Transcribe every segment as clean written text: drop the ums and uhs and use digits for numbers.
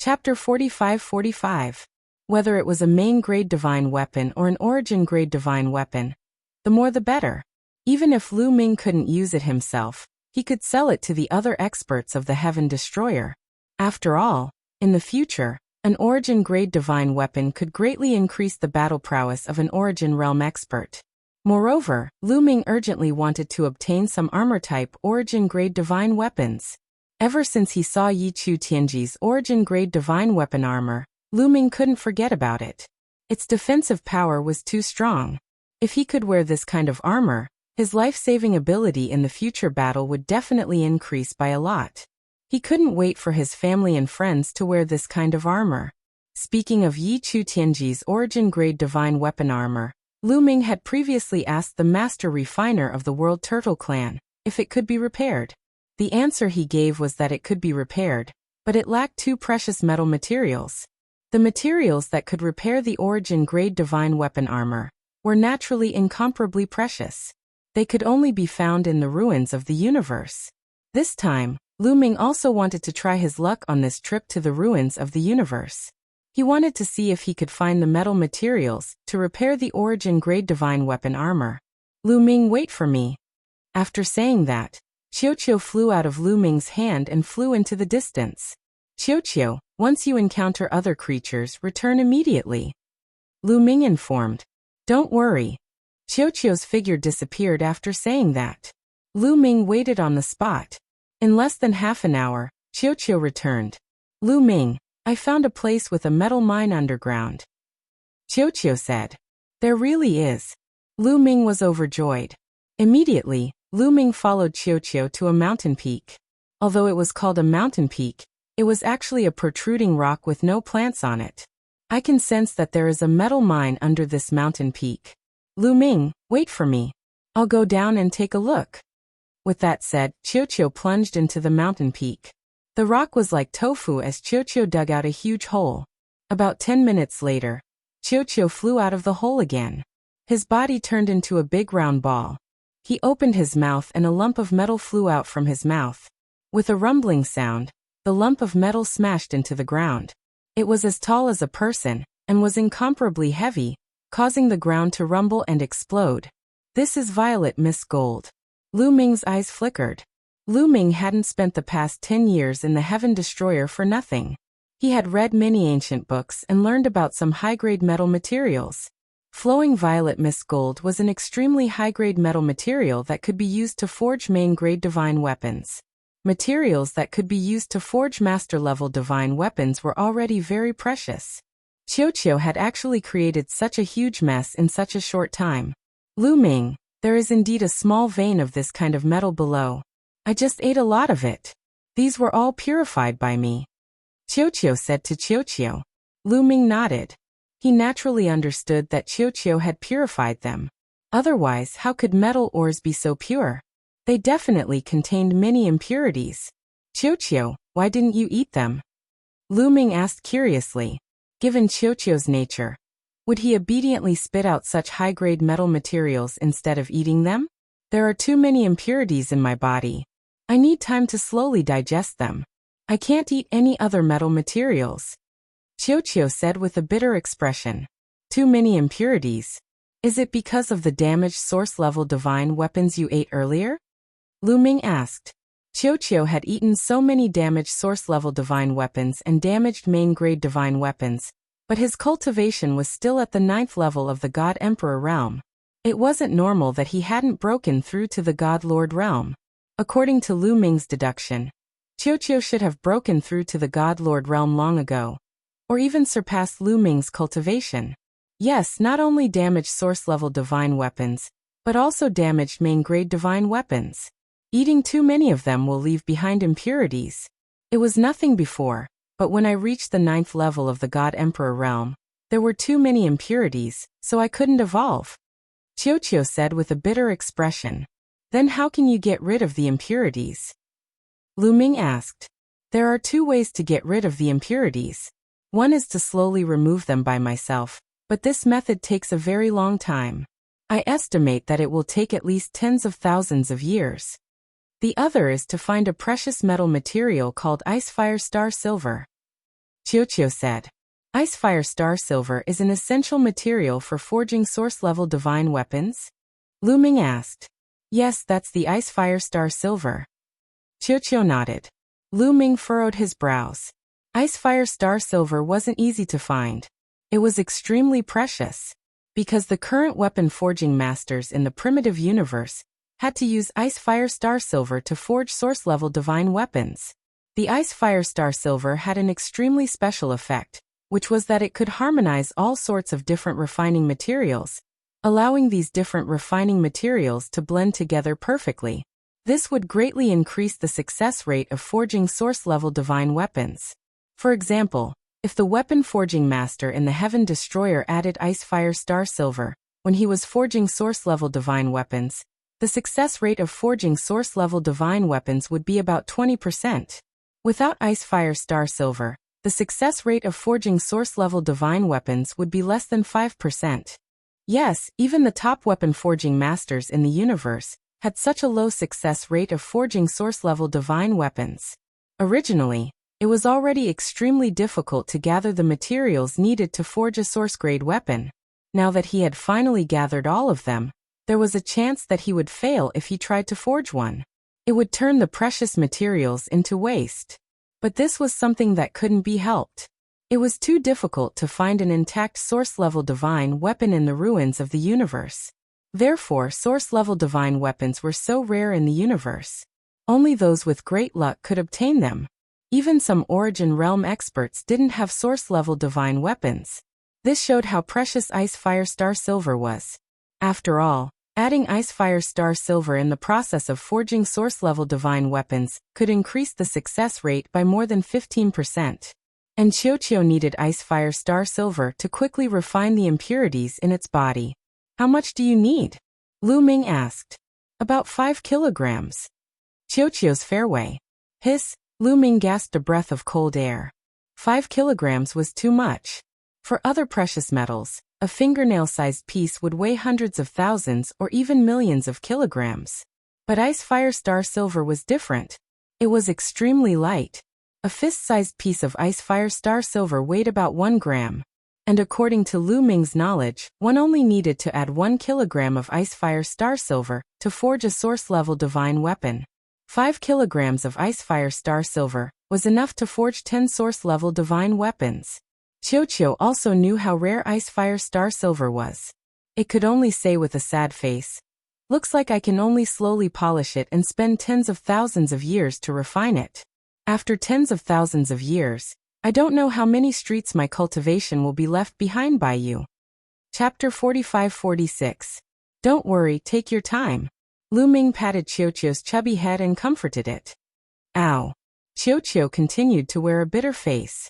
Chapter 45:45. Whether it was a main-grade divine weapon or an origin-grade divine weapon, the more the better. Even if Lu Ming couldn't use it himself, he could sell it to the other experts of the Heaven Destroyer. After all, in the future, an origin-grade divine weapon could greatly increase the battle prowess of an origin realm expert. Moreover, Lu Ming urgently wanted to obtain some armor-type origin-grade divine weapons. Ever since he saw Yi Chu Tianji's origin-grade divine weapon armor, Lu Ming couldn't forget about it. Its defensive power was too strong. If he could wear this kind of armor, his life-saving ability in the future battle would definitely increase by a lot. He couldn't wait for his family and friends to wear this kind of armor. Speaking of Yi Chu Tianji's origin-grade divine weapon armor, Lu Ming had previously asked the master refiner of the World Turtle Clan if it could be repaired. The answer he gave was that it could be repaired, but it lacked two precious metal materials. The materials that could repair the origin-grade divine weapon armor were naturally incomparably precious. They could only be found in the ruins of the universe. This time, Lu Ming also wanted to try his luck on this trip to the ruins of the universe. He wanted to see if he could find the metal materials to repair the origin-grade divine weapon armor. Lu Ming, wait for me. After saying that, Qiuqiu flew out of Lu Ming's hand and flew into the distance. Qiuqiu, once you encounter other creatures, return immediately. Lu Ming informed. Don't worry. Qiuqiu's figure disappeared after saying that. Lu Ming waited on the spot. In less than half an hour, Qiuqiu returned. Lu Ming, I found a place with a metal mine underground. Qiuqiu said. There really is. Lu Ming was overjoyed. Immediately, Lu Ming followed Qiuqiu to a mountain peak. Although it was called a mountain peak, it was actually a protruding rock with no plants on it. I can sense that there is a metal mine under this mountain peak. Lu Ming, wait for me. I'll go down and take a look. With that said, Qiuqiu plunged into the mountain peak. The rock was like tofu as Qiuqiu dug out a huge hole. About 10 minutes later, Qiuqiu flew out of the hole again. His body turned into a big round ball. He opened his mouth and a lump of metal flew out from his mouth. With a rumbling sound, the lump of metal smashed into the ground. It was as tall as a person, and was incomparably heavy, causing the ground to rumble and explode. This is violet mist gold. Lu Ming's eyes flickered. Lu Ming hadn't spent the past 10 years in the Heaven Destroyer for nothing. He had read many ancient books and learned about some high-grade metal materials. Flowing violet mist gold was an extremely high-grade metal material that could be used to forge main-grade divine weapons. Materials that could be used to forge master-level divine weapons were already very precious. Qiuqiu had actually created such a huge mess in such a short time. Lu Ming, there is indeed a small vein of this kind of metal below. I just ate a lot of it. These were all purified by me. Qiuqiu said to Qiuqiu. Lu Ming nodded. He naturally understood that Qiuqiu had purified them. Otherwise, how could metal ores be so pure? They definitely contained many impurities. Qiuqiu, why didn't you eat them? Lu Ming asked curiously. Given Qiuqiu's nature, would he obediently spit out such high-grade metal materials instead of eating them? There are too many impurities in my body. I need time to slowly digest them. I can't eat any other metal materials. Qiuqiu said with a bitter expression. Too many impurities. Is it because of the damaged source-level divine weapons you ate earlier? Lu Ming asked. Qiuqiu had eaten so many damaged source-level divine weapons and damaged main-grade divine weapons, but his cultivation was still at the 9th level of the God Emperor realm. It wasn't normal that he hadn't broken through to the God Lord realm. According to Lu Ming's deduction, Qiuqiu should have broken through to the God Lord realm long ago, or even surpassed Lu Ming's cultivation. Yes, not only damaged source-level divine weapons, but also damaged main-grade divine weapons. Eating too many of them will leave behind impurities. It was nothing before, but when I reached the 9th level of the God Emperor realm, there were too many impurities, so I couldn't evolve. Qiuqiu said with a bitter expression. Then how can you get rid of the impurities? Lu Ming asked. There are two ways to get rid of the impurities. One is to slowly remove them by myself, but this method takes a very long time. I estimate that it will take at least tens of thousands of years. The other is to find a precious metal material called Ice Fire Star Silver. Qiuqiu said. Ice Fire Star Silver is an essential material for forging source-level divine weapons? Lu Ming asked. Yes, that's the Ice Fire Star Silver. Qiuqiu nodded. Lu Ming furrowed his brows. Ice Fire Star Silver wasn't easy to find. It was extremely precious. Because the current weapon forging masters in the primitive universe had to use Ice Fire Star Silver to forge source-level divine weapons. The Ice Fire Star Silver had an extremely special effect, which was that it could harmonize all sorts of different refining materials, allowing these different refining materials to blend together perfectly. This would greatly increase the success rate of forging source-level divine weapons. For example, if the weapon forging master in the Heaven Destroyer added Ice Fire Star Silver when he was forging source-level divine weapons, the success rate of forging source-level divine weapons would be about 20%. Without Ice Fire Star Silver, the success rate of forging source-level divine weapons would be less than 5%. Yes, even the top weapon forging masters in the universe had such a low success rate of forging source-level divine weapons. Originally, it was already extremely difficult to gather the materials needed to forge a source-grade weapon. Now that he had finally gathered all of them, there was a chance that he would fail if he tried to forge one. It would turn the precious materials into waste. But this was something that couldn't be helped. It was too difficult to find an intact source-level divine weapon in the ruins of the universe. Therefore, source-level divine weapons were so rare in the universe. Only those with great luck could obtain them. Even some Origin Realm experts didn't have source-level divine weapons. This showed how precious Ice Fire Star Silver was. After all, adding Ice Fire Star Silver in the process of forging source-level divine weapons could increase the success rate by more than 15%. And Qiuqiu needed Ice Fire Star Silver to quickly refine the impurities in its body. How much do you need? Lu Ming asked. About 5 kilograms. Qiuqiu's fairway. Hiss, Lu Ming gasped a breath of cold air. 5 kilograms was too much. For other precious metals, a fingernail-sized piece would weigh hundreds of thousands or even millions of kilograms. But Ice Fire Star Silver was different. It was extremely light. A fist-sized piece of Ice Fire Star Silver weighed about 1 gram. And according to Lu Ming's knowledge, one only needed to add 1 kilogram of Ice Fire Star Silver to forge a source-level divine weapon. 5 kilograms of Ice Fire Star Silver was enough to forge 10 source-level divine weapons. Qiuqiu also knew how rare Ice Fire Star Silver was. It could only say with a sad face, "Looks like I can only slowly polish it and spend tens of thousands of years to refine it. After tens of thousands of years, I don't know how many streets my cultivation will be left behind by you." Chapter 45-46. Don't worry, take your time. Lu Ming patted Qiuqiu's chubby head and comforted it. Ow. Qiuqiu continued to wear a bitter face.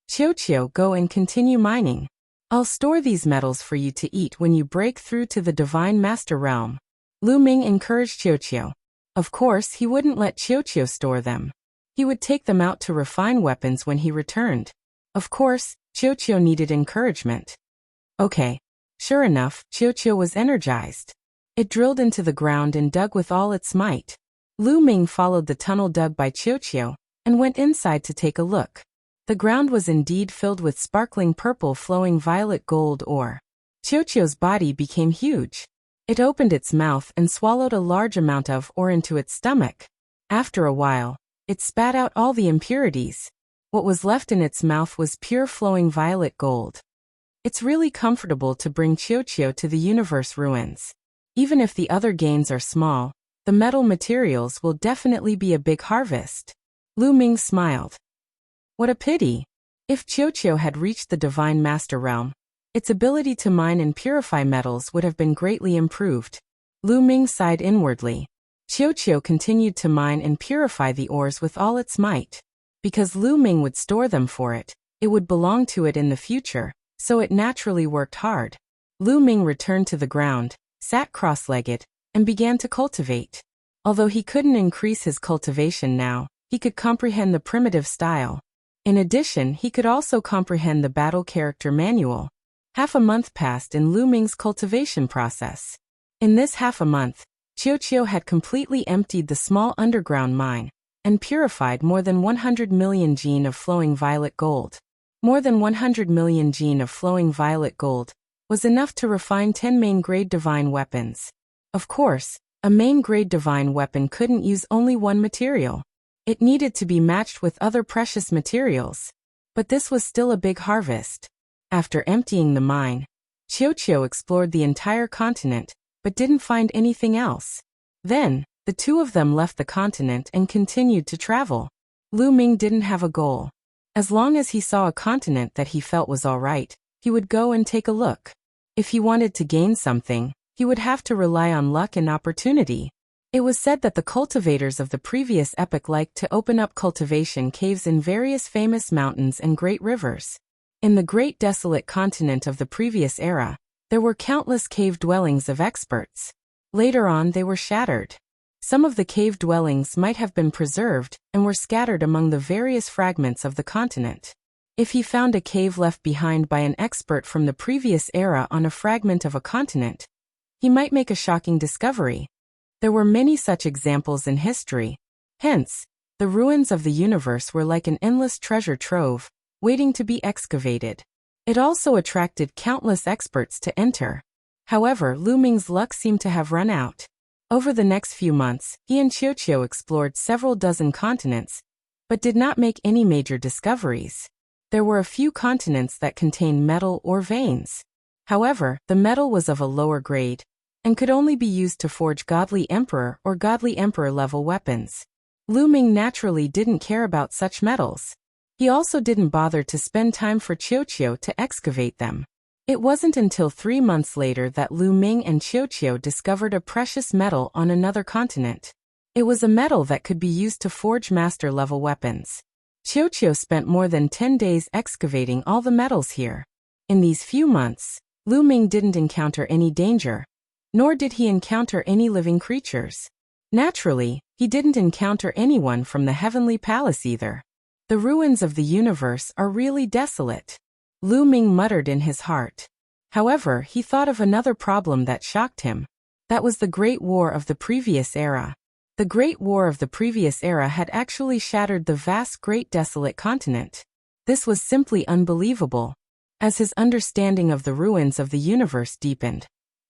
Qiuqiu, go and continue mining. I'll store these metals for you to eat when you break through to the Divine Master Realm. Lu Ming encouraged Qiuqiu. Of course, he wouldn't let Qiuqiu store them. He would take them out to refine weapons when he returned. Of course, Qiuqiu needed encouragement. Okay. Sure enough, Qiuqiu was energized. It drilled into the ground and dug with all its might. Lu Ming followed the tunnel dug by Qiuqiu and went inside to take a look. The ground was indeed filled with sparkling purple flowing violet gold ore. Qiuqiu's body became huge. It opened its mouth and swallowed a large amount of ore into its stomach. After a while, it spat out all the impurities. What was left in its mouth was pure flowing violet gold. It's really comfortable to bring Qiuqiu to the universe ruins. Even if the other gains are small, the metal materials will definitely be a big harvest. Lu Ming smiled. What a pity. If Qiuqiu had reached the Divine Master Realm, its ability to mine and purify metals would have been greatly improved. Lu Ming sighed inwardly. Qiuqiu continued to mine and purify the ores with all its might. Because Lu Ming would store them for it, it would belong to it in the future, so it naturally worked hard. Lu Ming returned to the ground, sat cross-legged, and began to cultivate. Although he couldn't increase his cultivation now, he could comprehend the primitive style. In addition, he could also comprehend the battle character manual. Half a month passed in Lu Ming's cultivation process. In this half a month, Qiuqiu had completely emptied the small underground mine, and purified more than 100 million gene of flowing violet gold. More than 100 million gene of flowing violet gold was enough to refine 10 main-grade divine weapons. Of course, a main-grade divine weapon couldn't use only one material. It needed to be matched with other precious materials. But this was still a big harvest. After emptying the mine, Qiuqiu explored the entire continent, but didn't find anything else. Then, the two of them left the continent and continued to travel. Lu Ming didn't have a goal. As long as he saw a continent that he felt was alright, he would go and take a look. If he wanted to gain something, he would have to rely on luck and opportunity. It was said that the cultivators of the previous epoch liked to open up cultivation caves in various famous mountains and great rivers. In the great desolate continent of the previous era, there were countless cave dwellings of experts. Later on they were shattered. Some of the cave dwellings might have been preserved and were scattered among the various fragments of the continent. If he found a cave left behind by an expert from the previous era on a fragment of a continent, he might make a shocking discovery. There were many such examples in history. Hence, the ruins of the universe were like an endless treasure trove, waiting to be excavated. It also attracted countless experts to enter. However, Lu Ming's luck seemed to have run out. Over the next few months, he and Qiuqiu explored several dozen continents, but did not make any major discoveries. There were a few continents that contained metal or veins. However, the metal was of a lower grade, and could only be used to forge godly emperor or godly emperor level weapons. Lu Ming naturally didn't care about such metals. He also didn't bother to spend time for Qiuqiu to excavate them. It wasn't until 3 months later that Lu Ming and Qiuqiu discovered a precious metal on another continent. It was a metal that could be used to forge master-level weapons. Qiuqiu spent more than 10 days excavating all the metals here. In these few months, Lu Ming didn't encounter any danger, nor did he encounter any living creatures. Naturally, he didn't encounter anyone from the heavenly palace either. The ruins of the universe are really desolate, Lu Ming muttered in his heart. However, he thought of another problem that shocked him. That was the Great War of the previous era. The Great War of the previous era had actually shattered the vast Great Desolate Continent. This was simply unbelievable. As his understanding of the ruins of the universe deepened,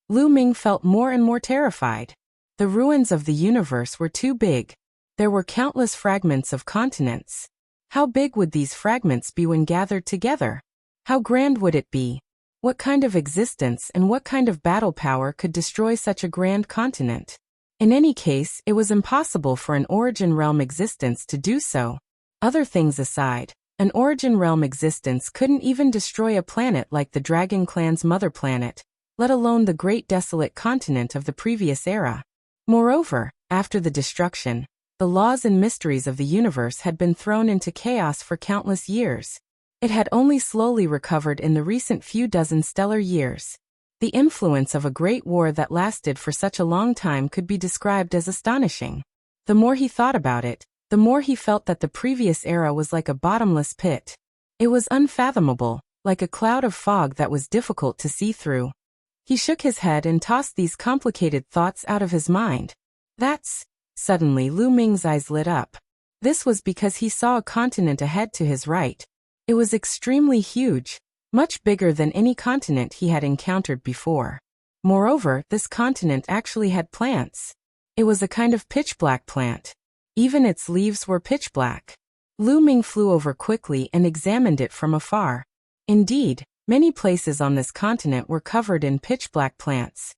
Lu Ming felt more and more terrified. The ruins of the universe were too big. There were countless fragments of continents. How big would these fragments be when gathered together? How grand would it be? What kind of existence and what kind of battle power could destroy such a grand continent? In any case, it was impossible for an Origin Realm existence to do so. Other things aside, an Origin Realm existence couldn't even destroy a planet like the Dragon Clan's mother planet, let alone the great desolate continent of the previous era. Moreover, after the destruction, the laws and mysteries of the universe had been thrown into chaos for countless years. It had only slowly recovered in the recent few dozen stellar years. The influence of a great war that lasted for such a long time could be described as astonishing. The more he thought about it, the more he felt that the previous era was like a bottomless pit. It was unfathomable, like a cloud of fog that was difficult to see through. He shook his head and tossed these complicated thoughts out of his mind. Suddenly Lu Ming's eyes lit up. This was because he saw a continent ahead to his right. It was extremely huge, much bigger than any continent he had encountered before. Moreover, this continent actually had plants. It was a kind of pitch-black plant. Even its leaves were pitch-black. Lu Ming flew over quickly and examined it from afar. Indeed, many places on this continent were covered in pitch-black plants.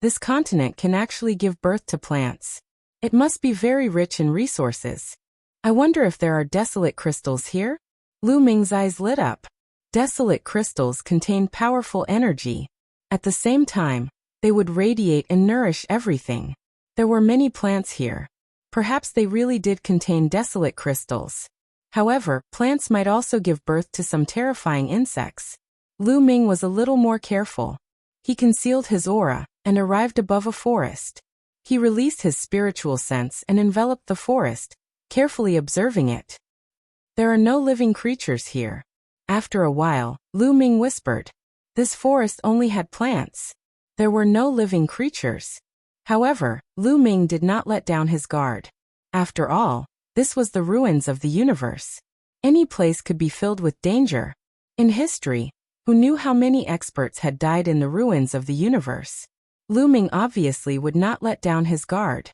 This continent can actually give birth to plants. It must be very rich in resources. I wonder if there are desolate crystals here? Lu Ming's eyes lit up. Desolate crystals contained powerful energy. At the same time, they would radiate and nourish everything. There were many plants here. Perhaps they really did contain desolate crystals. However, plants might also give birth to some terrifying insects. Lu Ming was a little more careful. He concealed his aura and arrived above a forest. He released his spiritual sense and enveloped the forest, carefully observing it. There are no living creatures here. After a while, Lu Ming whispered. This forest only had plants. There were no living creatures. However, Lu Ming did not let down his guard. After all, This was the ruins of the universe. Any place could be filled with danger. In history, who knew how many experts had died in the ruins of the universe? Lu Ming obviously would not let down his guard.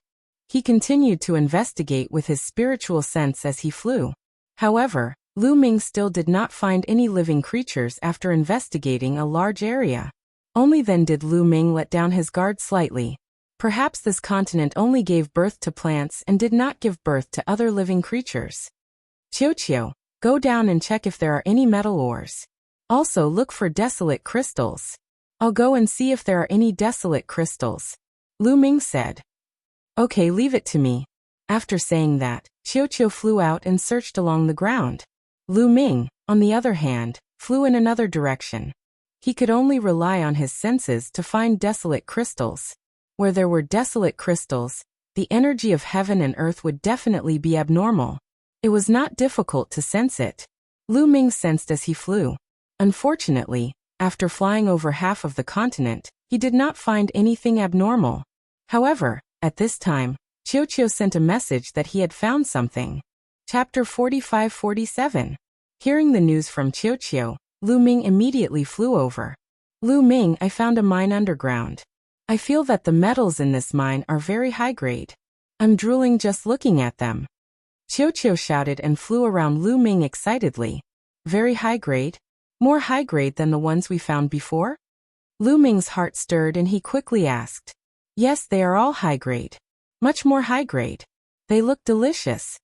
He continued to investigate with his spiritual sense as he flew. However, Lu Ming still did not find any living creatures after investigating a large area. Only then did Lu Ming let down his guard slightly. Perhaps this continent only gave birth to plants and did not give birth to other living creatures. Qiu, go down and check if there are any metal ores. Also look for desolate crystals. I'll go and see if there are any desolate crystals, Lu Ming said. Okay, leave it to me. After saying that, Qiu flew out and searched along the ground. Lu Ming, on the other hand, flew in another direction. He could only rely on his senses to find desolate crystals. Where there were desolate crystals, the energy of heaven and earth would definitely be abnormal. It was not difficult to sense it. Lu Ming sensed as he flew. Unfortunately, after flying over half of the continent, he did not find anything abnormal. However, at this time, Qiu sent a message that he had found something. Chapter 45-47. Hearing the news from Qiu, Lu Ming immediately flew over. Lu Ming, I found a mine underground. I feel that the metals in this mine are very high grade. I'm drooling just looking at them. Qiu shouted and flew around Lu Ming excitedly. Very high grade? More high grade than the ones we found before? Lu Ming's heart stirred and he quickly asked. Yes, they are all high grade. Much more high grade. They look delicious.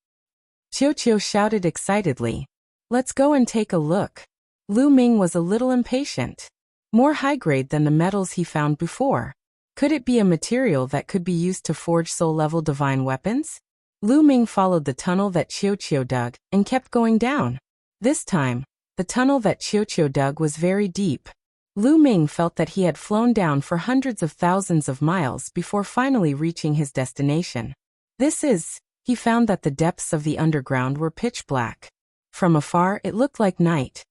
Qiu shouted excitedly. Let's go and take a look. Lu Ming was a little impatient. More high grade than the metals he found before. Could it be a material that could be used to forge soul-level divine weapons? Lu Ming followed the tunnel that Qiu dug and kept going down. This time, the tunnel that Qiu dug was very deep. Lu Ming felt that he had flown down for hundreds of thousands of miles before finally reaching his destination. He found that the depths of the underground were pitch black. From afar, it looked like night.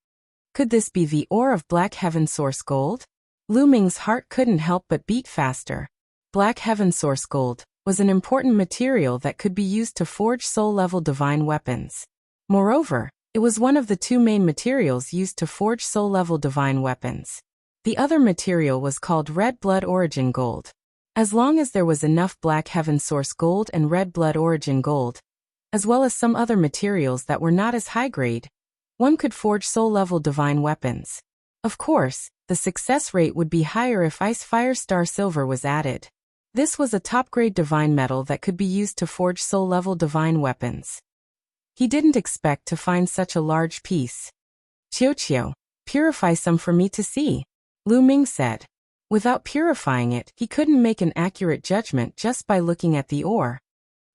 Could this be the ore of Black Heaven Source Gold? Lu Ming's heart couldn't help but beat faster. Black Heaven Source Gold was an important material that could be used to forge soul-level divine weapons. Moreover, it was one of the two main materials used to forge soul-level divine weapons. The other material was called Red Blood Origin Gold. As long as there was enough Black Heaven Source Gold and Red Blood Origin Gold, as well as some other materials that were not as high grade, one could forge soul-level divine weapons. Of course, the success rate would be higher if Ice Fire Star Silver was added. This was a top-grade divine metal that could be used to forge soul-level divine weapons. He didn't expect to find such a large piece. Qiu, purify some for me to see, Lu Ming said. Without purifying it, he couldn't make an accurate judgment just by looking at the ore.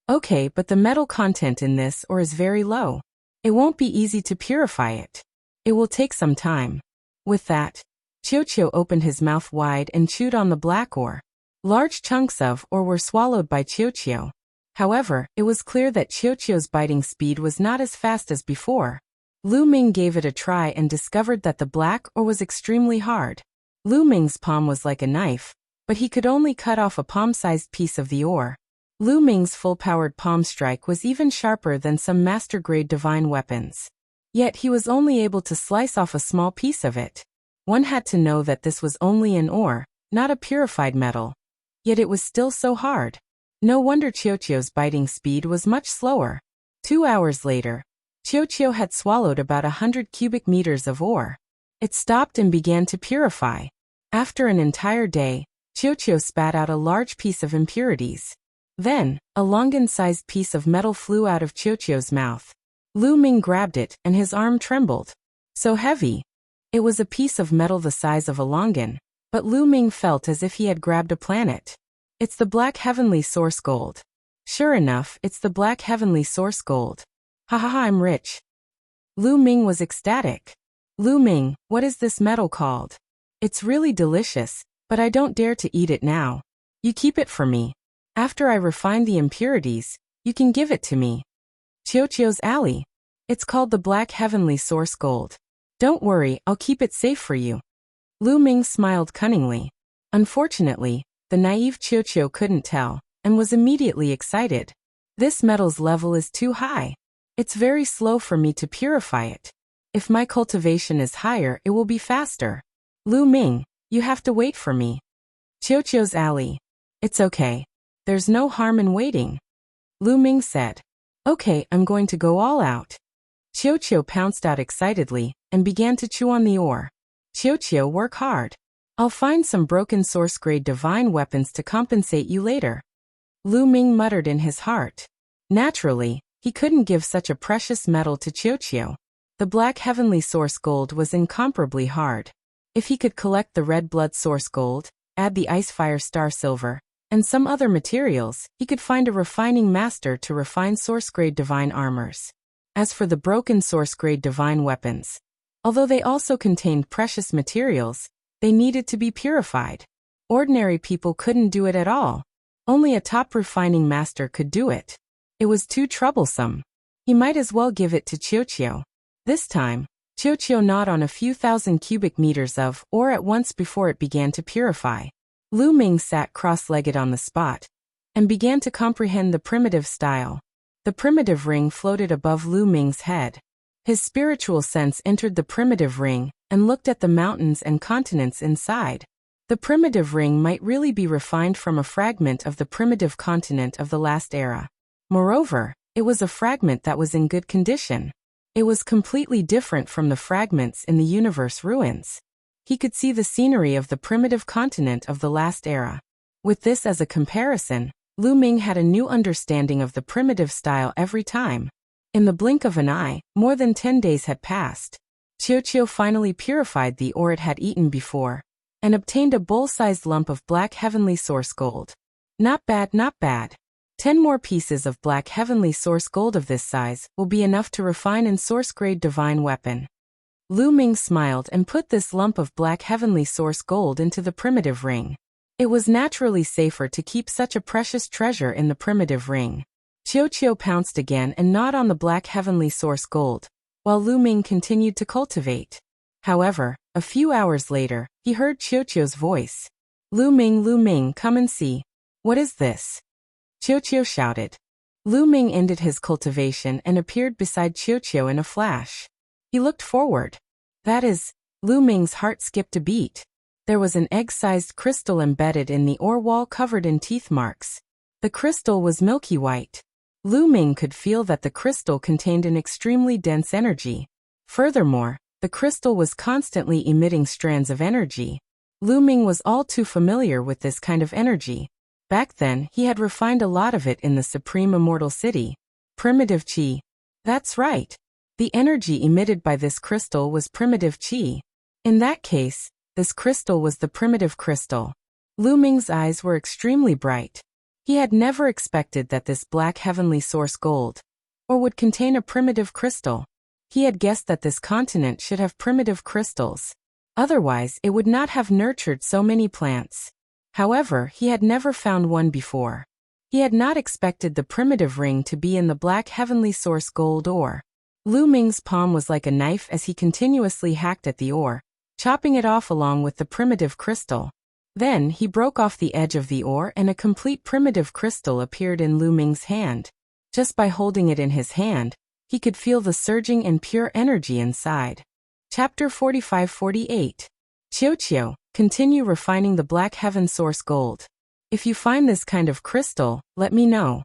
Okay, but the metal content in this ore is very low. It won't be easy to purify it. It will take some time. With that, Qiu opened his mouth wide and chewed on the black ore. Large chunks of ore were swallowed by Qiu. However, it was clear that Qiu's biting speed was not as fast as before. Lu Ming gave it a try and discovered that the black ore was extremely hard. Lu Ming's palm was like a knife, but he could only cut off a palm-sized piece of the ore. Lu Ming's full-powered palm strike was even sharper than some master-grade divine weapons. Yet he was only able to slice off a small piece of it. One had to know that this was only an ore, not a purified metal. Yet it was still so hard. No wonder Qiu's biting speed was much slower. 2 hours later, Qiu had swallowed about 100 cubic meters of ore. It stopped and began to purify. After an entire day, Qiu spat out a large piece of impurities. Then, a longan-sized piece of metal flew out of Qiu's mouth. Lu Ming grabbed it and his arm trembled. So heavy. It was a piece of metal the size of a longan, but Lu Ming felt as if he had grabbed a planet. It's the Black Heavenly Source Gold. Sure enough, it's the Black Heavenly Source Gold. Ha ha ha, I'm rich. Lu Ming was ecstatic. Lu Ming, what is this metal called? It's really delicious, but I don't dare to eat it now. You keep it for me. After I refine the impurities, you can give it to me. Qiu's alley. It's called the Black Heavenly Source Gold. Don't worry, I'll keep it safe for you. Lu Ming smiled cunningly. Unfortunately, the naive Qiu couldn't tell, and was immediately excited. This metal's level is too high. It's very slow for me to purify it. If my cultivation is higher, it will be faster. Lu Ming, you have to wait for me. Qiuqiu's alley. It's okay. There's no harm in waiting. Lu Ming said. Okay, I'm going to go all out. Qiuqiu pounced out excitedly and began to chew on the ore. Qiuqiu, work hard. I'll find some broken source-grade divine weapons to compensate you later. Lu Ming muttered in his heart. Naturally, he couldn't give such a precious metal to Qiuqiu. The black heavenly source gold was incomparably hard. If he could collect the red blood source gold, add the ice fire star silver, and some other materials, he could find a refining master to refine source-grade divine armors. As for the broken source-grade divine weapons, although they also contained precious materials, they needed to be purified. Ordinary people couldn't do it at all. Only a top refining master could do it. It was too troublesome. He might as well give it to Qiuqiu. This time, Qiuqiu gnawed on a few thousand cubic meters of ore at once before it began to purify. Lu Ming sat cross-legged on the spot and began to comprehend the primitive style. The primitive ring floated above Lu Ming's head. His spiritual sense entered the primitive ring and looked at the mountains and continents inside. The primitive ring might really be refined from a fragment of the primitive continent of the last era. Moreover, it was a fragment that was in good condition. It was completely different from the fragments in the universe ruins. He could see the scenery of the primitive continent of the last era. With this as a comparison, Lu Ming had a new understanding of the primitive style every time. In the blink of an eye, more than 10 days had passed. Qiuqiu finally purified the ore it had eaten before, and obtained a bowl-sized lump of black heavenly source gold. Not bad, not bad. 10 more pieces of black heavenly source gold of this size will be enough to refine in source-grade divine weapon. Lu Ming smiled and put this lump of black heavenly source gold into the primitive ring. It was naturally safer to keep such a precious treasure in the primitive ring. Qiuqiu pounced again and gnawed on the black heavenly source gold, while Lu Ming continued to cultivate. However, a few hours later, he heard Qiuqiu's voice. Lu Ming, come and see. What is this? Qiuqiu shouted. Lu Ming ended his cultivation and appeared beside Qiuqiu in a flash. He looked forward. That is, Lu Ming's heart skipped a beat. There was an egg-sized crystal embedded in the ore wall covered in teeth marks. The crystal was milky white. Lu Ming could feel that the crystal contained an extremely dense energy. Furthermore, the crystal was constantly emitting strands of energy. Lu Ming was all too familiar with this kind of energy. Back then, he had refined a lot of it in the Supreme Immortal City. Primitive Qi. That's right. The energy emitted by this crystal was primitive Qi. In that case, this crystal was the primitive crystal. Lu Ming's eyes were extremely bright. He had never expected that this black heavenly source gold, or would contain a primitive crystal. He had guessed that this continent should have primitive crystals. Otherwise, it would not have nurtured so many plants. However, he had never found one before. He had not expected the primitive ring to be in the black heavenly source gold ore. Lu Ming's palm was like a knife as he continuously hacked at the ore, chopping it off along with the primitive crystal. Then, he broke off the edge of the ore and a complete primitive crystal appeared in Lu Ming's hand. Just by holding it in his hand, he could feel the surging and pure energy inside. Chapter 45-48. Qiuqiu, continue refining the black heaven source gold. If you find this kind of crystal, let me know.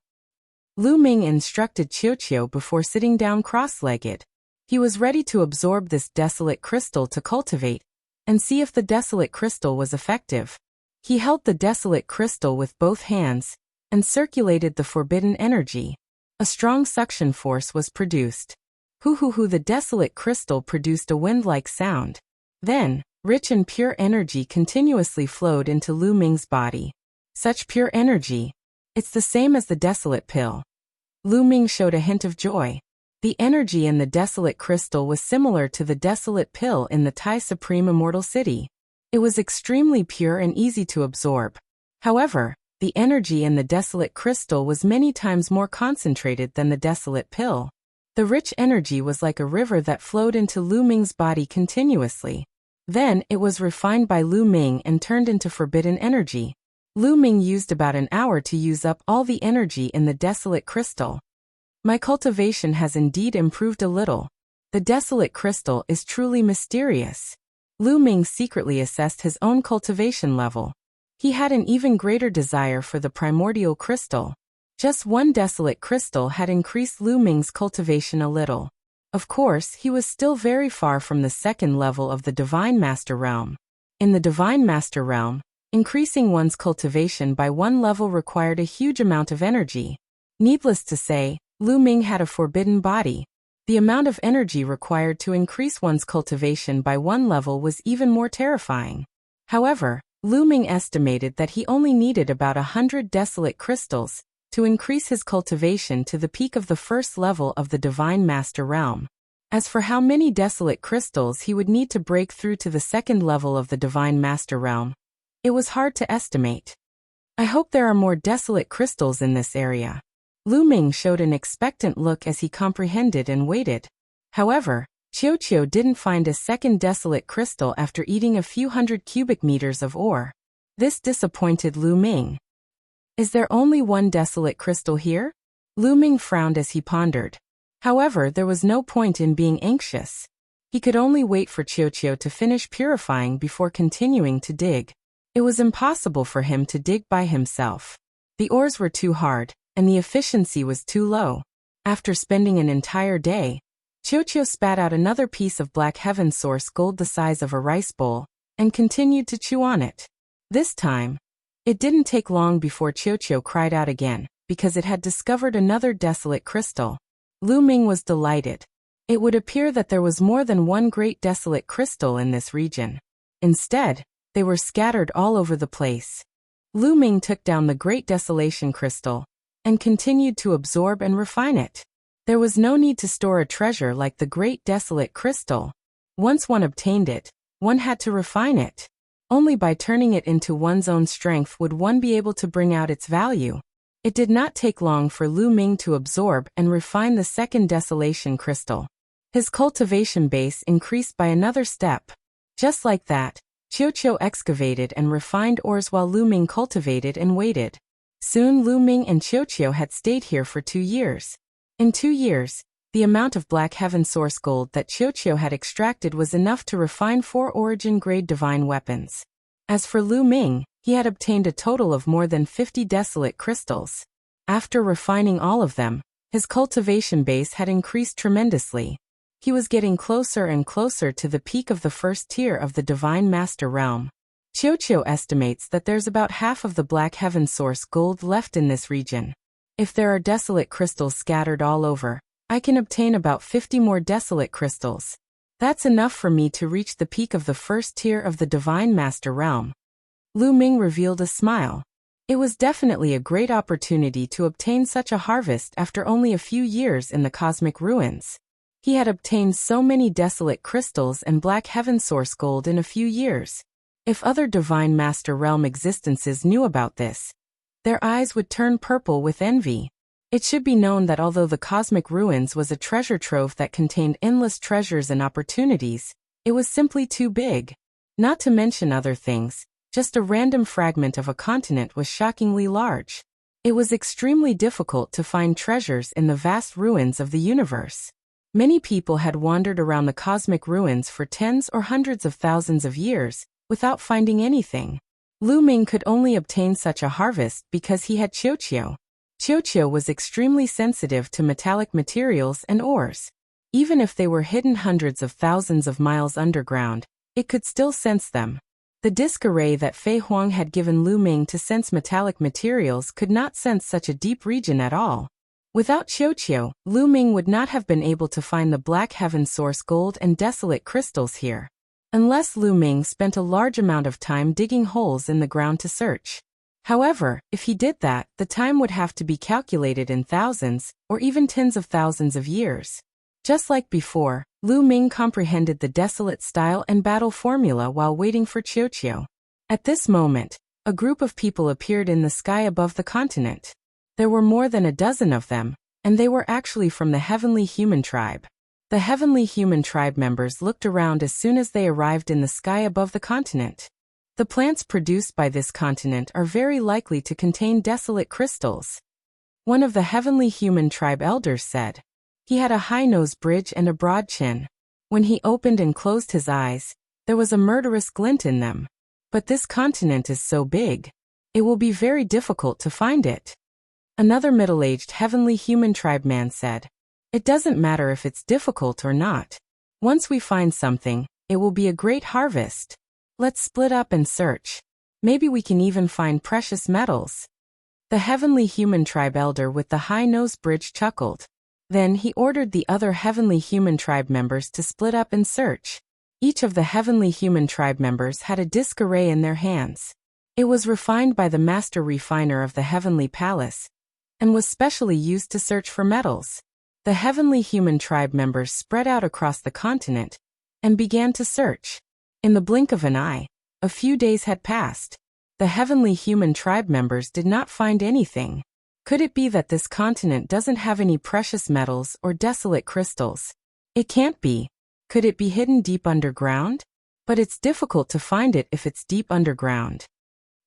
Lu Ming instructed Qiuqiu before sitting down cross-legged. He was ready to absorb this desolate crystal to cultivate, and see if the desolate crystal was effective. He held the desolate crystal with both hands, and circulated the forbidden energy. A strong suction force was produced. Hoo, the desolate crystal produced a wind-like sound. Then, rich and pure energy continuously flowed into Lu Ming's body. Such pure energy. It's the same as the desolate pill. Lu Ming showed a hint of joy. The energy in the desolate crystal was similar to the desolate pill in the Tai Supreme Immortal City. It was extremely pure and easy to absorb. However, the energy in the desolate crystal was many times more concentrated than the desolate pill. The rich energy was like a river that flowed into Lu Ming's body continuously. Then, it was refined by Lu Ming and turned into forbidden energy. Lu Ming used about an hour to use up all the energy in the desolate crystal. My cultivation has indeed improved a little. The desolate crystal is truly mysterious. Lu Ming secretly assessed his own cultivation level. He had an even greater desire for the primordial crystal. Just one desolate crystal had increased Lu Ming's cultivation a little. Of course, he was still very far from the second level of the Divine Master Realm. In the Divine Master Realm, increasing one's cultivation by one level required a huge amount of energy. Needless to say, Lu Ming had a forbidden body. The amount of energy required to increase one's cultivation by one level was even more terrifying. However, Lu Ming estimated that he only needed about 100 desolate crystals to increase his cultivation to the peak of the first level of the Divine Master Realm. As for how many desolate crystals he would need to break through to the second level of the Divine Master Realm, it was hard to estimate. I hope there are more desolate crystals in this area. Lu Ming showed an expectant look as he comprehended and waited. However, Qiu didn't find a second desolate crystal after eating a few hundred cubic meters of ore. This disappointed Lu Ming. Is there only one desolate crystal here? Lu Ming frowned as he pondered. However, there was no point in being anxious. He could only wait for Qiu to finish purifying before continuing to dig. It was impossible for him to dig by himself. The ores were too hard, and the efficiency was too low. After spending an entire day, Qiu spat out another piece of black heaven source gold the size of a rice bowl, and continued to chew on it. This time, it didn't take long before Qiu cried out again, because it had discovered another desolate crystal. Lu Ming was delighted. It would appear that there was more than one great desolate crystal in this region. Instead, they were scattered all over the place. Lu Ming took down the Great Desolation Crystal and continued to absorb and refine it. There was no need to store a treasure like the Great Desolate Crystal. Once one obtained it, one had to refine it. Only by turning it into one's own strength would one be able to bring out its value. It did not take long for Lu Ming to absorb and refine the second Desolation Crystal. His cultivation base increased by another step. Just like that, Qiu excavated and refined ores while Lu Ming cultivated and waited. Soon Lu Ming and Qiu had stayed here for 2 years. In 2 years, the amount of Black Heaven source gold that Qiu had extracted was enough to refine 4 origin-grade divine weapons. As for Lu Ming, he had obtained a total of more than 50 desolate crystals. After refining all of them, his cultivation base had increased tremendously. He was getting closer and closer to the peak of the first tier of the Divine Master Realm. Qiu estimates that there's about half of the Black Heaven source gold left in this region. If there are desolate crystals scattered all over, I can obtain about 50 more desolate crystals. That's enough for me to reach the peak of the first tier of the Divine Master Realm. Lu Ming revealed a smile. It was definitely a great opportunity to obtain such a harvest after only a few years in the cosmic ruins. He had obtained so many desolate crystals and Black Heaven source gold in a few years. If other Divine Master Realm existences knew about this, their eyes would turn purple with envy. It should be known that although the cosmic ruins was a treasure trove that contained endless treasures and opportunities, it was simply too big. Not to mention other things, just a random fragment of a continent was shockingly large. It was extremely difficult to find treasures in the vast ruins of the universe. Many people had wandered around the cosmic ruins for tens or hundreds of thousands of years, without finding anything. Lu Ming could only obtain such a harvest because he had Qiu. Qiu was extremely sensitive to metallic materials and ores. Even if they were hidden hundreds of thousands of miles underground, it could still sense them. The disc array that Fei Huang had given Lu Ming to sense metallic materials could not sense such a deep region at all. Without Qiu, Lu Ming would not have been able to find the Black Heaven source gold and desolate crystals here. Unless Lu Ming spent a large amount of time digging holes in the ground to search. However, if he did that, the time would have to be calculated in thousands, or even tens of thousands of years. Just like before, Lu Ming comprehended the desolate style and battle formula while waiting for Qiu. At this moment, a group of people appeared in the sky above the continent. There were more than a dozen of them, and they were actually from the Heavenly Human Tribe. The Heavenly Human Tribe members looked around as soon as they arrived in the sky above the continent. The plants produced by this continent are very likely to contain desolate crystals. One of the heavenly human tribe elders said. He had a high-nosed bridge and a broad chin. When he opened and closed his eyes, there was a murderous glint in them. But this continent is so big, it will be very difficult to find it. Another middle-aged heavenly human tribe man said. It doesn't matter if it's difficult or not. Once we find something, it will be a great harvest. Let's split up and search. Maybe we can even find precious metals. The heavenly human tribe elder with the high-nosed bridge chuckled. Then he ordered the other heavenly human tribe members to split up and search. Each of the heavenly human tribe members had a disc array in their hands. It was refined by the master refiner of the heavenly palace, and was specially used to search for metals. The heavenly human tribe members spread out across the continent, and began to search. In the blink of an eye, a few days had passed. The heavenly human tribe members did not find anything. Could it be that this continent doesn't have any precious metals or desolate crystals? It can't be. Could it be hidden deep underground? But it's difficult to find it if it's deep underground.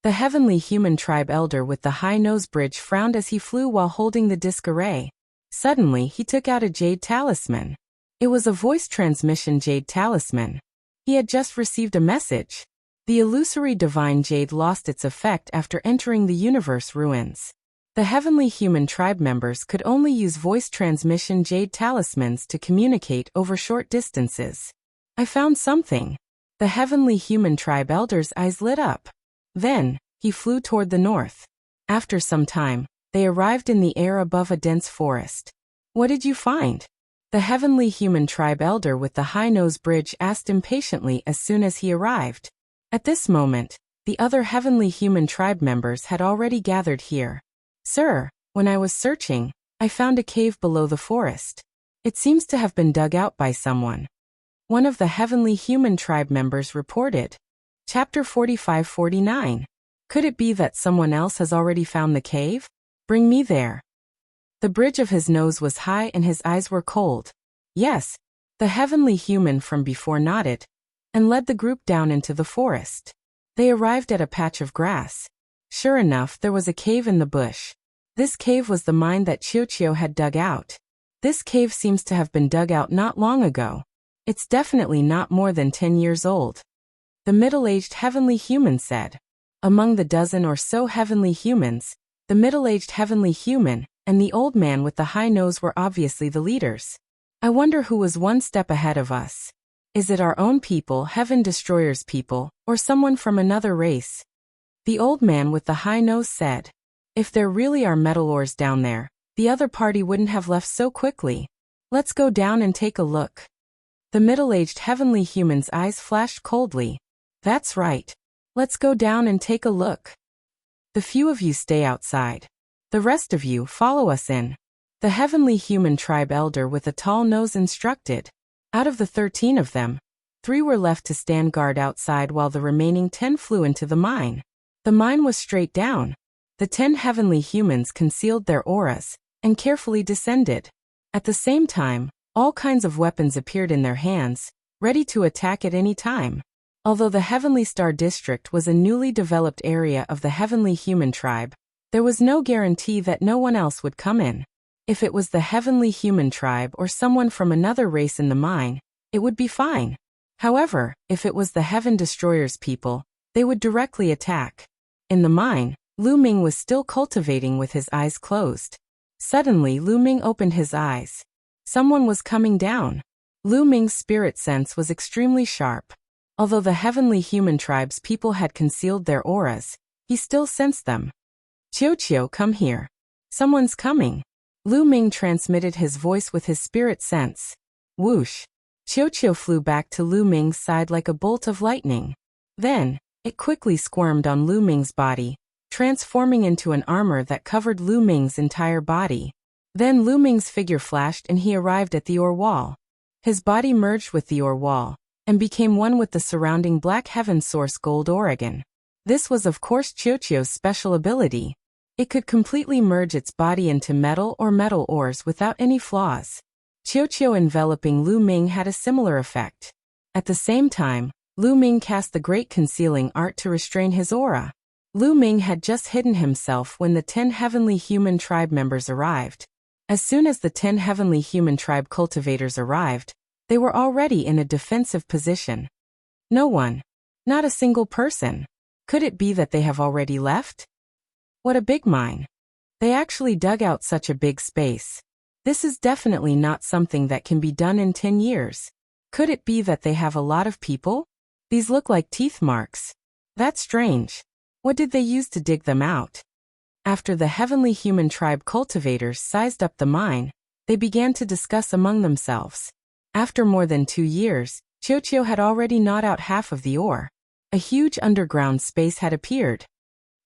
The heavenly human tribe elder with the high-nosed bridge frowned as he flew while holding the disc array. Suddenly he took out a jade talisman. It was a voice transmission jade talisman. He had just received a message. The illusory divine jade lost its effect after entering the universe ruins. The heavenly human tribe members could only use voice transmission jade talismans to communicate over short distances. I found something. The heavenly human tribe elder's eyes lit up. Then, he flew toward the north. After some time, they arrived in the air above a dense forest. What did you find? The heavenly human tribe elder with the high-nosed bridge asked impatiently as soon as he arrived. At this moment, the other heavenly human tribe members had already gathered here. Sir, when I was searching, I found a cave below the forest. It seems to have been dug out by someone. One of the heavenly human tribe members reported. Chapter 45-49. Could it be that someone else has already found the cave? Bring me there. The bridge of his nose was high and his eyes were cold. Yes, the heavenly human from before nodded, and led the group down into the forest. They arrived at a patch of grass. Sure enough, there was a cave in the bush. This cave was the mine that Chio had dug out. This cave seems to have been dug out not long ago. It's definitely not more than 10 years old. The middle-aged heavenly human said. Among the dozen or so heavenly humans, the middle-aged heavenly human and the old man with the high nose were obviously the leaders. I wonder who was one step ahead of us. Is it our own people, Heaven Destroyer's people, or someone from another race? The old man with the high nose said. If there really are metal ores down there, the other party wouldn't have left so quickly. Let's go down and take a look. The middle-aged heavenly human's eyes flashed coldly. That's right. Let's go down and take a look. The few of you stay outside. The rest of you follow us in. The heavenly human tribe elder with a tall nose instructed. Out of the 13 of them, 3 were left to stand guard outside while the remaining 10 flew into the mine. The mine was straight down. The 10 heavenly humans concealed their auras and carefully descended. At the same time, all kinds of weapons appeared in their hands, ready to attack at any time. Although the Heavenly Star District was a newly developed area of the heavenly human tribe, there was no guarantee that no one else would come in. If it was the heavenly human tribe or someone from another race in the mine, it would be fine. However, if it was the Heaven Destroyer's people, they would directly attack. In the mine, Lu Ming was still cultivating with his eyes closed. Suddenly Lu Ming opened his eyes. Someone was coming down. Lu Ming's spirit sense was extremely sharp. Although the heavenly human tribe's people had concealed their auras, he still sensed them. Chio, come here. Someone's coming. Lu Ming transmitted his voice with his spirit sense. Whoosh. Chio flew back to Lu Ming's side like a bolt of lightning. Then, it quickly squirmed on Lu Ming's body, transforming into an armor that covered Lu Ming's entire body. Then Lu Ming's figure flashed and he arrived at the ore wall. His body merged with the ore wall, and became one with the surrounding Black Heaven Source Gold Oregon. This was of course Chio's special ability. It could completely merge its body into metal or metal ores without any flaws. Chio enveloping Lu Ming had a similar effect. At the same time, Lu Ming cast the great concealing art to restrain his aura. Lu Ming had just hidden himself when the 10 heavenly human tribe members arrived. As soon as the 10 heavenly human tribe cultivators arrived, they were already in a defensive position. No one. Not a single person. Could it be that they have already left? What a big mine. They actually dug out such a big space. This is definitely not something that can be done in 10 years. Could it be that they have a lot of people? These look like teeth marks. That's strange. What did they use to dig them out? After the heavenly human tribe cultivators sized up the mine, they began to discuss among themselves. After more than 2 years, Qiuqiu had already gnawed out half of the ore. A huge underground space had appeared.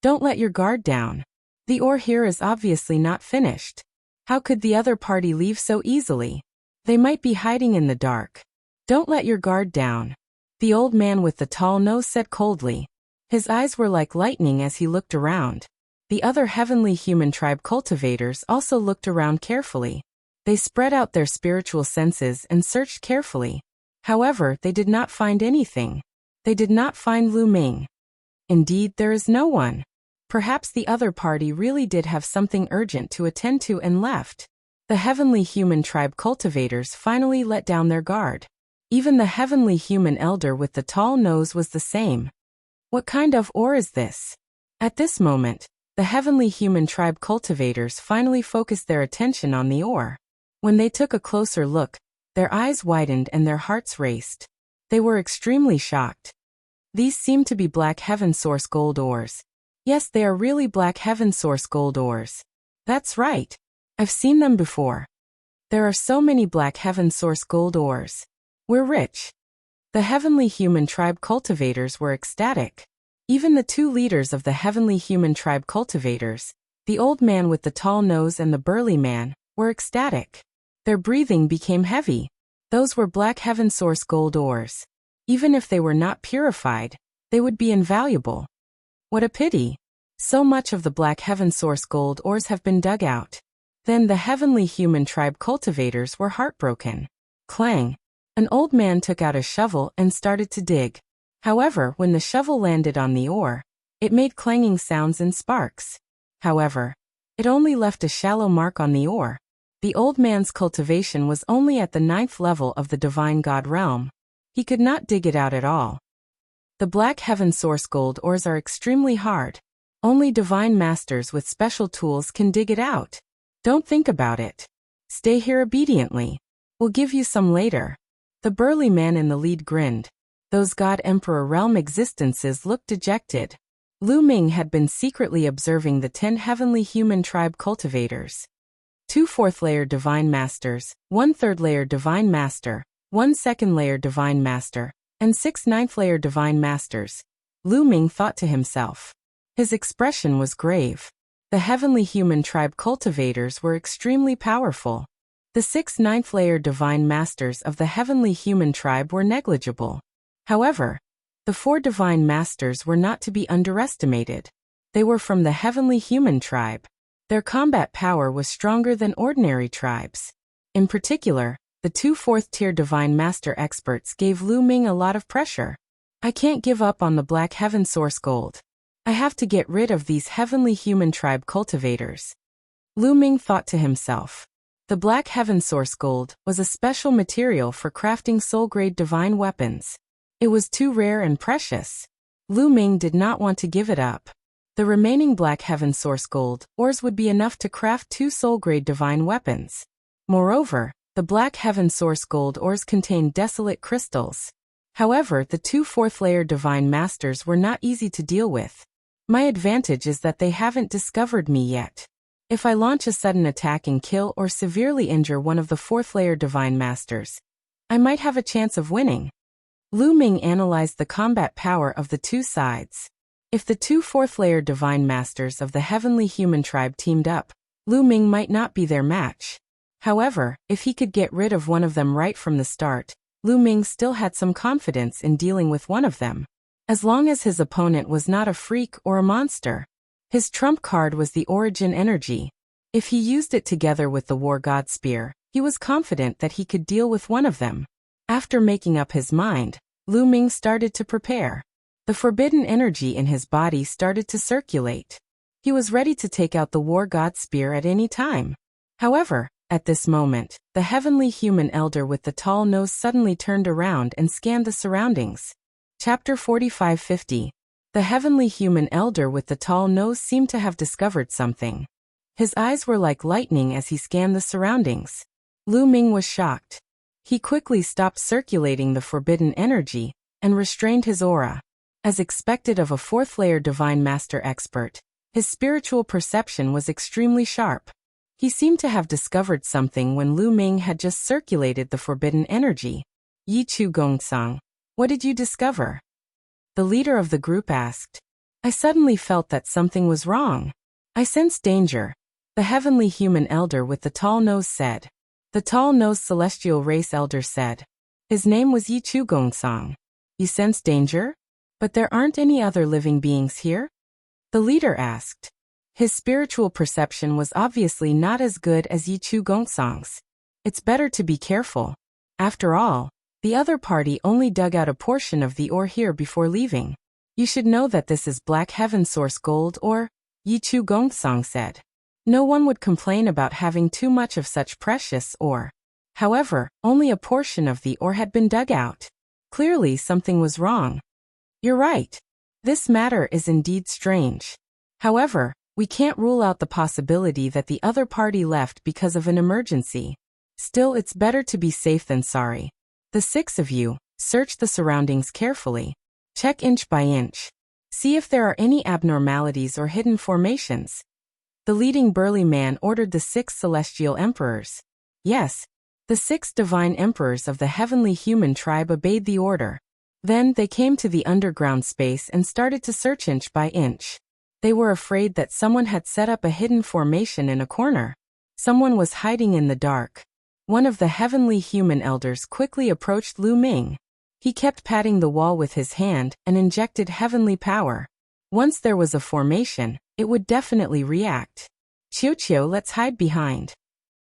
Don't let your guard down. The ore here is obviously not finished. How could the other party leave so easily? They might be hiding in the dark. Don't let your guard down. The old man with the tall nose said coldly. His eyes were like lightning as he looked around. The other heavenly human tribe cultivators also looked around carefully. They spread out their spiritual senses and searched carefully. However, they did not find anything. They did not find Lu Ming. Indeed, there is no one. Perhaps the other party really did have something urgent to attend to and left. The heavenly human tribe cultivators finally let down their guard. Even the heavenly human elder with the tall nose was the same. What kind of ore is this? At this moment, the heavenly human tribe cultivators finally focused their attention on the ore. When they took a closer look, their eyes widened and their hearts raced. They were extremely shocked. These seem to be Black Heaven Source gold ores. Yes, they are really Black Heaven Source gold ores. That's right. I've seen them before. There are so many Black Heaven Source gold ores. We're rich. The heavenly human tribe cultivators were ecstatic. Even the 2 leaders of the heavenly human tribe cultivators, the old man with the tall nose and the burly man, were ecstatic. Their breathing became heavy. Those were Black Heaven Source gold ores. Even if they were not purified, they would be invaluable. What a pity. So much of the Black Heaven Source gold ores have been dug out. Then the heavenly human tribe cultivators were heartbroken. Clang. An old man took out a shovel and started to dig. However, when the shovel landed on the ore, it made clanging sounds and sparks. However, it only left a shallow mark on the ore. The old man's cultivation was only at the 9th level of the divine god realm. He could not dig it out at all. The Black Heaven Source gold ores are extremely hard. Only divine masters with special tools can dig it out. Don't think about it. Stay here obediently. We'll give you some later. The burly man in the lead grinned. Those God Emperor realm existences looked dejected. Lu Ming had been secretly observing the 10 heavenly human tribe cultivators. 2 4th-layer divine masters, 1 3rd-layer divine master, 1 2nd-layer divine master, and 6 9th-layer divine masters. Lu Ming thought to himself. His expression was grave. The heavenly human tribe cultivators were extremely powerful. The 6 9th-layer divine masters of the heavenly human tribe were negligible. However, the 4 divine masters were not to be underestimated. They were from the heavenly human tribe. Their combat power was stronger than ordinary tribes. In particular, the 2 4th-tier divine master experts gave Lu Ming a lot of pressure. I can't give up on the Black Heaven Source gold. I have to get rid of these heavenly human tribe cultivators. Lu Ming thought to himself. The Black Heaven Source gold was a special material for crafting soul-grade divine weapons. It was too rare and precious. Lu Ming did not want to give it up. The remaining Black Heaven Source gold ores would be enough to craft 2 soul-grade divine weapons. Moreover, the Black Heaven Source gold ores contained desolate crystals. However, the 2 4th-layer divine masters were not easy to deal with. My advantage is that they haven't discovered me yet. If I launch a sudden attack and kill or severely injure one of the 4th-layer divine masters, I might have a chance of winning. Lu Ming analyzed the combat power of the 2 sides. If the 2 4th-layer divine masters of the heavenly human tribe teamed up, Lu Ming might not be their match. However, if he could get rid of one of them right from the start, Lu Ming still had some confidence in dealing with one of them. As long as his opponent was not a freak or a monster. His trump card was the origin energy. If he used it together with the war god spear, he was confident that he could deal with one of them. After making up his mind, Lu Ming started to prepare. The forbidden energy in his body started to circulate. He was ready to take out the war god spear at any time. However, at this moment, the heavenly human elder with the tall nose suddenly turned around and scanned the surroundings. Chapter 45-50. The heavenly human elder with the tall nose seemed to have discovered something. His eyes were like lightning as he scanned the surroundings. Lu Ming was shocked. He quickly stopped circulating the forbidden energy and restrained his aura. As expected of a fourth-layer divine master expert, his spiritual perception was extremely sharp. He seemed to have discovered something when Lu Ming had just circulated the forbidden energy. Yi Chu Gongsang, what did you discover? The leader of the group asked. I suddenly felt that something was wrong. I sensed danger. The heavenly human elder with the tall nose said. The tall-nosed celestial race elder said. His name was Yi Chu Gongsang. You sense danger? But there aren't any other living beings here? The leader asked. His spiritual perception was obviously not as good as Yi Chu Gongsang's. It's better to be careful. After all, the other party only dug out a portion of the ore here before leaving. You should know that this is Black Heaven source gold ore, Yi Chu Gongsang said. No one would complain about having too much of such precious ore. However, only a portion of the ore had been dug out. Clearly something was wrong. You're right. This matter is indeed strange. However, we can't rule out the possibility that the other party left because of an emergency. Still, it's better to be safe than sorry. The 6 of you, search the surroundings carefully. Check inch by inch. See if there are any abnormalities or hidden formations. The leading burly man ordered the 6 celestial emperors. Yes, the 6 divine emperors of the heavenly human tribe obeyed the order. Then they came to the underground space and started to search inch by inch. They were afraid that someone had set up a hidden formation in a corner. Someone was hiding in the dark. One of the heavenly human elders quickly approached Lu Ming. He kept patting the wall with his hand and injected heavenly power. Once there was a formation, it would definitely react. Qiu, let's hide behind.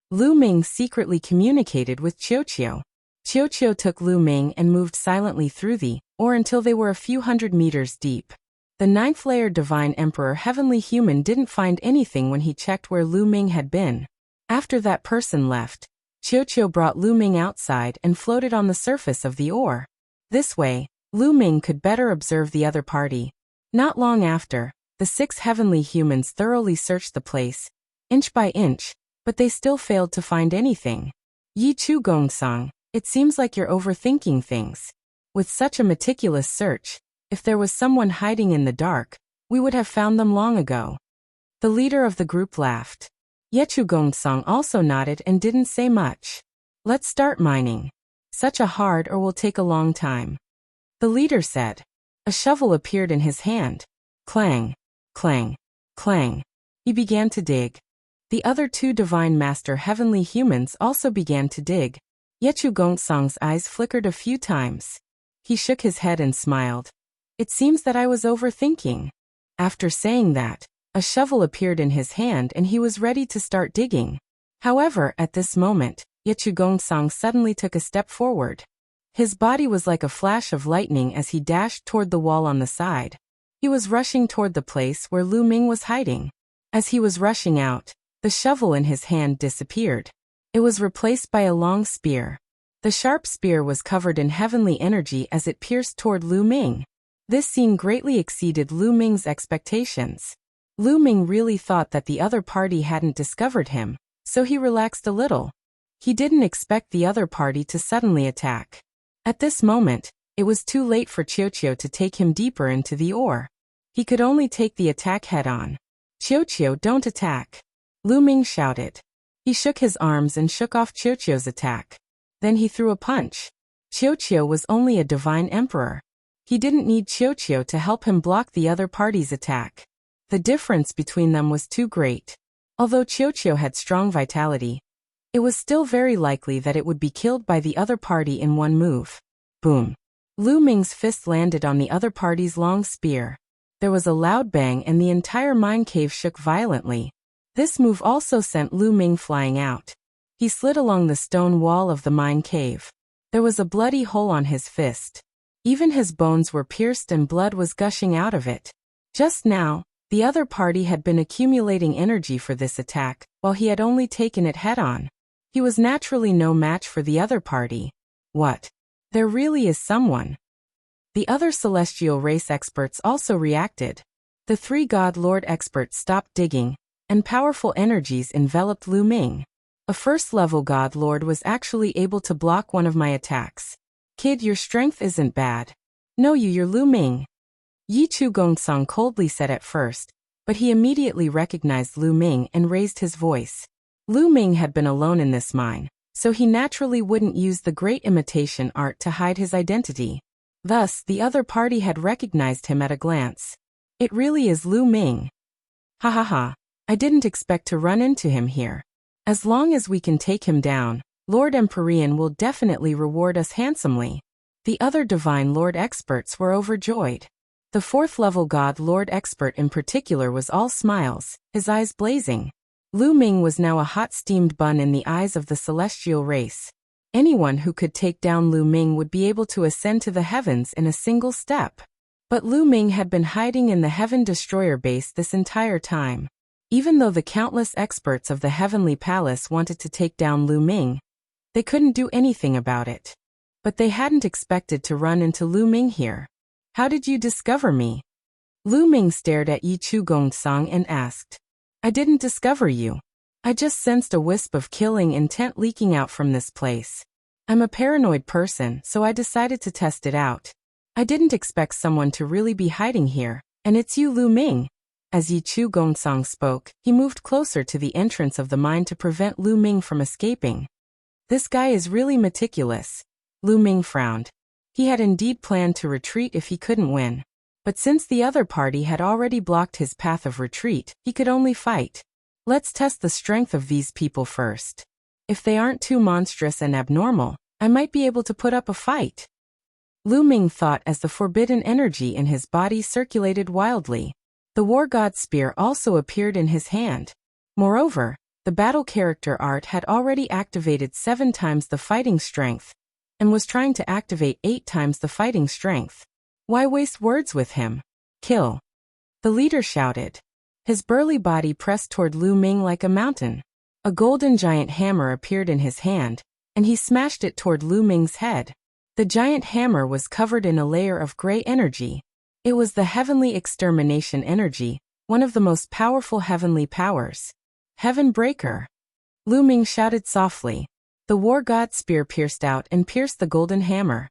Lu Ming secretly communicated with Qiu. Qiu took Lu Ming and moved silently through the ore until they were a few hundred meters deep. The 9th-layer divine emperor heavenly human didn't find anything when he checked where Lu Ming had been. After that person left, Qiu brought Lu Ming outside and floated on the surface of the ore. This way, Lu Ming could better observe the other party. Not long after, the 6 heavenly humans thoroughly searched the place, inch by inch, but they still failed to find anything. Yi Chu Gongsang, it seems like you're overthinking things. With such a meticulous search, if there was someone hiding in the dark, we would have found them long ago. The leader of the group laughed. Ye Chu Gongsang also nodded and didn't say much. Let's start mining. Such a hard ore will take a long time. The leader said. A shovel appeared in his hand. Clang, clang, clang. He began to dig. The other 2 divine master heavenly humans also began to dig. Ye Chu Gongsang's eyes flickered a few times. He shook his head and smiled. It seems that I was overthinking. After saying that, a shovel appeared in his hand and he was ready to start digging. However, at this moment, Ye Chu Gongsang suddenly took a step forward. His body was like a flash of lightning as he dashed toward the wall on the side. He was rushing toward the place where Lu Ming was hiding. As he was rushing out, the shovel in his hand disappeared. It was replaced by a long spear. The sharp spear was covered in heavenly energy as it pierced toward Lu Ming. This scene greatly exceeded Lu Ming's expectations. Lu Ming really thought that the other party hadn't discovered him, so he relaxed a little. He didn't expect the other party to suddenly attack. At this moment, it was too late for Qiu to take him deeper into the ore. He could only take the attack head-on. Qiu, don't attack. Lu Ming shouted. He shook his arms and shook off Qiu's attack. Then he threw a punch. Qiu was only a divine emperor. He didn't need Qiu to help him block the other party's attack. The difference between them was too great. Although Qiu had strong vitality, it was still very likely that it would be killed by the other party in one move. Boom. Lu Ming's fist landed on the other party's long spear. There was a loud bang and the entire mine cave shook violently. This move also sent Lu Ming flying out. He slid along the stone wall of the mine cave. There was a bloody hole on his fist. Even his bones were pierced and blood was gushing out of it. Just now, the other party had been accumulating energy for this attack, while he had only taken it head-on. He was naturally no match for the other party. What? There really is someone. The other celestial race experts also reacted. The three God Lord experts stopped digging, and powerful energies enveloped Lu Ming. A first-level God Lord was actually able to block one of my attacks. Kid, your strength isn't bad. No, you're Lu Ming. Yi Chu Gongsong coldly said at first, but he immediately recognized Lu Ming and raised his voice. Lu Ming had been alone in this mine, so he naturally wouldn't use the great imitation art to hide his identity. Thus, the other party had recognized him at a glance. It really is Lu Ming. Ha ha ha, I didn't expect to run into him here. As long as we can take him down, Lord Empyrean will definitely reward us handsomely. The other Divine Lord experts were overjoyed. The fourth-level God Lord expert in particular was all smiles, his eyes blazing. Lu Ming was now a hot steamed bun in the eyes of the celestial race. Anyone who could take down Lu Ming would be able to ascend to the heavens in a single step. But Lu Ming had been hiding in the Heaven Destroyer base this entire time. Even though the countless experts of the Heavenly Palace wanted to take down Lu Ming, they couldn't do anything about it. But they hadn't expected to run into Lu Ming here. How did you discover me? Lu Ming stared at Yi Chu Gongsong and asked. I didn't discover you. I just sensed a wisp of killing intent leaking out from this place. I'm a paranoid person, so I decided to test it out. I didn't expect someone to really be hiding here, and it's you, Lu Ming. As Yi Chu Gongsong spoke, he moved closer to the entrance of the mine to prevent Lu Ming from escaping. This guy is really meticulous. Lu Ming frowned. He had indeed planned to retreat if he couldn't win. But since the other party had already blocked his path of retreat, he could only fight. Let's test the strength of these people first. If they aren't too monstrous and abnormal, I might be able to put up a fight. Lu Ming thought as the forbidden energy in his body circulated wildly. The War God Spear also appeared in his hand. Moreover, the battle character art had already activated 7 times the fighting strength, and was trying to activate 8 times the fighting strength. Why waste words with him? Kill. The leader shouted. His burly body pressed toward Lu Ming like a mountain. A golden giant hammer appeared in his hand, and he smashed it toward Lu Ming's head. The giant hammer was covered in a layer of gray energy. It was the heavenly extermination energy, one of the most powerful heavenly powers. Heaven Breaker. Lu Ming shouted softly. The War God Spear pierced out and pierced the golden hammer.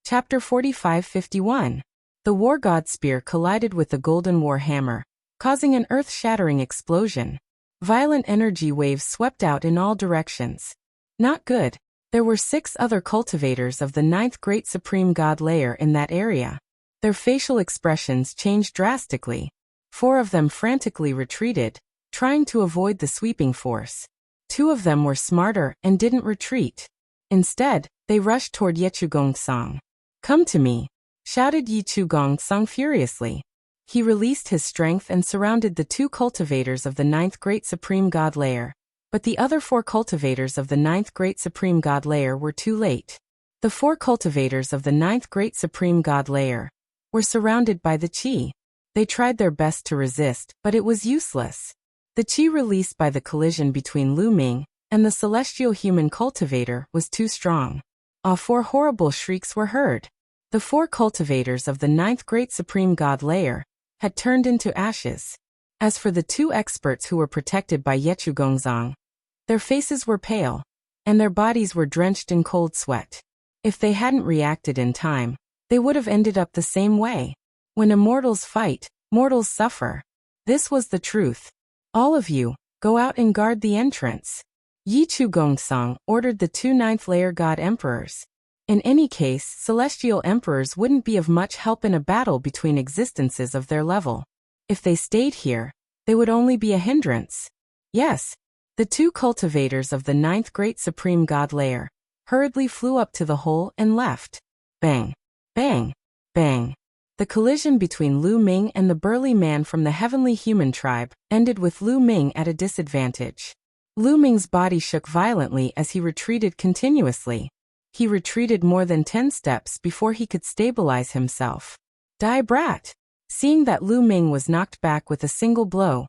Chapter 45-51. The War God Spear collided with the golden war hammer, causing an earth-shattering explosion. Violent energy waves swept out in all directions. Not good. There were 6 other cultivators of the 9th Great Supreme God layer in that area. Their facial expressions changed drastically. 4 of them frantically retreated, trying to avoid the sweeping force. 2 of them were smarter and didn't retreat. Instead, they rushed toward Yi Chu Gongsong. Come to me, shouted Yi Chu Gongsong furiously. He released his strength and surrounded the 2 cultivators of the 9th Great Supreme God layer. But the other 4 cultivators of the 9th Great Supreme God layer were too late. The 4 cultivators of the 9th Great Supreme God layer were surrounded by the Qi. They tried their best to resist, but it was useless. The Qi released by the collision between Lu Ming and the celestial human cultivator was too strong. 4 horrible shrieks were heard. The 4 cultivators of the 9th Great Supreme God layer had turned into ashes. As for the 2 experts who were protected by Yi Chu Gongsong, their faces were pale, and their bodies were drenched in cold sweat. If they hadn't reacted in time, they would have ended up the same way. When immortals fight, mortals suffer. This was the truth. All of you, go out and guard the entrance. Yi Chu Gongsong ordered the 2 9th layer God Emperors. In any case, celestial emperors wouldn't be of much help in a battle between existences of their level. If they stayed here, they would only be a hindrance. Yes, the 2 cultivators of the 9th Great Supreme God layer hurriedly flew up to the hole and left. Bang, bang, bang. The collision between Lu Ming and the burly man from the heavenly human tribe ended with Lu Ming at a disadvantage. Lu Ming's body shook violently as he retreated continuously. He retreated more than 10 steps before he could stabilize himself. Die, brat! Seeing that Lu Ming was knocked back with a single blow,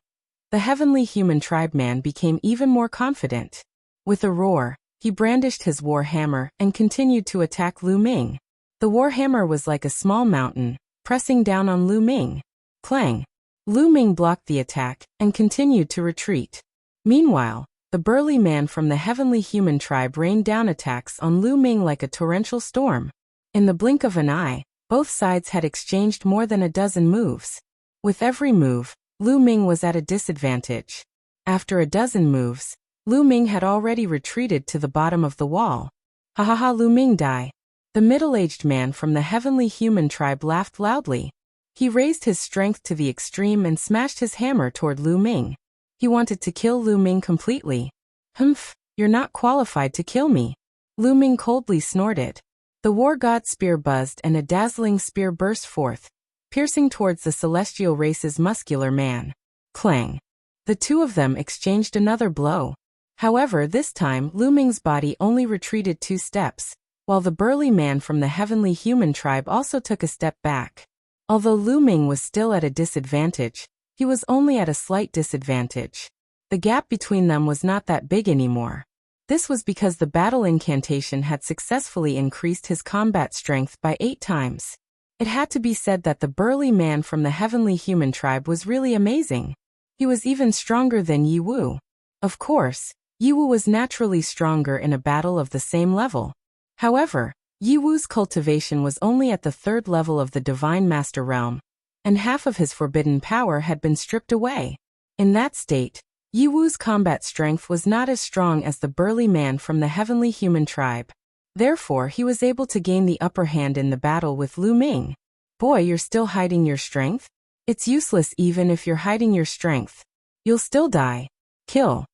the heavenly human tribeman became even more confident. With a roar, he brandished his war hammer and continued to attack Lu Ming. The war hammer was like a small mountain, pressing down on Lu Ming. Clang! Lu Ming blocked the attack and continued to retreat. Meanwhile, the burly man from the heavenly human tribe rained down attacks on Lu Ming like a torrential storm. In the blink of an eye, both sides had exchanged more than a dozen moves. With every move, Lu Ming was at a disadvantage. After a dozen moves, Lu Ming had already retreated to the bottom of the wall. Ha ha ha, Lu Ming die. The middle-aged man from the heavenly human tribe laughed loudly. He raised his strength to the extreme and smashed his hammer toward Lu Ming. He wanted to kill Lu Ming completely. Humph, you're not qualified to kill me. Lu Ming coldly snorted. The war god spear buzzed and a dazzling spear burst forth, piercing towards the celestial race's muscular man. Clang! The two of them exchanged another blow. However, this time Lu Ming's body only retreated 2 steps, while the burly man from the heavenly human tribe also took a step back. Although Lu Ming was still at a disadvantage, he was only at a slight disadvantage. The gap between them was not that big anymore. This was because the battle incantation had successfully increased his combat strength by 8 times. It had to be said that the burly man from the heavenly human tribe was really amazing. He was even stronger than Yi Wu. Of course, Yi Wu was naturally stronger in a battle of the same level. However, Yi Wu's cultivation was only at the 3rd level of the Divine Master Realm, and half of his forbidden power had been stripped away. In that state, Yi Wu's combat strength was not as strong as the burly man from the heavenly human tribe. Therefore, he was able to gain the upper hand in the battle with Lu Ming. Boy, you're still hiding your strength? It's useless even if you're hiding your strength. You'll still die. Kill.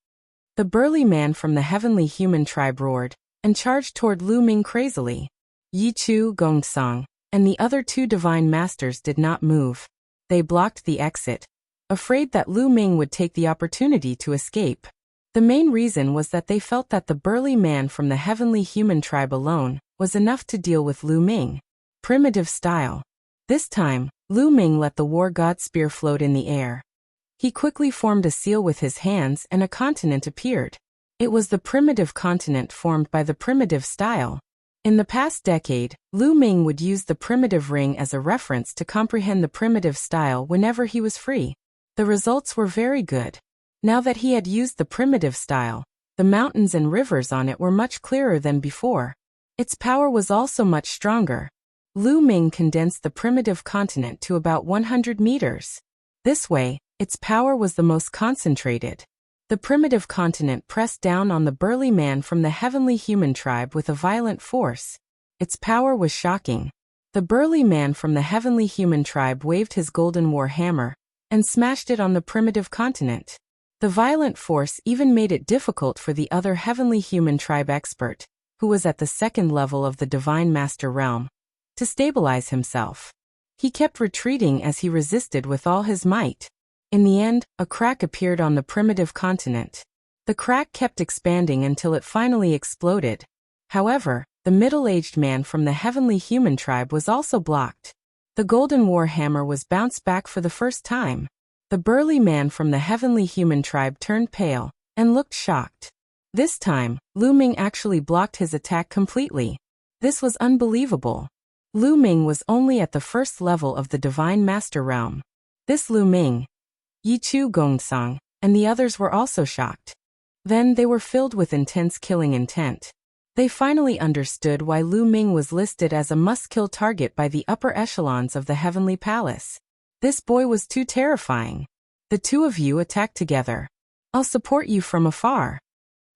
The burly man from the heavenly human tribe roared, and charged toward Lu Ming crazily. Yi Chu, Gongdsong, and the other 2 divine masters did not move. They blocked the exit, afraid that Lu Ming would take the opportunity to escape. The main reason was that they felt that the burly man from the heavenly human tribe alone was enough to deal with Lu Ming. Primitive style. This time, Lu Ming let the war god spear float in the air. He quickly formed a seal with his hands and a continent appeared. It was the primitive continent formed by the primitive style. In the past decade, Lu Ming would use the primitive ring as a reference to comprehend the primitive style whenever he was free. The results were very good. Now that he had used the primitive style, the mountains and rivers on it were much clearer than before. Its power was also much stronger. Lu Ming condensed the primitive continent to about 100 meters. This way, its power was the most concentrated. The primitive continent pressed down on the burly man from the heavenly human tribe with a violent force. Its power was shocking. The burly man from the heavenly human tribe waved his golden war hammer and smashed it on the primitive continent. The violent force even made it difficult for the other heavenly human tribe expert, who was at the 2nd level of the Divine Master Realm, to stabilize himself. He kept retreating as he resisted with all his might. In the end, a crack appeared on the primitive continent. The crack kept expanding until it finally exploded. However, the middle-aged man from the heavenly human tribe was also blocked. The golden war hammer was bounced back for the first time. The burly man from the heavenly human tribe turned pale and looked shocked. This time, Lu Ming actually blocked his attack completely. This was unbelievable. Lu Ming was only at the 1st level of the Divine Master Realm. This Lu Ming, Yi Chu, Gongdsong, and the others were also shocked. Then they were filled with intense killing intent. They finally understood why Lu Ming was listed as a must-kill target by the upper echelons of the Heavenly Palace. This boy was too terrifying. The 2 of you attack together. I'll support you from afar.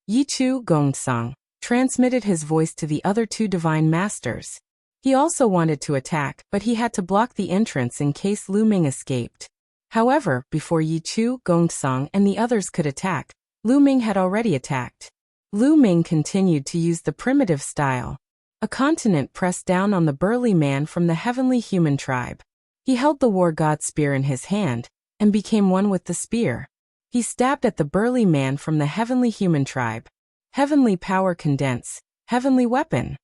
Yi Chu, Gongdsong, transmitted his voice to the other 2 divine masters. He also wanted to attack, but he had to block the entrance in case Lu Ming escaped. However, before Yi Chu, Gongdsong, and the others could attack, Lu Ming had already attacked. Lu Ming continued to use the primitive style. A continent pressed down on the burly man from the heavenly human tribe. He held the war god spear in his hand, and became one with the spear. He stabbed at the burly man from the heavenly human tribe. Heavenly power condense, heavenly weapon.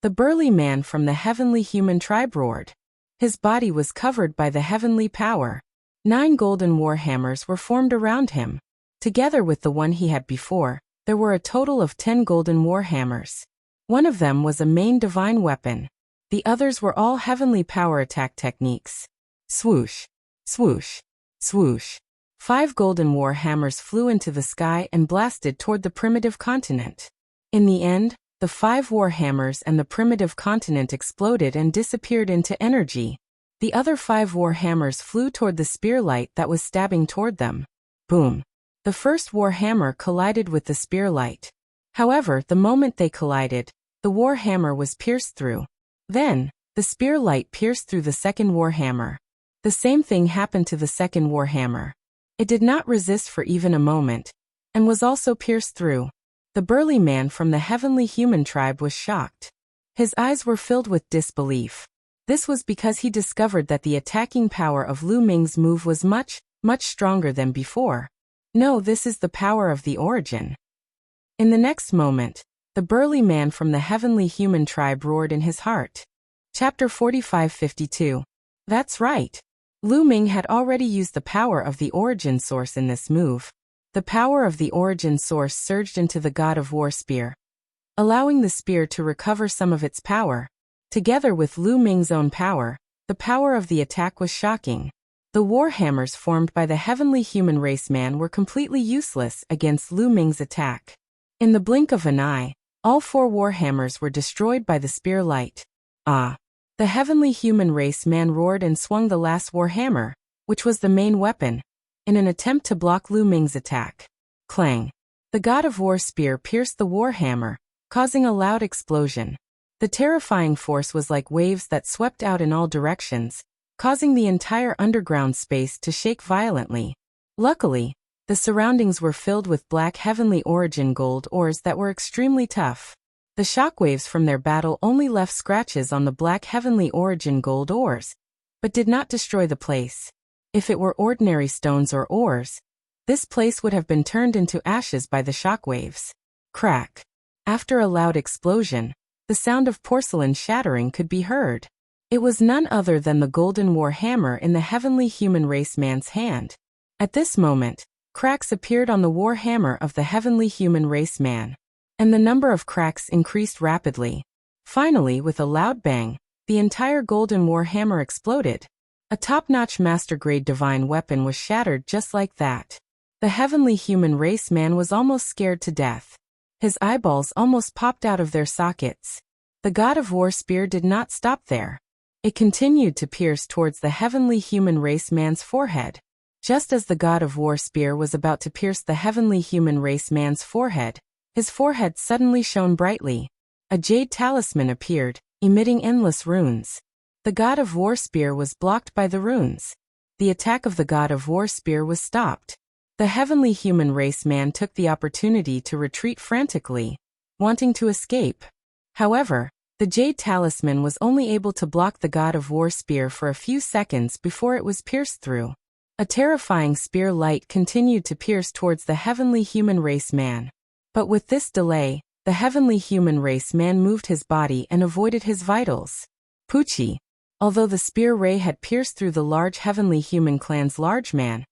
The burly man from the heavenly human tribe roared. His body was covered by the heavenly power. 9 golden warhammers were formed around him. Together with the one he had before, there were a total of 10 golden warhammers. One of them was a main divine weapon. The others were all heavenly power attack techniques. Swoosh, swoosh, swoosh. 5 golden warhammers flew into the sky and blasted toward the primitive continent. In the end, the 5 warhammers and the primitive continent exploded and disappeared into energy. The other 5 warhammers flew toward the spear light that was stabbing toward them. Boom. The first warhammer collided with the spear light. However, the moment they collided, the warhammer was pierced through. Then, the spear light pierced through the second warhammer. The same thing happened to the second warhammer. It did not resist for even a moment, and was also pierced through. The burly man from the heavenly human tribe was shocked. His eyes were filled with disbelief. This was because he discovered that the attacking power of Lu Ming's move was much, much stronger than before. No, this is the power of the origin. In the next moment, the burly man from the heavenly human tribe roared in his heart. Chapter 45:52. That's right. Lu Ming had already used the power of the origin source in this move. The power of the origin source surged into the God of War spear, allowing the spear to recover some of its power. Together with Lu Ming's own power, the power of the attack was shocking. The warhammers formed by the heavenly human race man were completely useless against Lu Ming's attack. In the blink of an eye, all 4 warhammers were destroyed by the spear light. Ah! The heavenly human race man roared and swung the last warhammer, which was the main weapon, in an attempt to block Lu Ming's attack. Clang! The God of War spear pierced the warhammer, causing a loud explosion. The terrifying force was like waves that swept out in all directions, causing the entire underground space to shake violently. Luckily, the surroundings were filled with black heavenly origin gold ores that were extremely tough. The shockwaves from their battle only left scratches on the black heavenly origin gold ores, but did not destroy the place. If it were ordinary stones or ores, this place would have been turned into ashes by the shockwaves. Crack! After a loud explosion, the sound of porcelain shattering could be heard. It was none other than the golden war hammer in the heavenly human race man's hand. At this moment, cracks appeared on the war hammer of the heavenly human race man, and the number of cracks increased rapidly. Finally, with a loud bang, the entire golden war hammer exploded. A top-notch master-grade divine weapon was shattered just like that. The heavenly human race man was almost scared to death. His eyeballs almost popped out of their sockets. The God of War spear did not stop there. It continued to pierce towards the heavenly human race man's forehead. Just as the God of War spear was about to pierce the heavenly human race man's forehead, his forehead suddenly shone brightly. A jade talisman appeared, emitting endless runes. The God of War spear was blocked by the runes. The attack of the God of War spear was stopped. The heavenly human race man took the opportunity to retreat frantically, wanting to escape. However, the jade talisman was only able to block the God of War spear for a few seconds before it was pierced through. A terrifying spear light continued to pierce towards the heavenly human race man. But with this delay, the heavenly human race man moved his body and avoided his vitals. Poochie! Although the spear ray had pierced through the large heavenly human clan's large man,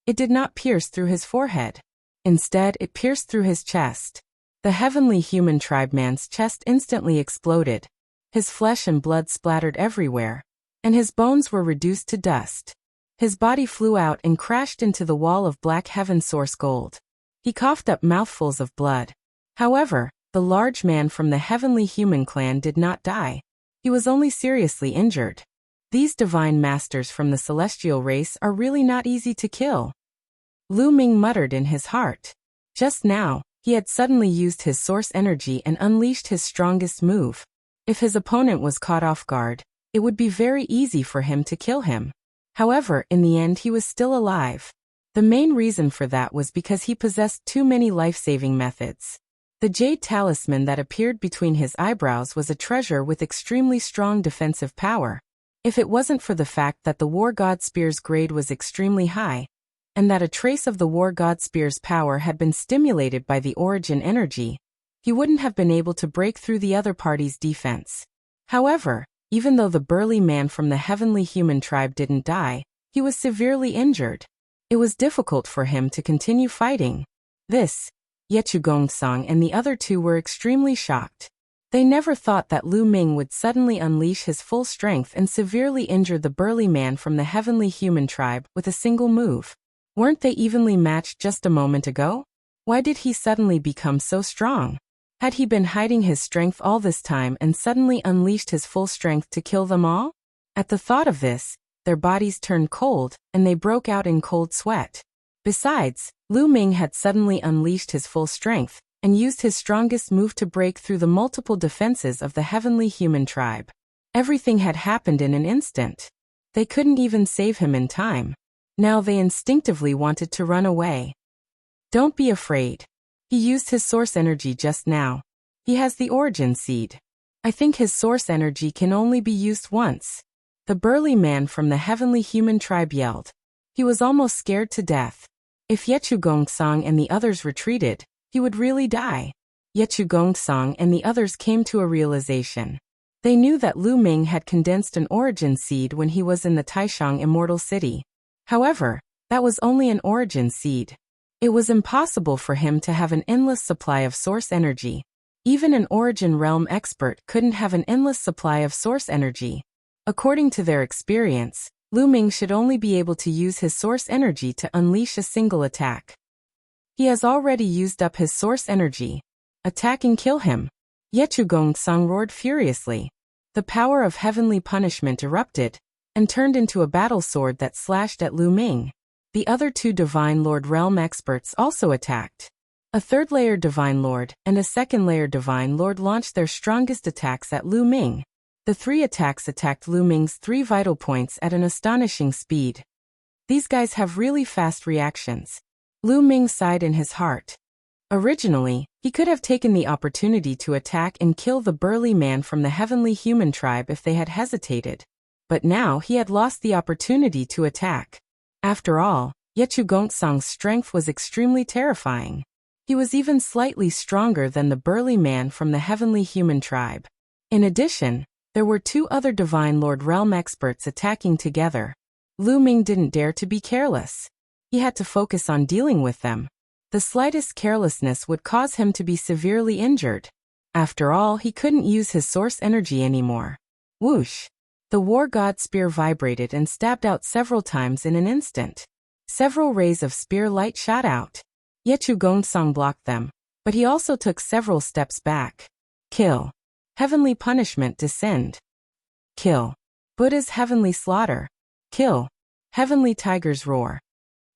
it did not pierce through his forehead. Instead, it pierced through his chest. The heavenly human tribe man's chest instantly exploded. His flesh and blood splattered everywhere, and his bones were reduced to dust. His body flew out and crashed into the wall of black heaven source gold. He coughed up mouthfuls of blood. However, the large man from the heavenly human clan did not die. He was only seriously injured. These divine masters from the celestial race are really not easy to kill. Lu Ming muttered in his heart. Just now, he had suddenly used his source energy and unleashed his strongest move. If his opponent was caught off guard, it would be very easy for him to kill him. However, in the end he was still alive. The main reason for that was because he possessed too many life-saving methods. The jade talisman that appeared between his eyebrows was a treasure with extremely strong defensive power. If it wasn't for the fact that the War God Spear's grade was extremely high, and that a trace of the War God Spear's power had been stimulated by the origin energy, he wouldn't have been able to break through the other party's defense. However, even though the burly man from the heavenly human tribe didn't die, he was severely injured. It was difficult for him to continue fighting. This, Yechugongsang and the other two were extremely shocked. They never thought that Lu Ming would suddenly unleash his full strength and severely injure the burly man from the heavenly human tribe with a single move. Weren't they evenly matched just a moment ago? Why did he suddenly become so strong? Had he been hiding his strength all this time and suddenly unleashed his full strength to kill them all? At the thought of this, their bodies turned cold, and they broke out in cold sweat. Besides, Lu Ming had suddenly unleashed his full strength, and used his strongest move to break through the multiple defenses of the heavenly human tribe. Everything had happened in an instant. They couldn't even save him in time. Now they instinctively wanted to run away. Don't be afraid. He used his source energy just now. He has the origin seed. I think his source energy can only be used once. The burly man from the heavenly human tribe yelled. He was almost scared to death. If Yechugongsang and the others retreated, he would really die. Yechugongsang and the others came to a realization. They knew that Lu Ming had condensed an origin seed when he was in the Taishang Immortal City. However, that was only an origin seed. It was impossible for him to have an endless supply of source energy. Even an origin realm expert couldn't have an endless supply of source energy. According to their experience, Lu Ming should only be able to use his source energy to unleash a single attack. He has already used up his source energy. Attack and kill him. Yechugongsang roared furiously. The power of heavenly punishment erupted, and turned into a battle sword that slashed at Lu Ming. The other two Divine Lord realm experts also attacked. A third-layer Divine Lord and a second-layer Divine Lord launched their strongest attacks at Lu Ming. The three attacks attacked Lu Ming's 3 vital points at an astonishing speed. These guys have really fast reactions. Lu Ming sighed in his heart. Originally, he could have taken the opportunity to attack and kill the burly man from the heavenly human tribe if they had hesitated. But now he had lost the opportunity to attack. After all, Yechugongsang's strength was extremely terrifying. He was even slightly stronger than the burly man from the heavenly human tribe. In addition, there were 2 other Divine Lord realm experts attacking together. Lu Ming didn't dare to be careless. He had to focus on dealing with them. The slightest carelessness would cause him to be severely injured. After all, he couldn't use his source energy anymore. Whoosh! The war god spear vibrated and stabbed out several times in an instant. Several rays of spear light shot out. Yechugongsang blocked them, but he also took several steps back. Kill. Heavenly punishment descend. Kill. Buddha's heavenly slaughter. Kill. Heavenly tiger's roar.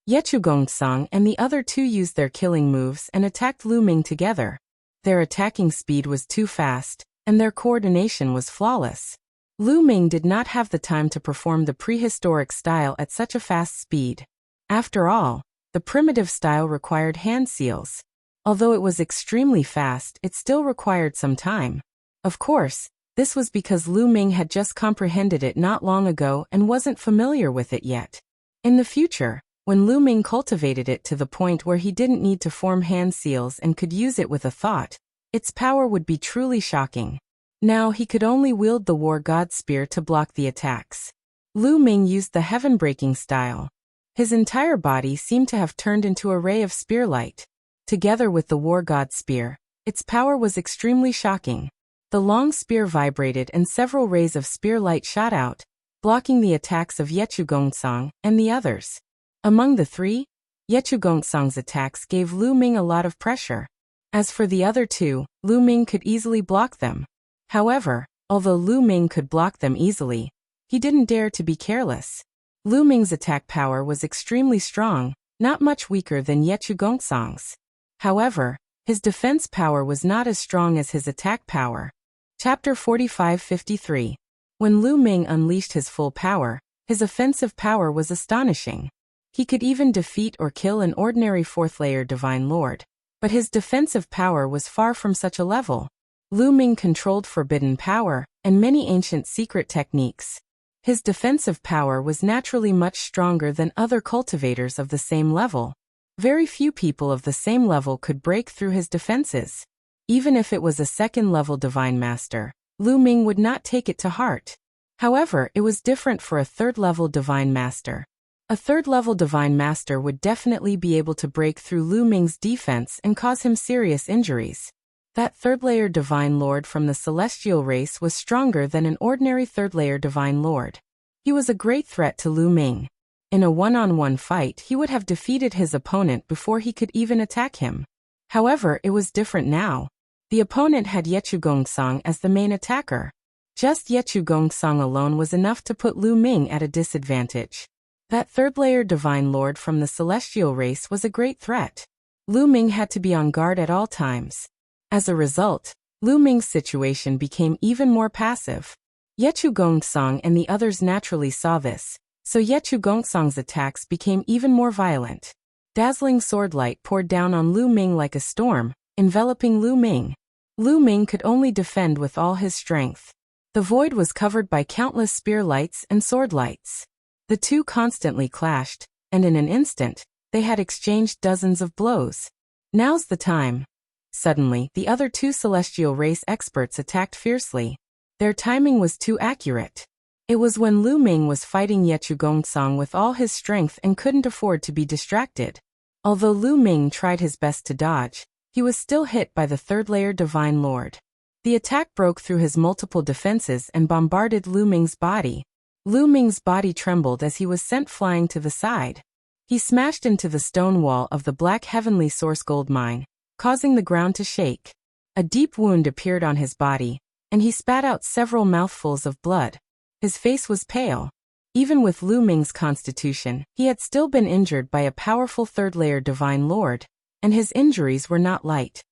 Yechugongsang and the other two used their killing moves and attacked Lu Ming together. Their attacking speed was too fast, and their coordination was flawless. Lu Ming did not have the time to perform the prehistoric style at such a fast speed. After all, the primitive style required hand seals. Although it was extremely fast, it still required some time. Of course, this was because Lu Ming had just comprehended it not long ago and wasn't familiar with it yet. In the future, when Lu Ming cultivated it to the point where he didn't need to form hand seals and could use it with a thought, its power would be truly shocking. Now he could only wield the war god spear to block the attacks. Lu Ming used the heaven-breaking style. His entire body seemed to have turned into a ray of spear light. Together with the war god spear, its power was extremely shocking. The long spear vibrated and several rays of spear light shot out, blocking the attacks of Yechugongsang and the others. Among the three, Yechugongsang's attacks gave Lu Ming a lot of pressure. As for the other two, Lu Ming could easily block them. However, although Lu Ming could block them easily, he didn't dare to be careless. Lu Ming's attack power was extremely strong, not much weaker than Yechugongsang's. However, his defense power was not as strong as his attack power. Chapter 45-53. When Lu Ming unleashed his full power, his offensive power was astonishing. He could even defeat or kill an ordinary fourth-layer Divine Lord, but his defensive power was far from such a level. Lu Ming controlled forbidden power and many ancient secret techniques. His defensive power was naturally much stronger than other cultivators of the same level. Very few people of the same level could break through his defenses. Even if it was a second-level divine master, Lu Ming would not take it to heart. However, it was different for a third-level divine master. A third-level divine master would definitely be able to break through Lu Ming's defense and cause him serious injuries. That third-layer divine lord from the celestial race was stronger than an ordinary third-layer divine lord. He was a great threat to Lu Ming. In a one-on-one fight, he would have defeated his opponent before he could even attack him. However, it was different now. The opponent had Yechu Gongsang as the main attacker. Just Yechu Gongsang alone was enough to put Lu Ming at a disadvantage. That third-layer divine lord from the celestial race was a great threat. Lu Ming had to be on guard at all times. As a result, Lu Ming's situation became even more passive. Yechu Gongsang and the others naturally saw this, so Yechu Gongsang's attacks became even more violent. Dazzling sword light poured down on Lu Ming like a storm, enveloping Lu Ming. Lu Ming could only defend with all his strength. The void was covered by countless spear lights and sword lights. The two constantly clashed, and in an instant, they had exchanged dozens of blows. Now's the time. Suddenly, the other two celestial race experts attacked fiercely. Their timing was too accurate. It was when Lu Ming was fighting Yechu Gongsang with all his strength and couldn't afford to be distracted. Although Lu Ming tried his best to dodge, he was still hit by the third-layer divine lord. The attack broke through his multiple defenses and bombarded Lu Ming's body. Lu Ming's body trembled as he was sent flying to the side. He smashed into the stone wall of the Black Heavenly Source gold mine, causing the ground to shake. A deep wound appeared on his body, and he spat out several mouthfuls of blood. His face was pale. Even with Lu Ming's constitution, he had still been injured by a powerful third-layer divine lord, and his injuries were not light.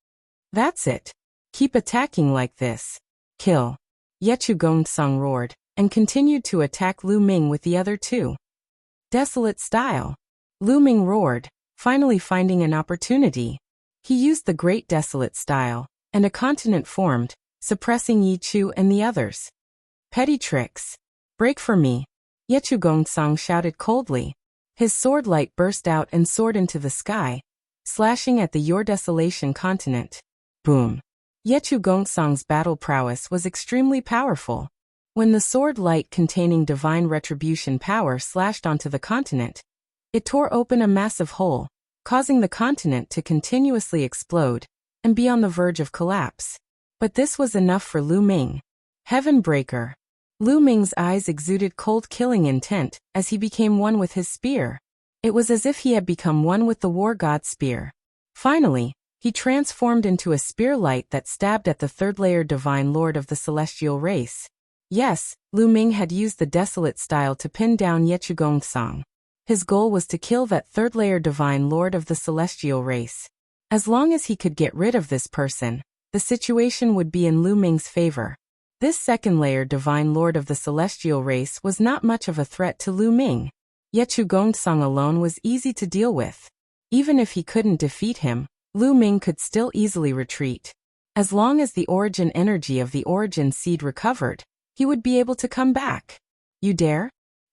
That's it. Keep attacking like this. Kill. Yechu Gongsang roared, and continued to attack Lu Ming with the other two. Desolate style. Lu Ming roared, finally finding an opportunity. He used the Great Desolate style, and a continent formed, suppressing Yi Chu and the others. Petty tricks. Break for me. Yechu Gongsang shouted coldly. His sword light burst out and soared into the sky, slashing at the Your Desolation continent. Boom. Yechu Gongsang's battle prowess was extremely powerful. When the sword light containing divine retribution power slashed onto the continent, it tore open a massive hole, causing the continent to continuously explode and be on the verge of collapse. But this was enough for Lu Ming. Heaven Breaker. Lu Ming's eyes exuded cold killing intent as he became one with his spear. It was as if he had become one with the war god's spear. Finally, he transformed into a spear light that stabbed at the third-layer divine lord of the celestial race. Yes, Lu Ming had used the desolate style to pin down Yechu Gongsang. His goal was to kill that third-layer divine lord of the celestial race. As long as he could get rid of this person, the situation would be in Lu Ming's favor. This second-layer divine lord of the celestial race was not much of a threat to Lu Ming. Yechu Gongsang alone was easy to deal with. Even if he couldn't defeat him, Lu Ming could still easily retreat. As long as the origin energy of the origin seed recovered, he would be able to come back. You dare?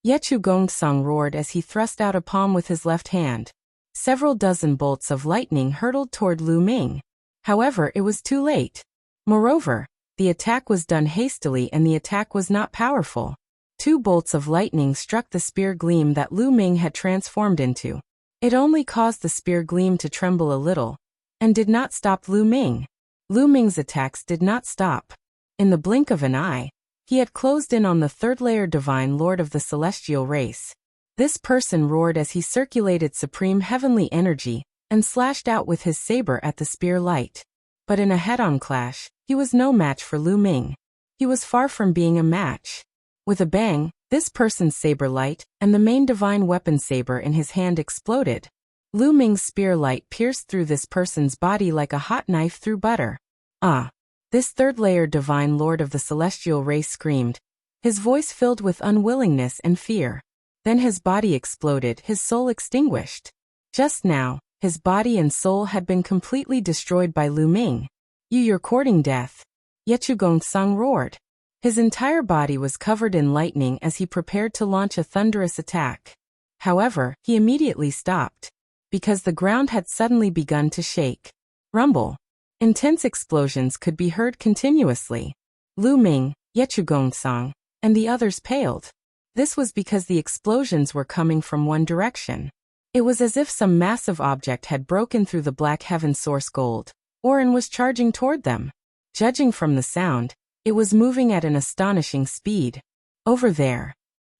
Yechu Gongsang roared as he thrust out a palm with his left hand. Several dozen bolts of lightning hurtled toward Lu Ming. However, it was too late. Moreover, the attack was done hastily and the attack was not powerful. Two bolts of lightning struck the spear gleam that Lu Ming had transformed into. It only caused the spear gleam to tremble a little, and did not stop Lu Ming. Lu Ming's attacks did not stop. In the blink of an eye, he had closed in on the third-layer divine lord of the celestial race. This person roared as he circulated supreme heavenly energy and slashed out with his saber at the spear light. But in a head-on clash, he was no match for Lu Ming. He was far from being a match. With a bang, this person's saber light and the main divine weapon saber in his hand exploded. Lu Ming's spear light pierced through this person's body like a hot knife through butter. Ah! This third-layer divine lord of the celestial race screamed, his voice filled with unwillingness and fear. Then his body exploded, his soul extinguished. Just now, his body and soul had been completely destroyed by Lu Ming. You're courting death. Yechu Gongsang roared. His entire body was covered in lightning as he prepared to launch a thunderous attack. However, he immediately stopped, because the ground had suddenly begun to shake. Rumble. Intense explosions could be heard continuously. Lu Ming, Yechugong-song, and the others paled. This was because the explosions were coming from one direction. It was as if some massive object had broken through the black heaven source gold, and was charging toward them. Judging from the sound, it was moving at an astonishing speed. Over there.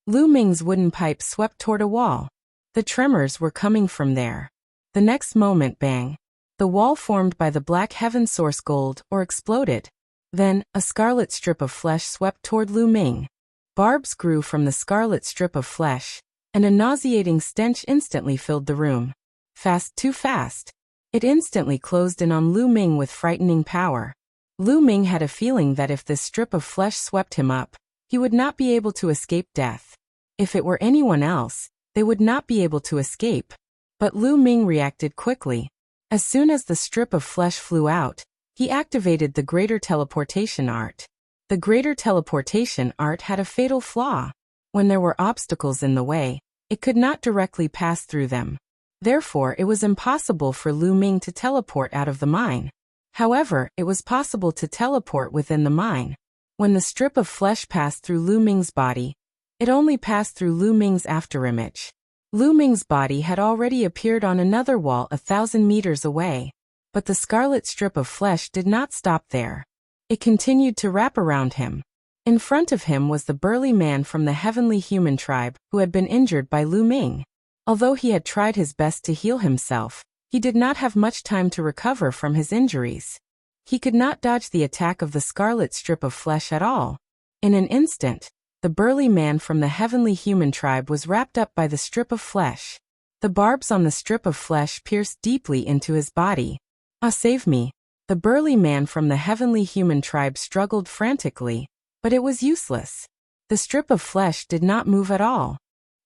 Lu Ming's wooden pipe swept toward a wall. The tremors were coming from there. The next moment, bang. The wall formed by the black heaven source gold exploded. Then, a scarlet strip of flesh swept toward Lu Ming. Barbs grew from the scarlet strip of flesh, and a nauseating stench instantly filled the room. Fast, too fast. It instantly closed in on Lu Ming with frightening power. Lu Ming had a feeling that if this strip of flesh swept him up, he would not be able to escape death. If it were anyone else, they would not be able to escape. But Lu Ming reacted quickly. As soon as the strip of flesh flew out, he activated the greater teleportation art. The greater teleportation art had a fatal flaw. When there were obstacles in the way, it could not directly pass through them. Therefore, it was impossible for Lu Ming to teleport out of the mine. However, it was possible to teleport within the mine. When the strip of flesh passed through Lu Ming's body, it only passed through Lu Ming's afterimage. Lu Ming's body had already appeared on another wall 1,000 meters away. But the scarlet strip of flesh did not stop there. It continued to wrap around him. In front of him was the burly man from the heavenly human tribe who had been injured by Lu Ming. Although he had tried his best to heal himself, he did not have much time to recover from his injuries. He could not dodge the attack of the scarlet strip of flesh at all. In an instant, the burly man from the heavenly human tribe was wrapped up by the strip of flesh. The barbs on the strip of flesh pierced deeply into his body. "Ah, save me!" The burly man from the heavenly human tribe struggled frantically, but it was useless. The strip of flesh did not move at all.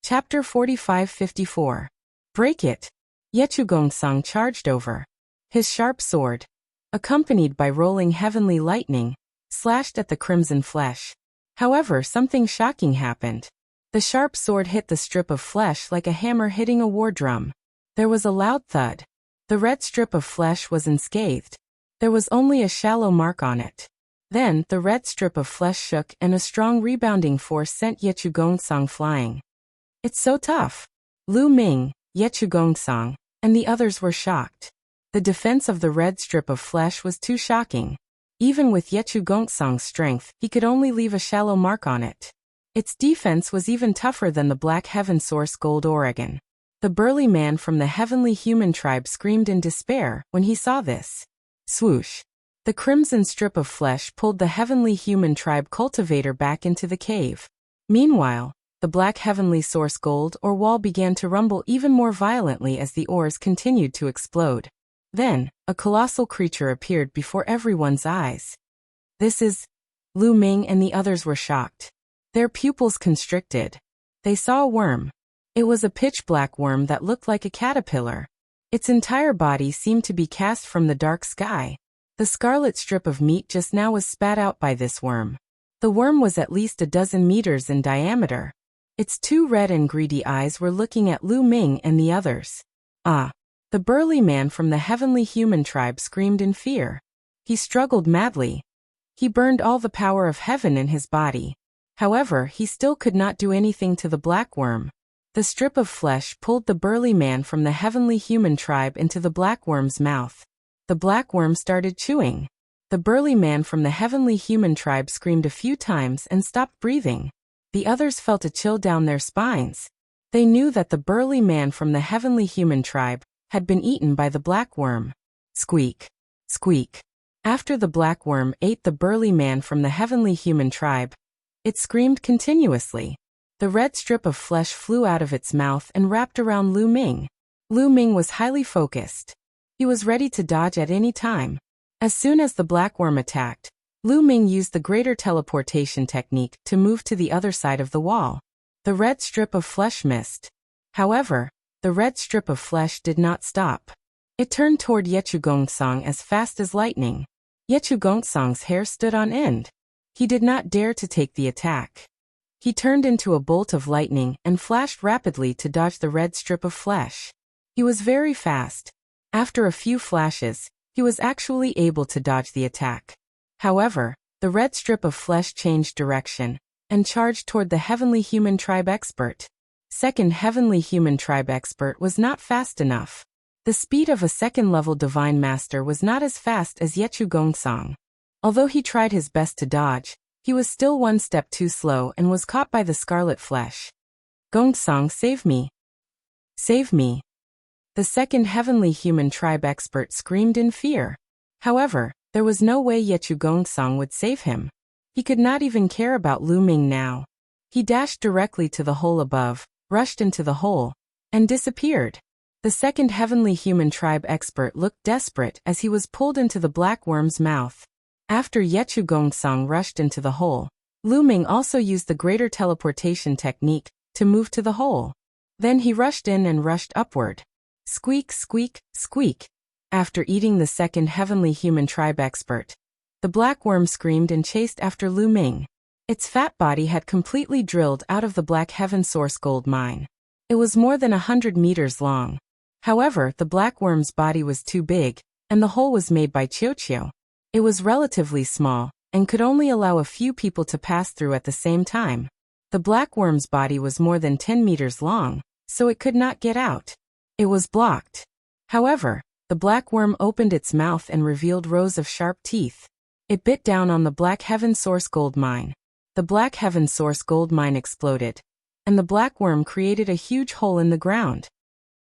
Chapter 45-54. Break it! Yechugong-song charged over. His sharp sword, accompanied by rolling heavenly lightning, slashed at the crimson flesh. However, something shocking happened. The sharp sword hit the strip of flesh like a hammer hitting a war drum. There was a loud thud. The red strip of flesh was unscathed. There was only a shallow mark on it. Then, the red strip of flesh shook and a strong rebounding force sent Yechugong-song flying. "It's so tough." Lu Ming, Yechugong-song, and the others were shocked. The defense of the red strip of flesh was too shocking. Even with Yechugong-song's strength, he could only leave a shallow mark on it. Its defense was even tougher than the black heaven source gold Oregon. The burly man from the heavenly human tribe screamed in despair when he saw this. Swoosh! The crimson strip of flesh pulled the heavenly human tribe cultivator back into the cave. Meanwhile, the black heavenly source gold wall began to rumble even more violently as the ores continued to explode. Then, a colossal creature appeared before everyone's eyes. "This is..." Lu Ming and the others were shocked. Their pupils constricted. They saw a worm. It was a pitch-black worm that looked like a caterpillar. Its entire body seemed to be cast from the dark sky. The scarlet strip of meat just now was spat out by this worm. The worm was at least a dozen meters in diameter. Its two red and greedy eyes were looking at Lu Ming and the others. "Ah!" The burly man from the heavenly human tribe screamed in fear. He struggled madly. He burned all the power of heaven in his body. However, he still could not do anything to the black worm. The strip of flesh pulled the burly man from the heavenly human tribe into the black worm's mouth. The black worm started chewing. The burly man from the heavenly human tribe screamed a few times and stopped breathing. The others felt a chill down their spines. They knew that the burly man from the heavenly human tribe had been eaten by the black worm. Squeak! Squeak! After the black worm ate the burly man from the heavenly human tribe, it screamed continuously. The red strip of flesh flew out of its mouth and wrapped around Lu Ming. Lu Ming was highly focused. He was ready to dodge at any time. As soon as the black worm attacked, Lu Ming used the greater teleportation technique to move to the other side of the wall. The red strip of flesh missed. However, the red strip of flesh did not stop. It turned toward Yechugong-song as fast as lightning. Yechugong-song's hair stood on end. He did not dare to take the attack. He turned into a bolt of lightning and flashed rapidly to dodge the red strip of flesh. He was very fast. After a few flashes, he was actually able to dodge the attack. However, the red strip of flesh changed direction and charged toward the Heavenly Human Tribe Expert. Second Heavenly Human Tribe Expert was not fast enough. The speed of a second-level Divine Master was not as fast as Yechu Gongsong. Although he tried his best to dodge, he was still one step too slow and was caught by the scarlet flesh. Gongsong, save me! Save me! The second Heavenly Human Tribe Expert screamed in fear. However, there was no way Yechu Gongsong would save him. He could not even care about Lu Ming now. He dashed directly to the hole above, rushed into the hole, and disappeared. The second Heavenly Human Tribe Expert looked desperate as he was pulled into the black worm's mouth. After Yechu Gongsong rushed into the hole, Lu Ming also used the greater teleportation technique to move to the hole. Then he rushed in and rushed upward. Squeak, squeak, squeak. After eating the second Heavenly Human Tribe Expert, the black worm screamed and chased after Lu Ming. Its fat body had completely drilled out of the Black Heaven Source gold mine. It was more than 100 meters long. However, the black worm's body was too big, and the hole was made by Qiuqiu. It was relatively small, and could only allow a few people to pass through at the same time. The black worm's body was more than 10 meters long, so it could not get out. It was blocked. However, the black worm opened its mouth and revealed rows of sharp teeth. It bit down on the Black Heaven Source gold mine. The Black Heaven Source gold mine exploded, and the black worm created a huge hole in the ground.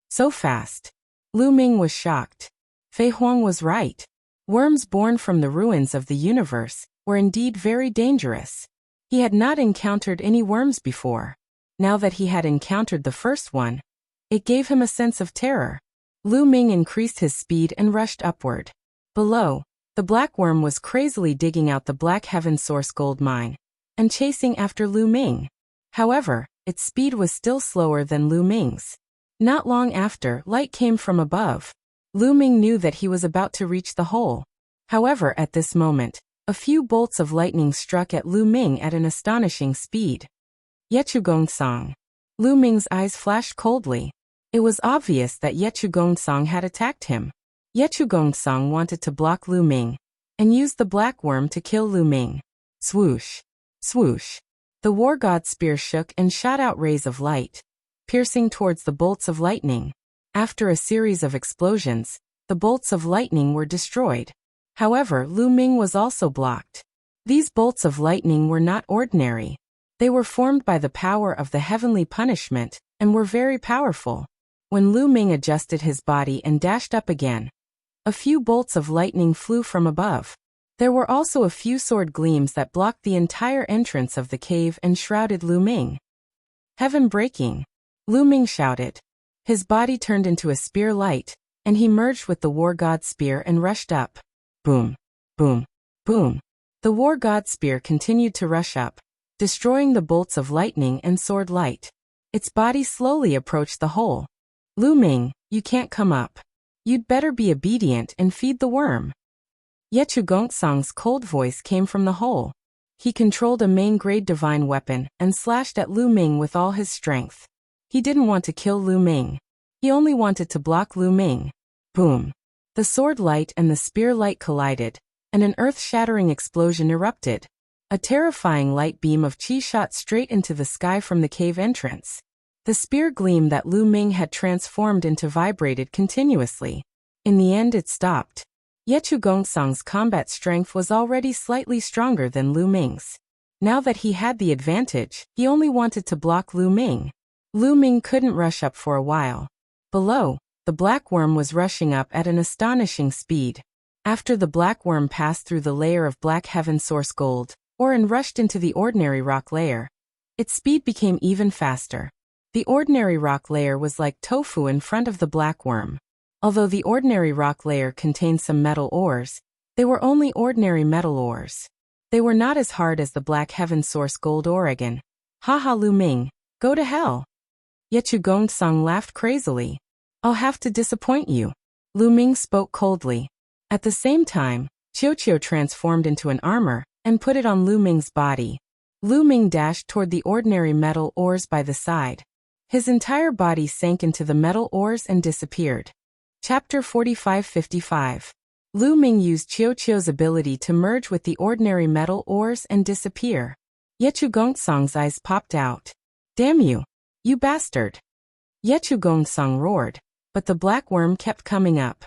So fast. Lu Ming was shocked. Fei Huang was right. Worms born from the ruins of the universe were indeed very dangerous. He had not encountered any worms before. Now that he had encountered the first one, it gave him a sense of terror. Lu Ming increased his speed and rushed upward. Below, the black worm was crazily digging out the Black Heaven Source gold mine and chasing after Lu Ming. However, its speed was still slower than Lu Ming's. Not long after, light came from above. Lu Ming knew that he was about to reach the hole. However, at this moment, a few bolts of lightning struck at Lu Ming at an astonishing speed. Yechu Gongsong. Lu Ming's eyes flashed coldly. It was obvious that Yechu Gongsong had attacked him. Yechu Gongsong wanted to block Lu Ming and used the black worm to kill Lu Ming. Swoosh. Swoosh. The war god spear shook and shot out rays of light, piercing towards the bolts of lightning. After a series of explosions, the bolts of lightning were destroyed. However, Lu Ming was also blocked. These bolts of lightning were not ordinary. They were formed by the power of the heavenly punishment and were very powerful. When Lu Ming adjusted his body and dashed up again, a few bolts of lightning flew from above. There were also a few sword gleams that blocked the entire entrance of the cave and shrouded Lu Ming. Heaven breaking! Lu Ming shouted. His body turned into a spear light, and he merged with the war god spear and rushed up. Boom! Boom! Boom! The war god spear continued to rush up, destroying the bolts of lightning and sword light. Its body slowly approached the hole. Lu Ming, you can't come up. You'd better be obedient and feed the worm. Yechu Gongsong's cold voice came from the hole. He controlled a main-grade divine weapon and slashed at Lu Ming with all his strength. He didn't want to kill Lu Ming. He only wanted to block Lu Ming. Boom! The sword light and the spear light collided, and an earth-shattering explosion erupted. A terrifying light beam of qi shot straight into the sky from the cave entrance. The spear gleam that Lu Ming had transformed into vibrated continuously. In the end, it stopped. Yechu Gongsong's combat strength was already slightly stronger than Lu Ming's. Now that he had the advantage, he only wanted to block Lu Ming. Lu Ming couldn't rush up for a while. Below, the black worm was rushing up at an astonishing speed. After the black worm passed through the layer of Black Heaven Source gold, and rushed into the ordinary rock layer, its speed became even faster. The ordinary rock layer was like tofu in front of the black worm. Although the ordinary rock layer contained some metal ores, they were only ordinary metal ores. They were not as hard as the Black Heaven Source gold ore again. Haha, Lu Ming, go to hell. Yechu Gongsong laughed crazily. I'll have to disappoint you. Lu Ming spoke coldly. At the same time, Qiuqiu transformed into an armor and put it on Lu Ming's body. Lu Ming dashed toward the ordinary metal ores by the side. His entire body sank into the metal ores and disappeared. Chapter 45-55. Lu Ming used Qiuqiu's ability to merge with the ordinary metal ores and disappear. Yechu Gongsong's eyes popped out. Damn you! You bastard! Yechu Gongsong roared, but the black worm kept coming up.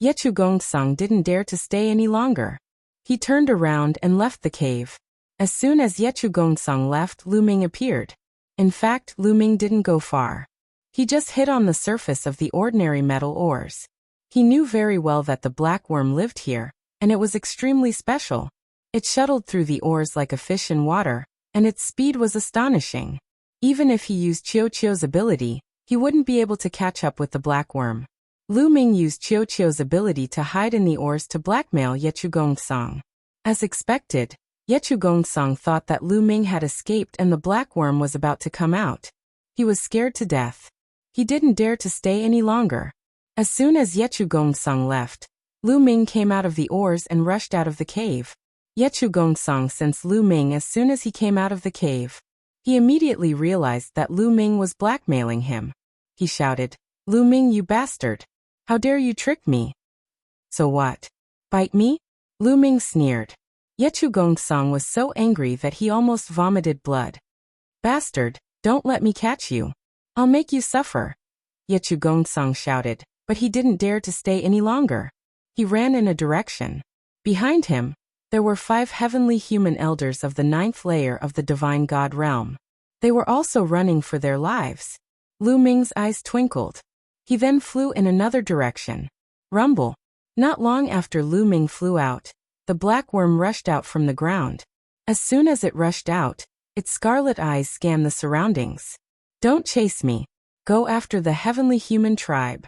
Yechu Gongsong didn't dare to stay any longer. He turned around and left the cave. As soon as Yechu Gongsong left, Lu Ming appeared. In fact, Lu Ming didn't go far. He just hit on the surface of the ordinary metal ores. He knew very well that the black worm lived here, and it was extremely special. It shuttled through the ores like a fish in water, and its speed was astonishing. Even if he used Qiuqiu's ability, he wouldn't be able to catch up with the black worm. Lu Ming used Qiuqiu's ability to hide in the ores to blackmail Yechu Gongsong. As expected, Yechu Gongsong thought that Lu Ming had escaped and the black worm was about to come out. He was scared to death. He didn't dare to stay any longer. As soon as Yechu Gongsong left, Lu Ming came out of the ores and rushed out of the cave. Yechu Gongsong sensed Lu Ming as soon as he came out of the cave. He immediately realized that Lu Ming was blackmailing him. He shouted, "Lu Ming, you bastard! How dare you trick me?" "So what? Bite me?" Lu Ming sneered. Yechu Gongsong was so angry that he almost vomited blood. "Bastard, don't let me catch you. I'll make you suffer," Yechu Gongsong shouted, but he didn't dare to stay any longer. He ran in a direction. Behind him, there were 5 heavenly human elders of the 9th layer of the divine god realm. They were also running for their lives. Lu Ming's eyes twinkled. He then flew in another direction. Rumble. Not long after Lu Ming flew out, the black worm rushed out from the ground. As soon as it rushed out, its scarlet eyes scanned the surroundings. "Don't chase me. Go after the heavenly human tribe,"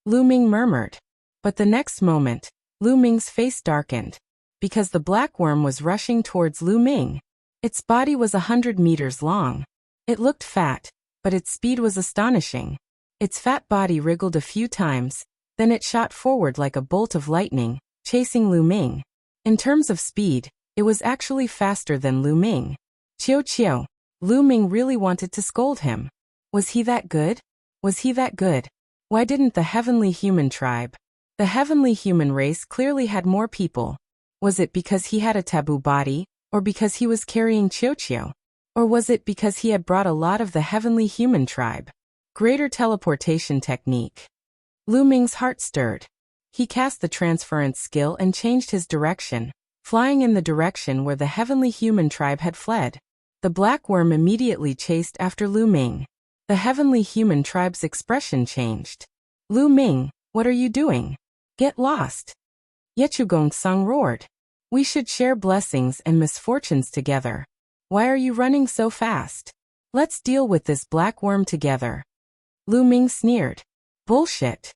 Lu Ming murmured. But the next moment, Lu Ming's face darkened. Because the black worm was rushing towards Lu Ming. Its body was 100 meters long. It looked fat, but its speed was astonishing. Its fat body wriggled a few times, then it shot forward like a bolt of lightning, chasing Lu Ming. In terms of speed, it was actually faster than Lu Ming. Qiuqiu. Lu Ming really wanted to scold him. Was he that good? Was he that good? Why didn't the heavenly human tribe? The heavenly human race clearly had more people. Was it because he had a taboo body, or because he was carrying Qiuqiu? Or was it because he had brought a lot of the heavenly human tribe? Greater teleportation technique. Lu Ming's heart stirred. He cast the transference skill and changed his direction, flying in the direction where the heavenly human tribe had fled. The black worm immediately chased after Lu Ming. The heavenly human tribe's expression changed. "Lu Ming, what are you doing? Get lost!" Yechu Gongsong roared. "We should share blessings and misfortunes together. Why are you running so fast? Let's deal with this black worm together." Lu Ming sneered. "Bullshit!"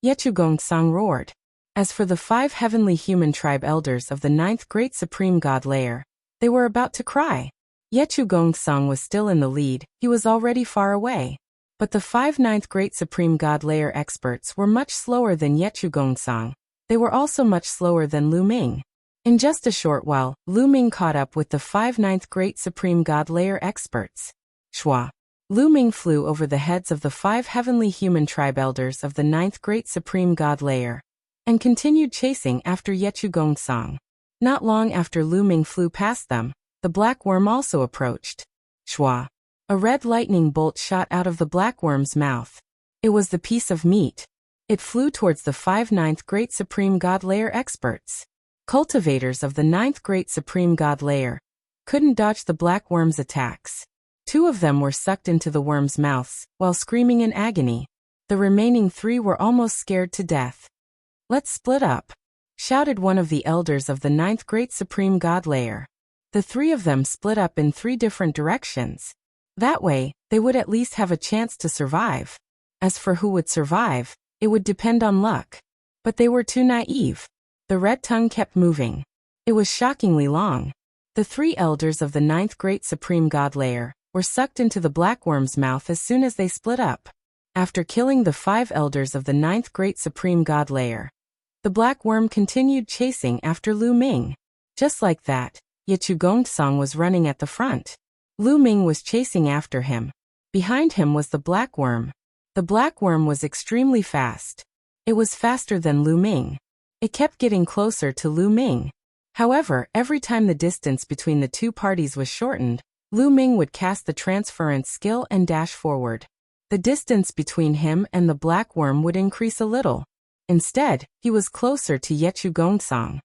Yechu Gongsong roared. As for the 5 heavenly human tribe elders of the 9th great supreme god layer, they were about to cry. Yechu Gongsong was still in the lead, he was already far away. But the 5 9th great supreme god layer experts were much slower than Yechu Gongsong. They were also much slower than Lu Ming. In just a short while, Lu Ming caught up with the 5 9th great supreme god layer experts. Shwa. Lu Ming flew over the heads of the 5 heavenly human tribe elders of the 9th great supreme god layer, and continued chasing after Yechu Gongsong. Not long after Lu Ming flew past them, the black worm also approached. Shwa. A red lightning bolt shot out of the black worm's mouth. It was the piece of meat. It flew towards the 5 9th great supreme god layer experts. Cultivators of the 9th great supreme god layer couldn't dodge the black worm's attacks. 2 of them were sucked into the worm's mouths, while screaming in agony. The remaining 3 were almost scared to death. "Let's split up," shouted one of the elders of the 9th great supreme god layer. The 3 of them split up in 3 different directions. That way, they would at least have a chance to survive. As for who would survive, it would depend on luck. But they were too naive. The red tongue kept moving. It was shockingly long. The 3 elders of the 9th great supreme god layer were sucked into the black worm's mouth as soon as they split up. After killing the 5 elders of the 9th great supreme god layer, the black worm continued chasing after Lu Ming. Just like that, Yechu Gongsong was running at the front. Lu Ming was chasing after him. Behind him was the black worm. The black worm was extremely fast. It was faster than Lu Ming. It kept getting closer to Lu Ming. However, every time the distance between the two parties was shortened, Lu Ming would cast the transference skill and dash forward. The distance between him and the black worm would increase a little. Instead, he was closer to Yechu Gongsang.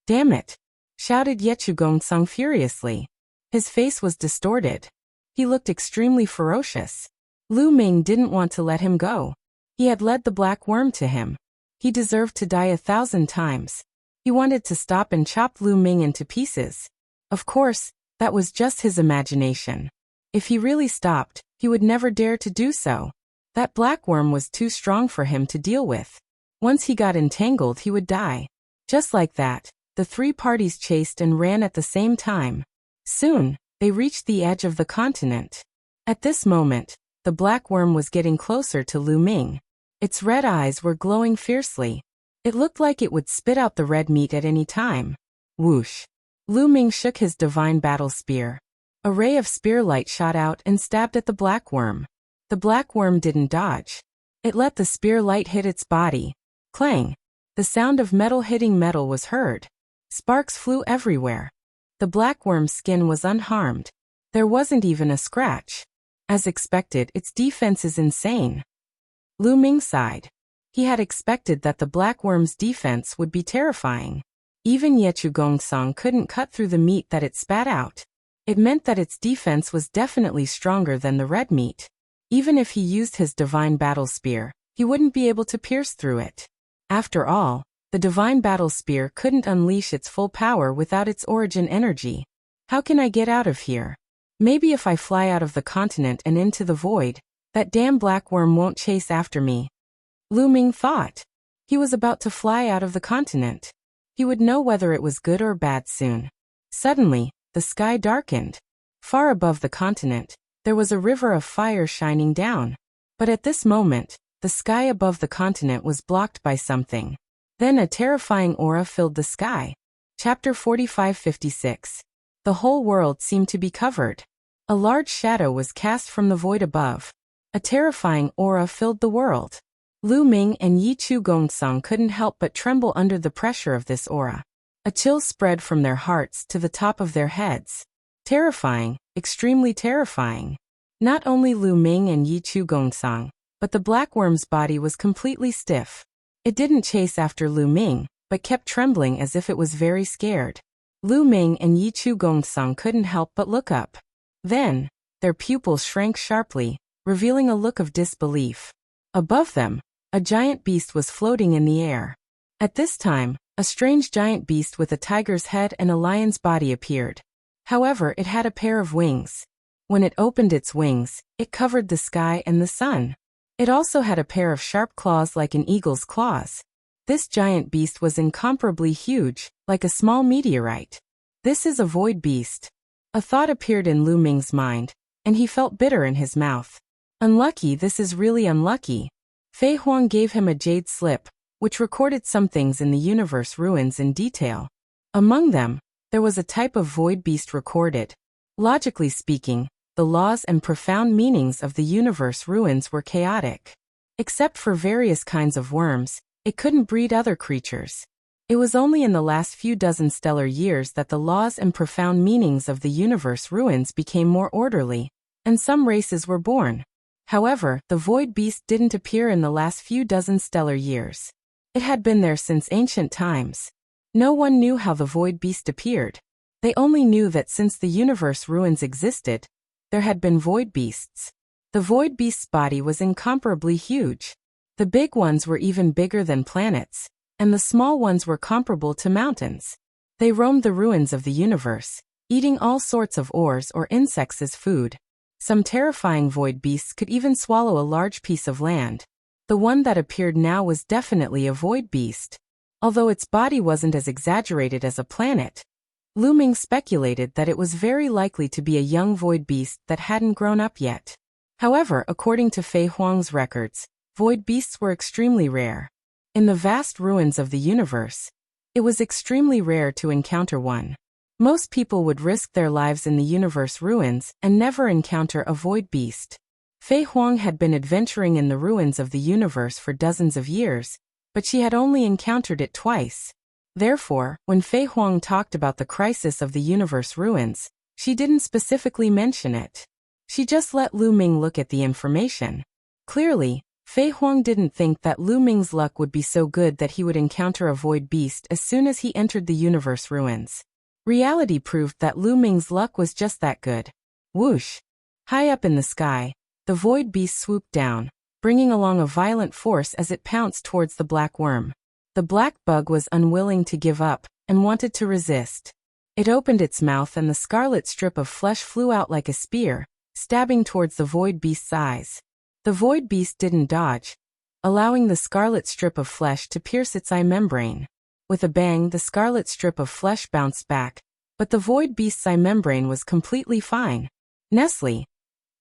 "Damn it!" shouted Yechu Gongsang furiously. His face was distorted. He looked extremely ferocious. Lu Ming didn't want to let him go. He had led the black worm to him. He deserved to die 1,000 times. He wanted to stop and chop Lu Ming into pieces. Of course, that was just his imagination. If he really stopped, he would never dare to do so. That black worm was too strong for him to deal with. Once he got entangled, he would die. Just like that, the three parties chased and ran at the same time. Soon, they reached the edge of the continent. At this moment, the black worm was getting closer to Lu Ming. Its red eyes were glowing fiercely. It looked like it would spit out the red meat at any time. Whoosh! Lu Ming shook his divine battle spear. A ray of spear light shot out and stabbed at the black worm. The black worm didn't dodge. It let the spear light hit its body. Clang! The sound of metal hitting metal was heard. Sparks flew everywhere. The black worm's skin was unharmed. There wasn't even a scratch. As expected, its defense is insane. Lu Ming sighed. He had expected that the black worm's defense would be terrifying. Even Yechu Gongsang couldn't cut through the meat that it spat out. It meant that its defense was definitely stronger than the red meat. Even if he used his divine battle spear, he wouldn't be able to pierce through it. After all, the divine battle spear couldn't unleash its full power without its origin energy. How can I get out of here? Maybe if I fly out of the continent and into the void, that damn black worm won't chase after me. Lu Ming thought. He was about to fly out of the continent. He would know whether it was good or bad soon. Suddenly, the sky darkened. Far above the continent, there was a river of fire shining down. But at this moment, the sky above the continent was blocked by something. Then a terrifying aura filled the sky. Chapter 45-56. The whole world seemed to be covered. A large shadow was cast from the void above. A terrifying aura filled the world. Lu Ming and Yechu Gongsang couldn't help but tremble under the pressure of this aura. A chill spread from their hearts to the top of their heads. Terrifying, extremely terrifying. Not only Lu Ming and Yechu Gongsang, but the black worm's body was completely stiff. It didn't chase after Lu Ming, but kept trembling as if it was very scared. Lu Ming and Yechu Gongsang couldn't help but look up. Then, their pupils shrank sharply, revealing a look of disbelief. Above them, a giant beast was floating in the air. At this time, a strange giant beast with a tiger's head and a lion's body appeared. However, it had a pair of wings. When it opened its wings, it covered the sky and the sun. It also had a pair of sharp claws like an eagle's claws. This giant beast was incomparably huge, like a small meteorite. This is a void beast. A thought appeared in Lu Ming's mind, and he felt bitter in his mouth. Unlucky, this is really unlucky. Fei Huang gave him a jade slip, which recorded some things in the universe ruins in detail. Among them, there was a type of void beast recorded. Logically speaking, the laws and profound meanings of the universe ruins were chaotic. Except for various kinds of worms, it couldn't breed other creatures. It was only in the last few dozen stellar years that the laws and profound meanings of the universe ruins became more orderly, and some races were born. However, the void beast didn't appear in the last few dozen stellar years. It had been there since ancient times. No one knew how the void beast appeared. They only knew that since the universe ruins existed, there had been void beasts. The void beast's body was incomparably huge. The big ones were even bigger than planets, and the small ones were comparable to mountains. They roamed the ruins of the universe, eating all sorts of ores or insects as food. Some terrifying void beasts could even swallow a large piece of land. The one that appeared now was definitely a void beast. Although its body wasn't as exaggerated as a planet, Lu Ming speculated that it was very likely to be a young void beast that hadn't grown up yet. However, according to Fei Huang's records, void beasts were extremely rare. In the vast ruins of the universe, it was extremely rare to encounter one. Most people would risk their lives in the universe ruins and never encounter a void beast. Fei Huang had been adventuring in the ruins of the universe for dozens of years, but she had only encountered it twice. Therefore, when Fei Huang talked about the crisis of the universe ruins, she didn't specifically mention it. She just let Lu Ming look at the information. Clearly, Fei Huang didn't think that Lu Ming's luck would be so good that he would encounter a void beast as soon as he entered the universe ruins. Reality proved that Lu Ming's luck was just that good. Whoosh! High up in the sky, the void beast swooped down, bringing along a violent force as it pounced towards the black worm. The black bug was unwilling to give up and wanted to resist. It opened its mouth and the scarlet strip of flesh flew out like a spear, stabbing towards the void beast's eyes. The void beast didn't dodge, allowing the scarlet strip of flesh to pierce its eye membrane. With a bang, the scarlet strip of flesh bounced back, but the void beast's eye membrane was completely fine. Nestle.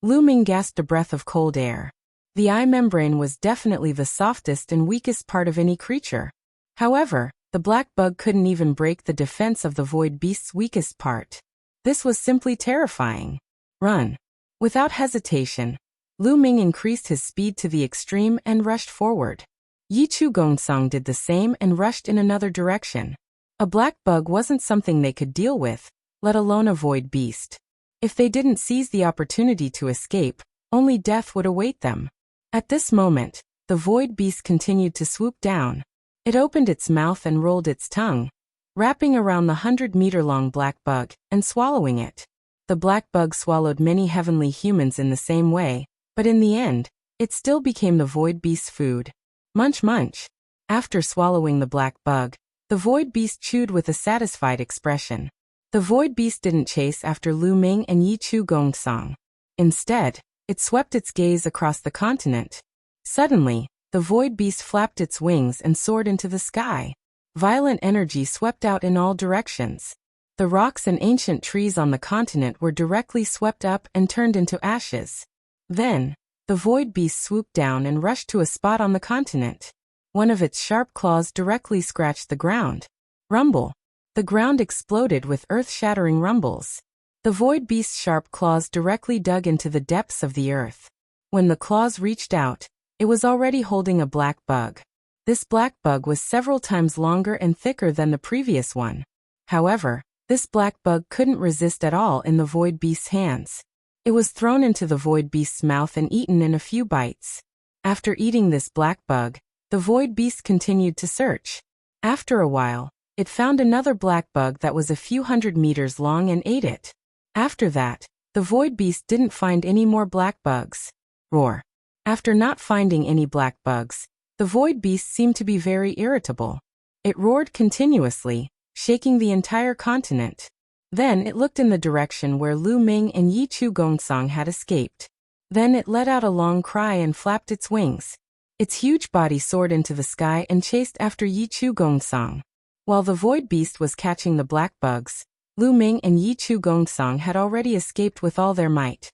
Lu Ming gasped a breath of cold air. The eye membrane was definitely the softest and weakest part of any creature. However, the black bug couldn't even break the defense of the void beast's weakest part. This was simply terrifying. Run. Without hesitation, Lu Ming increased his speed to the extreme and rushed forward. Yi Chu Gongsong did the same and rushed in another direction. A black bug wasn't something they could deal with, let alone a void beast. If they didn't seize the opportunity to escape, only death would await them. At this moment, the void beast continued to swoop down. It opened its mouth and rolled its tongue, wrapping around the 100-meter-long black bug and swallowing it. The black bug swallowed many heavenly humans in the same way, but in the end, it still became the void beast's food. Munch munch. After swallowing the black bug, the void beast chewed with a satisfied expression. The void beast didn't chase after Lu Ming and Yi Chu Gongsong. Instead, it swept its gaze across the continent. Suddenly, the void beast flapped its wings and soared into the sky. Violent energy swept out in all directions. The rocks and ancient trees on the continent were directly swept up and turned into ashes. Then, the void beast swooped down and rushed to a spot on the continent. One of its sharp claws directly scratched the ground. Rumble. The ground exploded with earth-shattering rumbles. The void beast's sharp claws directly dug into the depths of the earth. When the claws reached out, it was already holding a black bug. This black bug was several times longer and thicker than the previous one. However, this black bug couldn't resist at all in the void beast's hands. It was thrown into the void beast's mouth and eaten in a few bites. After eating this black bug, the void beast continued to search. After a while, it found another black bug that was a few 100 meters long and ate it. After that, the void beast didn't find any more black bugs. Roar. After not finding any black bugs, the void beast seemed to be very irritable. It roared continuously, shaking the entire continent. Then it looked in the direction where Lu Ming and Yi Chu Gongsong had escaped. Then it let out a long cry and flapped its wings. Its huge body soared into the sky and chased after Yi Chu Gongsong. While the void beast was catching the black bugs, Lu Ming and Yi Chu Gongsong had already escaped with all their might.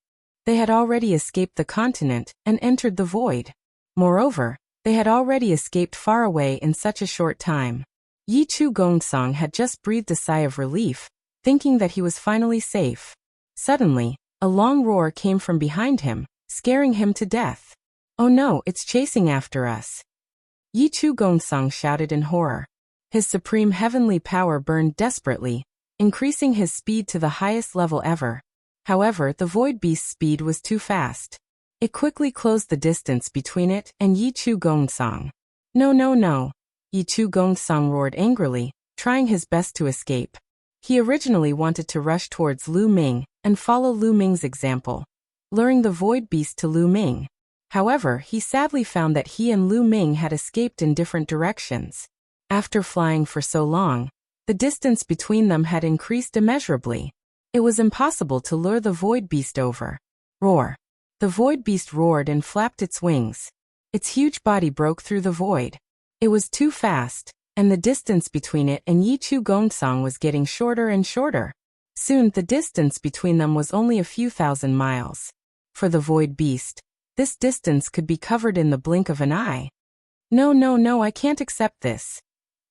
They had already escaped the continent and entered the void. Moreover, they had already escaped far away in such a short time. Yi Chu Gongsong had just breathed a sigh of relief, thinking that he was finally safe. Suddenly, a long roar came from behind him, scaring him to death. "Oh no, it's chasing after us!" Yi Chu Gongsong shouted in horror. His supreme heavenly power burned desperately, increasing his speed to the highest level ever. However, the void beast's speed was too fast. It quickly closed the distance between it and Yi Chu Gongsong. "No, no, no!" Yi Chu Gongsong roared angrily, trying his best to escape. He originally wanted to rush towards Lu Ming and follow Lu Ming's example, luring the void beast to Lu Ming. However, he sadly found that he and Lu Ming had escaped in different directions. After flying for so long, the distance between them had increased immeasurably. It was impossible to lure the void beast over. Roar. The void beast roared and flapped its wings. Its huge body broke through the void. It was too fast, and the distance between it and Yi Chu Gongsong was getting shorter and shorter. Soon the distance between them was only a few thousand miles. For the void beast, this distance could be covered in the blink of an eye. "No, no, no, I can't accept this."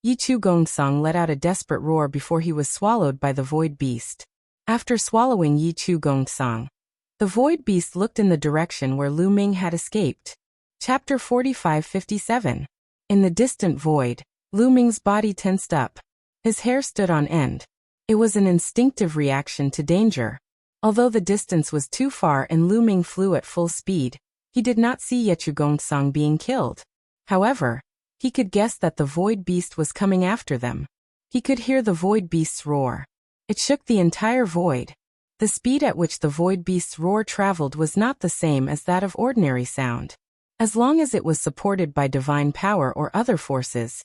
Yi Chu Gongsong let out a desperate roar before he was swallowed by the void beast. After swallowing Yi Chu Gongsong, the void beast looked in the direction where Lu Ming had escaped. Chapter 45-57. In the distant void, Lu Ming's body tensed up. His hair stood on end. It was an instinctive reaction to danger. Although the distance was too far and Lu Ming flew at full speed, he did not see Yechu Gongsang being killed. However, he could guess that the void beast was coming after them. He could hear the void beast's roar. It shook the entire void. The speed at which the void beast's roar traveled was not the same as that of ordinary sound. As long as it was supported by divine power or other forces,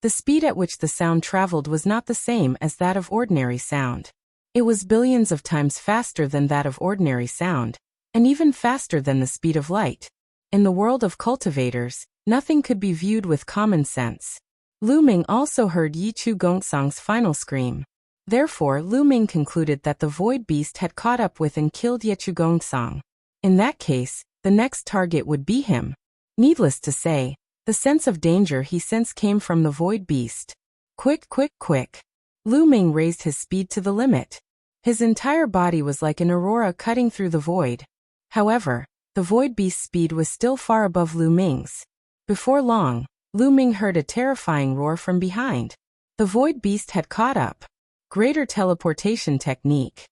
the speed at which the sound traveled was not the same as that of ordinary sound. It was billions of times faster than that of ordinary sound, and even faster than the speed of light. In the world of cultivators, nothing could be viewed with common sense. Lu Ming also heard Yechu Gongsang's final scream. Therefore, Lu Ming concluded that the void beast had caught up with and killed Yechu Gongsang. In that case, the next target would be him. Needless to say, the sense of danger he sensed came from the void beast. Quick, quick, quick. Lu Ming raised his speed to the limit. His entire body was like an aurora cutting through the void. However, the void beast's speed was still far above Lu Ming's. Before long, Lu Ming heard a terrifying roar from behind. The void beast had caught up. Greater teleportation technique.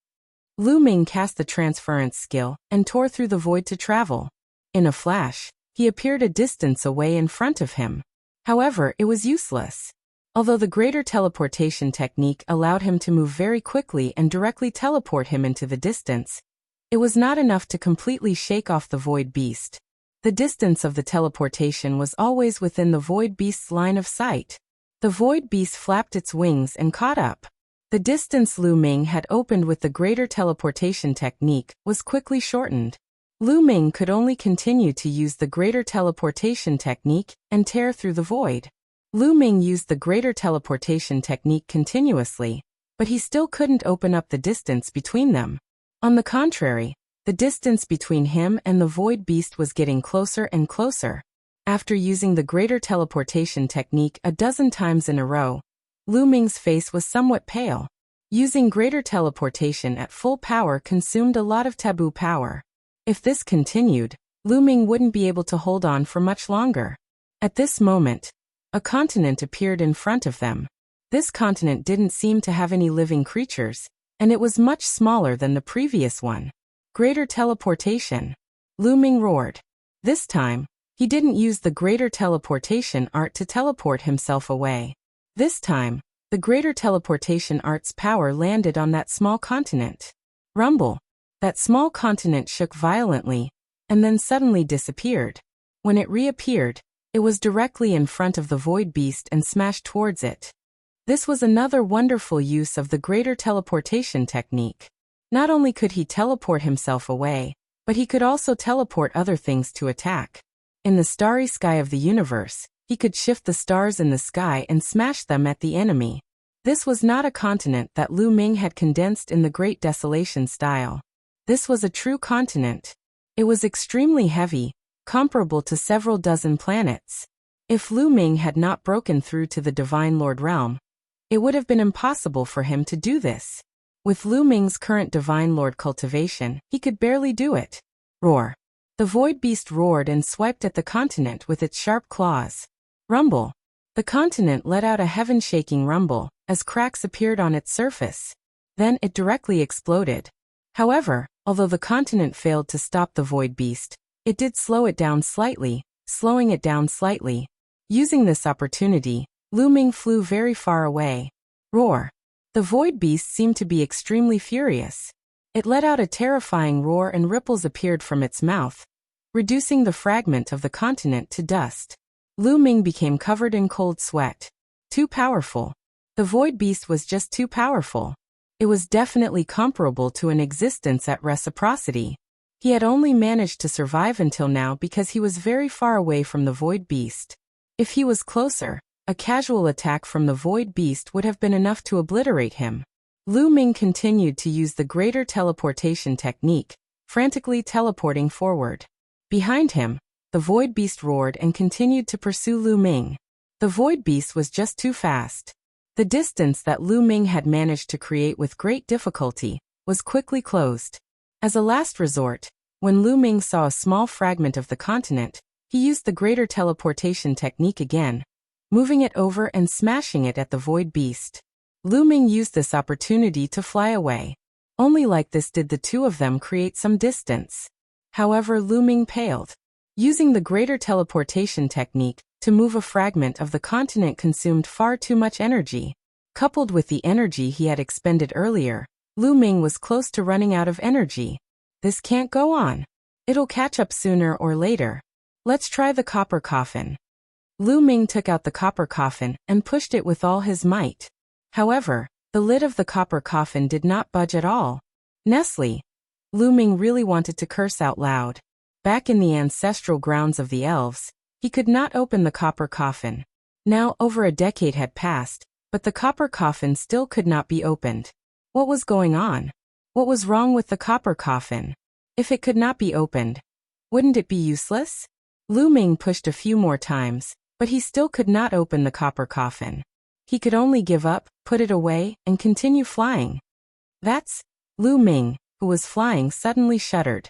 Lu Ming cast the transference skill and tore through the void to travel. In a flash, he appeared a distance away in front of him. However, it was useless. Although the greater teleportation technique allowed him to move very quickly and directly teleport him into the distance, it was not enough to completely shake off the void beast. The distance of the teleportation was always within the void beast's line of sight. The void beast flapped its wings and caught up. The distance Lu Ming had opened with the greater teleportation technique was quickly shortened. Lu Ming could only continue to use the greater teleportation technique and tear through the void. Lu Ming used the greater teleportation technique continuously, but he still couldn't open up the distance between them. On the contrary, the distance between him and the void beast was getting closer and closer. After using the greater teleportation technique a dozen times in a row, Lu Ming's face was somewhat pale. Using greater teleportation at full power consumed a lot of taboo power. If this continued, Lu Ming wouldn't be able to hold on for much longer. At this moment, a continent appeared in front of them. This continent didn't seem to have any living creatures, and it was much smaller than the previous one. Greater teleportation. Lu Ming roared. This time, he didn't use the greater teleportation art to teleport himself away. This time, the greater teleportation art's power landed on that small continent. Rumble. That small continent shook violently, and then suddenly disappeared. When it reappeared, it was directly in front of the void beast and smashed towards it. This was another wonderful use of the greater teleportation technique. Not only could he teleport himself away, but he could also teleport other things to attack. In the starry sky of the universe, he could shift the stars in the sky and smash them at the enemy. This was not a continent that Lu Ming had condensed in the Great Desolation style. This was a true continent. It was extremely heavy, comparable to several dozen planets. If Lu Ming had not broken through to the Divine Lord realm, it would have been impossible for him to do this. With Lu Ming's current Divine Lord cultivation, he could barely do it. Roar. The void beast roared and swiped at the continent with its sharp claws. Rumble. The continent let out a heaven-shaking rumble as cracks appeared on its surface. Then it directly exploded. However, although the continent failed to stop the void beast, it did slow it down slightly, slowing it down slightly. Using this opportunity, Lu Ming flew very far away. Roar. The void beast seemed to be extremely furious. It let out a terrifying roar and ripples appeared from its mouth, reducing the fragment of the continent to dust. Lu Ming became covered in cold sweat. Too powerful. The void beast was just too powerful. It was definitely comparable to an existence at reciprocity. He had only managed to survive until now because he was very far away from the void beast. If he was closer, a casual attack from the void beast would have been enough to obliterate him. Lu Ming continued to use the greater teleportation technique, frantically teleporting forward. Behind him, the void beast roared and continued to pursue Lu Ming. The void beast was just too fast. The distance that Lu Ming had managed to create with great difficulty was quickly closed. As a last resort, when Lu Ming saw a small fragment of the continent, he used the greater teleportation technique again, moving it over and smashing it at the void beast. Lu Ming used this opportunity to fly away. Only like this did the two of them create some distance. However, Lu Ming paled. Using the greater teleportation technique to move a fragment of the continent consumed far too much energy. Coupled with the energy he had expended earlier, Lu Ming was close to running out of energy. This can't go on. It'll catch up sooner or later. Let's try the copper coffin. Lu Ming took out the copper coffin and pushed it with all his might. However, the lid of the copper coffin did not budge at all. Nestle. Lu Ming really wanted to curse out loud. Back in the ancestral grounds of the elves, he could not open the copper coffin. Now over a decade had passed, but the copper coffin still could not be opened. What was going on? What was wrong with the copper coffin? If it could not be opened, wouldn't it be useless? Lu Ming pushed a few more times, but he still could not open the copper coffin. He could only give up, put it away, and continue flying. That's... Lu Ming, who was flying, suddenly shuddered.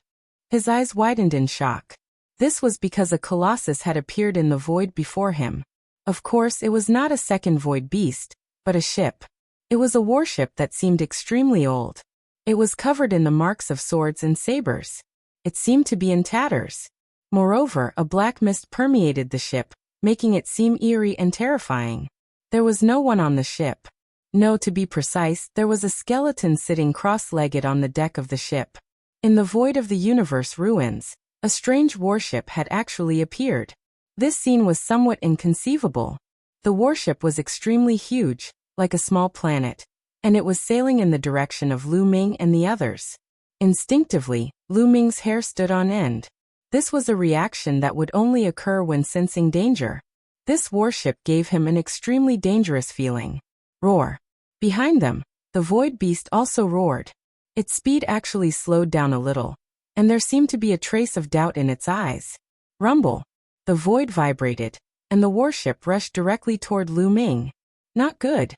His eyes widened in shock. This was because a colossus had appeared in the void before him. Of course, it was not a second void beast, but a ship. It was a warship that seemed extremely old. It was covered in the marks of swords and sabers. It seemed to be in tatters. Moreover, a black mist permeated the ship, making it seem eerie and terrifying. There was no one on the ship. No, to be precise, there was a skeleton sitting cross-legged on the deck of the ship. In the void of the universe ruins, a strange warship had actually appeared. This scene was somewhat inconceivable. The warship was extremely huge, like a small planet, and it was sailing in the direction of Lu Ming and the others. Instinctively, Lu Ming's hair stood on end. This was a reaction that would only occur when sensing danger. This warship gave him an extremely dangerous feeling. Roar. Behind them, the void beast also roared. Its speed actually slowed down a little, and there seemed to be a trace of doubt in its eyes. Rumble. The void vibrated, and the warship rushed directly toward Lu Ming. Not good.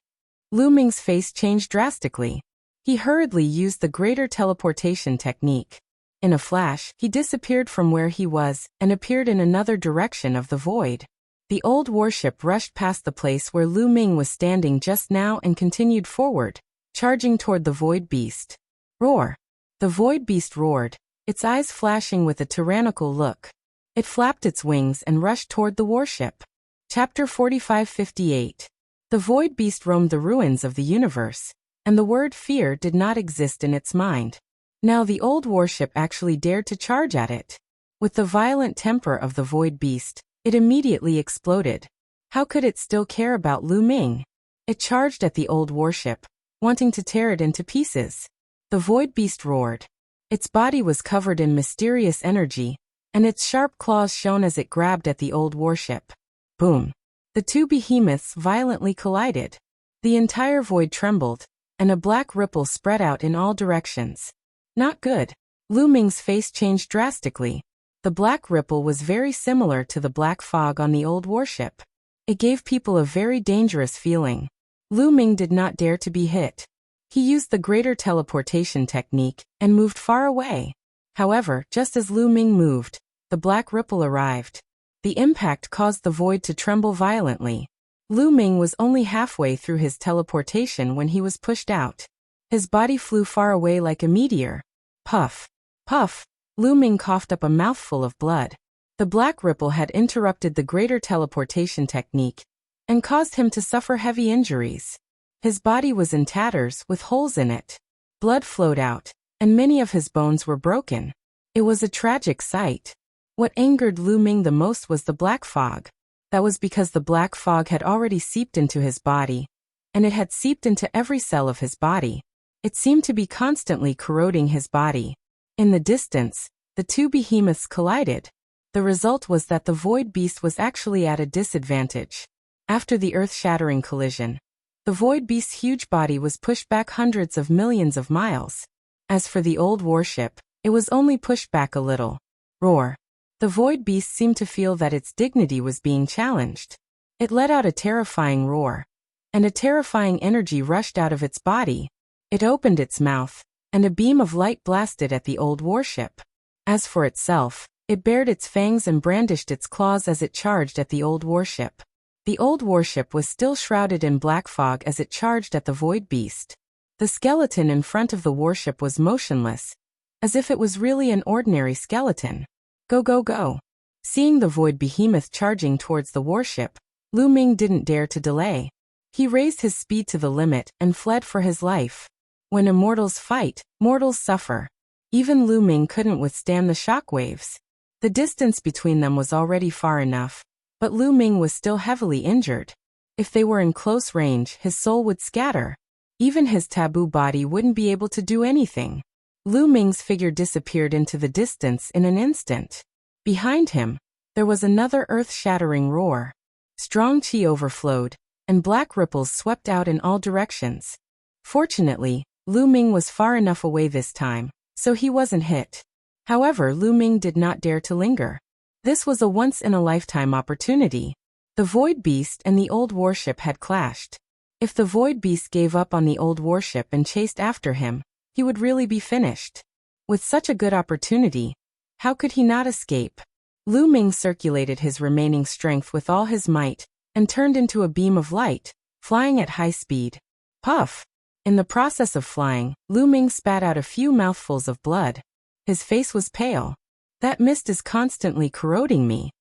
Lu Ming's face changed drastically. He hurriedly used the greater teleportation technique. In a flash, he disappeared from where he was and appeared in another direction of the void. The old warship rushed past the place where Lu Ming was standing just now and continued forward, charging toward the void beast. Roar. The void beast roared, its eyes flashing with a tyrannical look. It flapped its wings and rushed toward the warship. Chapter 45-58. The void beast roamed the ruins of the universe, and the word fear did not exist in its mind. Now the old warship actually dared to charge at it. With the violent temper of the void beast, it immediately exploded. How could it still care about Lu Ming? It charged at the old warship, wanting to tear it into pieces. The void beast roared. Its body was covered in mysterious energy, and its sharp claws shone as it grabbed at the old warship. Boom. The two behemoths violently collided. The entire void trembled, and a black ripple spread out in all directions. Not good. Lu Ming's face changed drastically. The black ripple was very similar to the black fog on the old warship. It gave people a very dangerous feeling. Lu Ming did not dare to be hit. He used the greater teleportation technique and moved far away. However, just as Lu Ming moved, the black ripple arrived. The impact caused the void to tremble violently. Lu Ming was only halfway through his teleportation when he was pushed out. His body flew far away like a meteor. Puff. Puff. Lu Ming coughed up a mouthful of blood. The black ripple had interrupted the greater teleportation technique and caused him to suffer heavy injuries. His body was in tatters with holes in it. Blood flowed out, and many of his bones were broken. It was a tragic sight. What angered Lu Ming the most was the black fog. That was because the black fog had already seeped into his body, and it had seeped into every cell of his body. It seemed to be constantly corroding his body. In the distance, the two behemoths collided. The result was that the void beast was actually at a disadvantage. After the earth-shattering collision, the void beast's huge body was pushed back hundreds of millions of miles. As for the old warship, it was only pushed back a little. Roar. The void beast seemed to feel that its dignity was being challenged. It let out a terrifying roar, and a terrifying energy rushed out of its body. It opened its mouth, and a beam of light blasted at the old warship. As for itself, it bared its fangs and brandished its claws as it charged at the old warship. The old warship was still shrouded in black fog as it charged at the void beast. The skeleton in front of the warship was motionless, as if it was really an ordinary skeleton. Go go go. Seeing the void behemoth charging towards the warship, Lu Ming didn't dare to delay. He raised his speed to the limit and fled for his life. When immortals fight, mortals suffer. Even Lu Ming couldn't withstand the shockwaves. The distance between them was already far enough, but Lu Ming was still heavily injured. If they were in close range, his soul would scatter. Even his taboo body wouldn't be able to do anything. Lu Ming's figure disappeared into the distance in an instant. Behind him, there was another earth-shattering roar. Strong qi overflowed, and black ripples swept out in all directions. Fortunately, Lu Ming was far enough away this time, so he wasn't hit. However, Lu Ming did not dare to linger. This was a once-in-a-lifetime opportunity. The Void Beast and the old warship had clashed. If the Void Beast gave up on the old warship and chased after him, he would really be finished. With such a good opportunity, how could he not escape? Lu Ming circulated his remaining strength with all his might, and turned into a beam of light, flying at high speed. Puff! In the process of flying, Lu Ming spat out a few mouthfuls of blood. His face was pale. That mist is constantly corroding me.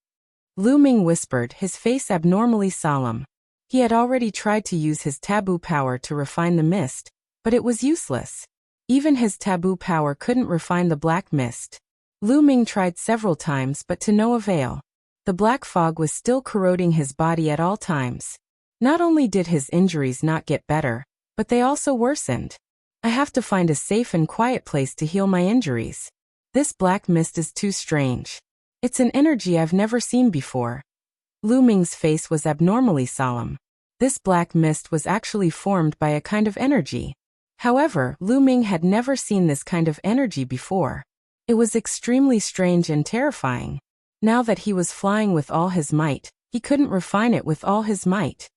Lu Ming whispered, his face abnormally solemn. He had already tried to use his taboo power to refine the mist, but it was useless. Even his taboo power couldn't refine the black mist. Lu Ming tried several times but to no avail. The black fog was still corroding his body at all times. Not only did his injuries not get better, but they also worsened. I have to find a safe and quiet place to heal my injuries. This black mist is too strange. It's an energy I've never seen before. Lu Ming's face was abnormally solemn. This black mist was actually formed by a kind of energy. However, Lu Ming had never seen this kind of energy before. It was extremely strange and terrifying. Now that he was flying with all his might, he couldn't refine it with all his might.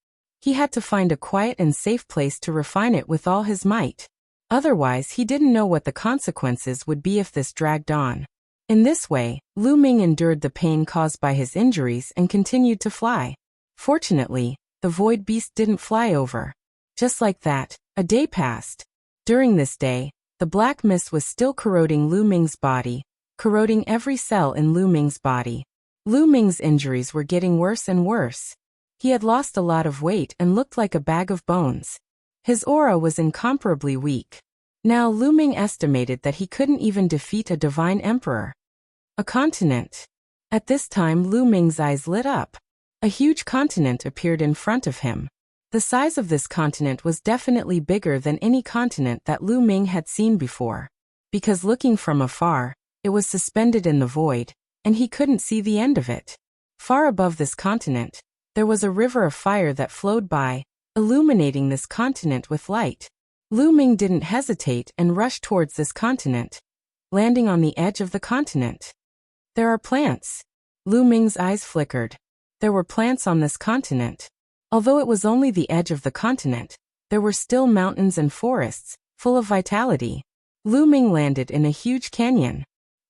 He had to find a quiet and safe place to refine it with all his might. Otherwise, he didn't know what the consequences would be if this dragged on. In this way, Lu Ming endured the pain caused by his injuries and continued to fly. Fortunately, the Void Beast didn't fly over. Just like that, a day passed. During this day, the black mist was still corroding Lu Ming's body, corroding every cell in Lu Ming's body. Lu Ming's injuries were getting worse and worse. He had lost a lot of weight and looked like a bag of bones. His aura was incomparably weak. Now Lu Ming estimated that he couldn't even defeat a divine emperor. A continent. At this time Lu Ming's eyes lit up. A huge continent appeared in front of him. The size of this continent was definitely bigger than any continent that Lu Ming had seen before. Because looking from afar, it was suspended in the void, and he couldn't see the end of it. Far above this continent, there was a river of fire that flowed by, illuminating this continent with light. Lu Ming didn't hesitate and rushed towards this continent, landing on the edge of the continent. There are plants. Lu Ming's eyes flickered. There were plants on this continent. Although it was only the edge of the continent, there were still mountains and forests, full of vitality. Lu Ming landed in a huge canyon.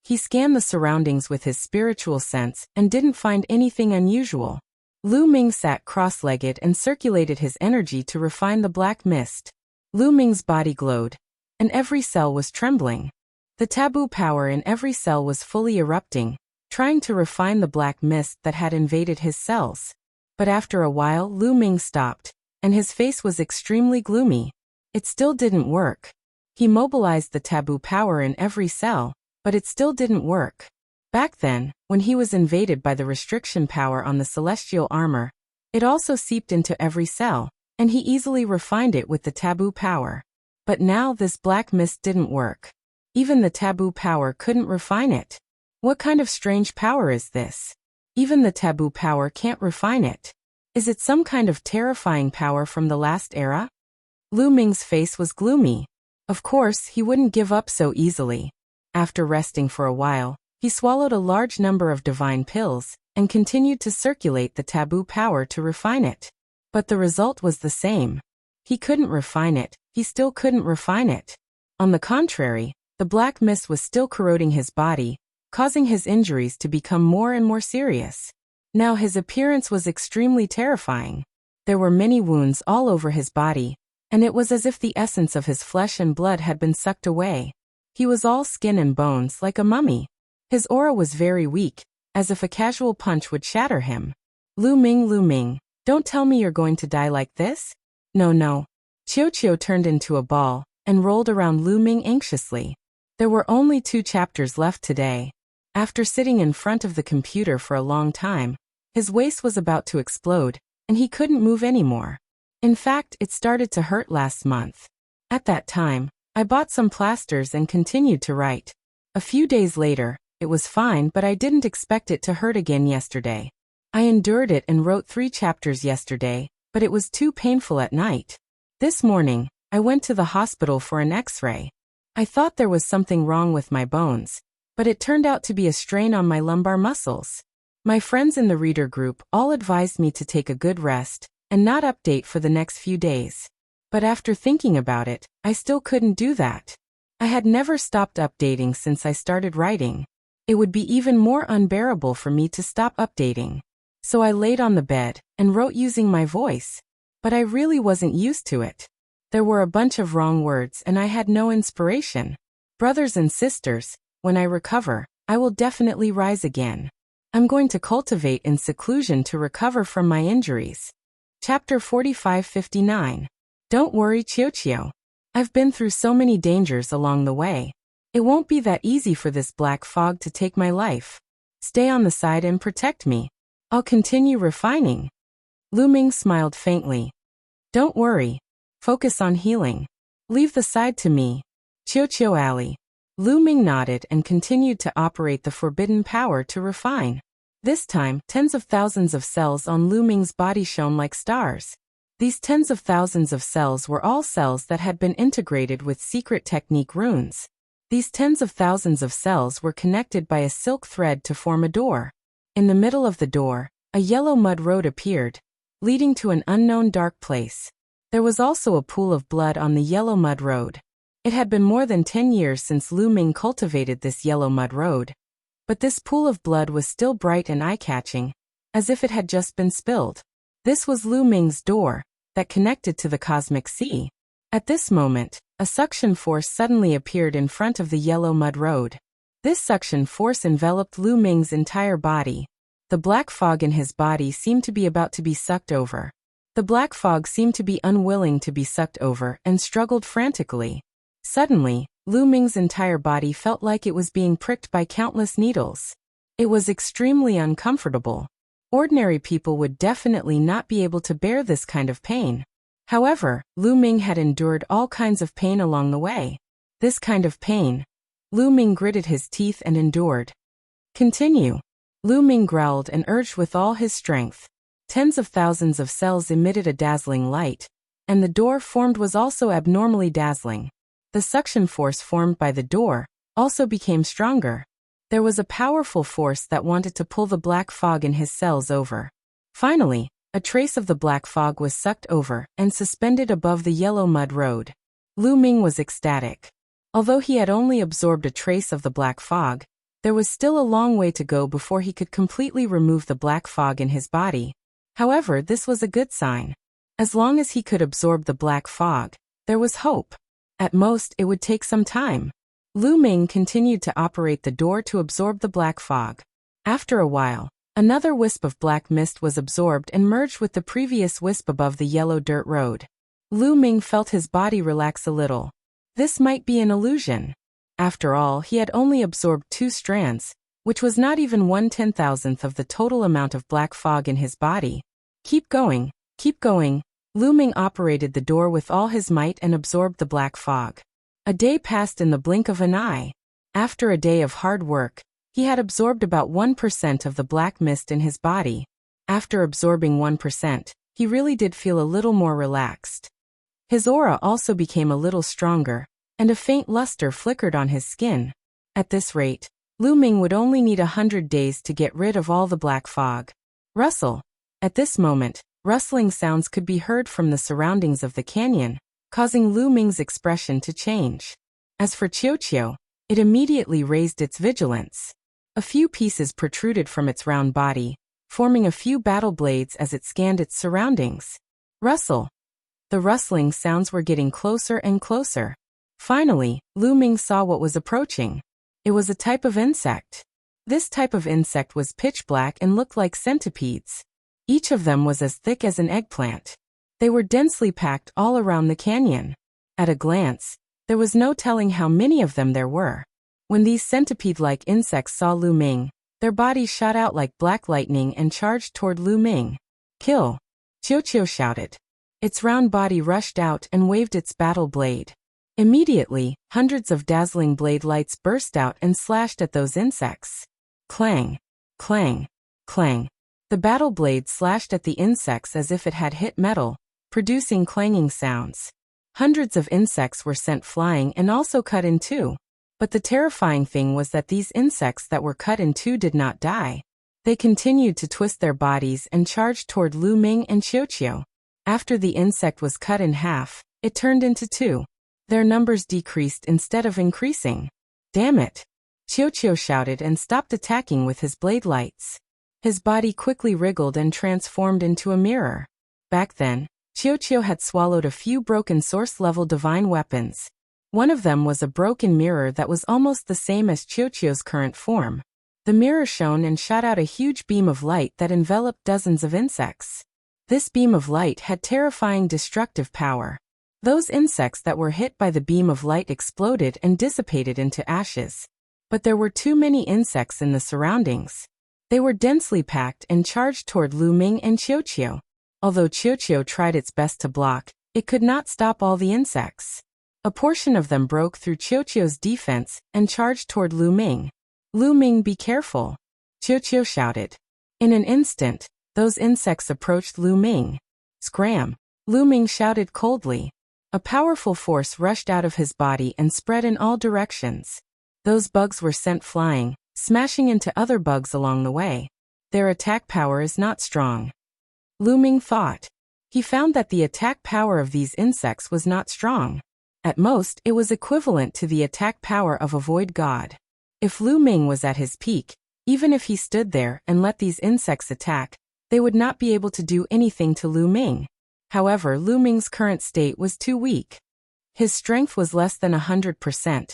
He scanned the surroundings with his spiritual sense and didn't find anything unusual. Lu Ming sat cross-legged and circulated his energy to refine the black mist. Lu Ming's body glowed, and every cell was trembling. The taboo power in every cell was fully erupting, trying to refine the black mist that had invaded his cells. But after a while Lu Ming stopped, and his face was extremely gloomy. It still didn't work. He mobilized the taboo power in every cell, but it still didn't work. Back then, when he was invaded by the restriction power on the celestial armor, it also seeped into every cell, and he easily refined it with the taboo power. But now this black mist didn't work. Even the taboo power couldn't refine it. What kind of strange power is this? Even the taboo power can't refine it. Is it some kind of terrifying power from the last era? Lu Ming's face was gloomy. Of course, he wouldn't give up so easily. After resting for a while, he swallowed a large number of divine pills and continued to circulate the taboo power to refine it. But the result was the same. He couldn't refine it. He still couldn't refine it. On the contrary, the black mist was still corroding his body, causing his injuries to become more and more serious. Now his appearance was extremely terrifying. There were many wounds all over his body, and it was as if the essence of his flesh and blood had been sucked away. He was all skin and bones like a mummy. His aura was very weak, as if a casual punch would shatter him. Lu Ming, don't tell me you're going to die like this? No. Qiu turned into a ball and rolled around Lu Ming anxiously. There were only 2 chapters left today. After sitting in front of the computer for a long time, his waist was about to explode, and he couldn't move anymore. In fact, it started to hurt last month. At that time, I bought some plasters and continued to write. A few days later, it was fine, but I didn't expect it to hurt again yesterday. I endured it and wrote 3 chapters yesterday, but it was too painful at night. This morning, I went to the hospital for an X-ray. I thought there was something wrong with my bones, but it turned out to be a strain on my lumbar muscles. My friends in the reader group all advised me to take a good rest and not update for the next few days. But after thinking about it, I still couldn't do that. I had never stopped updating since I started writing. It would be even more unbearable for me to stop updating. So I laid on the bed and wrote using my voice. But I really wasn't used to it. There were a bunch of wrong words and I had no inspiration. Brothers and sisters, when I recover, I will definitely rise again. I'm going to cultivate in seclusion to recover from my injuries. Chapter 45-59. Don't worry, Qiu. I've been through so many dangers along the way. It won't be that easy for this black fog to take my life. Stay on the side and protect me. I'll continue refining. Lu Ming smiled faintly. Don't worry. Focus on healing. Leave the side to me. Qiu Ali. Lu Ming nodded and continued to operate the forbidden power to refine. This time, tens of thousands of cells on Lu Ming's body shone like stars. These tens of thousands of cells were all cells that had been integrated with secret technique runes. These tens of thousands of cells were connected by a silk thread to form a door. In the middle of the door, a yellow mud road appeared, leading to an unknown dark place. There was also a pool of blood on the yellow mud road. It had been more than 10 years since Lu Ming cultivated this yellow mud road. But this pool of blood was still bright and eye-catching, as if it had just been spilled. This was Lu Ming's door, that connected to the cosmic sea. At this moment, a suction force suddenly appeared in front of the yellow mud road. This suction force enveloped Lu Ming's entire body. The black fog in his body seemed to be about to be sucked over. The black fog seemed to be unwilling to be sucked over and struggled frantically. Suddenly, Lu Ming's entire body felt like it was being pricked by countless needles. It was extremely uncomfortable. Ordinary people would definitely not be able to bear this kind of pain. However, Lu Ming had endured all kinds of pain along the way. This kind of pain. Lu Ming gritted his teeth and endured. Continue. Lu Ming growled and urged with all his strength. Tens of thousands of cells emitted a dazzling light, and the door formed was also abnormally dazzling. The suction force formed by the door also became stronger. There was a powerful force that wanted to pull the black fog in his cells over. Finally, a trace of the black fog was sucked over and suspended above the yellow mud road. Lu Ming was ecstatic. Although he had only absorbed a trace of the black fog, there was still a long way to go before he could completely remove the black fog in his body. However, this was a good sign. As long as he could absorb the black fog, there was hope. At most, it would take some time. Lu Ming continued to operate the door to absorb the black fog. After a while, another wisp of black mist was absorbed and merged with the previous wisp above the yellow dirt road. Lu Ming felt his body relax a little. This might be an illusion. After all, he had only absorbed 2 strands, which was not even 1/10,000th of the total amount of black fog in his body. Keep going, keep going. Lu Ming operated the door with all his might and absorbed the black fog. A day passed in the blink of an eye. After a day of hard work, he had absorbed about 1% of the black mist in his body. After absorbing 1%, he really did feel a little more relaxed. His aura also became a little stronger, and a faint luster flickered on his skin. At this rate, Lu Ming would only need 100 days to get rid of all the black fog. Rustle. At this moment, rustling sounds could be heard from the surroundings of the canyon, causing Lu Ming's expression to change. As for Qiu, it immediately raised its vigilance. A few pieces protruded from its round body, forming a few battle blades as it scanned its surroundings. Rustle. The rustling sounds were getting closer and closer. Finally, Lu Ming saw what was approaching. It was a type of insect. This type of insect was pitch black and looked like centipedes. Each of them was as thick as an eggplant. They were densely packed all around the canyon. At a glance, there was no telling how many of them there were. When these centipede-like insects saw Lu Ming, their bodies shot out like black lightning and charged toward Lu Ming. Kill! Qiu shouted. Its round body rushed out and waved its battle blade. Immediately, hundreds of dazzling blade lights burst out and slashed at those insects. Clang! Clang! Clang! The battle blade slashed at the insects as if it had hit metal, producing clanging sounds. Hundreds of insects were sent flying and also cut in two. But the terrifying thing was that these insects that were cut in two did not die. They continued to twist their bodies and charged toward Lu Ming and Qiu. After the insect was cut in half, it turned into two. Their numbers decreased instead of increasing. Damn it! Qiu shouted and stopped attacking with his blade lights. His body quickly wriggled and transformed into a mirror. Back then, Qiu had swallowed a few broken source-level divine weapons. One of them was a broken mirror that was almost the same as Qiu's current form. The mirror shone and shot out a huge beam of light that enveloped dozens of insects. This beam of light had terrifying destructive power. Those insects that were hit by the beam of light exploded and dissipated into ashes. But there were too many insects in the surroundings. They were densely packed and charged toward Lu Ming and Qiu. Although Qiu tried its best to block, it could not stop all the insects. A portion of them broke through Qiu's defense and charged toward Lu Ming. Lu Ming, be careful! Qiu shouted. In an instant, those insects approached Lu Ming. Scram! Lu Ming shouted coldly. A powerful force rushed out of his body and spread in all directions. Those bugs were sent flying, smashing into other bugs along the way. Their attack power is not strong. Lu Ming thought. He found that the attack power of these insects was not strong. At most, it was equivalent to the attack power of a void god. If Lu Ming was at his peak, even if he stood there and let these insects attack, they would not be able to do anything to Lu Ming. However, Lu Ming's current state was too weak. His strength was less than 100%,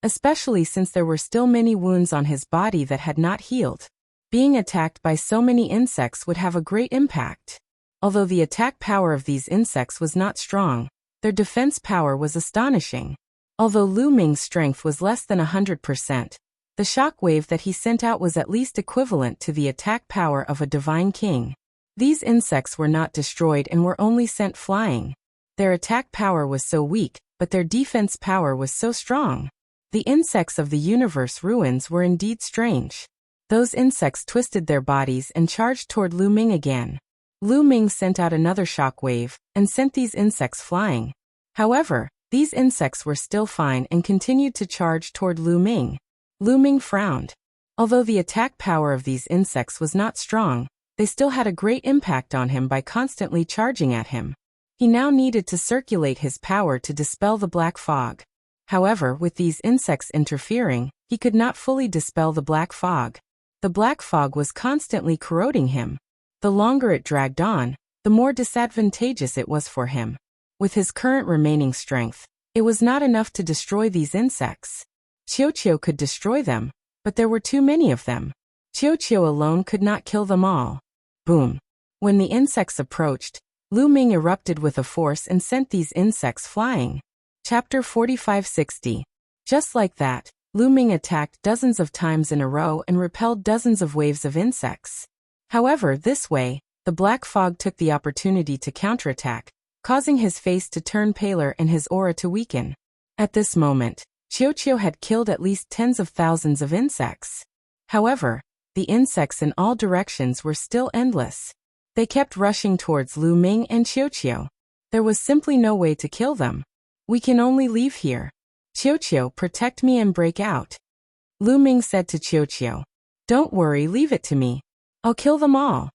especially since there were still many wounds on his body that had not healed. Being attacked by so many insects would have a great impact. Although the attack power of these insects was not strong, their defense power was astonishing. Although Lu Ming's strength was less than 100%, the shock wave that he sent out was at least equivalent to the attack power of a divine king. These insects were not destroyed and were only sent flying. Their attack power was so weak, but their defense power was so strong. The insects of the universe ruins were indeed strange. Those insects twisted their bodies and charged toward Lu Ming again. Lu Ming sent out another shock wave and sent these insects flying. However, these insects were still fine and continued to charge toward Lu Ming. Lu Ming frowned. Although the attack power of these insects was not strong, they still had a great impact on him by constantly charging at him. He now needed to circulate his power to dispel the black fog. However, with these insects interfering, he could not fully dispel the black fog. The black fog was constantly corroding him. The longer it dragged on, the more disadvantageous it was for him. With his current remaining strength, it was not enough to destroy these insects. Qiu could destroy them, but there were too many of them. Qiu alone could not kill them all. Boom! When the insects approached, Lu Ming erupted with a force and sent these insects flying. Chapter 4560. Just like that, Lu Ming attacked dozens of times in a row and repelled dozens of waves of insects. However, this way, the black fog took the opportunity to counterattack, causing his face to turn paler and his aura to weaken. At this moment, Qiu had killed at least tens of thousands of insects. However, the insects in all directions were still endless. They kept rushing towards Lu Ming and Qiu. There was simply no way to kill them. We can only leave here. Qiu, protect me and break out. Lu Ming said to Qiu. Don't worry, leave it to me. I'll kill them all.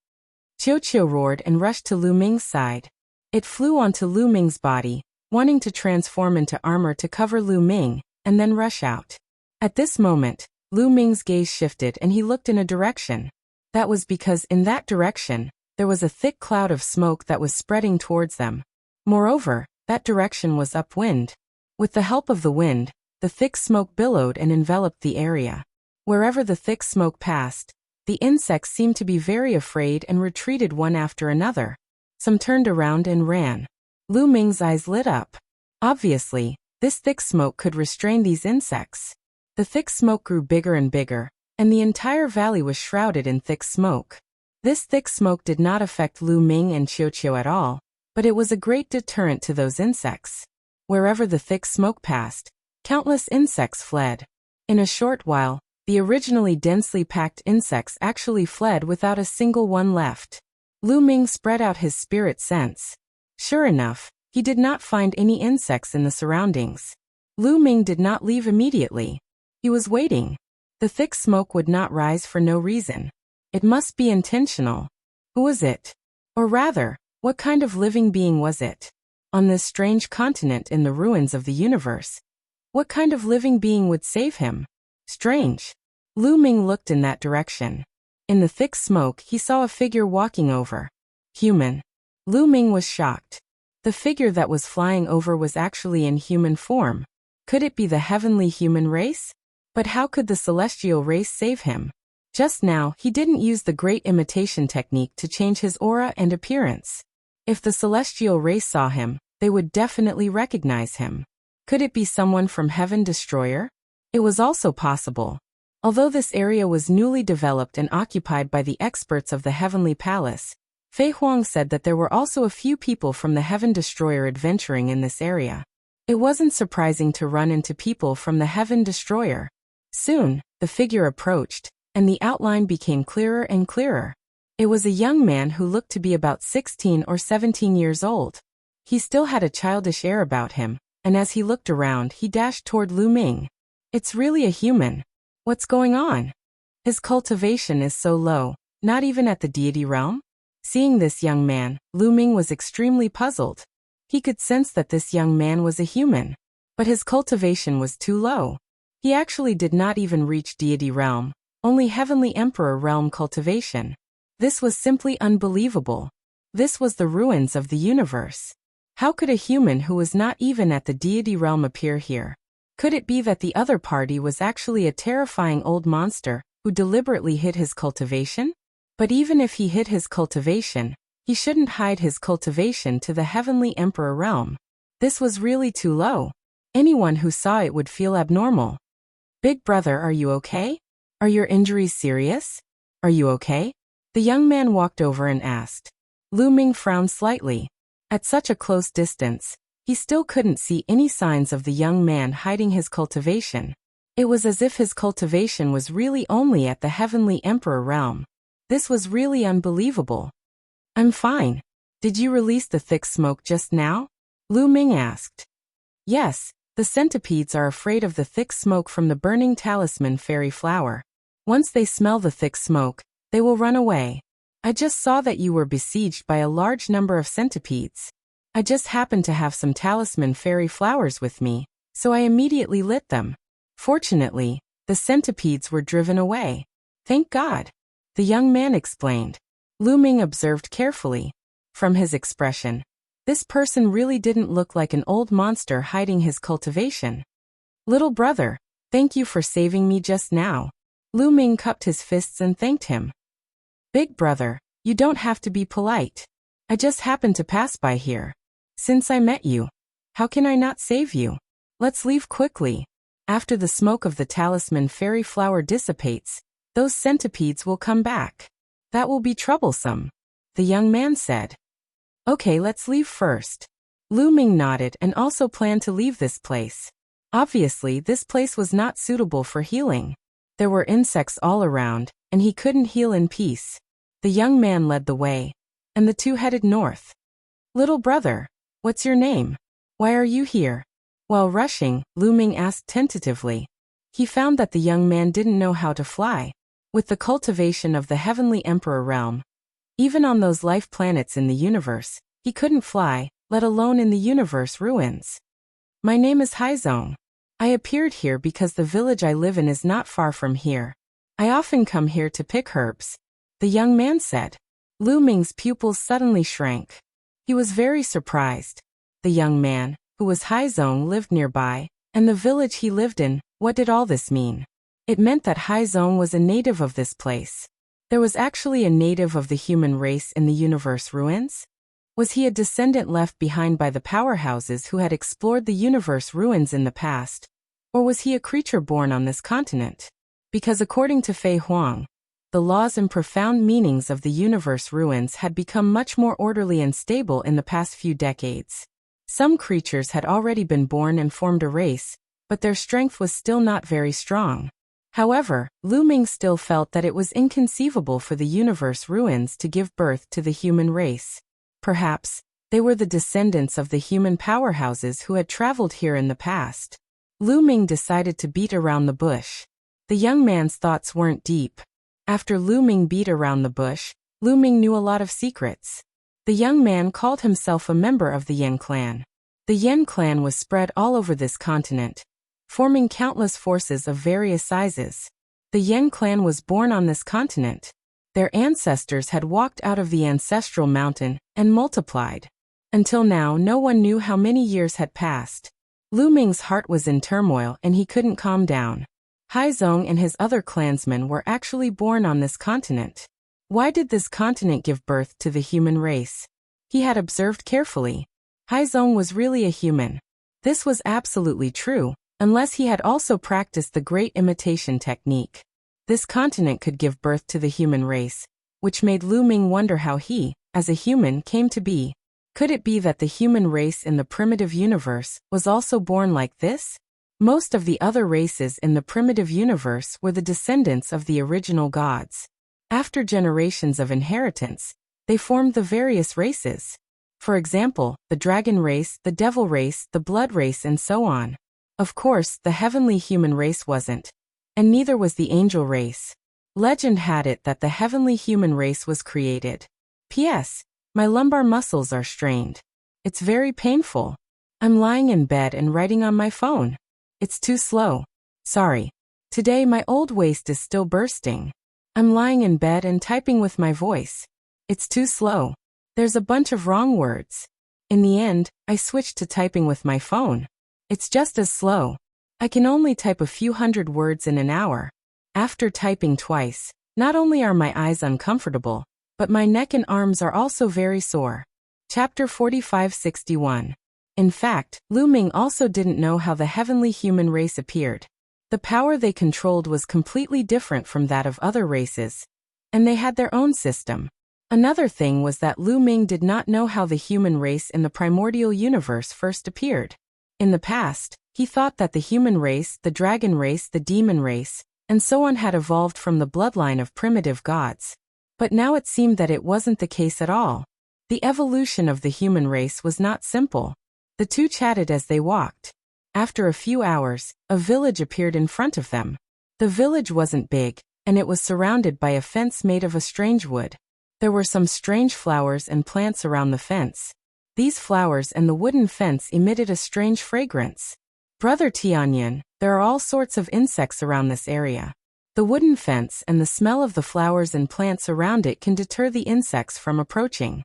Qiu roared and rushed to Lu Ming's side. It flew onto Lu Ming's body, wanting to transform into armor to cover Lu Ming, and then rush out. At this moment, Lu Ming's gaze shifted and he looked in a direction. That was because in that direction, there was a thick cloud of smoke that was spreading towards them. Moreover, that direction was upwind. With the help of the wind, the thick smoke billowed and enveloped the area. Wherever the thick smoke passed, the insects seemed to be very afraid and retreated one after another. Some turned around and ran. Lu Ming's eyes lit up. Obviously, this thick smoke could restrain these insects. The thick smoke grew bigger and bigger, and the entire valley was shrouded in thick smoke. This thick smoke did not affect Lu Ming and Qiuqiu at all, but it was a great deterrent to those insects. Wherever the thick smoke passed, countless insects fled. In a short while, the originally densely packed insects actually fled without a single one left. Lu Ming spread out his spirit sense. Sure enough, he did not find any insects in the surroundings. Lu Ming did not leave immediately. He was waiting. The thick smoke would not rise for no reason. It must be intentional. Who was it? Or rather, what kind of living being was it? On this strange continent in the ruins of the universe, what kind of living being would save him? Strange. Lu Ming looked in that direction. In the thick smoke, he saw a figure walking over. Human. Lu Ming was shocked. The figure that was flying over was actually in human form. Could it be the heavenly human race? But how could the celestial race save him? Just now, he didn't use the great imitation technique to change his aura and appearance. If the celestial race saw him, they would definitely recognize him. Could it be someone from Heaven Destroyer? It was also possible. Although this area was newly developed and occupied by the experts of the Heavenly Palace, Fei Huang said that there were also a few people from the Heaven Destroyer adventuring in this area. It wasn't surprising to run into people from the Heaven Destroyer. Soon, the figure approached, and the outline became clearer and clearer. It was a young man who looked to be about 16 or 17 years old. He still had a childish air about him, and as he looked around, he dashed toward Lu Ming. It's really a human. What's going on? His cultivation is so low, not even at the deity realm? Seeing this young man, Lu Ming was extremely puzzled. He could sense that this young man was a human, but his cultivation was too low. He actually did not even reach deity realm, only heavenly emperor realm cultivation. This was simply unbelievable. This was the ruins of the universe. How could a human who was not even at the deity realm appear here? Could it be that the other party was actually a terrifying old monster who deliberately hid his cultivation? But even if he hid his cultivation, he shouldn't hide his cultivation to the heavenly emperor realm. This was really too low. Anyone who saw it would feel abnormal. Big brother, are you okay? Are your injuries serious? Are you okay? The young man walked over and asked. Lu Ming frowned slightly. At such a close distance, he still couldn't see any signs of the young man hiding his cultivation. It was as if his cultivation was really only at the heavenly emperor realm. This was really unbelievable. I'm fine. Did you release the thick smoke just now? Lu Ming asked. Yes, the centipedes are afraid of the thick smoke from the burning talisman fairy flower. Once they smell the thick smoke, they will run away. I just saw that you were besieged by a large number of centipedes. I just happened to have some talisman fairy flowers with me, so I immediately lit them. Fortunately, the centipedes were driven away. Thank God. The young man explained. Lu Ming observed carefully. From his expression, this person really didn't look like an old monster hiding his cultivation. Little brother, thank you for saving me just now. Lu Ming cupped his fists and thanked him. Big brother, you don't have to be polite. I just happened to pass by here. Since I met you, how can I not save you? Let's leave quickly. After the smoke of the talisman fairy flower dissipates, those centipedes will come back. That will be troublesome, the young man said. Okay, let's leave first. Lu Ming nodded and also planned to leave this place. Obviously, this place was not suitable for healing. There were insects all around, and he couldn't heal in peace. The young man led the way, and the two headed north. Little brother, what's your name? Why are you here? While rushing, Lu Ming asked tentatively. He found that the young man didn't know how to fly. With the cultivation of the heavenly emperor realm, even on those life planets in the universe, he couldn't fly, let alone in the universe ruins. My name is Haizong. I appeared here because the village I live in is not far from here. I often come here to pick herbs. the young man said. Lu Ming's pupils suddenly shrank. He was very surprised. The young man, who was Haizong, lived nearby, and the village he lived in. What did all this mean? It meant that Haizong was a native of this place. There was actually a native of the human race in the universe ruins? Was he a descendant left behind by the powerhouses who had explored the universe ruins in the past? Or was he a creature born on this continent? Because according to Fei Huang, the laws and profound meanings of the universe ruins had become much more orderly and stable in the past few decades. Some creatures had already been born and formed a race, but their strength was still not very strong. However, Lu Ming still felt that it was inconceivable for the universe ruins to give birth to the human race. Perhaps, they were the descendants of the human powerhouses who had traveled here in the past. Lu Ming decided to beat around the bush. The young man's thoughts weren't deep. After Lu Ming beat around the bush, Lu Ming knew a lot of secrets. The young man called himself a member of the Yen clan. The Yen clan was spread all over this continent, forming countless forces of various sizes. The Yen clan was born on this continent. Their ancestors had walked out of the ancestral mountain and multiplied. Until now, no one knew how many years had passed. Lu Ming's heart was in turmoil and he couldn't calm down. Haizong and his other clansmen were actually born on this continent. Why did this continent give birth to the human race? He had observed carefully. Haizong was really a human. This was absolutely true, unless he had also practiced the great imitation technique. This continent could give birth to the human race, which made Lu Ming wonder how he, as a human, came to be. Could it be that the human race in the primitive universe was also born like this? Most of the other races in the primitive universe were the descendants of the original gods. After generations of inheritance, they formed the various races. For example, the dragon race, the devil race, the blood race, and so on. Of course, the heavenly human race wasn't. And neither was the angel race. Legend had it that the heavenly human race was created. P.S. My lumbar muscles are strained. It's very painful. I'm lying in bed and writing on my phone. It's too slow. Sorry. Today my old waist is still bursting. I'm lying in bed and typing with my voice. It's too slow. There's a bunch of wrong words. In the end, I switched to typing with my phone. It's just as slow. I can only type a few hundred words in an hour. After typing twice, not only are my eyes uncomfortable, but my neck and arms are also very sore. Chapter 4561. In fact, Lu Ming also didn't know how the heavenly human race appeared. The power they controlled was completely different from that of other races, and they had their own system. Another thing was that Lu Ming did not know how the human race in the primordial universe first appeared. In the past, he thought that the human race, the dragon race, the demon race, and so on had evolved from the bloodline of primitive gods. But now it seemed that it wasn't the case at all. The evolution of the human race was not simple. The two chatted as they walked. After a few hours, a village appeared in front of them. The village wasn't big, and it was surrounded by a fence made of a strange wood. There were some strange flowers and plants around the fence. These flowers and the wooden fence emitted a strange fragrance. Brother Tianyan, there are all sorts of insects around this area. The wooden fence and the smell of the flowers and plants around it can deter the insects from approaching.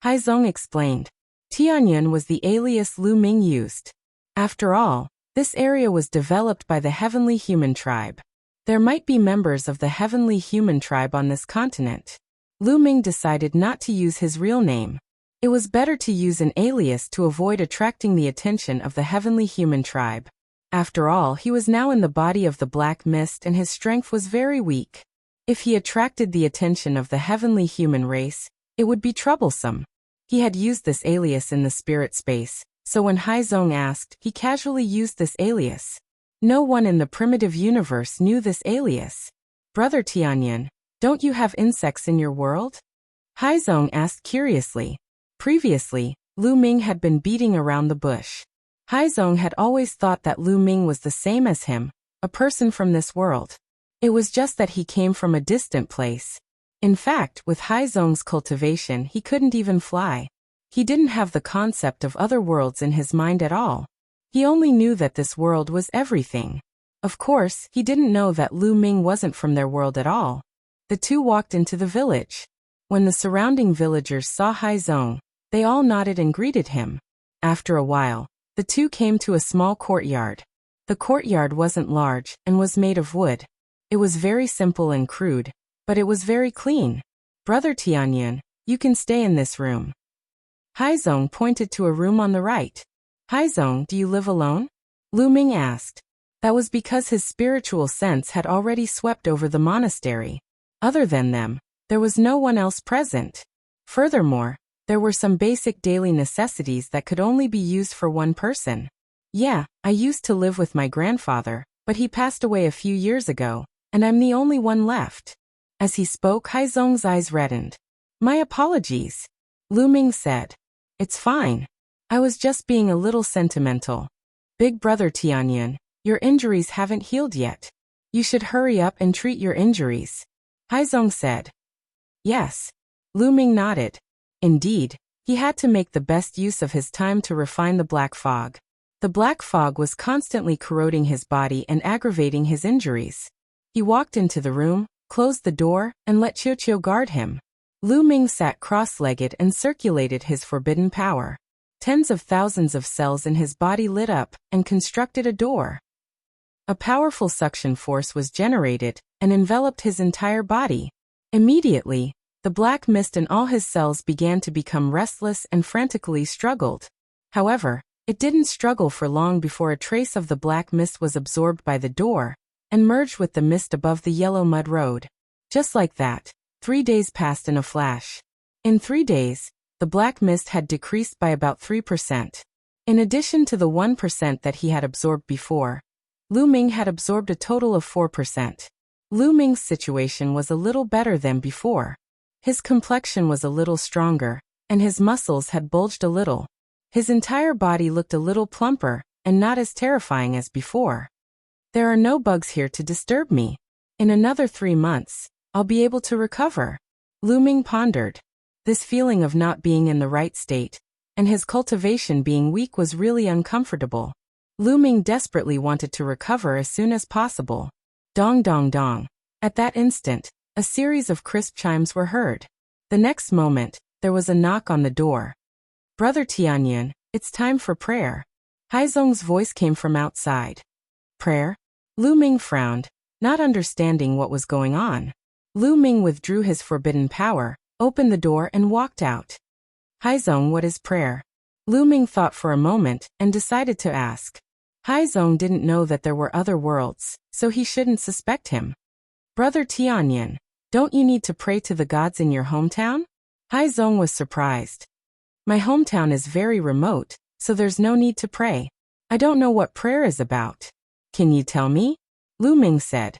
Haizong explained. Tianyan was the alias Lu Ming used. After all, this area was developed by the heavenly human tribe. There might be members of the heavenly human tribe on this continent. Lu Ming decided not to use his real name. It was better to use an alias to avoid attracting the attention of the heavenly human tribe. After all, he was now in the body of the black mist and his strength was very weak. If he attracted the attention of the heavenly human race, it would be troublesome. He had used this alias in the spirit space, so when Haizong asked, he casually used this alias. No one in the primitive universe knew this alias. Brother Tianyan, don't you have insects in your world? Haizong asked curiously. Previously, Lu Ming had been beating around the bush. Haizong had always thought that Lu Ming was the same as him, a person from this world. It was just that he came from a distant place. In fact, with Haizong's cultivation, he couldn't even fly. He didn't have the concept of other worlds in his mind at all. He only knew that this world was everything. Of course, he didn't know that Lu Ming wasn't from their world at all. The two walked into the village. When the surrounding villagers saw Haizong, they all nodded and greeted him. After a while, the two came to a small courtyard. The courtyard wasn't large and was made of wood. It was very simple and crude, but it was very clean. Brother Tianyun, you can stay in this room. Haizong pointed to a room on the right. Haizong, do you live alone? Lu Ming asked. That was because his spiritual sense had already swept over the monastery. Other than them, there was no one else present. Furthermore, there were some basic daily necessities that could only be used for one person. Yeah, I used to live with my grandfather, but he passed away a few years ago, and I'm the only one left. As he spoke, Haizong's eyes reddened. My apologies, Lu Ming said. It's fine. I was just being a little sentimental. Big brother Tianyun, your injuries haven't healed yet. You should hurry up and treat your injuries, Haizong said. Yes. Lu Ming nodded. Indeed, he had to make the best use of his time to refine the black fog. The black fog was constantly corroding his body and aggravating his injuries. He walked into the room, closed the door, and let Qiuqiu guard him. Lu Ming sat cross-legged and circulated his forbidden power. Tens of thousands of cells in his body lit up and constructed a door. A powerful suction force was generated and enveloped his entire body. Immediately, the black mist in all his cells began to become restless and frantically struggled. However, it didn't struggle for long before a trace of the black mist was absorbed by the door and merged with the mist above the yellow mud road. Just like that, 3 days passed in a flash. In 3 days, the black mist had decreased by about 3%. In addition to the 1% that he had absorbed before, Lu Ming had absorbed a total of 4%. Lu Ming's situation was a little better than before. His complexion was a little stronger, and his muscles had bulged a little. His entire body looked a little plumper, and not as terrifying as before. There are no bugs here to disturb me. In another 3 months, I'll be able to recover. Lu Ming pondered. This feeling of not being in the right state, and his cultivation being weak was really uncomfortable. Lu Ming desperately wanted to recover as soon as possible. Dong dong dong. At that instant, a series of crisp chimes were heard. The next moment, there was a knock on the door. Brother Tianyun, it's time for prayer. Haizong's voice came from outside. Prayer? Lu Ming frowned, not understanding what was going on. Lu Ming withdrew his forbidden power, opened the door and walked out. Haizong, what is prayer? Lu Ming thought for a moment and decided to ask. Haizong didn't know that there were other worlds, so he shouldn't suspect him. Brother Tianyun, don't you need to pray to the gods in your hometown? Haizong was surprised. My hometown is very remote, so there's no need to pray. I don't know what prayer is about. Can you tell me? Lu Ming said.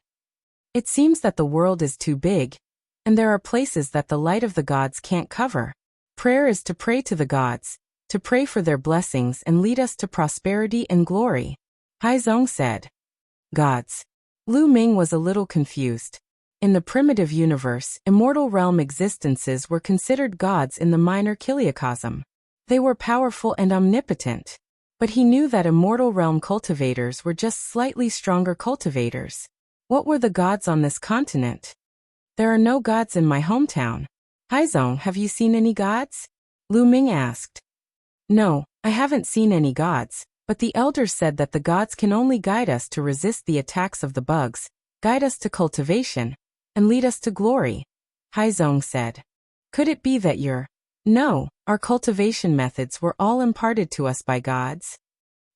It seems that the world is too big, and there are places that the light of the gods can't cover. Prayer is to pray to the gods, to pray for their blessings and lead us to prosperity and glory, Haizong said. Gods. Lu Ming was a little confused. In the primitive universe, immortal realm existences were considered gods in the minor kiliocosm. They were powerful and omnipotent. But he knew that immortal realm cultivators were just slightly stronger cultivators. What were the gods on this continent? There are no gods in my hometown. Haizong, have you seen any gods? Lu Ming asked. No, I haven't seen any gods, but the elders said that the gods can only guide us to resist the attacks of the bugs, guide us to cultivation, and lead us to glory, Haizong said. Could it be that No, our cultivation methods were all imparted to us by gods?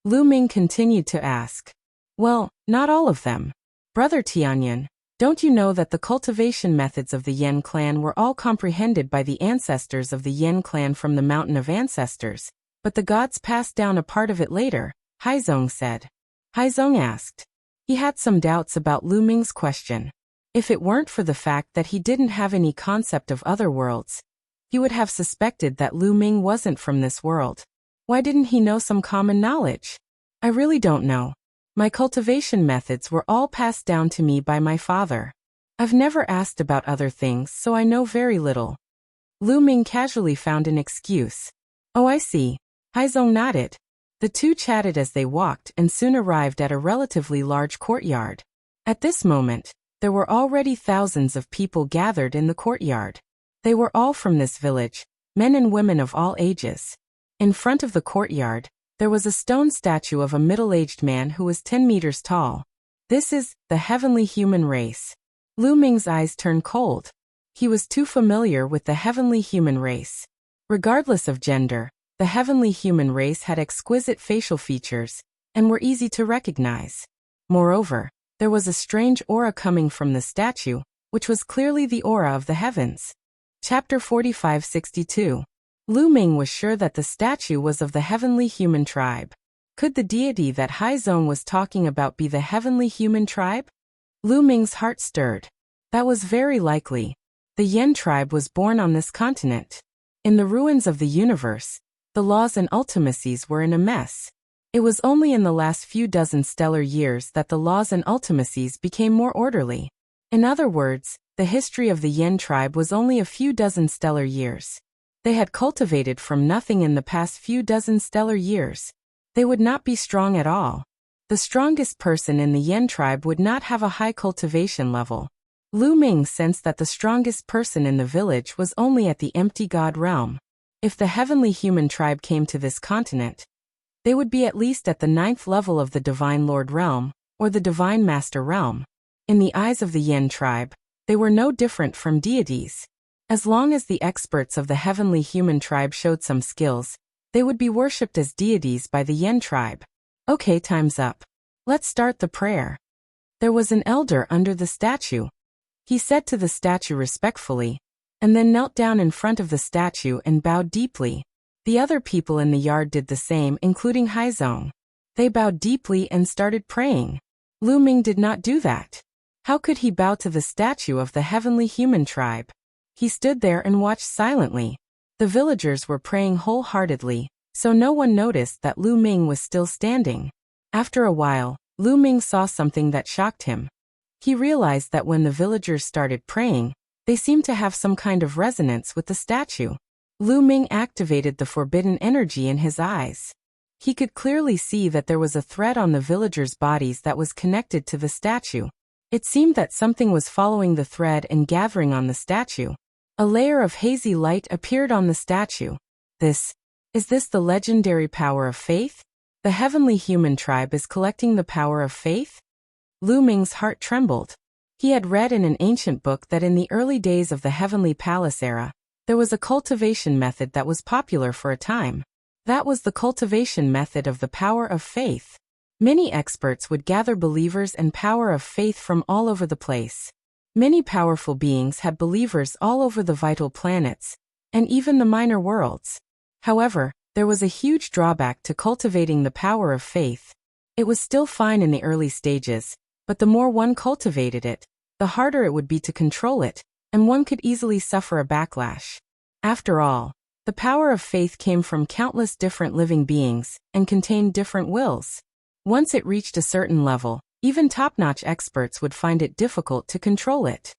Lu Ming continued to ask. Well, not all of them. Brother Tianyun, don't you know that the cultivation methods of the Yen clan were all comprehended by the ancestors of the Yen clan from the Mountain of Ancestors, but the gods passed down a part of it later, Haizong said. Haizong asked. He had some doubts about Lu Ming's question. If it weren't for the fact that he didn't have any concept of other worlds, he would have suspected that Lu Ming wasn't from this world. Why didn't he know some common knowledge? I really don't know. My cultivation methods were all passed down to me by my father. I've never asked about other things, so I know very little. Lu Ming casually found an excuse. Oh, I see. Haizong nodded. The two chatted as they walked and soon arrived at a relatively large courtyard. At this moment, There were already thousands of people gathered in the courtyard. They were all from this village, men and women of all ages. In front of the courtyard, there was a stone statue of a middle-aged man who was 10 meters tall. This is the heavenly human race. Lu Ming's eyes turned cold. He was too familiar with the heavenly human race. Regardless of gender, the heavenly human race had exquisite facial features and were easy to recognize. Moreover, there was a strange aura coming from the statue, which was clearly the aura of the heavens. Chapter 45-62. Lu Ming was sure that the statue was of the heavenly human tribe. Could the deity that Haizong was talking about be the heavenly human tribe? Lu Ming's heart stirred. That was very likely. The Yen tribe was born on this continent. In the ruins of the universe, the laws and ultimacies were in a mess. It was only in the last few dozen stellar years that the laws and ultimacies became more orderly. In other words, the history of the Yen tribe was only a few dozen stellar years. They had cultivated from nothing in the past few dozen stellar years. They would not be strong at all. The strongest person in the Yen tribe would not have a high cultivation level. Lu Ming sensed that the strongest person in the village was only at the empty god realm. If the heavenly human tribe came to this continent, they would be at least at the 9th level of the Divine Lord realm, or the Divine Master realm. In the eyes of the Yen tribe, they were no different from deities. As long as the experts of the heavenly human tribe showed some skills, they would be worshipped as deities by the Yen tribe. Okay, time's up. Let's start the prayer. There was an elder under the statue. He said to the statue respectfully, and then knelt down in front of the statue and bowed deeply. The other people in the yard did the same, including Haizong. They bowed deeply and started praying. Lu Ming did not do that. How could he bow to the statue of the heavenly human tribe? He stood there and watched silently. The villagers were praying wholeheartedly, so no one noticed that Lu Ming was still standing. After a while, Lu Ming saw something that shocked him. He realized that when the villagers started praying, they seemed to have some kind of resonance with the statue. Lu Ming activated the forbidden energy in his eyes. He could clearly see that there was a thread on the villagers' bodies that was connected to the statue. It seemed that something was following the thread and gathering on the statue. A layer of hazy light appeared on the statue. Is this the legendary power of faith? The heavenly human tribe is collecting the power of faith? Lu Ming's heart trembled. He had read in an ancient book that in the early days of the Heavenly Palace era, there was a cultivation method that was popular for a time. That was the cultivation method of the power of faith. Many experts would gather believers and power of faith from all over the place. Many powerful beings had believers all over the vital planets, and even the minor worlds. However, there was a huge drawback to cultivating the power of faith. It was still fine in the early stages, but the more one cultivated it, the harder it would be to control it, and one could easily suffer a backlash. After all, the power of faith came from countless different living beings, and contained different wills. Once it reached a certain level, even top-notch experts would find it difficult to control it.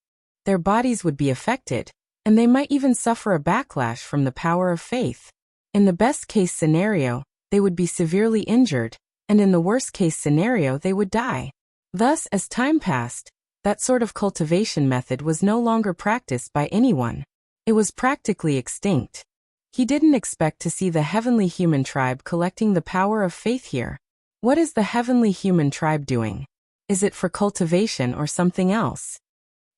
Their bodies would be affected, and they might even suffer a backlash from the power of faith. In the best-case scenario, they would be severely injured, and in the worst-case scenario they would die. Thus, as time passed, that sort of cultivation method was no longer practiced by anyone. It was practically extinct. He didn't expect to see the heavenly human tribe collecting the power of faith here. What is the heavenly human tribe doing? Is it for cultivation or something else?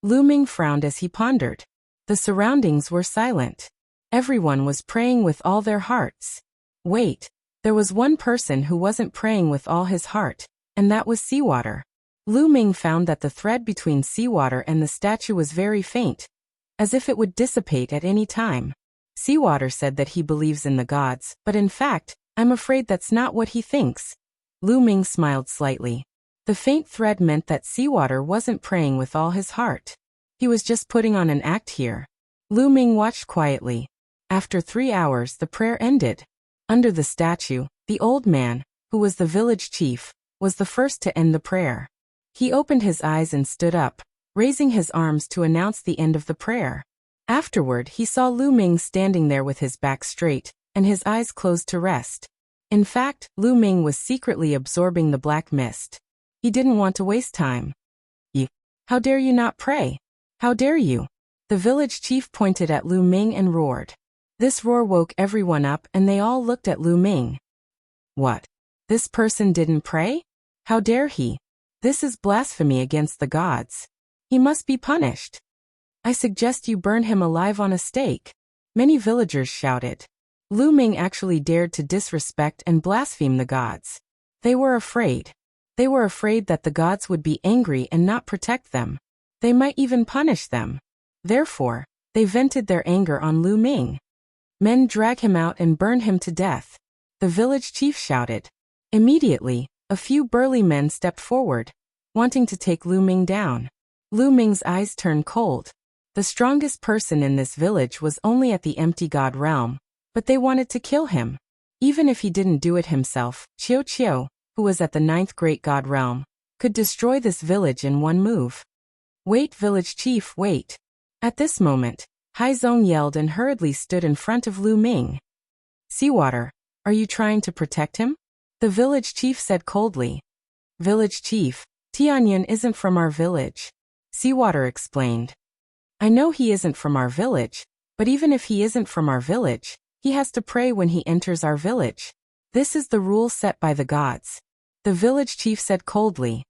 Lu Ming frowned as he pondered. The surroundings were silent. Everyone was praying with all their hearts. Wait, there was one person who wasn't praying with all his heart, and that was seawater. Lu Ming found that the thread between seawater and the statue was very faint, as if it would dissipate at any time. Seawater said that he believes in the gods, but in fact, I'm afraid that's not what he thinks. Lu Ming smiled slightly. The faint thread meant that Seawater wasn't praying with all his heart. He was just putting on an act here. Lu Ming watched quietly. After 3 hours, the prayer ended. Under the statue, the old man, who was the village chief, was the first to end the prayer. He opened his eyes and stood up, raising his arms to announce the end of the prayer. Afterward, he saw Lu Ming standing there with his back straight, and his eyes closed to rest. In fact, Lu Ming was secretly absorbing the black mist. He didn't want to waste time. How dare you not pray? How dare you? The village chief pointed at Lu Ming and roared. This roar woke everyone up and they all looked at Lu Ming. What? This person didn't pray? How dare he? This is blasphemy against the gods. He must be punished. I suggest you burn him alive on a stake. Many villagers shouted. Lu Ming actually dared to disrespect and blaspheme the gods. They were afraid. They were afraid that the gods would be angry and not protect them. They might even punish them. Therefore, they vented their anger on Lu Ming. Men, drag him out and burn him to death. The village chief shouted. Immediately, a few burly men stepped forward, wanting to take Lu Ming down. Lu Ming's eyes turned cold. The strongest person in this village was only at the empty god realm, but they wanted to kill him. Even if he didn't do it himself, Qiu Qiu, who was at the 9th great god realm, could destroy this village in one move. Wait, village chief, wait. At this moment, Haizong yelled and hurriedly stood in front of Lu Ming. Seawater, are you trying to protect him? The village chief said coldly. Village chief, Tianyan isn't from our village. Seawater explained. I know he isn't from our village, but even if he isn't from our village, he has to pray when he enters our village. This is the rule set by the gods. The village chief said coldly.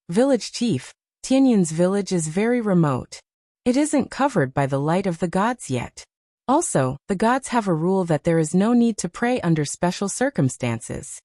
Village chief, Tianyan's village is very remote. It isn't covered by the light of the gods yet. Also, the gods have a rule that there is no need to pray under special circumstances.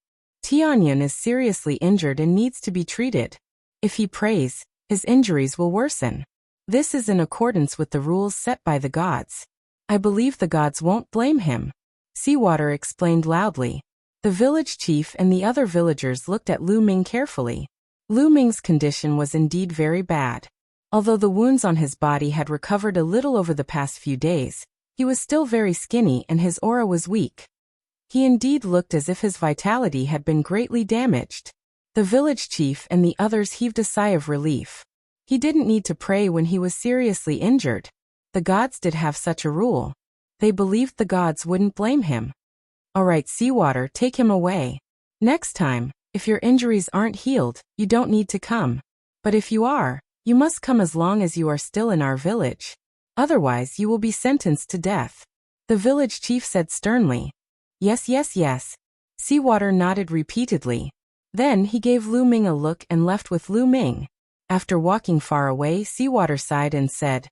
Tianyan is seriously injured and needs to be treated. If he prays, his injuries will worsen. This is in accordance with the rules set by the gods. I believe the gods won't blame him. Seawater explained loudly. The village chief and the other villagers looked at Lu Ming carefully. Lu Ming's condition was indeed very bad. Although the wounds on his body had recovered a little over the past few days, he was still very skinny and his aura was weak. He indeed looked as if his vitality had been greatly damaged. The village chief and the others heaved a sigh of relief. He didn't need to pray when he was seriously injured. The gods did have such a rule. They believed the gods wouldn't blame him. All right, Seawater, take him away. Next time, if your injuries aren't healed, you don't need to come. But if you are, you must come as long as you are still in our village. Otherwise, you will be sentenced to death. The village chief said sternly. Yes, yes, yes. Seawater nodded repeatedly. Then he gave Lu Ming a look and left with Lu Ming. After walking far away, Seawater sighed and said,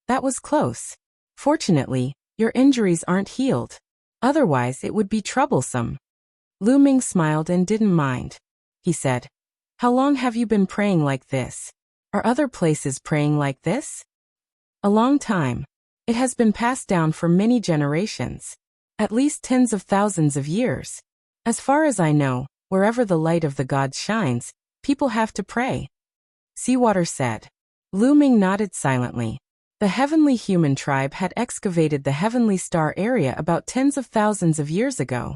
That was close. Fortunately, your injuries aren't healed. Otherwise, it would be troublesome. Lu Ming smiled and didn't mind. He said, How long have you been praying like this? Are other places praying like this? A long time. It has been passed down for many generations. At least tens of thousands of years. As far as I know, wherever the light of the gods shines, people have to pray. Seawater said. Lu Ming nodded silently. The heavenly human tribe had excavated the heavenly star area about tens of thousands of years ago.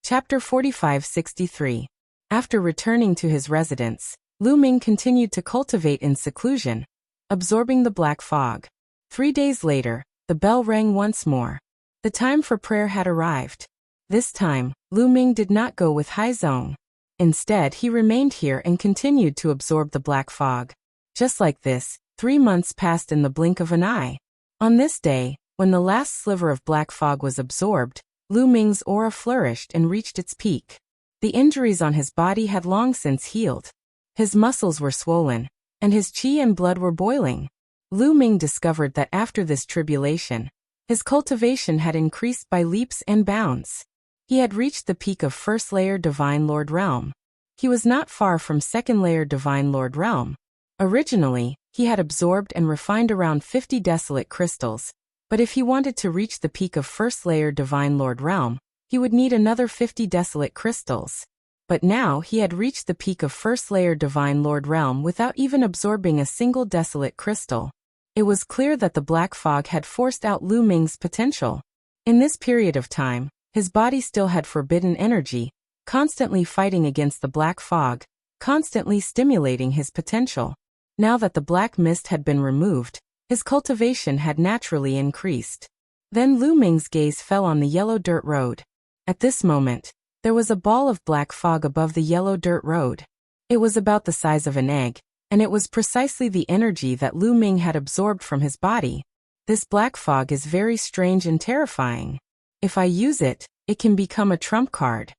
Chapter 45-63. After returning to his residence, Lu Ming continued to cultivate in seclusion, absorbing the black fog. 3 days later, the bell rang once more. The time for prayer had arrived. This time, Lu Ming did not go with Haizong. Instead, he remained here and continued to absorb the black fog. Just like this, 3 months passed in the blink of an eye. On this day, when the last sliver of black fog was absorbed, Lu Ming's aura flourished and reached its peak. The injuries on his body had long since healed. His muscles were swollen, and his qi and blood were boiling. Lu Ming discovered that after this tribulation, his cultivation had increased by leaps and bounds. He had reached the peak of first layer Divine Lord Realm. He was not far from second layer Divine Lord Realm. Originally, he had absorbed and refined around 50 desolate crystals, but if he wanted to reach the peak of first layer Divine Lord Realm, he would need another 50 desolate crystals. But now he had reached the peak of first layer Divine Lord Realm without even absorbing a single desolate crystal. It was clear that the black fog had forced out Lu Ming's potential. In this period of time, his body still had forbidden energy, constantly fighting against the black fog, constantly stimulating his potential. Now that the black mist had been removed, his cultivation had naturally increased. Then Lu Ming's gaze fell on the yellow dirt road. At this moment, there was a ball of black fog above the yellow dirt road. It was about the size of an egg, and it was precisely the energy that Lu Ming had absorbed from his body. This black fog is very strange and terrifying. If I use it, it can become a trump card.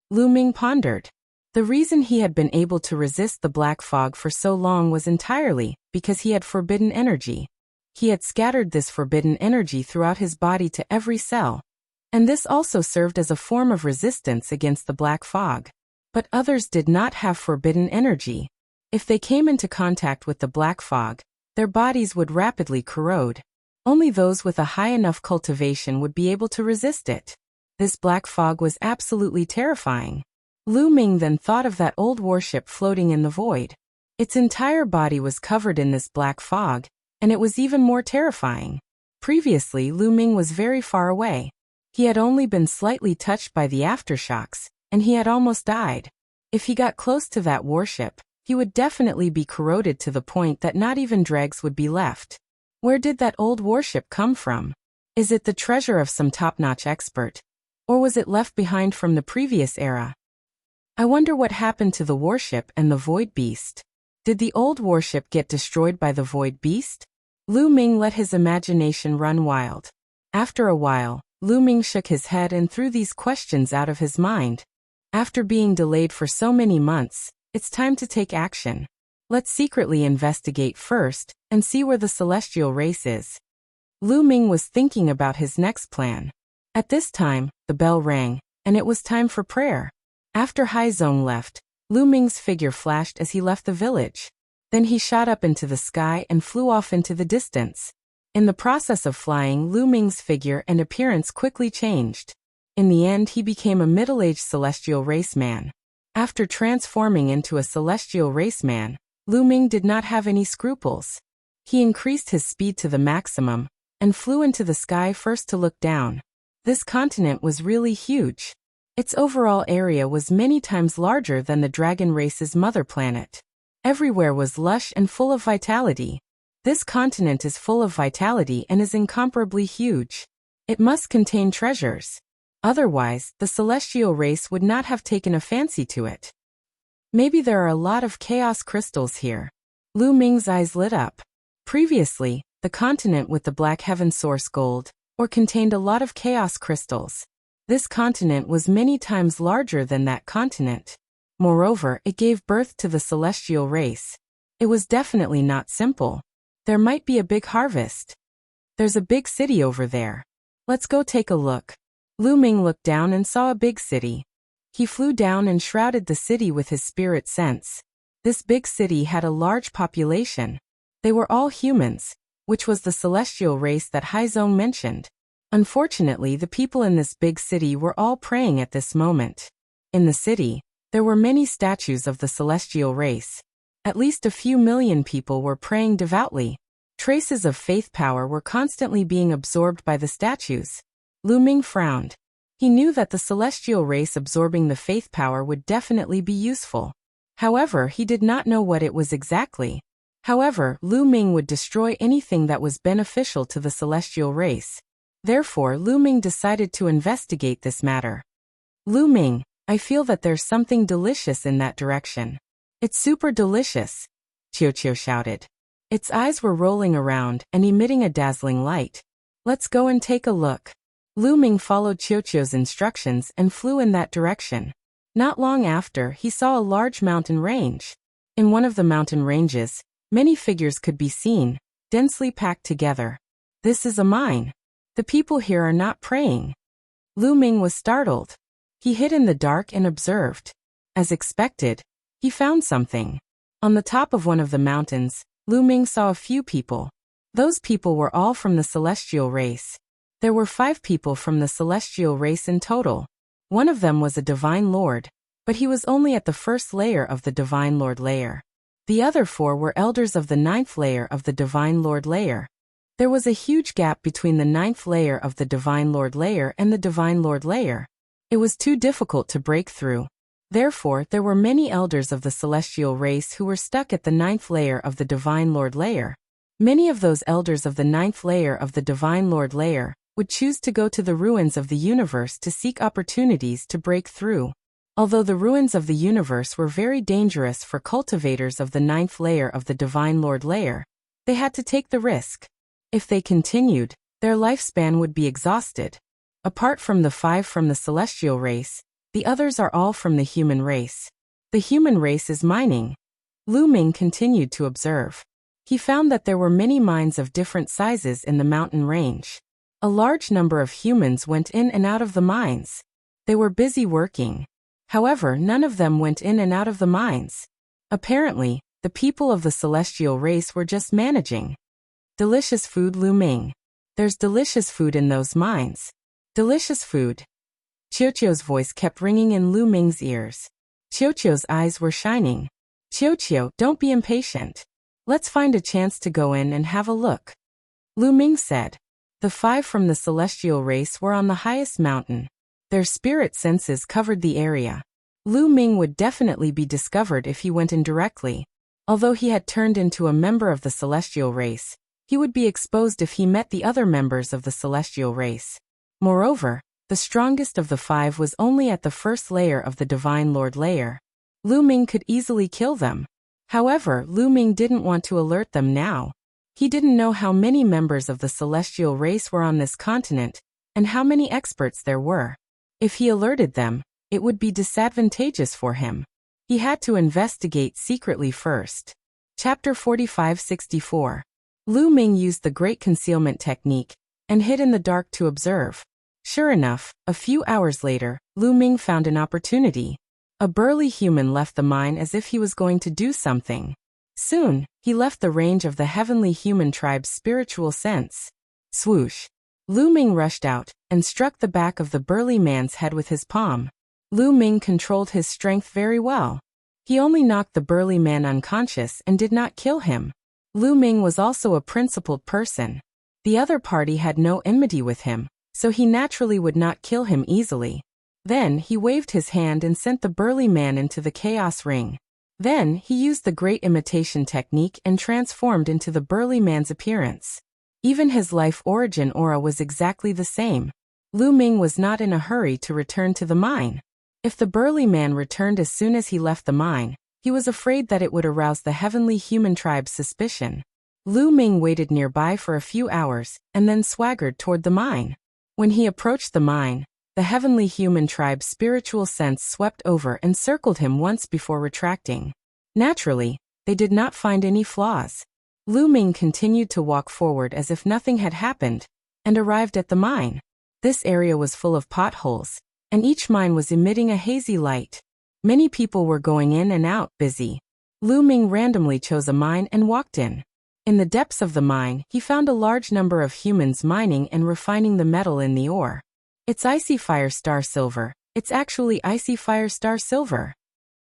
Lu Ming pondered. The reason he had been able to resist the black fog for so long was entirely because he had forbidden energy. He had scattered this forbidden energy throughout his body to every cell. And this also served as a form of resistance against the black fog. But others did not have forbidden energy. If they came into contact with the black fog, their bodies would rapidly corrode. Only those with a high enough cultivation would be able to resist it. This black fog was absolutely terrifying. Lu Ming then thought of that old warship floating in the void. Its entire body was covered in this black fog, and it was even more terrifying. Previously, Lu Ming was very far away. He had only been slightly touched by the aftershocks, and he had almost died. If he got close to that warship, he would definitely be corroded to the point that not even dregs would be left. Where did that old warship come from? Is it the treasure of some top-notch expert? Or was it left behind from the previous era? I wonder what happened to the warship and the void beast. Did the old warship get destroyed by the void beast? Lu Ming let his imagination run wild. After a while, Lu Ming shook his head and threw these questions out of his mind. After being delayed for so many months, it's time to take action. Let's secretly investigate first, and see where the celestial race is. Lu Ming was thinking about his next plan. At this time, the bell rang, and it was time for prayer. After Haizong left, Lu Ming's figure flashed as he left the village. Then he shot up into the sky and flew off into the distance. In the process of flying, Lu Ming's figure and appearance quickly changed. In the end, he became a middle-aged celestial race man. After transforming into a celestial race man, Lu Ming did not have any scruples. He increased his speed to the maximum, and flew into the sky first to look down. This continent was really huge. Its overall area was many times larger than the dragon race's mother planet. Everywhere was lush and full of vitality. This continent is full of vitality and is incomparably huge. It must contain treasures. Otherwise, the celestial race would not have taken a fancy to it. Maybe there are a lot of chaos crystals here. Lu Ming's eyes lit up. Previously, the continent with the black heaven source gold, or contained a lot of chaos crystals. This continent was many times larger than that continent. Moreover, it gave birth to the celestial race. It was definitely not simple. There might be a big harvest. There's a big city over there. Let's go take a look. Lu Ming looked down and saw a big city. He flew down and shrouded the city with his spirit sense. This big city had a large population. They were all humans, which was the celestial race that Haizong mentioned. Unfortunately, the people in this big city were all praying at this moment. In the city, there were many statues of the celestial race. At least a few million people were praying devoutly. Traces of faith power were constantly being absorbed by the statues. Lu Ming frowned. He knew that the celestial race absorbing the faith power would definitely be useful. However, he did not know what it was exactly. However, Lu Ming would destroy anything that was beneficial to the celestial race. Therefore, Lu Ming decided to investigate this matter. Lu Ming, I feel that there's something delicious in that direction. It's super delicious, Qiu shouted. Its eyes were rolling around and emitting a dazzling light. Let's go and take a look. Lu Ming followed Qiu's instructions and flew in that direction. Not long after, he saw a large mountain range. In one of the mountain ranges, many figures could be seen, densely packed together. This is a mine. The people here are not praying. Lu Ming was startled. He hid in the dark and observed. As expected, he found something. On the top of one of the mountains, Lu Ming saw a few people. Those people were all from the celestial race. There were 5 people from the celestial race in total. One of them was a divine lord, but he was only at the first layer of the divine lord layer. The other 4 were elders of the 9th layer of the divine lord layer. There was a huge gap between the 9th layer of the divine lord layer and the divine lord layer. It was too difficult to break through. Therefore, there were many elders of the celestial race who were stuck at the 9th layer of the divine lord layer. Many of those elders of the 9th layer of the divine lord layer would choose to go to the ruins of the universe to seek opportunities to break through. Although the ruins of the universe were very dangerous for cultivators of the 9th layer of the Divine Lord layer, they had to take the risk. If they continued, their lifespan would be exhausted. Apart from the 5 from the celestial race, the others are all from the human race. The human race is mining. Lu Ming continued to observe. He found that there were many mines of different sizes in the mountain range. A large number of humans went in and out of the mines. They were busy working. However, none of them went in and out of the mines. Apparently, the people of the celestial race were just managing. Delicious food, Lu Ming. There's delicious food in those mines. Delicious food. Qiuqiu's voice kept ringing in Lu Ming's ears. Qiuqiu's eyes were shining. Qiuqiu, don't be impatient. Let's find a chance to go in and have a look. Lu Ming said. The 5 from the celestial race were on the highest mountain. Their spirit senses covered the area. Lu Ming would definitely be discovered if he went in directly. Although he had turned into a member of the celestial race, he would be exposed if he met the other members of the celestial race. Moreover, the strongest of the 5 was only at the 1st layer of the Divine Lord layer. Lu Ming could easily kill them. However, Lu Ming didn't want to alert them now. He didn't know how many members of the celestial race were on this continent, and how many experts there were. If he alerted them, it would be disadvantageous for him. He had to investigate secretly first. Chapter 45-64. Lu Ming used the Great Concealment Technique and hid in the dark to observe. Sure enough, a few hours later, Lu Ming found an opportunity. A burly human left the mine as if he was going to do something. Soon, he left the range of the heavenly human tribe's spiritual sense. Swoosh! Lu Ming rushed out and struck the back of the burly man's head with his palm. Lu Ming controlled his strength very well. He only knocked the burly man unconscious and did not kill him. Lu Ming was also a principled person. The other party had no enmity with him, so he naturally would not kill him easily. Then he waved his hand and sent the burly man into the chaos ring. Then he used the great imitation technique and transformed into the burly man's appearance. Even his life origin aura was exactly the same. Lu Ming was not in a hurry to return to the mine. If the burly man returned as soon as he left the mine, he was afraid that it would arouse the heavenly human tribe's suspicion. Lu Ming waited nearby for a few hours and then swaggered toward the mine. When he approached the mine, the heavenly human tribe's spiritual sense swept over and circled him once before retracting. Naturally, they did not find any flaws. Lu Ming continued to walk forward as if nothing had happened, and arrived at the mine. This area was full of potholes, and each mine was emitting a hazy light. Many people were going in and out, busy. Lu Ming randomly chose a mine and walked in. In the depths of the mine, he found a large number of humans mining and refining the metal in the ore. It's icy fire star silver. It's actually icy fire star silver.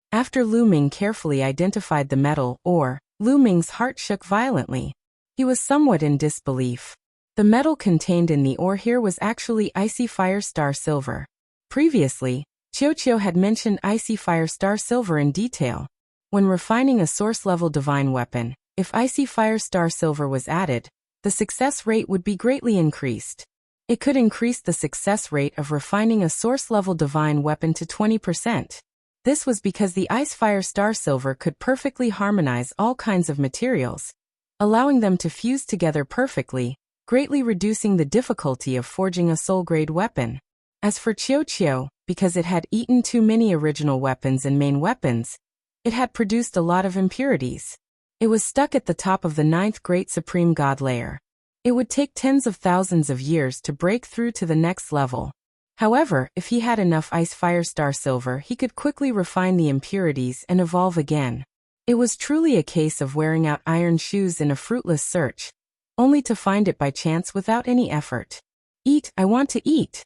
After Lu Ming carefully identified the metal ore, Lu Ming's heart shook violently. He was somewhat in disbelief. The metal contained in the ore here was actually icy fire star silver. Previously, Qiuqiu had mentioned icy fire star silver in detail. When refining a source-level divine weapon, if icy fire star silver was added, the success rate would be greatly increased. It could increase the success rate of refining a source-level divine weapon to 20%. This was because the ice fire star silver could perfectly harmonize all kinds of materials, allowing them to fuse together perfectly, greatly reducing the difficulty of forging a soul-grade weapon. As for Qiuqiu, because it had eaten too many original weapons and main weapons, it had produced a lot of impurities. It was stuck at the top of the 9th Great Supreme God layer. It would take tens of thousands of years to break through to the next level. However, if he had enough ice fire star silver, he could quickly refine the impurities and evolve again. It was truly a case of wearing out iron shoes in a fruitless search, only to find it by chance without any effort. Eat, I want to eat.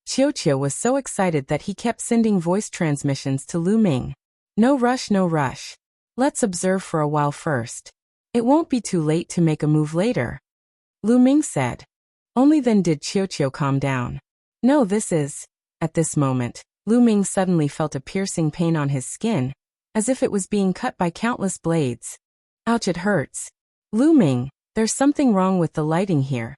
Qiuqiu was so excited that he kept sending voice transmissions to Lu Ming. No rush, no rush. Let's observe for a while first. It won't be too late to make a move later. Lu Ming said. Only then did Qiuqiu calm down. No, this is... At this moment, Lu Ming suddenly felt a piercing pain on his skin, as if it was being cut by countless blades. Ouch, it hurts. Lu Ming, there's something wrong with the lighting here.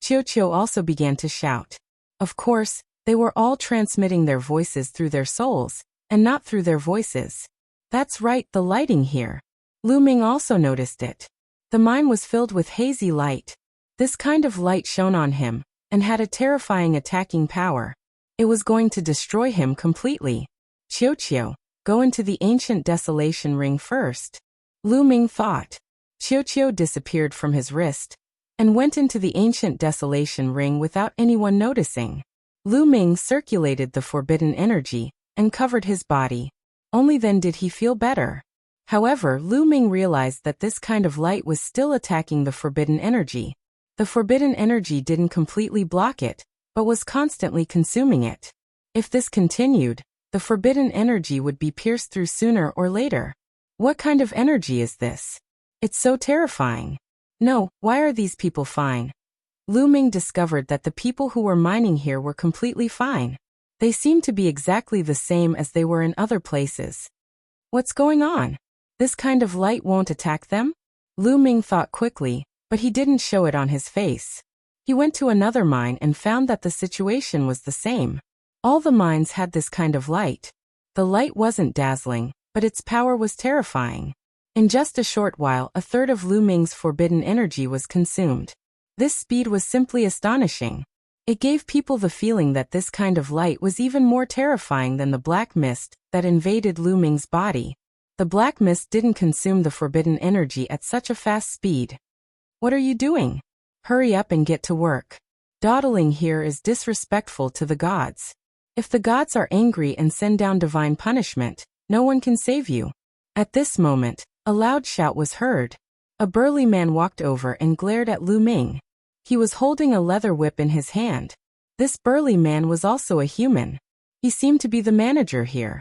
Qiuqiu also began to shout. Of course, they were all transmitting their voices through their souls, and not through their voices. That's right, the lighting here. Lu Ming also noticed it. The mine was filled with hazy light. This kind of light shone on him, and had a terrifying attacking power. It was going to destroy him completely. Qiu, go into the ancient desolation ring first. Lu Ming thought. Qiu disappeared from his wrist, and went into the ancient desolation ring without anyone noticing. Lu Ming circulated the forbidden energy, and covered his body. Only then did he feel better. However, Lu Ming realized that this kind of light was still attacking the forbidden energy. The forbidden energy didn't completely block it, but was constantly consuming it. If this continued, the forbidden energy would be pierced through sooner or later. What kind of energy is this? It's so terrifying. No, why are these people fine? Lu Ming discovered that the people who were mining here were completely fine. They seemed to be exactly the same as they were in other places. What's going on? This kind of light won't attack them? Lu Ming thought quickly, but he didn't show it on his face. He went to another mine and found that the situation was the same. All the mines had this kind of light. The light wasn't dazzling, but its power was terrifying. In just a short while, a third of Lu Ming's forbidden energy was consumed. This speed was simply astonishing. It gave people the feeling that this kind of light was even more terrifying than the black mist that invaded Lu Ming's body. The black mist didn't consume the forbidden energy at such a fast speed. What are you doing? Hurry up and get to work. Dawdling here is disrespectful to the gods. If the gods are angry and send down divine punishment, no one can save you. At this moment, a loud shout was heard. A burly man walked over and glared at Lu Ming. He was holding a leather whip in his hand. This burly man was also a human. He seemed to be the manager here.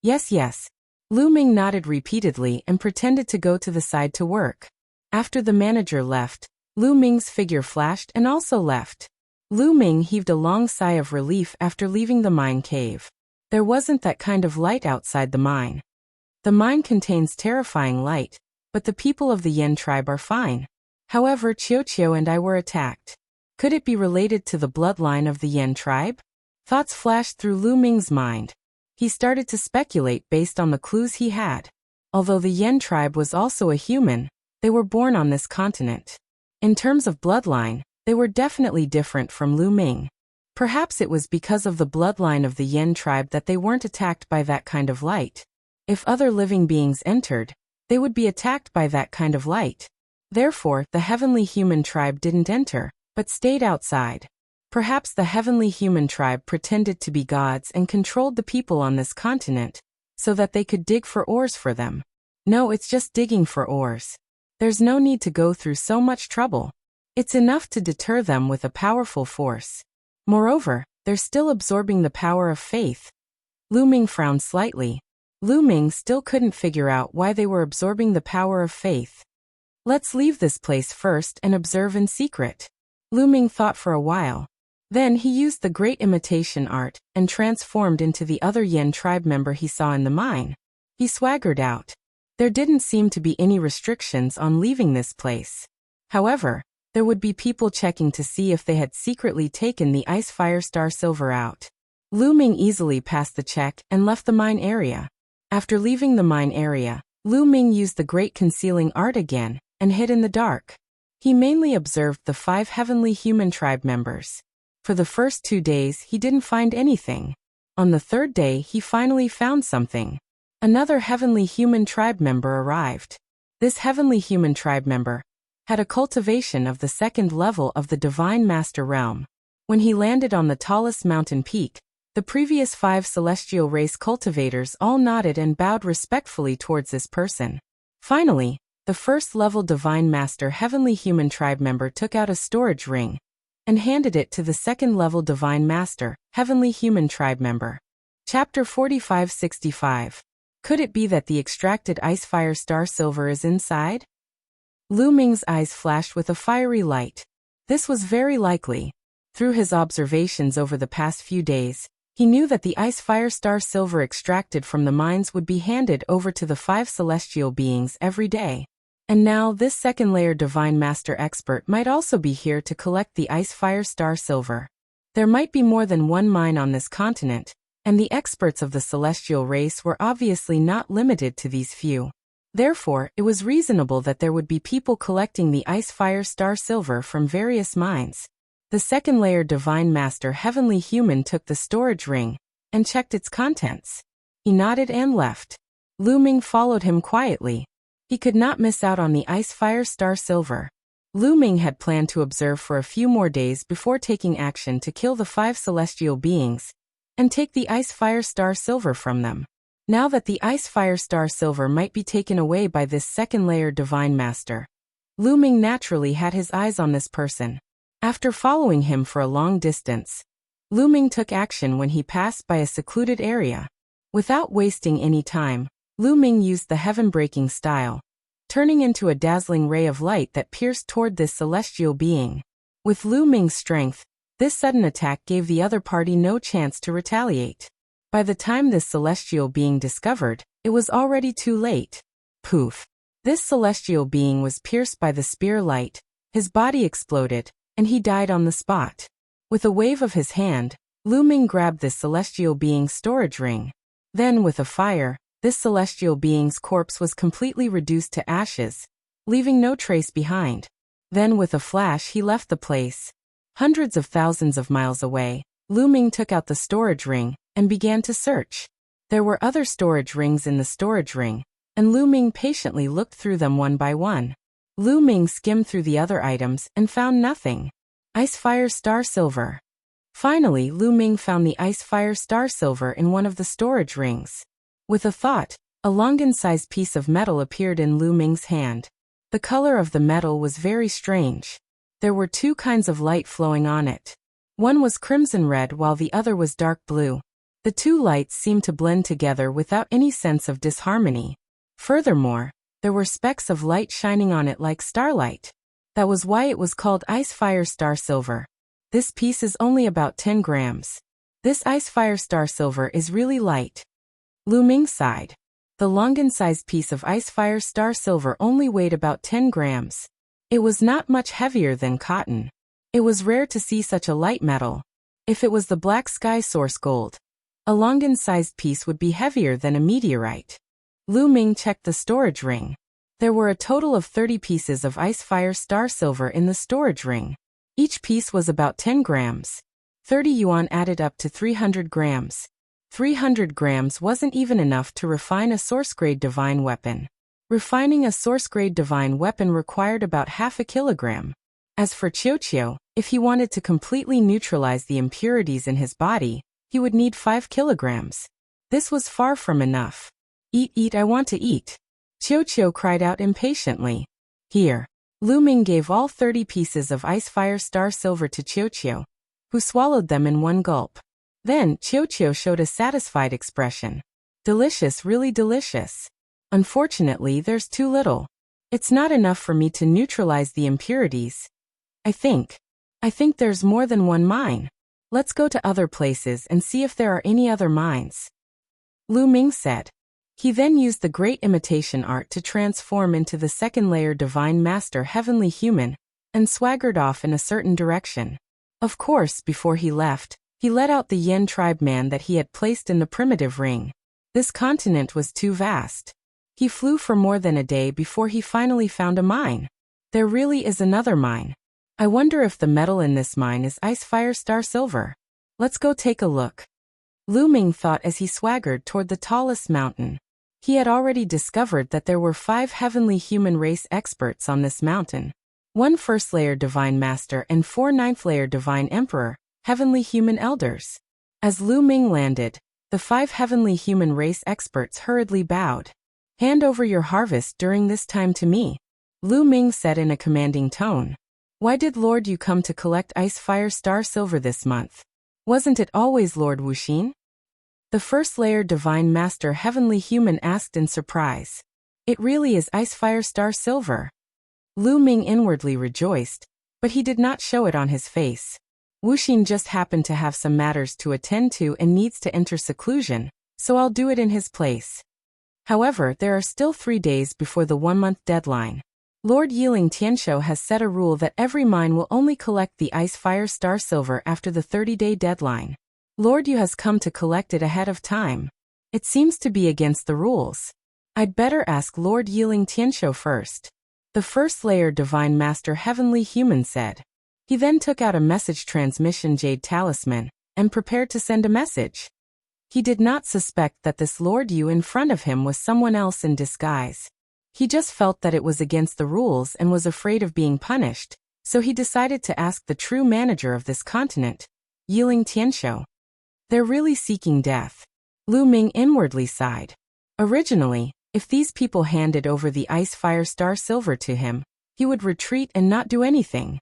Yes. Lu Ming nodded repeatedly and pretended to go to the side to work. After the manager left, Lu Ming's figure flashed and also left. Lu Ming heaved a long sigh of relief after leaving the mine cave. There wasn't that kind of light outside the mine. The mine contains terrifying light, but the people of the Yen tribe are fine. However, Qiu and I were attacked. Could it be related to the bloodline of the Yen tribe? Thoughts flashed through Lu Ming's mind. He started to speculate based on the clues he had. Although the Yen tribe was also a human, they were born on this continent. In terms of bloodline, they were definitely different from Lu Ming. Perhaps it was because of the bloodline of the Yen tribe that they weren't attacked by that kind of light. If other living beings entered, they would be attacked by that kind of light. Therefore, the heavenly human tribe didn't enter, but stayed outside. Perhaps the heavenly human tribe pretended to be gods and controlled the people on this continent, so that they could dig for ores for them. No, it's just digging for ores. There's no need to go through so much trouble. It's enough to deter them with a powerful force. Moreover, they're still absorbing the power of faith. Lu Ming frowned slightly. Lu Ming still couldn't figure out why they were absorbing the power of faith. Let's leave this place first and observe in secret. Lu Ming thought for a while. Then he used the great imitation art and transformed into the other Yen tribe member he saw in the mine. He swaggered out. There didn't seem to be any restrictions on leaving this place. However, there would be people checking to see if they had secretly taken the Ice Fire Star Silver out. Lu Ming easily passed the check and left the mine area. After leaving the mine area, Lu Ming used the great concealing art again and hid in the dark. He mainly observed the 5 heavenly human tribe members. For the first 2 days he didn't find anything. On the 3rd day he finally found something. Another heavenly human tribe member arrived. This heavenly human tribe member had a cultivation of the 2nd level of the Divine Master Realm. When he landed on the tallest mountain peak, the previous 5 celestial race cultivators all nodded and bowed respectfully towards this person. Finally, the 1st level Divine Master heavenly human tribe member took out a storage ring and handed it to the 2nd level Divine Master heavenly human tribe member. Chapter 4565. Could it be that the extracted Ice Fire Star Silver is inside? Lu Ming's eyes flashed with a fiery light. This was very likely. Through his observations over the past few days, he knew that the Ice Fire Star Silver extracted from the mines would be handed over to the 5 celestial beings every day. And now this 2nd layer Divine Master expert might also be here to collect the Ice Fire Star Silver. There might be more than one mine on this continent, and the experts of the celestial race were obviously not limited to these few. Therefore, it was reasonable that there would be people collecting the ice, fire, star, silver from various mines. The second layer divine master heavenly human took the storage ring and checked its contents. He nodded and left. Lu Ming followed him quietly. He could not miss out on the ice, fire, star, silver. Lu Ming had planned to observe for a few more days before taking action to kill the 5 celestial beings and take the ice, fire, star, silver from them. Now that the ice, fire, star, silver might be taken away by this second layer divine master, Lu Ming naturally had his eyes on this person. After following him for a long distance, Lu Ming took action when he passed by a secluded area. Without wasting any time, Lu Ming used the heaven-breaking style, turning into a dazzling ray of light that pierced toward this celestial being. With Lu Ming's strength, this sudden attack gave the other party no chance to retaliate. By the time this celestial being discovered, it was already too late. Poof! This celestial being was pierced by the spear light, his body exploded, and he died on the spot. With a wave of his hand, Lu Ming grabbed this celestial being's storage ring. Then, with a fire, this celestial being's corpse was completely reduced to ashes, leaving no trace behind. Then, with a flash, he left the place. Hundreds of thousands of miles away, Lu Ming took out the storage ring and began to search. There were other storage rings in the storage ring, and Lu Ming patiently looked through them one by one. Lu Ming skimmed through the other items and found nothing. Ice, fire, star, silver. Finally, Lu Ming found the ice, fire, star, silver in one of the storage rings. With a thought, a longan-sized piece of metal appeared in Lu Ming's hand. The color of the metal was very strange. There were 2 kinds of light flowing on it. One was crimson red while the other was dark blue. The 2 lights seemed to blend together without any sense of disharmony. Furthermore, there were specks of light shining on it like starlight. That was why it was called ice, fire, star, silver. This piece is only about 10 grams. This ice, fire, star, silver is really light. Lu Ming sighed. The longan-sized piece of ice, fire, star, silver only weighed about 10 grams. It was not much heavier than cotton. It was rare to see such a light metal. If it was the black sky source gold, a longan-sized piece would be heavier than a meteorite. Lu Ming checked the storage ring. There were a total of 30 pieces of ice, fire, star, silver in the storage ring. Each piece was about 10 grams. 30 yuan added up to 300 grams. 300 grams wasn't even enough to refine a source-grade divine weapon. Refining a source-grade divine weapon required about half a kilogram. As for Qiu, if he wanted to completely neutralize the impurities in his body, he would need 5 kilograms. This was far from enough. Eat, eat, I want to eat. Qiu cried out impatiently. Here. Lu Ming gave all 30 pieces of ice, fire, star, silver to Qiu, who swallowed them in one gulp. Then, Qiu showed a satisfied expression. Delicious, really delicious. Unfortunately, there's too little. It's not enough for me to neutralize the impurities. I think there's more than one mine. Let's go to other places and see if there are any other mines. Lu Ming said. He then used the great imitation art to transform into the second layer divine master heavenly human, and swaggered off in a certain direction. Of course, before he left, he let out the Yen tribe man that he had placed in the primitive ring. This continent was too vast. He flew for more than a day before he finally found a mine. There really is another mine. I wonder if the metal in this mine is ice, fire, star, silver. Let's go take a look. Lu Ming thought as he swaggered toward the tallest mountain. He had already discovered that there were 5 heavenly human race experts on this mountain. 1 first-layer divine master and 4 ninth-layer divine emperor, heavenly human elders. As Lu Ming landed, the 5 heavenly human race experts hurriedly bowed. Hand over your harvest during this time to me, Lu Ming said in a commanding tone. Why did Lord Yu come to collect ice, fire, star, silver this month? Wasn't it always Lord Wuxin? The first-layer divine master heavenly human asked in surprise. It really is ice, fire, star, silver. Lu Ming inwardly rejoiced, but he did not show it on his face. Wuxin just happened to have some matters to attend to and needs to enter seclusion, so I'll do it in his place. However, there are still 3 days before the 1-month deadline. Lord Yiling Tianshou has set a rule that every mine will only collect the ice, fire, star, silver after the 30-day deadline. Lord Yu has come to collect it ahead of time. It seems to be against the rules. I'd better ask Lord Yiling Tianshou first. The first layer Divine Master Heavenly Human said. He then took out a message transmission jade talisman and prepared to send a message. He did not suspect that this Lord Yu in front of him was someone else in disguise. He just felt that it was against the rules and was afraid of being punished, so he decided to ask the true manager of this continent, Yiling Tianshou. They're really seeking death. Lu Ming inwardly sighed. Originally, if these people handed over the Ice Fire Star Silver to him, he would retreat and not do anything.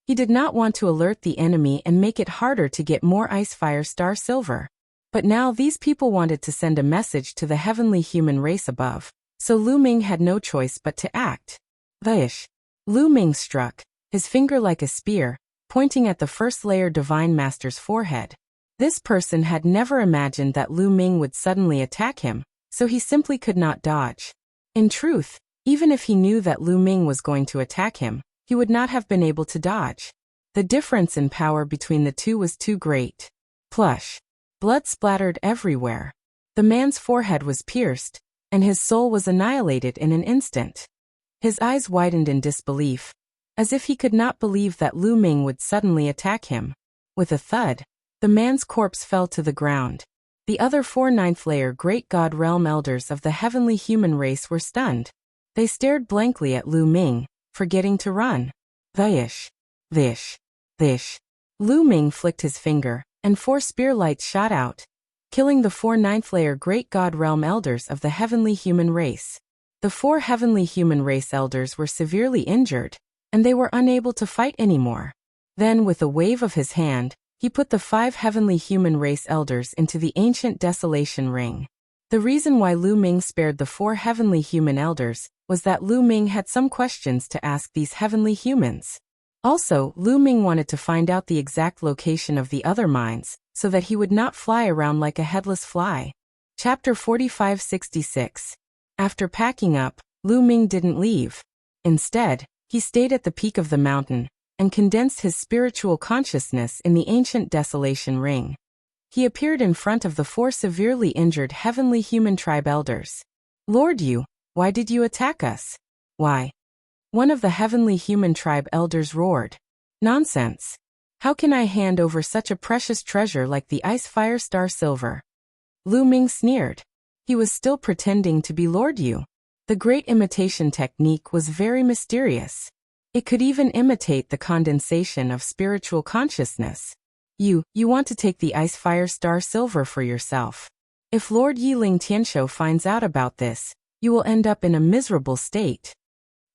He did not want to alert the enemy and make it harder to get more Ice Fire Star Silver. But now these people wanted to send a message to the heavenly human race above, so Lu Ming had no choice but to act. Vaish. Lu Ming struck, his finger like a spear, pointing at the first layer Divine Master's forehead. This person had never imagined that Lu Ming would suddenly attack him, so he simply could not dodge. In truth, even if he knew that Lu Ming was going to attack him, he would not have been able to dodge. The difference in power between the two was too great. Plush. Blood splattered everywhere. The man's forehead was pierced, and his soul was annihilated in an instant. His eyes widened in disbelief, as if he could not believe that Lu Ming would suddenly attack him. With a thud, the man's corpse fell to the ground. The other 4 ninth-layer Great God Realm Elders of the heavenly human race were stunned. They stared blankly at Lu Ming, forgetting to run. Vaish. Vish. Vish. Lu Ming flicked his finger, and 4 spear lights shot out, killing the 4 ninth-layer Great God Realm Elders of the heavenly human race. The 4 heavenly human race elders were severely injured, and they were unable to fight anymore. Then, with a wave of his hand, he put the 5 heavenly human race elders into the ancient desolation ring. The reason why Lu Ming spared the 4 heavenly human elders was that Lu Ming had some questions to ask these heavenly humans. Also, Lu Ming wanted to find out the exact location of the other mines, so that he would not fly around like a headless fly. Chapter 4566. After packing up, Lu Ming didn't leave. Instead, he stayed at the peak of the mountain, and condensed his spiritual consciousness in the ancient desolation ring. He appeared in front of the 4 severely injured heavenly human tribe elders. Lord Yu, why did you attack us? Why? One of the heavenly human tribe elders roared. Nonsense. How can I hand over such a precious treasure like the Ice Fire Star Silver? Lu Ming sneered. He was still pretending to be Lord Yu. The great imitation technique was very mysterious. It could even imitate the condensation of spiritual consciousness. You want to take the Ice Fire Star Silver for yourself. If Lord Yiling Tianshou finds out about this, you will end up in a miserable state.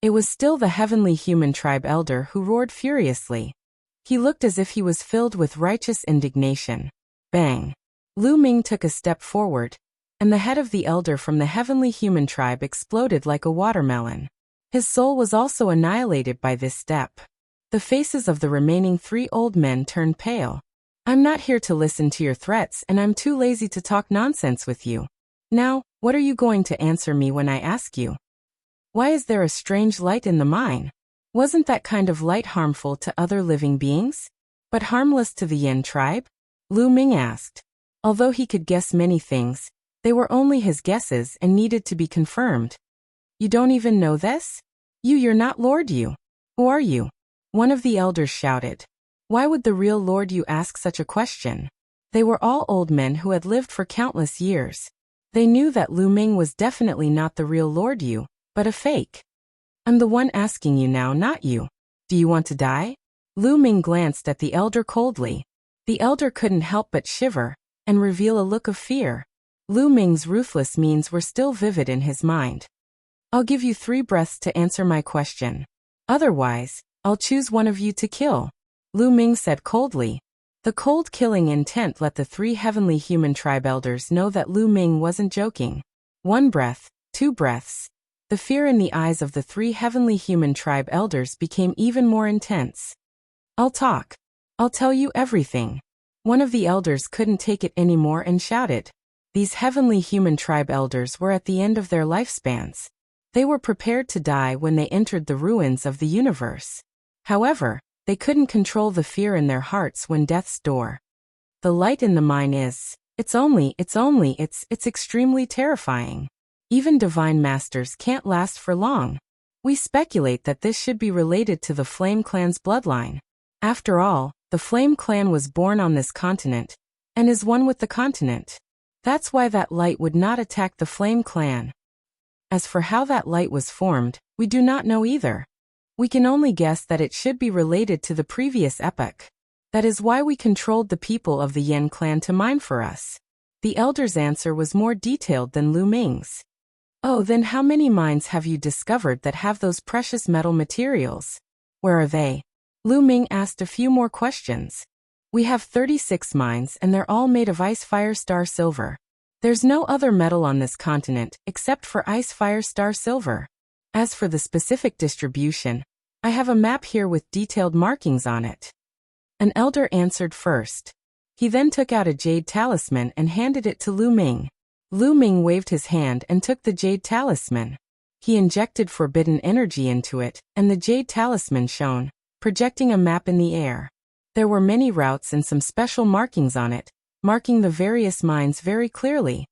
It was still the heavenly human tribe elder who roared furiously. He looked as if he was filled with righteous indignation. Bang! Lu Ming took a step forward, and the head of the elder from the heavenly human tribe exploded like a watermelon. His soul was also annihilated by this step. The faces of the remaining 3 old men turned pale. I'm not here to listen to your threats, and I'm too lazy to talk nonsense with you. Now, what are you going to answer me when I ask you? Why is there a strange light in the mine? Wasn't that kind of light harmful to other living beings? But harmless to the Yin tribe? Lu Ming asked. Although he could guess many things, they were only his guesses and needed to be confirmed. You don't even know this? You're not Lord Yu. Who are you? One of the elders shouted. Why would the real Lord Yu ask such a question? They were all old men who had lived for countless years. They knew that Lu Ming was definitely not the real Lord Yu, but a fake. I'm the one asking you now, not you. Do you want to die? Lu Ming glanced at the elder coldly. The elder couldn't help but shiver and reveal a look of fear. Lu Ming's ruthless means were still vivid in his mind. I'll give you 3 breaths to answer my question. Otherwise, I'll choose one of you to kill. Lu Ming said coldly. The cold killing intent let the 3 heavenly human tribe elders know that Lu Ming wasn't joking. 1 breath, 2 breaths. The fear in the eyes of the 3 heavenly human tribe elders became even more intense. I'll talk. I'll tell you everything. One of the elders couldn't take it anymore and shouted. These heavenly human tribe elders were at the end of their lifespans. They were prepared to die when they entered the ruins of the universe. However, they couldn't control the fear in their hearts when death's door The light in the mine is, it's extremely terrifying. Even divine masters can't last for long. We speculate that this should be related to the Flame Clan's bloodline. After all, the Flame Clan was born on this continent, and is one with the continent. That's why that light would not attack the Flame Clan. As for how that light was formed, we do not know either. We can only guess that it should be related to the previous epoch. That is why we controlled the people of the Yin clan to mine for us. The elder's answer was more detailed than Lu Ming's. Oh, then how many mines have you discovered that have those precious metal materials? Where are they? Lu Ming asked a few more questions. We have 36 mines and they're all made of ice fire star silver. There's no other metal on this continent except for ice fire star silver. As for the specific distribution, I have a map here with detailed markings on it. An elder answered first. He then took out a jade talisman and handed it to Lu Ming. Lu Ming waved his hand and took the jade talisman. He injected forbidden energy into it, and the jade talisman shone, projecting a map in the air. There were many routes and some special markings on it, marking the various mines very clearly.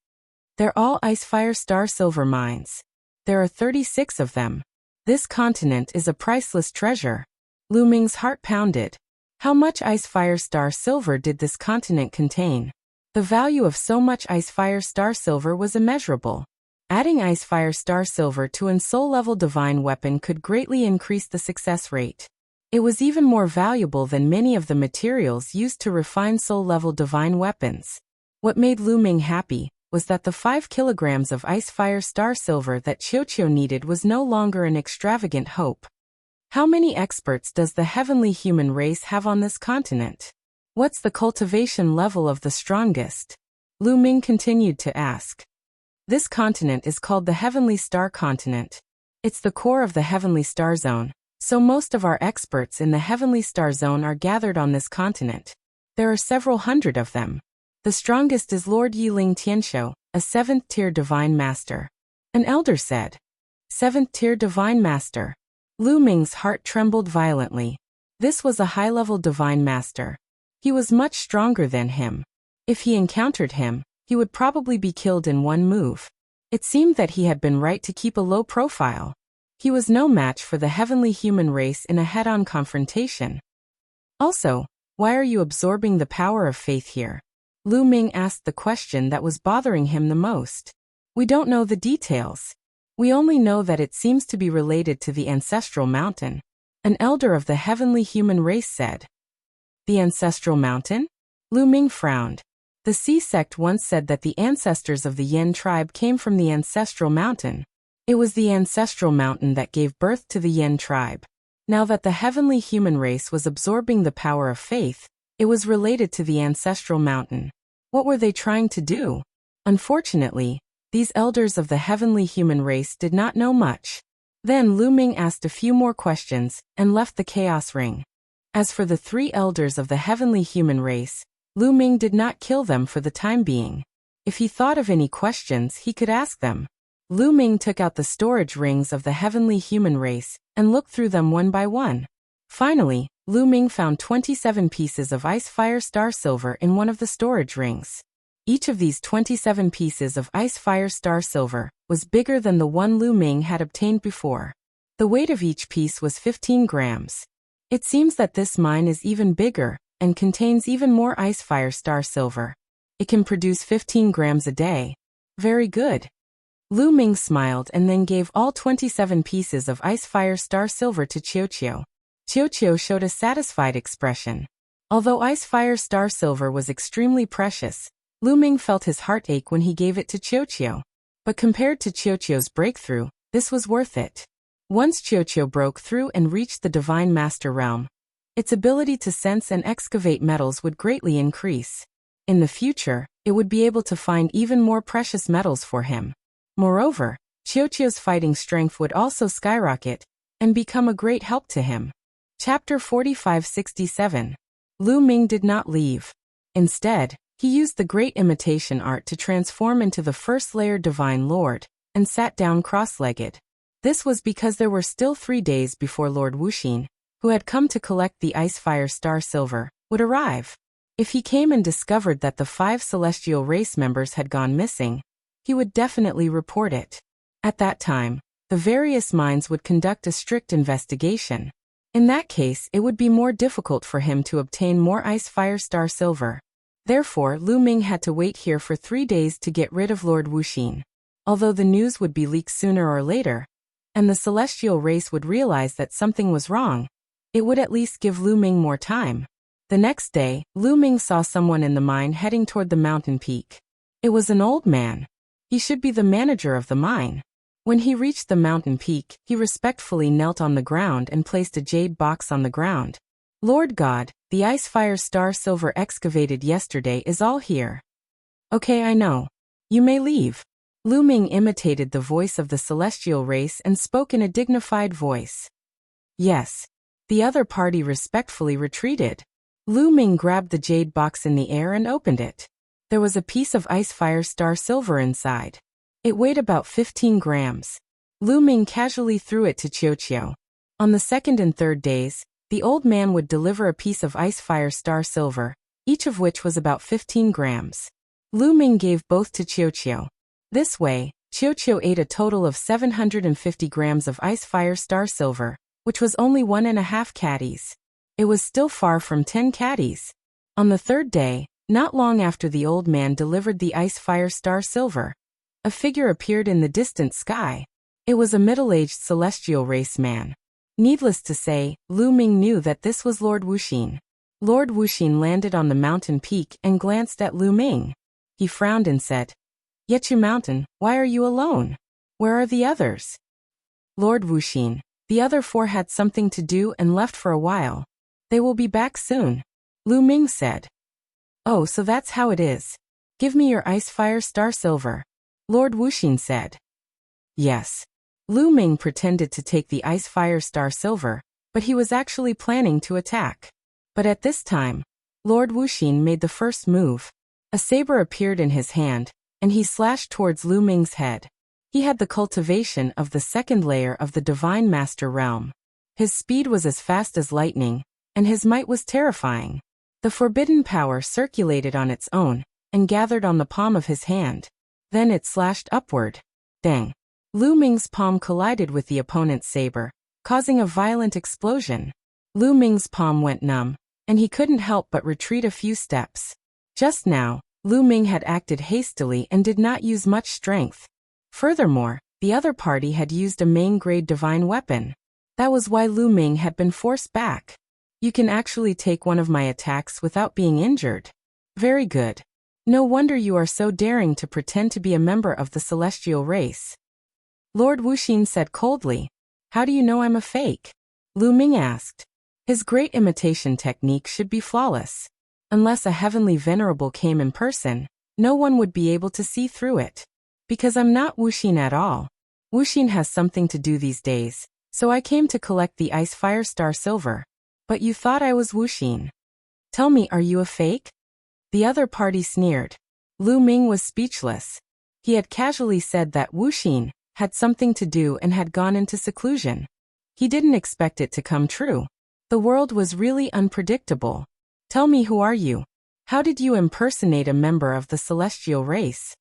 They're all ice fire star silver mines. There are 36 of them. This continent is a priceless treasure. Lu Ming's heart pounded. How much ice fire star silver did this continent contain? The value of so much ice fire star silver was immeasurable. Adding ice fire star silver to an soul-level divine weapon could greatly increase the success rate. It was even more valuable than many of the materials used to refine soul-level divine weapons. What made Lu Ming happy was that the 5 kilograms of ice fire star silver that Qiuqiu needed was no longer an extravagant hope. How many experts does the heavenly human race have on this continent? What's the cultivation level of the strongest? Lu Ming continued to ask. This continent is called the Heavenly Star Continent. It's the core of the Heavenly Star Zone, so most of our experts in the Heavenly Star Zone are gathered on this continent. There are several hundred of them. The strongest is Lord Yiling Tianshou, a 7th-tier divine master. An elder said. 7th-tier divine master. Lu Ming's heart trembled violently. This was a high-level divine master. He was much stronger than him. If he encountered him, he would probably be killed in one move. It seemed that he had been right to keep a low profile. He was no match for the heavenly human race in a head-on confrontation. Also, why are you absorbing the power of faith here? Lu Ming asked the question that was bothering him the most. We don't know the details. We only know that it seems to be related to the ancestral mountain. An elder of the heavenly human race said. The ancestral mountain? Lu Ming frowned. The Sea sect once said that the ancestors of the Yin tribe came from the ancestral mountain. It was the ancestral mountain that gave birth to the Yin tribe. Now that the heavenly human race was absorbing the power of faith, it was related to the ancestral mountain. What were they trying to do? Unfortunately, these elders of the heavenly human race did not know much. Then Lu Ming asked a few more questions and left the chaos ring. As for the 3 elders of the heavenly human race, Lu Ming did not kill them for the time being. If he thought of any questions, he could ask them. Lu Ming took out the storage rings of the heavenly human race and looked through them one by one. Finally, Lu Ming found 27 pieces of ice fire star silver in one of the storage rings. Each of these 27 pieces of ice fire star silver was bigger than the one Lu Ming had obtained before. The weight of each piece was 15 grams. It seems that this mine is even bigger and contains even more ice fire star silver. It can produce 15 grams a day. Very good. Lu Ming smiled and then gave all 27 pieces of ice fire star silver to Qiuqiu. Qiuqiu showed a satisfied expression. Although ice fire star silver was extremely precious, Lu Ming felt his heart ache when he gave it to Qiuqiu. But compared to Qiuqiu's breakthrough, this was worth it. Once Qiuqiu broke through and reached the Divine Master realm, its ability to sense and excavate metals would greatly increase. In the future, it would be able to find even more precious metals for him. Moreover, Qiuqiu's fighting strength would also skyrocket and become a great help to him. Chapter 4567. Lu Ming did not leave. Instead, he used the great imitation art to transform into the first layer Divine Lord, and sat down cross-legged. This was because there were still 3 days before Lord Wuxin, who had come to collect the Ice Fire Star Silver, would arrive. If he came and discovered that the 5 celestial race members had gone missing, he would definitely report it. At that time, the various mines would conduct a strict investigation. In that case, it would be more difficult for him to obtain more Ice Fire Star Silver. Therefore, Lu Ming had to wait here for 3 days to get rid of Lord Wuxin. Although the news would be leaked sooner or later, and the celestial race would realize that something was wrong, it would at least give Lu Ming more time. The next day, Lu Ming saw someone in the mine heading toward the mountain peak. It was an old man. He should be the manager of the mine. When he reached the mountain peak, he respectfully knelt on the ground and placed a jade box on the ground. Lord God, the Ice Fire Star Silver excavated yesterday is all here. Okay, I know. You may leave. Lu Ming imitated the voice of the celestial race and spoke in a dignified voice. Yes. The other party respectfully retreated. Lu Ming grabbed the jade box in the air and opened it. There was a piece of Ice Fire Star Silver inside. It weighed about 15 grams. Lu Ming casually threw it to Qiuqiu. On the 2nd and 3rd days, the old man would deliver a piece of Ice Fire Star Silver, each of which was about 15 grams. Lu Ming gave both to Qiuqiu. This way, Qiuqiu ate a total of 750 grams of Ice Fire Star Silver, which was only 1.5 caddies. It was still far from 10 caddies. On the 3rd day, not long after the old man delivered the Ice Fire Star Silver, a figure appeared in the distant sky. It was a middle-aged celestial race man. Needless to say, Lu Ming knew that this was Lord Wuxin. Lord Wuxin landed on the mountain peak and glanced at Lu Ming. He frowned and said, "Yechu Mountain, why are you alone? Where are the others?" Lord Wuxin, "The other 4 had something to do and left for a while. They will be back soon," Lu Ming said. "Oh, so that's how it is. Give me your Ice Fire Star Silver," Lord Wuxin said. Yes. Lu Ming pretended to take the Ice Fire Star Silver, but he was actually planning to attack. But at this time, Lord Wuxin made the first move. A saber appeared in his hand, and he slashed towards Lu Ming's head. He had the cultivation of the 2nd layer of the Divine Master realm. His speed was as fast as lightning, and his might was terrifying. The forbidden power circulated on its own, and gathered on the palm of his hand. Then it slashed upward. Dang! Lu Ming's palm collided with the opponent's saber, causing a violent explosion. Lu Ming's palm went numb, and he couldn't help but retreat a few steps. Just now, Lu Ming had acted hastily and did not use much strength. Furthermore, the other party had used a main-grade divine weapon. That was why Lu Ming had been forced back. You can actually take one of my attacks without being injured. Very good. No wonder you are so daring to pretend to be a member of the celestial race. Lord Wuxin said coldly. How do you know I'm a fake? Lu Ming asked. His great imitation technique should be flawless. Unless a heavenly venerable came in person, no one would be able to see through it. Because I'm not Wuxin at all. Wuxin has something to do these days, so I came to collect the Ice Fire Star Silver. But you thought I was Wuxin. Tell me, are you a fake? The other party sneered. Lu Ming was speechless. He had casually said that Wuxin had something to do and had gone into seclusion. He didn't expect it to come true. The world was really unpredictable. Tell me, who are you? How did you impersonate a member of the celestial race?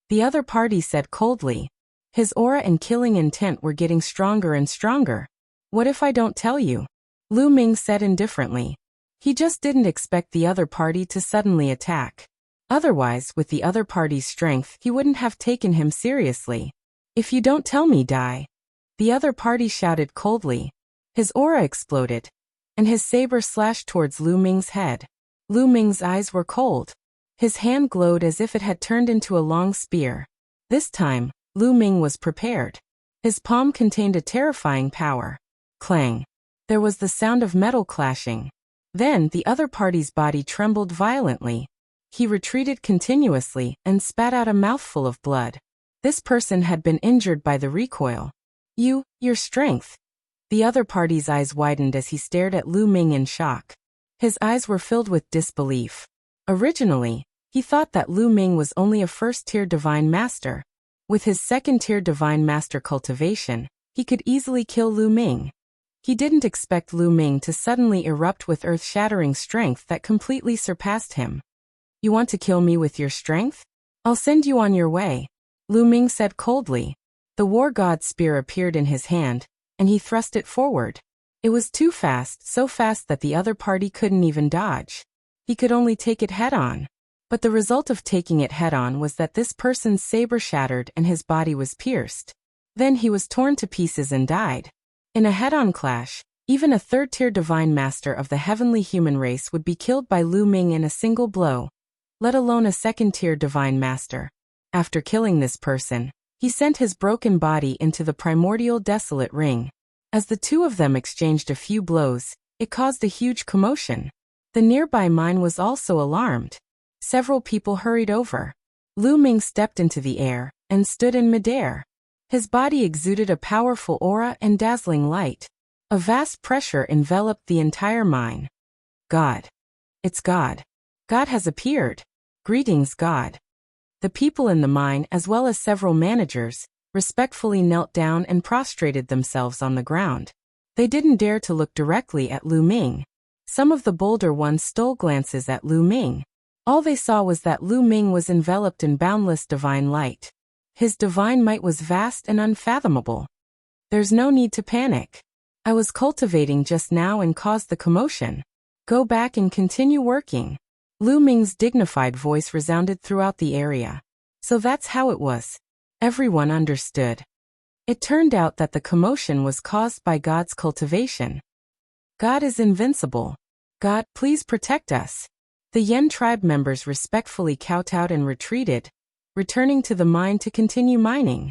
The other party said coldly. His aura and killing intent were getting stronger and stronger. What if I don't tell you? Lu Ming said indifferently. He just didn't expect the other party to suddenly attack. Otherwise, with the other party's strength, he wouldn't have taken him seriously. If you don't tell me, die. The other party shouted coldly. His aura exploded, and his saber slashed towards Lu Ming's head. Lu Ming's eyes were cold. His hand glowed as if it had turned into a long spear. This time, Lu Ming was prepared. His palm contained a terrifying power. Clang. There was the sound of metal clashing. Then the other party's body trembled violently. He retreated continuously and spat out a mouthful of blood. This person had been injured by the recoil. Your strength. The other party's eyes widened as he stared at Lu Ming in shock. His eyes were filled with disbelief. Originally, he thought that Lu Ming was only a first-tier divine master. With his second-tier divine master cultivation, he could easily kill Lu Ming. He didn't expect Lu Ming to suddenly erupt with earth-shattering strength that completely surpassed him. You want to kill me with your strength? I'll send you on your way, Lu Ming said coldly. The war god's spear appeared in his hand, and he thrust it forward. It was too fast, so fast that the other party couldn't even dodge. He could only take it head-on. But the result of taking it head-on was that this person's saber shattered and his body was pierced. Then he was torn to pieces and died. In a head-on clash, even a third-tier divine master of the heavenly human race would be killed by Lu Ming in a single blow, let alone a second-tier divine master. After killing this person, he sent his broken body into the primordial desolate ring. As the two of them exchanged a few blows, it caused a huge commotion. The nearby mine was also alarmed. Several people hurried over. Lu Ming stepped into the air and stood in midair. His body exuded a powerful aura and dazzling light. A vast pressure enveloped the entire mine. God. It's God. God has appeared. Greetings, God. The people in the mine, as well as several managers, respectfully knelt down and prostrated themselves on the ground. They didn't dare to look directly at Lu Ming. Some of the bolder ones stole glances at Lu Ming. All they saw was that Lu Ming was enveloped in boundless divine light. His divine might was vast and unfathomable. There's no need to panic. I was cultivating just now and caused the commotion. Go back and continue working. Lu Ming's dignified voice resounded throughout the area. So that's how it was. Everyone understood. It turned out that the commotion was caused by God's cultivation. God is invincible. God, please protect us. The Yen tribe members respectfully kowtowed and retreated, returning to the mine to continue mining.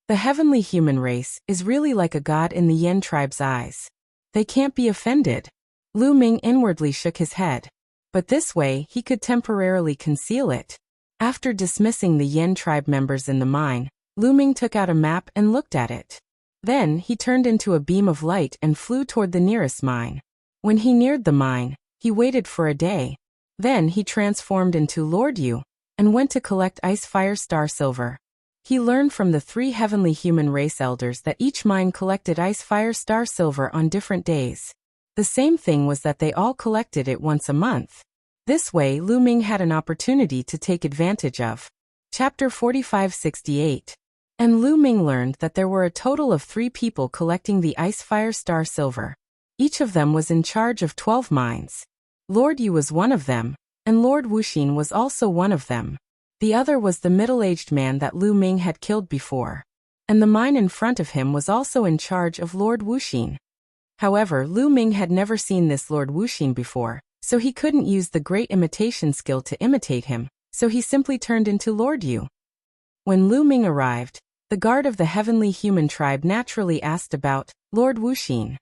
The heavenly human race is really like a god in the Yen tribe's eyes. They can't be offended. Lu Ming inwardly shook his head. But this way he could temporarily conceal it. After dismissing the Yen tribe members in the mine, Lu Ming took out a map and looked at it. Then he turned into a beam of light and flew toward the nearest mine. When he neared the mine, he waited for a day. Then he transformed into Lord Yu and went to collect ice fire star silver. He learned from the 3 heavenly human race elders that each mine collected ice fire star silver on different days. The same thing was that they all collected it once a month. This way Lu Ming had an opportunity to take advantage of. Chapter 4568. And Lu Ming learned that there were a total of 3 people collecting the ice fire star silver. Each of them was in charge of 12 mines. Lord Yu was one of them, and Lord Wuxin was also one of them. The other was the middle-aged man that Lu Ming had killed before. And the mine in front of him was also in charge of Lord Wuxin. However, Lu Ming had never seen this Lord Wuxin before, so he couldn't use the great imitation skill to imitate him, so he simply turned into Lord Yu. When Lu Ming arrived, the guard of the heavenly human tribe naturally asked about Lord Wuxin.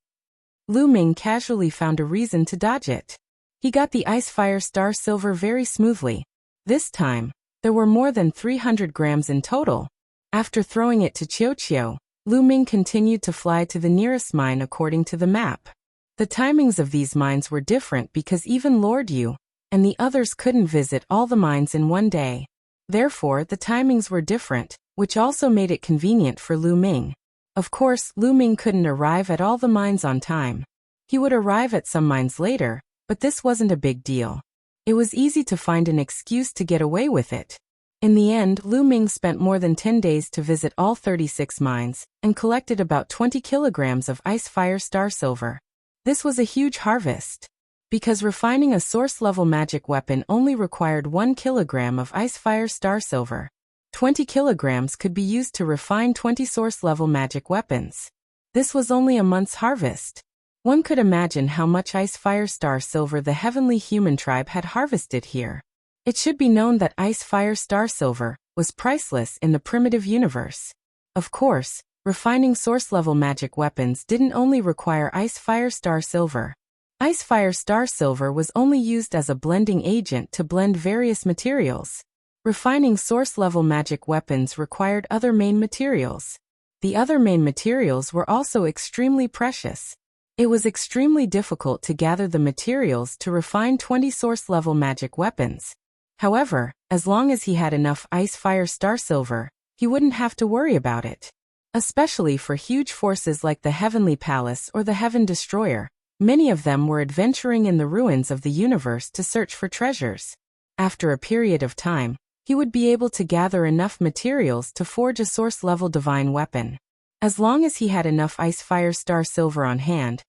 Lu Ming casually found a reason to dodge it. He got the ice fire star silver very smoothly. This time, there were more than 300 grams in total. After throwing it to Qiu, Lu Ming continued to fly to the nearest mine according to the map. The timings of these mines were different because even Lord Yu and the others couldn't visit all the mines in one day. Therefore, the timings were different, which also made it convenient for Lu Ming. Of course, Lu Ming couldn't arrive at all the mines on time. He would arrive at some mines later, but this wasn't a big deal. It was easy to find an excuse to get away with it. In the end, Lu Ming spent more than 10 days to visit all 36 mines, and collected about 20 kilograms of ice fire star silver. This was a huge harvest. Because refining a source-level magic weapon only required 1 kilogram of ice fire star silver. 20 kilograms could be used to refine 20 source-level magic weapons. This was only a month's harvest. One could imagine how much ice fire star silver the heavenly human tribe had harvested here. It should be known that ice fire star silver was priceless in the primitive universe. Of course, refining source-level magic weapons didn't only require ice fire star silver. Ice fire star silver was only used as a blending agent to blend various materials. Refining source-level magic weapons required other main materials. The other main materials were also extremely precious. It was extremely difficult to gather the materials to refine 20 source-level magic weapons. However, as long as he had enough ice fire star silver, he wouldn't have to worry about it. especially for huge forces like the Heavenly Palace or the Heaven Destroyer. Many of them were adventuring in the ruins of the universe to search for treasures. After a period of time, he would be able to gather enough materials to forge a source-level divine weapon. As long as he had enough Ice Fire Star Silver on hand,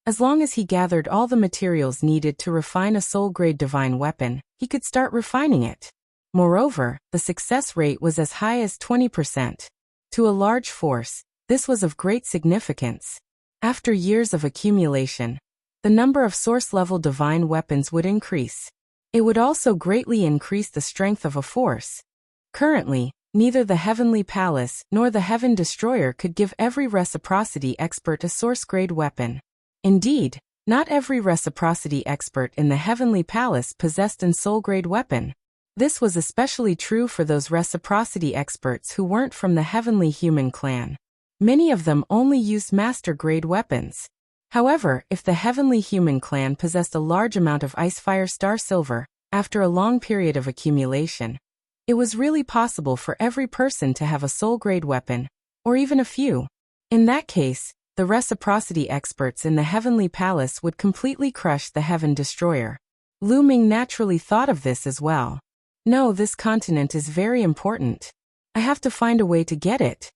as long as he gathered all the materials needed to refine a soul-grade divine weapon, he could start refining it. Moreover, the success rate was as high as 20%. To a large force, this was of great significance. After years of accumulation, the number of source-level divine weapons would increase. It would also greatly increase the strength of a force. Currently, neither the Heavenly Palace nor the Heaven Destroyer could give every reciprocity expert a source-grade weapon. Indeed, not every reciprocity expert in the Heavenly Palace possessed a soul-grade weapon. This was especially true for those reciprocity experts who weren't from the Heavenly Human clan. Many of them only used master-grade weapons. However, if the Heavenly Human clan possessed a large amount of Ice Fire Star Silver, after a long period of accumulation, it was really possible for every person to have a soul-grade weapon, or even a few. In that case, the reciprocity experts in the Heavenly Palace would completely crush the Heaven Destroyer. Lu Ming naturally thought of this as well. No, this continent is very important. I have to find a way to get it.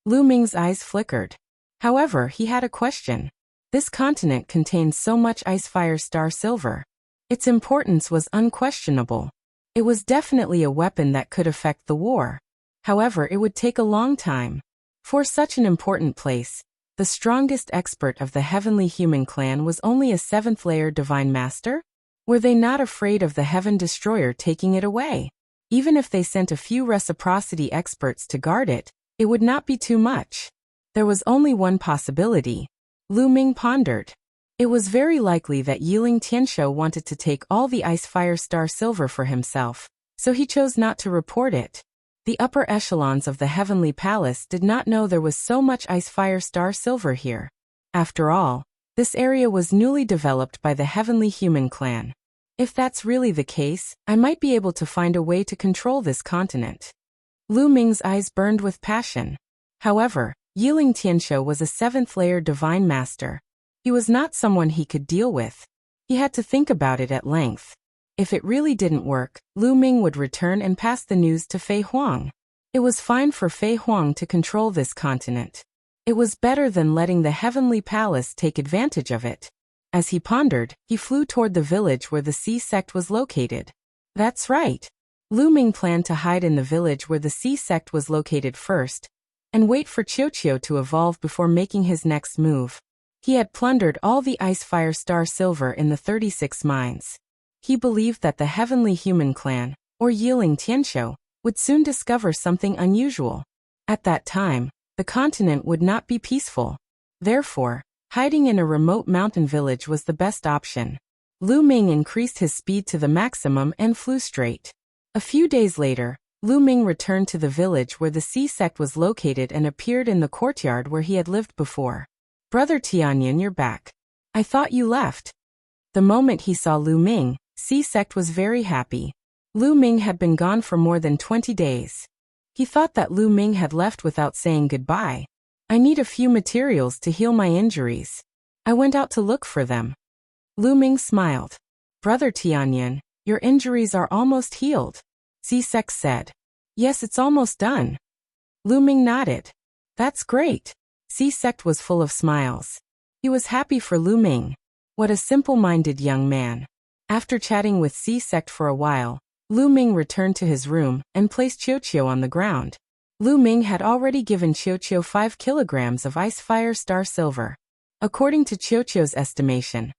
Lu Ming's eyes flickered. However, he had a question. This continent contained so much Ice Fire Star Silver. Its importance was unquestionable. It was definitely a weapon that could affect the war. However, it would take a long time. For such an important place, the strongest expert of the Heavenly Human clan was only a 7th-layer Divine Master? Were they not afraid of the Heaven Destroyer taking it away? Even if they sent a few reciprocity experts to guard it, it would not be too much. There was only one possibility. Lu Ming pondered. It was very likely that Yiling Tianshou wanted to take all the Ice Fire Star Silver for himself, so he chose not to report it. The upper echelons of the Heavenly Palace did not know there was so much Ice Fire Star Silver here. After all, this area was newly developed by the Heavenly Human clan. If that's really the case, I might be able to find a way to control this continent. Lu Ming's eyes burned with passion. However, Yiling Tianshou was a 7th-layer Divine Master. He was not someone he could deal with. He had to think about it at length. If it really didn't work, Lu Ming would return and pass the news to Fei Huang. It was fine for Fei Huang to control this continent. It was better than letting the Heavenly Palace take advantage of it. As he pondered, he flew toward the village where the Sea Sect was located. That's right. Lu Ming planned to hide in the village where the Sea Sect was located first, and wait for Qiuqiu to evolve before making his next move. He had plundered all the Ice Fire Star Silver in the 36 mines. He believed that the Heavenly Human clan, or Yiling Tianshou, would soon discover something unusual. At that time, the continent would not be peaceful. Therefore, hiding in a remote mountain village was the best option. Lu Ming increased his speed to the maximum and flew straight. A few days later, Lu Ming returned to the village where the Sea Sect was located and appeared in the courtyard where he had lived before. Brother Tianyan, you're back. I thought you left. The moment he saw Lu Ming, Sea Sect was very happy. Lu Ming had been gone for more than 20 days. He thought that Lu Ming had left without saying goodbye. I need a few materials to heal my injuries. I went out to look for them. Lu Ming smiled. Brother Tianyan, your injuries are almost healed. Sea Sect said. Yes, it's almost done. Lu Ming nodded. That's great. Sea Sect was full of smiles. He was happy for Lu Ming. What a simple-minded young man. After chatting with Sea Sect for a while, Lu Ming returned to his room and placed Qiuqiu on the ground. Lu Ming had already given Qiuqiu 5 kilograms of Ice Fire Star Silver. According to Qiuqiu's estimation,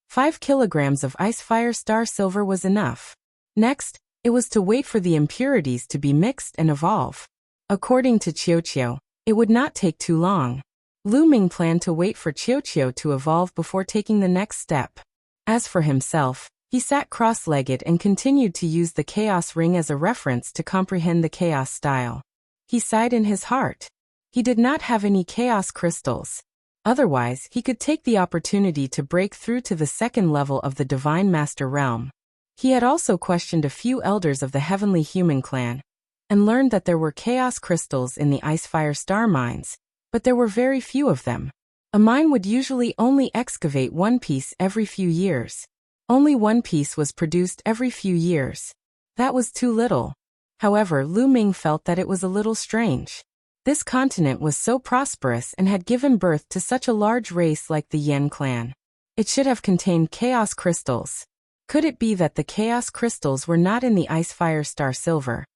5 kilograms of Ice Fire Star Silver was enough. Next, it was to wait for the impurities to be mixed and evolve. According to Qiuqiu, it would not take too long. Lu Ming planned to wait for Qiuqiu to evolve before taking the next step. As for himself, he sat cross-legged and continued to use the Chaos Ring as a reference to comprehend the Chaos style. He sighed in his heart. He did not have any Chaos crystals. Otherwise, he could take the opportunity to break through to the 2nd level of the Divine Master realm. He had also questioned a few elders of the Heavenly Human clan, and learned that there were Chaos crystals in the Ice Fire Star mines, but there were very few of them. A mine would usually only excavate one piece every few years. Only one piece was produced every few years. That was too little. However, Lu Ming felt that it was a little strange. This continent was so prosperous and had given birth to such a large race like the Yen clan. It should have contained chaos crystals. Could it be that the chaos crystals were not in the Ice Fire Star Silver,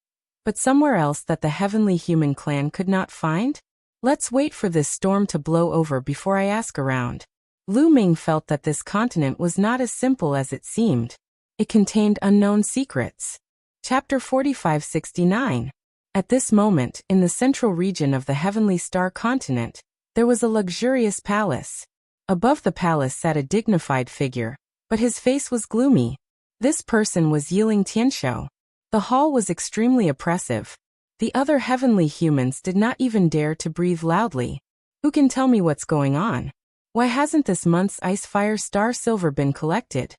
but somewhere else that the Heavenly Human clan could not find? Let's wait for this storm to blow over before I ask around. Lu Ming felt that this continent was not as simple as it seemed. It contained unknown secrets. Chapter 4569. At this moment, in the central region of the Heavenly Star continent, there was a luxurious palace. Above the palace sat a dignified figure, but his face was gloomy. This person was Yiling Tianshou. The hall was extremely oppressive. The other heavenly humans did not even dare to breathe loudly. Who can tell me what's going on? Why hasn't this month's Ice Fire Star Silver been collected?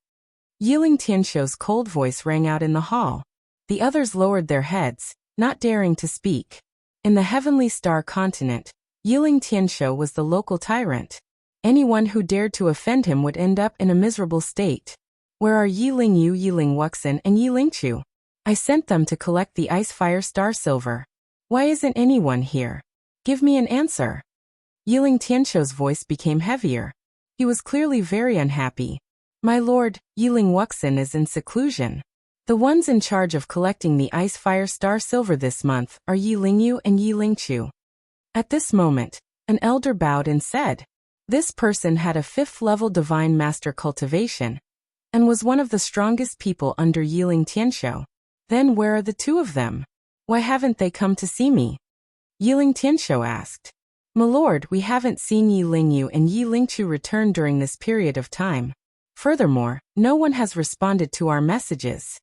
Yiling Tianshou's cold voice rang out in the hall. The others lowered their heads, not daring to speak. In the Heavenly Star continent, Yiling Tianshou was the local tyrant. Anyone who dared to offend him would end up in a miserable state. Where are Yiling Yu, Yiling Wuxin, and Yiling Chu? I sent them to collect the Ice Fire Star Silver. Why isn't anyone here? Give me an answer. Yiling Tianshou's voice became heavier. He was clearly very unhappy. My lord, Yiling Wuxin is in seclusion. The ones in charge of collecting the Ice Fire Star Silver this month are Yiling Yu and Yiling Chu. At this moment, an elder bowed and said, this person had a 5th-level Divine Master cultivation, and was one of the strongest people under Yiling Tianshou. Then where are the two of them? Why haven't they come to see me? Yiling Tianshou asked. My lord, we haven't seen Yiling Yu and Yiling Chu return during this period of time. Furthermore, no one has responded to our messages.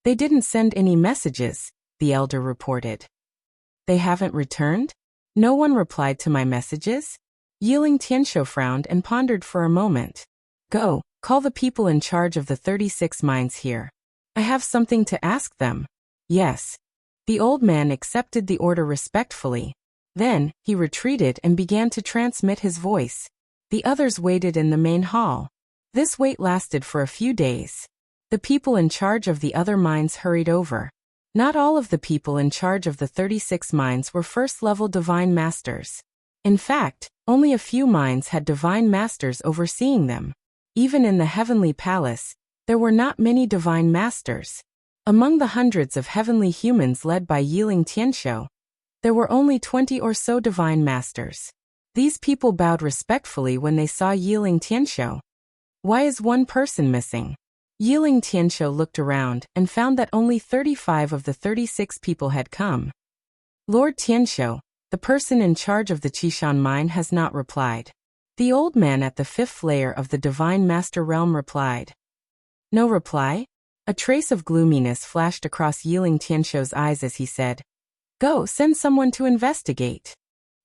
They didn't send any messages, the elder reported. They haven't returned? No one replied to my messages? Yiling Tianshou frowned and pondered for a moment. Go, call the people in charge of the 36 mines here. I have something to ask them. Yes. The old man accepted the order respectfully. Then, he retreated and began to transmit his voice. The others waited in the main hall. This wait lasted for a few days. The people in charge of the other mines hurried over. Not all of the people in charge of the 36 mines were first-level Divine Masters. In fact, only a few mines had Divine Masters overseeing them. Even in the Heavenly Palace, there were not many Divine Masters. Among the hundreds of heavenly humans led by Yiling Tianshou, there were only 20 or so Divine Masters. These people bowed respectfully when they saw Yiling Tianshou. Why is one person missing? Yiling Tianshou looked around and found that only 35 of the 36 people had come. Lord Tianshou, the person in charge of the Qishan mine, has not replied. The old man at the 5th layer of the Divine Master realm replied. No reply? A trace of gloominess flashed across Yiling Tianshou's eyes as he said, Go, send someone to investigate.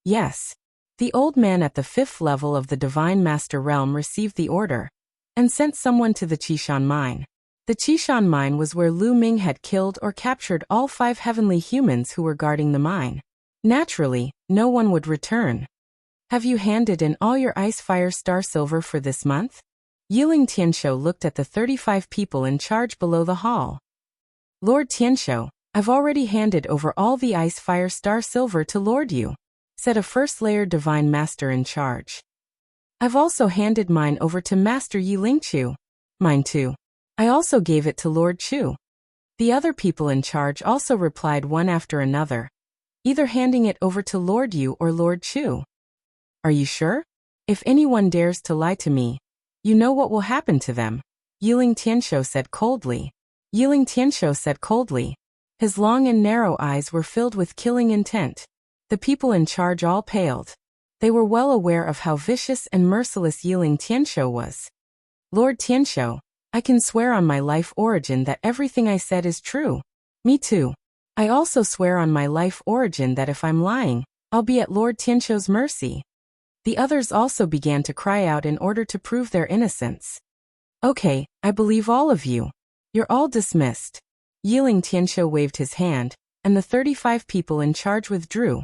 Yes. The old man at the 5th level of the Divine Master realm received the order and sent someone to the Qishan mine. The Qishan mine was where Lu Ming had killed or captured all 5 heavenly humans who were guarding the mine. Naturally, no one would return. Have you handed in all your Ice Fire Star Silver for this month? Yiling Tianshou looked at the 35 people in charge below the hall. Lord Tianshou, I've already handed over all the Ice Fire Star Silver to Lord Yu, said a first-layer Divine Master in charge. I've also handed mine over to Master Yiling Chu. Mine too. I also gave it to Lord Chu. The other people in charge also replied one after another, either handing it over to Lord Yu or Lord Chu. Are you sure? If anyone dares to lie to me, you know what will happen to them, Yiling Tianshou said coldly. Yiling Tianshou said coldly. His long and narrow eyes were filled with killing intent. The people in charge all paled. They were well aware of how vicious and merciless Yiling Tianshou was. Lord Tianshou, I can swear on my life origin that everything I said is true. Me too. I also swear on my life origin that if I'm lying, I'll be at Lord Tianshou's mercy. The others also began to cry out in order to prove their innocence. Okay, I believe all of you. You're all dismissed. Yiling Tianshou waved his hand, and the 35 people in charge withdrew.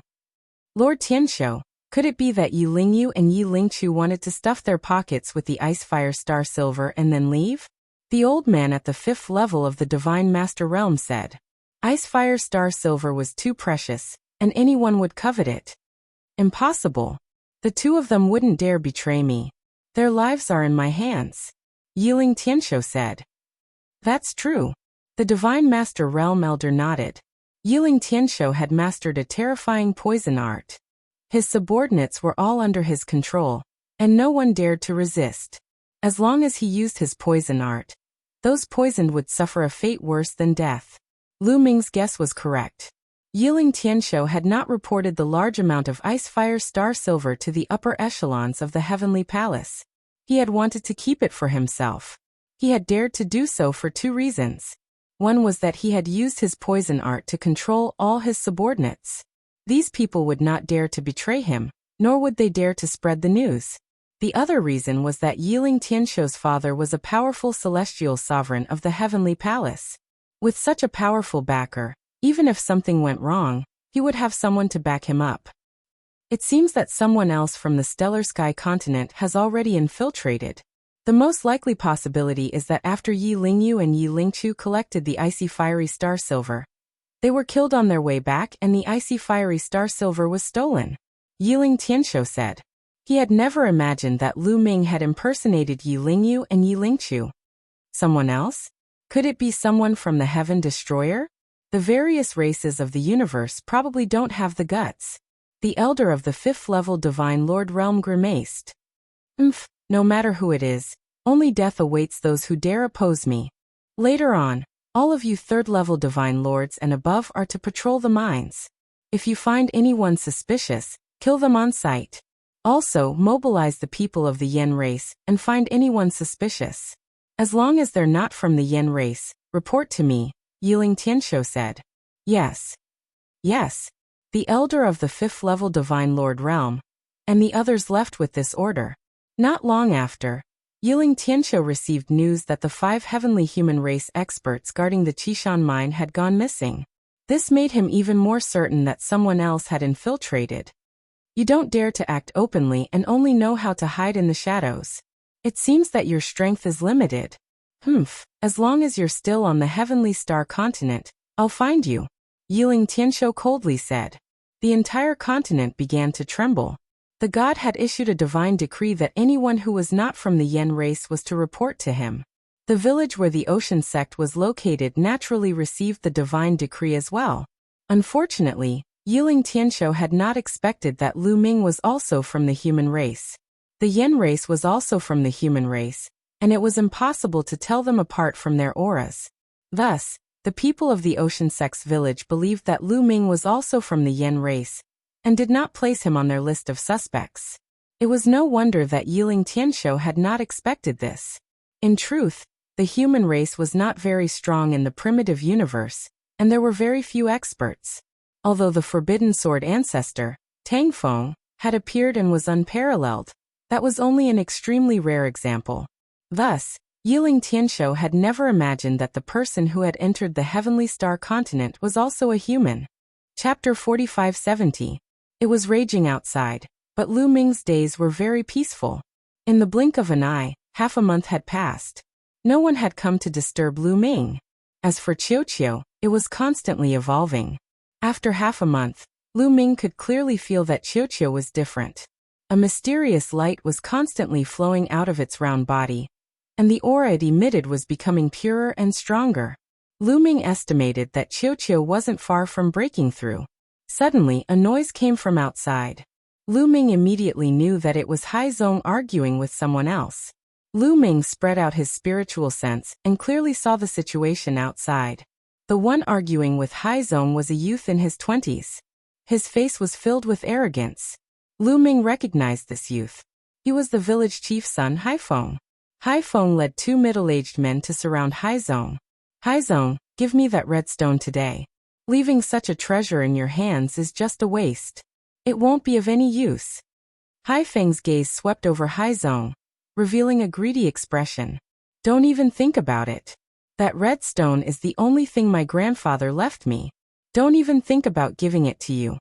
Lord Tianshou, Could it be that Yi Lingyu and Yi Lingchu wanted to stuff their pockets with the Ice Fire Star Silver and then leave? The old man at the 5th level of the Divine Master Realm said. Ice Fire Star Silver was too precious, and anyone would covet it. Impossible. The two of them wouldn't dare betray me. Their lives are in my hands. Yiling Tianshou said. That's true. The Divine Master Realm Elder nodded. Yiling Tianshou had mastered a terrifying poison art. His subordinates were all under his control, and no one dared to resist. As long as he used his poison art, those poisoned would suffer a fate worse than death. Lu Ming's guess was correct. Yiling Tianshou had not reported the large amount of Ice Fire Star Silver to the upper echelons of the Heavenly Palace. He had wanted to keep it for himself. He had dared to do so for 2 reasons. One was that he had used his poison art to control all his subordinates. These people would not dare to betray him, nor would they dare to spread the news. The other reason was that Yiling Tianshou's father was a powerful celestial sovereign of the Heavenly Palace. With such a powerful backer, even if something went wrong, he would have someone to back him up. It seems that someone else from the Stellar Sky continent has already infiltrated. The most likely possibility is that after Yi Lingyu and Yi Lingchu collected the Icy Fiery Star Silver, they were killed on their way back and the Icy Fiery Star Silver was stolen. Yiling Tianshou said. He had never imagined that Lu Ming had impersonated Yi Lingyu and Yi Lingchu. Someone else? Could it be someone from the Heaven Destroyer? The various races of the universe probably don't have the guts. The elder of the 5th level Divine Lord Realm grimaced. No matter who it is, only death awaits those who dare oppose me. Later on, all of you 3rd level Divine Lords and above are to patrol the mines. If you find anyone suspicious, kill them on sight. Also, mobilize the people of the Yen race and find anyone suspicious. As long as they're not from the Yen race, report to me, Yiling Tianshou said. Yes. Yes. The elder of the 5th level Divine Lord Realm, and the others left with this order. Not long after, Yiling Tianshou received news that the 5 heavenly human race experts guarding the Qishan mine had gone missing. This made him even more certain that someone else had infiltrated. You don't dare to act openly and only know how to hide in the shadows. It seems that your strength is limited. As long as you're still on the Heavenly Star continent, I'll find you, Yiling Tianshou coldly said. The entire continent began to tremble. The god had issued a divine decree that anyone who was not from the Yen race was to report to him. The village where the Ocean Sect was located naturally received the divine decree as well. Unfortunately, Yiling Tianshou had not expected that Lu Ming was also from the human race. The Yen race was also from the human race, and it was impossible to tell them apart from their auras. Thus, the people of the Ocean Sect's village believed that Lu Ming was also from the Yen race, and did not place him on their list of suspects. It was no wonder that Yiling Tianshou had not expected this. In truth, the human race was not very strong in the primitive universe, and there were very few experts. Although the Forbidden Sword ancestor, Tang Feng, had appeared and was unparalleled, that was only an extremely rare example. Thus, Yiling Tianshou had never imagined that the person who had entered the Heavenly Star continent was also a human. Chapter 4570. It was raging outside, but Lu Ming's days were very peaceful. In the blink of an eye, half a month had passed. No one had come to disturb Lu Ming. As for Qiuqiu, it was constantly evolving. After half a month, Lu Ming could clearly feel that Qiuqiu was different. A mysterious light was constantly flowing out of its round body, and the aura it emitted was becoming purer and stronger. Lu Ming estimated that Qiuqiu wasn't far from breaking through. Suddenly, a noise came from outside. Lu Ming immediately knew that it was Haizong arguing with someone else. Lu Ming spread out his spiritual sense and clearly saw the situation outside. The one arguing with Haizong was a youth in his 20s. His face was filled with arrogance. Lu Ming recognized this youth. He was the village chief's son Haifeng. Haifeng led 2 middle-aged men to surround Haizong. Haizong, give me that red stone today. Leaving such a treasure in your hands is just a waste. It won't be of any use. Haifeng's gaze swept over Haizong, revealing a greedy expression. Don't even think about it. That red stone is the only thing my grandfather left me. Don't even think about giving it to you.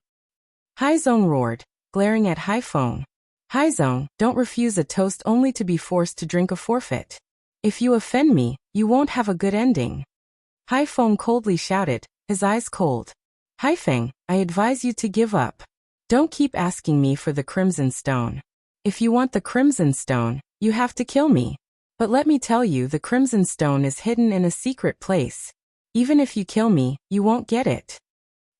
Haizong roared. glaring at Haifeng. Haizong, don't refuse a toast only to be forced to drink a forfeit. If you offend me, you won't have a good ending. Haifeng coldly shouted, his eyes cold. Haifeng, I advise you to give up. Don't keep asking me for the Crimson Stone. If you want the Crimson Stone, you have to kill me. But let me tell you, the Crimson Stone is hidden in a secret place. Even if you kill me, you won't get it.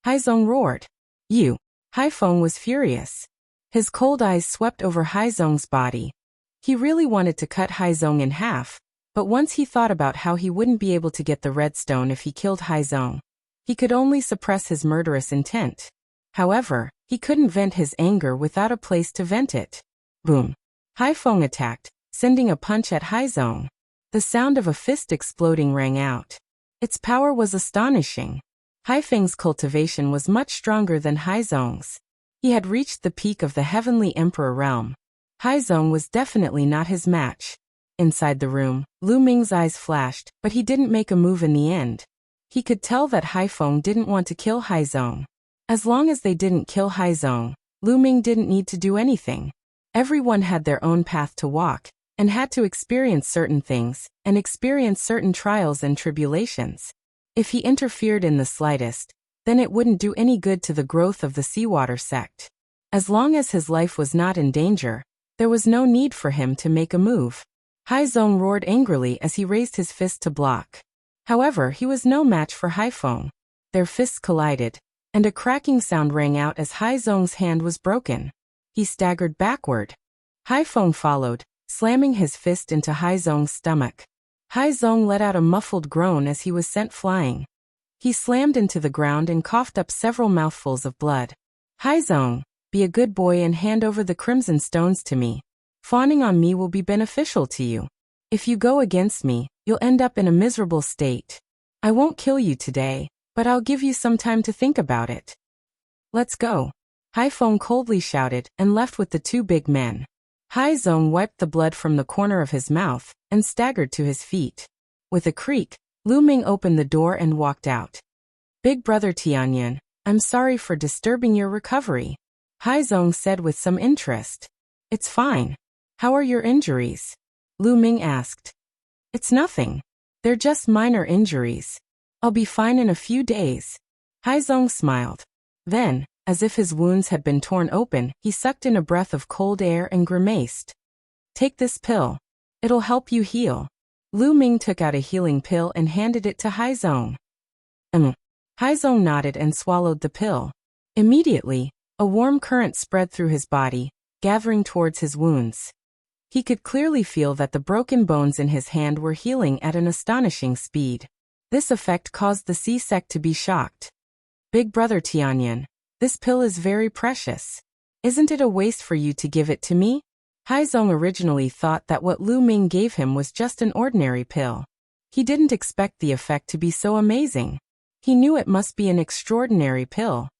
Haizong roared. You. Haifeng was furious. His cold eyes swept over Haizong's body. He really wanted to cut Haizong in half, but once he thought about how he wouldn't be able to get the red stone if he killed Haizong, he could only suppress his murderous intent. However, he couldn't vent his anger without a place to vent it. Boom. Haifeng attacked, sending a punch at Haizong. The sound of a fist exploding rang out. Its power was astonishing. Haifeng's cultivation was much stronger than Haizong's. He had reached the peak of the Heavenly Emperor realm. Haizong was definitely not his match. Inside the room, Lu Ming's eyes flashed, but he didn't make a move in the end. He could tell that Haifeng didn't want to kill Haizong. As long as they didn't kill Haizong, Lu Ming didn't need to do anything. Everyone had their own path to walk, and had to experience certain things, and experience certain trials and tribulations. If he interfered in the slightest, then it wouldn't do any good to the growth of the Seawater sect. As long as his life was not in danger, there was no need for him to make a move. Haizong roared angrily as he raised his fist to block. However, he was no match for Haifeng. Their fists collided, and a cracking sound rang out as Haizong's hand was broken. He staggered backward. Haifeng followed, slamming his fist into Haizong's stomach. Haizong let out a muffled groan as he was sent flying. He slammed into the ground and coughed up several mouthfuls of blood. Haizong, be a good boy and hand over the Crimson Stones to me. Fawning on me will be beneficial to you. If you go against me, you'll end up in a miserable state. I won't kill you today, but I'll give you some time to think about it. Let's go. Haifeng coldly shouted and left with the two big men. Haizong wiped the blood from the corner of his mouth and staggered to his feet. With a creak, Lu Ming opened the door and walked out. Big brother Tianyan, I'm sorry for disturbing your recovery, Haizong said with some interest. It's fine. How are your injuries? Lu Ming asked. It's nothing. They're just minor injuries. I'll be fine in a few days. Haizong smiled. Then, as if his wounds had been torn open, he sucked in a breath of cold air and grimaced. Take this pill. It'll help you heal. Lu Ming took out a healing pill and handed it to Haizong. Haizong nodded and swallowed the pill. Immediately, a warm current spread through his body, gathering towards his wounds. He could clearly feel that the broken bones in his hand were healing at an astonishing speed. This effect caused the Sea sect to be shocked. Big brother Tianyan, this pill is very precious. Isn't it a waste for you to give it to me? Haizong originally thought that what Lu Ming gave him was just an ordinary pill. He didn't expect the effect to be so amazing. He knew it must be an extraordinary pill.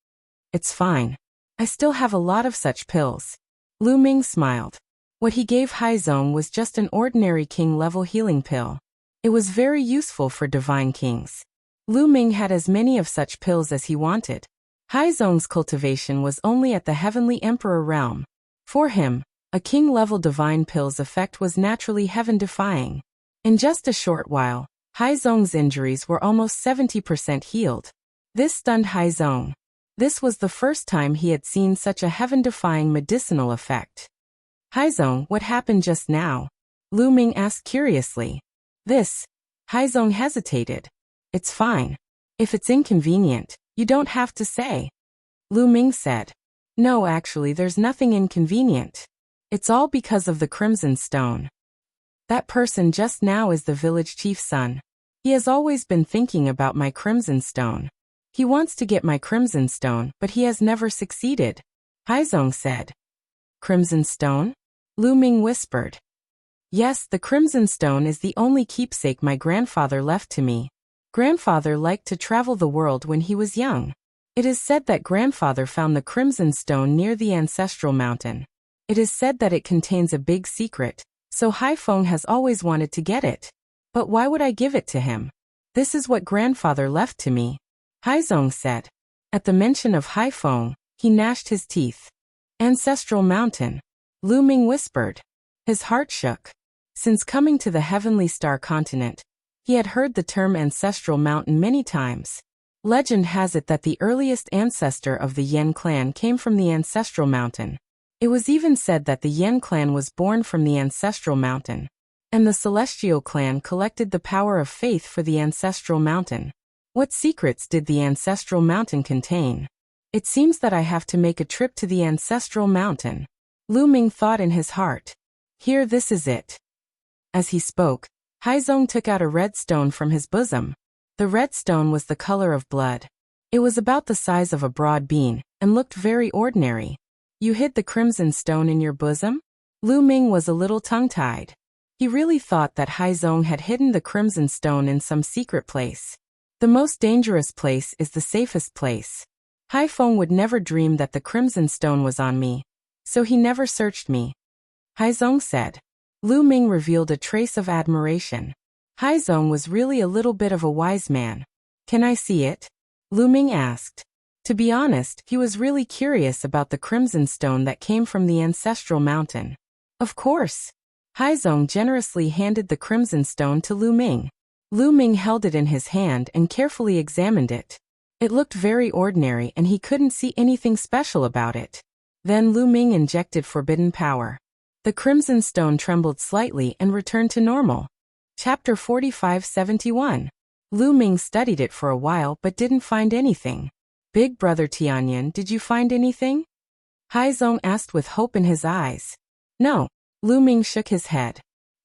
It's fine. I still have a lot of such pills. Lu Ming smiled. What he gave Haizong was just an ordinary king-level healing pill. It was very useful for divine kings. Lu Ming had as many of such pills as he wanted. Haizong's cultivation was only at the Heavenly Emperor realm. For him, a king-level divine pill's effect was naturally heaven-defying. In just a short while, Haizong's injuries were almost 70% healed. This stunned Haizong. This was the first time he had seen such a heaven-defying medicinal effect. Haizong, what happened just now? Lu Ming asked curiously. This. Haizong hesitated. It's fine. If it's inconvenient, you don't have to say. Lu Ming said. No, actually, there's nothing inconvenient. It's all because of the Crimson Stone. That person just now is the village chief's son. He has always been thinking about my Crimson Stone. He wants to get my Crimson Stone, but he has never succeeded, Haizong said. Crimson Stone? Lu Ming whispered. Yes, the Crimson Stone is the only keepsake my grandfather left to me. Grandfather liked to travel the world when he was young. It is said that grandfather found the Crimson Stone near the ancestral mountain. It is said that it contains a big secret, so Haifeng has always wanted to get it. But why would I give it to him? This is what grandfather left to me, Haizong said. At the mention of Haifeng, he gnashed his teeth. Ancestral Mountain. Lu Ming whispered. His heart shook. Since coming to the Heavenly Star continent, he had heard the term Ancestral Mountain many times. Legend has it that the earliest ancestor of the Yen clan came from the Ancestral Mountain. It was even said that the Yen clan was born from the Ancestral Mountain, and the Celestial clan collected the power of faith for the Ancestral Mountain. What secrets did the Ancestral Mountain contain? It seems that I have to make a trip to the Ancestral Mountain. Lu Ming thought in his heart. Here, this is it. As he spoke, Haizong took out a red stone from his bosom. The red stone was the color of blood. It was about the size of a broad bean, and looked very ordinary. You hid the crimson stone in your bosom? Lu Ming was a little tongue-tied. He really thought that Haizong had hidden the crimson stone in some secret place. The most dangerous place is the safest place. Haifeng would never dream that the crimson stone was on me, so he never searched me. Haizong said. Lu Ming revealed a trace of admiration. Haizong was really a little bit of a wise man. Can I see it? Lu Ming asked. To be honest, he was really curious about the crimson stone that came from the Ancestral Mountain. Of course. Haizong generously handed the crimson stone to Lu Ming. Lu Ming held it in his hand and carefully examined it. It looked very ordinary and he couldn't see anything special about it. Then Lu Ming injected forbidden power. The crimson stone trembled slightly and returned to normal. Chapter 4571. Lu Ming studied it for a while but didn't find anything. Big brother Tianyan, did you find anything? Haizong asked with hope in his eyes. No. Lu Ming shook his head.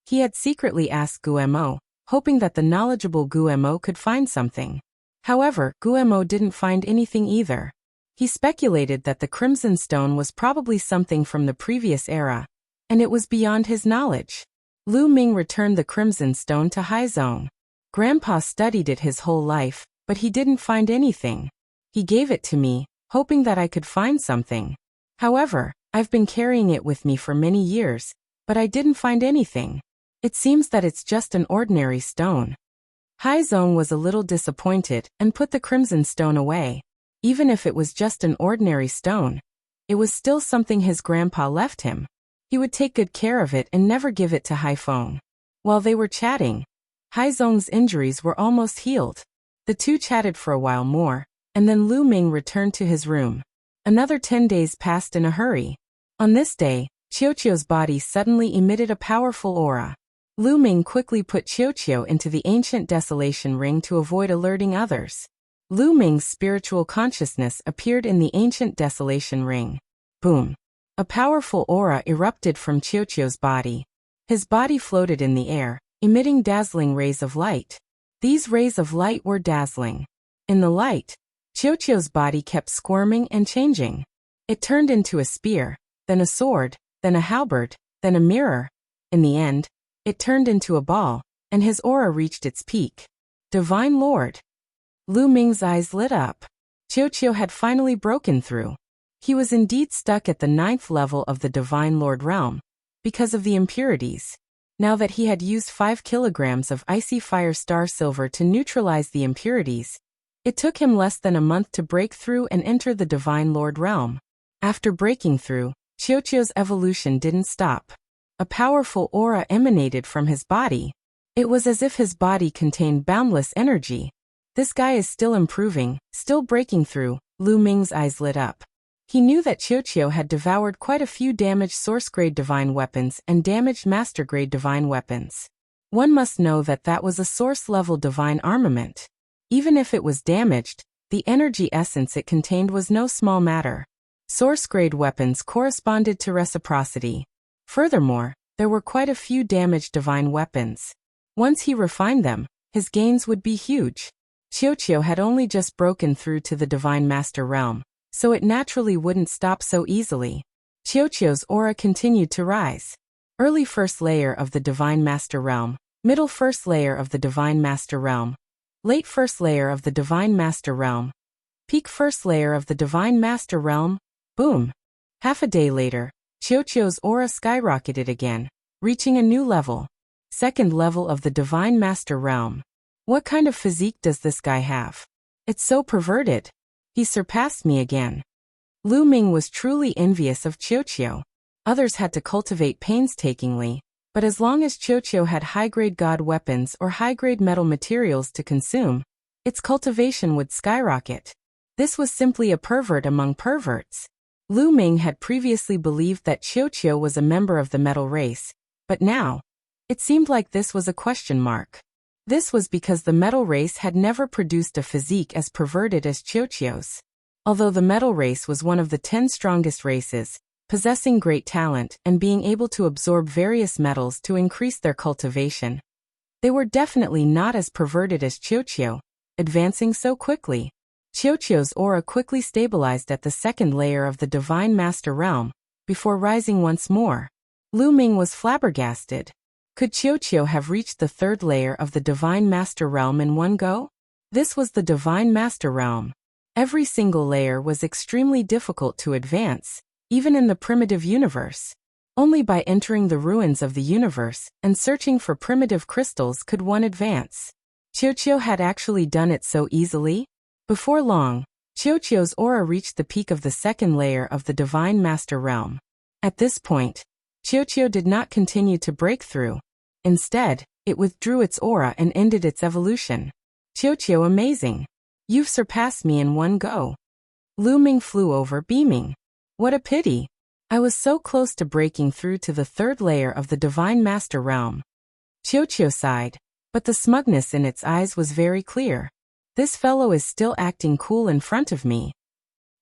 He had secretly asked Guemo, hoping that the knowledgeable Guemo could find something. However, Guemo didn't find anything either. He speculated that the crimson stone was probably something from the previous era, and it was beyond his knowledge. Lu Ming returned the crimson stone to Haizong. Grandpa studied it his whole life, but he didn't find anything. He gave it to me, hoping that I could find something. However, I've been carrying it with me for many years, but I didn't find anything. It seems that it's just an ordinary stone. Haizong was a little disappointed and put the crimson stone away. Even if it was just an ordinary stone, it was still something his grandpa left him. He would take good care of it and never give it to Haifeng. While they were chatting, Haizong's injuries were almost healed. The two chatted for a while more, and then Lu Ming returned to his room. Another 10 days passed in a hurry. On this day, Qiuqiu's body suddenly emitted a powerful aura. Lu Ming quickly put Qiuqiu into the ancient desolation ring to avoid alerting others. Lu Ming's spiritual consciousness appeared in the ancient desolation ring. Boom. A powerful aura erupted from Qiuqiu's body. His body floated in the air, emitting dazzling rays of light. These rays of light were dazzling. In the light, Qiuqiu's body kept squirming and changing. It turned into a spear, then a sword, then a halberd, then a mirror. In the end, it turned into a ball, and his aura reached its peak. Divine Lord. Lu Ming's eyes lit up. Qiuqiu had finally broken through. He was indeed stuck at the 9th level of the Divine Lord realm, because of the impurities. Now that he had used 5 kilograms of icy fire star silver to neutralize the impurities, it took him less than a month to break through and enter the Divine Lord realm. After breaking through, Qiuqiu's evolution didn't stop. A powerful aura emanated from his body. It was as if his body contained boundless energy. This guy is still improving, still breaking through. Lu Ming's eyes lit up. He knew that Qiuqiu had devoured quite a few damaged source-grade divine weapons and damaged master-grade divine weapons. One must know that that was a source-level divine armament. Even if it was damaged, the energy essence it contained was no small matter. Source-grade weapons corresponded to reciprocity. Furthermore, there were quite a few damaged divine weapons. Once he refined them, his gains would be huge. Qiuqiu had only just broken through to the Divine Master realm, so it naturally wouldn't stop so easily. Qiuqiu's aura continued to rise. Early first layer of the Divine Master realm, middle first layer of the Divine Master realm, late first layer of the Divine Master realm, peak first layer of the Divine Master realm. Boom! Half a day later, Qiuqiu's aura skyrocketed again, reaching a new level. Second level of the Divine Master realm. What kind of physique does this guy have? It's so perverted. He surpassed me again. Lu Ming was truly envious of Qiuqiu. Others had to cultivate painstakingly, but as long as Qiuqiu had high-grade god weapons or high-grade metal materials to consume, its cultivation would skyrocket. This was simply a pervert among perverts. Lu Ming had previously believed that Qiuqiu was a member of the metal race, but now, it seemed like this was a question mark. This was because the metal race had never produced a physique as perverted as Qiuqiu's. Although the metal race was one of the 10 strongest races, possessing great talent and being able to absorb various metals to increase their cultivation, they were definitely not as perverted as Qiuqiu, advancing so quickly. Qiuqiu's aura quickly stabilized at the second layer of the Divine Master Realm, before rising once more. Lu Ming was flabbergasted. Could Qiuqiu have reached the third layer of the Divine Master Realm in one go? This was the Divine Master Realm. Every single layer was extremely difficult to advance, even in the primitive universe. Only by entering the ruins of the universe and searching for primitive crystals could one advance. Qiuqiu had actually done it so easily. Before long, Qiuqiu's aura reached the peak of the second layer of the Divine Master Realm. At this point, Qiuqiu did not continue to break through. Instead, it withdrew its aura and ended its evolution. Qiuqiu, amazing. You've surpassed me in one go. Lu Ming flew over, beaming. What a pity. I was so close to breaking through to the third layer of the Divine Master Realm. Qiuqiu sighed, but the smugness in its eyes was very clear. This fellow is still acting cool in front of me.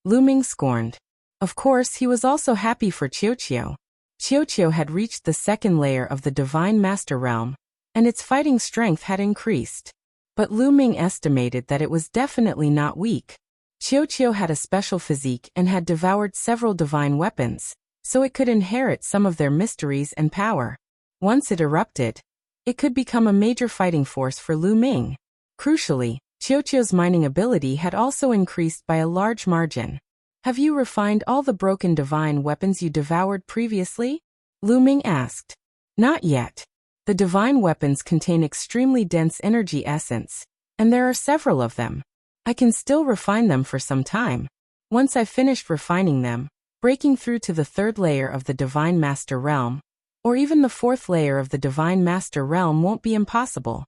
Lu Ming scorned. Of course, he was also happy for Qiuqiu. Qiuqiu had reached the second layer of the Divine Master Realm, and its fighting strength had increased. But Lu Ming estimated that it was definitely not weak. Qiuqiu had a special physique and had devoured several divine weapons, so it could inherit some of their mysteries and power. Once it erupted, it could become a major fighting force for Lu Ming. Crucially, Qiuqiu's mining ability had also increased by a large margin. Have you refined all the broken divine weapons you devoured previously? Lu Ming asked. Not yet. The divine weapons contain extremely dense energy essence, and there are several of them. I can still refine them for some time. Once I've finished refining them, breaking through to the third layer of the Divine Master Realm, or even the fourth layer of the Divine Master Realm won't be impossible.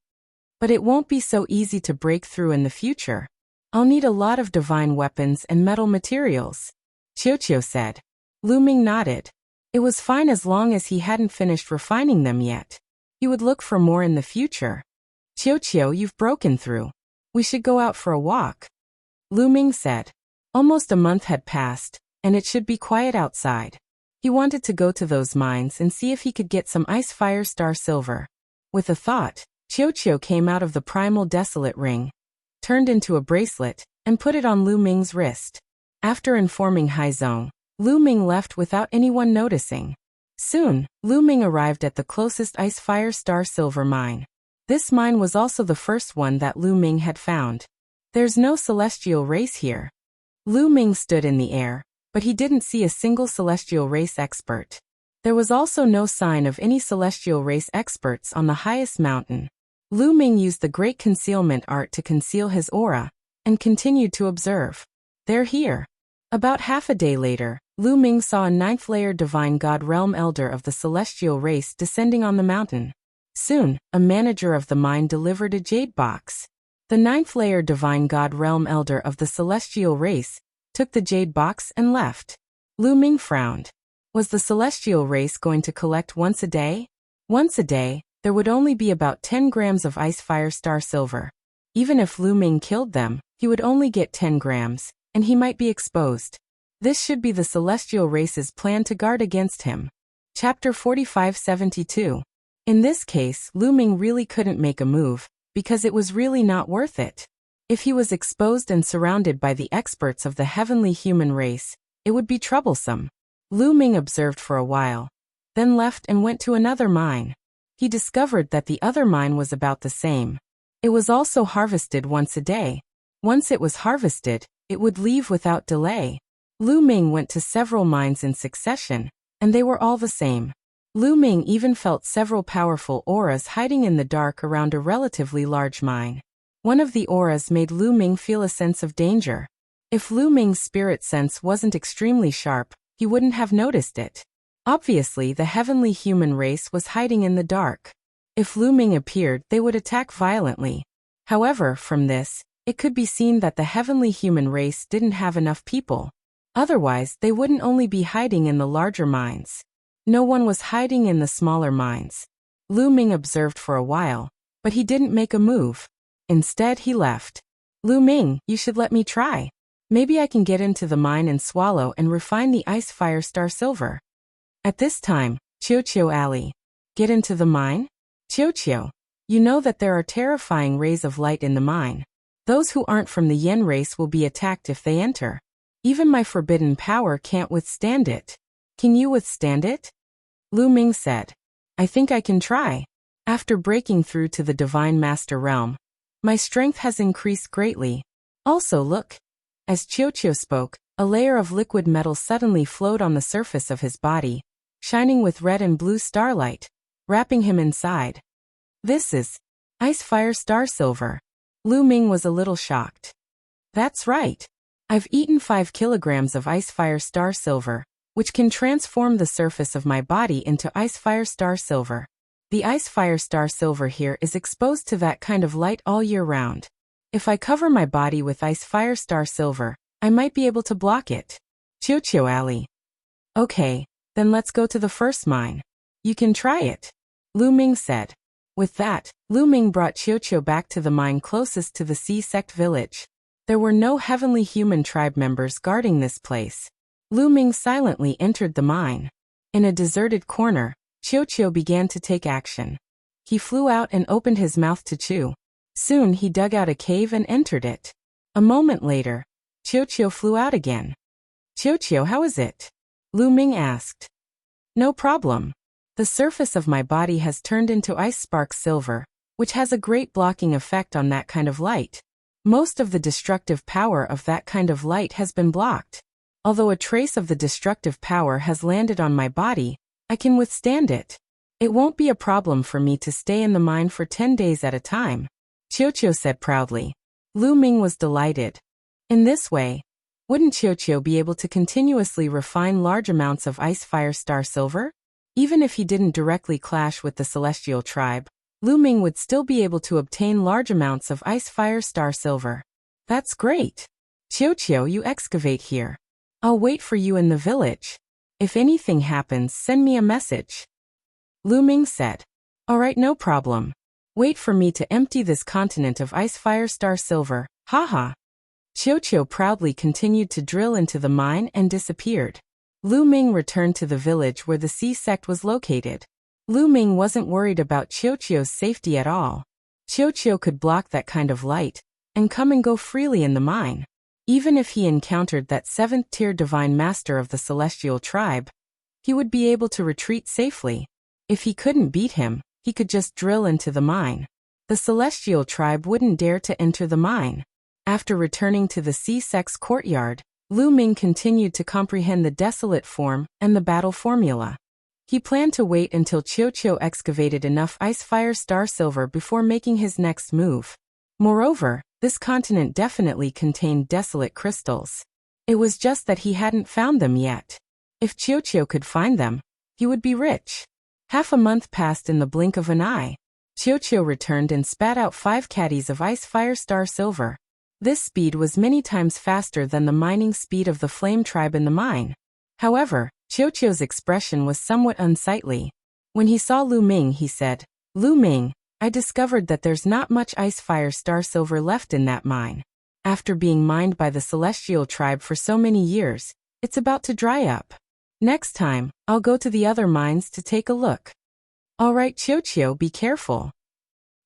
But it won't be so easy to break through in the future. I'll need a lot of divine weapons and metal materials. Qiuqiu said. Lu Ming nodded. It was fine as long as he hadn't finished refining them yet. He would look for more in the future. Qiuqiu, you've broken through. We should go out for a walk. Lu Ming said. Almost a month had passed, and it should be quiet outside. He wanted to go to those mines and see if he could get some ice fire star silver. With a thought, Qiuqiu came out of the primal desolate ring, turned into a bracelet, and put it on Lu Ming's wrist. After informing Haizong, Lu Ming left without anyone noticing. Soon, Lu Ming arrived at the closest ice fire star silver mine. This mine was also the first one that Lu Ming had found. There's no celestial race here. Lu Ming stood in the air, but he didn't see a single celestial race expert. There was also no sign of any celestial race experts on the highest mountain. Lu Ming used the great concealment art to conceal his aura, and continued to observe. They're here. About half a day later, Lu Ming saw a 9th layer divine god realm elder of the celestial race descending on the mountain. Soon, a manager of the mine delivered a jade box. The 9th layer divine god realm elder of the celestial race took the jade box and left. Lu Ming frowned. Was the celestial race going to collect once a day? Once a day, there would only be about 10 grams of ice fire star silver. Even if Lu Ming killed them, he would only get 10 grams, and he might be exposed. This should be the celestial race's plan to guard against him. Chapter 4572. In this case, Lu Ming really couldn't make a move, because it was really not worth it. If he was exposed and surrounded by the experts of the heavenly human race, it would be troublesome. Lu Ming observed for a while, then left and went to another mine. He discovered that the other mine was about the same. It was also harvested once a day. Once it was harvested, it would leave without delay. Lu Ming went to several mines in succession, and they were all the same. Lu Ming even felt several powerful auras hiding in the dark around a relatively large mine. One of the auras made Lu Ming feel a sense of danger. If Lu Ming's spirit sense wasn't extremely sharp, he wouldn't have noticed it. Obviously, the heavenly human race was hiding in the dark. If Lu Ming appeared, they would attack violently. However, from this, it could be seen that the heavenly human race didn't have enough people. Otherwise, they wouldn't only be hiding in the larger mines. No one was hiding in the smaller mines. Lu Ming observed for a while, but he didn't make a move. Instead, he left. Lu Ming, you should let me try. Maybe I can get into the mine and swallow and refine the ice fire star silver. At this time, Qiu Alley. Get into the mine? Qiu, you know that there are terrifying rays of light in the mine. Those who aren't from the Yen race will be attacked if they enter. Even my forbidden power can't withstand it. Can you withstand it? Lu Ming said. I think I can try. After breaking through to the Divine Master Realm, my strength has increased greatly. Also look. As Qiu spoke, a layer of liquid metal suddenly flowed on the surface of his body, shining with red and blue starlight, wrapping him inside. This is Ice Fire Star Silver. Lu Ming was a little shocked. That's right. I've eaten 5 kilograms of Ice Fire Star Silver, which can transform the surface of my body into Ice Fire Star Silver. The Ice Fire Star Silver here is exposed to that kind of light all year round. If I cover my body with Ice Fire Star Silver, I might be able to block it. Qiu Alley. Okay, then let's go to the first mine. You can try it. Lu Ming said. With that, Lu Ming brought Qiu back to the mine closest to the Sea Sect village. There were no heavenly human tribe members guarding this place. Lu Ming silently entered the mine. In a deserted corner, Qiu began to take action. He flew out and opened his mouth to chew. Soon he dug out a cave and entered it. A moment later, Qiu flew out again. Qiu, how is it? Lu Ming asked. No problem. The surface of my body has turned into ice spark silver, which has a great blocking effect on that kind of light. Most of the destructive power of that kind of light has been blocked. Although a trace of the destructive power has landed on my body, I can withstand it. It won't be a problem for me to stay in the mine for 10 days at a time, Qiu said proudly. Lu Ming was delighted. In this way, wouldn't Qiu be able to continuously refine large amounts of Ice Fire Star Silver? Even if he didn't directly clash with the Celestial Tribe, Lu Ming would still be able to obtain large amounts of Ice Fire Star Silver. That's great. Qiu, you excavate here. I'll wait for you in the village. If anything happens, send me a message. Lu Ming said. Alright, no problem. Wait for me to empty this continent of Ice Fire Star Silver, haha. Qiu proudly continued to drill into the mine and disappeared. Lu Ming returned to the village where the Sea Sect was located. Lu Ming wasn't worried about Qiu's safety at all. Qiu could block that kind of light and come and go freely in the mine. Even if he encountered that 7th-tier Divine Master of the Celestial Tribe, he would be able to retreat safely. If he couldn't beat him, he could just drill into the mine. The Celestial Tribe wouldn't dare to enter the mine. After returning to the Sea Sect's courtyard, Lu Ming continued to comprehend the desolate form and the battle formula. He planned to wait until Qiu excavated enough Ice Fire Star Silver before making his next move. Moreover, this continent definitely contained desolate crystals. It was just that he hadn't found them yet. If Qiu could find them, he would be rich. Half a month passed in the blink of an eye. Qiu returned and spat out 5 caddies of Ice Fire Star Silver. This speed was many times faster than the mining speed of the Flame Tribe in the mine. However, Qiu's expression was somewhat unsightly. When he saw Lu Ming, he said, Lu Ming, I discovered that there's not much Ice Fire Star Silver left in that mine. After being mined by the Celestial Tribe for so many years, it's about to dry up. Next time, I'll go to the other mines to take a look. Alright Qiu, be careful.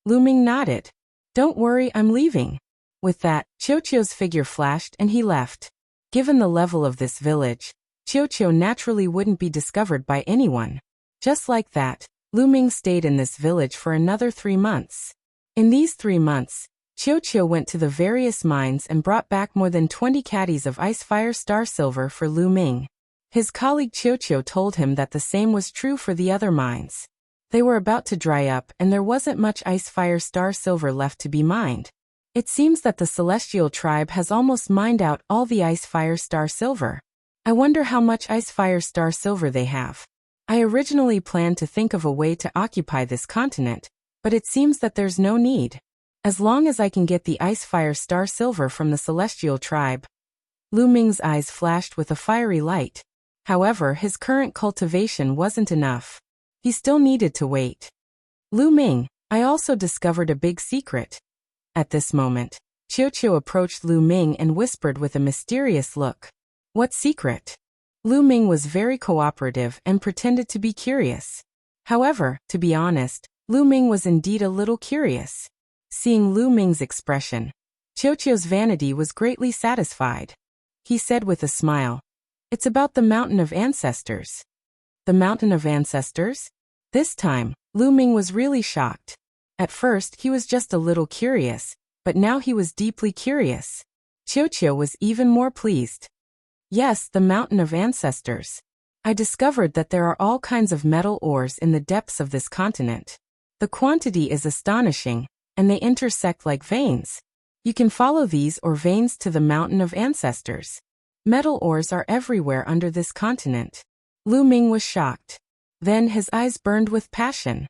Lu Ming nodded. Don't worry, I'm leaving. With that, Qiu's figure flashed and he left. Given the level of this village, Qiu naturally wouldn't be discovered by anyone. Just like that, Lu Ming stayed in this village for another 3 months. In these 3 months, Qiu went to the various mines and brought back more than 20 caddies of Ice Fire Star Silver for Lu Ming. His colleague Qiu told him that the same was true for the other mines. They were about to dry up and there wasn't much Ice Fire Star Silver left to be mined. It seems that the celestial tribe has almost mined out all the ice fire star silver. I wonder how much ice fire star silver they have. I originally planned to think of a way to occupy this continent, but it seems that there's no need. As long as I can get the ice fire star silver from the celestial tribe. Lu Ming's eyes flashed with a fiery light. However, his current cultivation wasn't enough. He still needed to wait. Lu Ming, I also discovered a big secret. At this moment, Qiuqiu approached Lu Ming and whispered with a mysterious look. What secret? Lu Ming was very cooperative and pretended to be curious. However, to be honest, Lu Ming was indeed a little curious. Seeing Lu Ming's expression, Qiuqiu's vanity was greatly satisfied. He said with a smile, "It's about the Mountain of Ancestors." The Mountain of Ancestors? This time, Lu Ming was really shocked. At first, he was just a little curious, but now he was deeply curious. Qiuqiu was even more pleased. Yes, the Mountain of Ancestors. I discovered that there are all kinds of metal ores in the depths of this continent. The quantity is astonishing, and they intersect like veins. You can follow these or veins to the Mountain of Ancestors. Metal ores are everywhere under this continent. Lu Ming was shocked. Then his eyes burned with passion.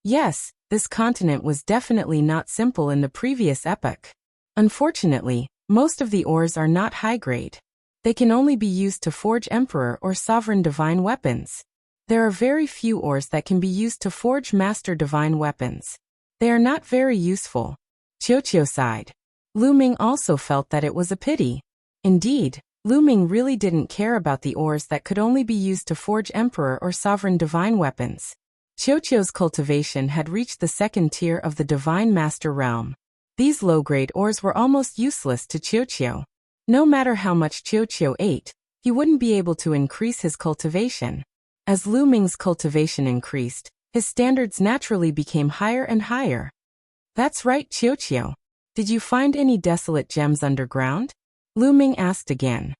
Yes, this continent was definitely not simple in the previous epoch. Unfortunately, most of the ores are not high grade. They can only be used to forge emperor or sovereign divine weapons. There are very few ores that can be used to forge master divine weapons. They are not very useful. Qiuqiu sighed. Lu Ming also felt that it was a pity. Indeed, Lu Ming really didn't care about the ores that could only be used to forge emperor or sovereign divine weapons. Qiuqiu's cultivation had reached the second tier of the divine master realm. These low-grade ores were almost useless to Qiuqiu. No matter how much Qiuqiu ate, he wouldn't be able to increase his cultivation. As Lu Ming's cultivation increased, his standards naturally became higher and higher. That's right, Qiuqiu. Did you find any desolate gems underground? Lu Ming asked again.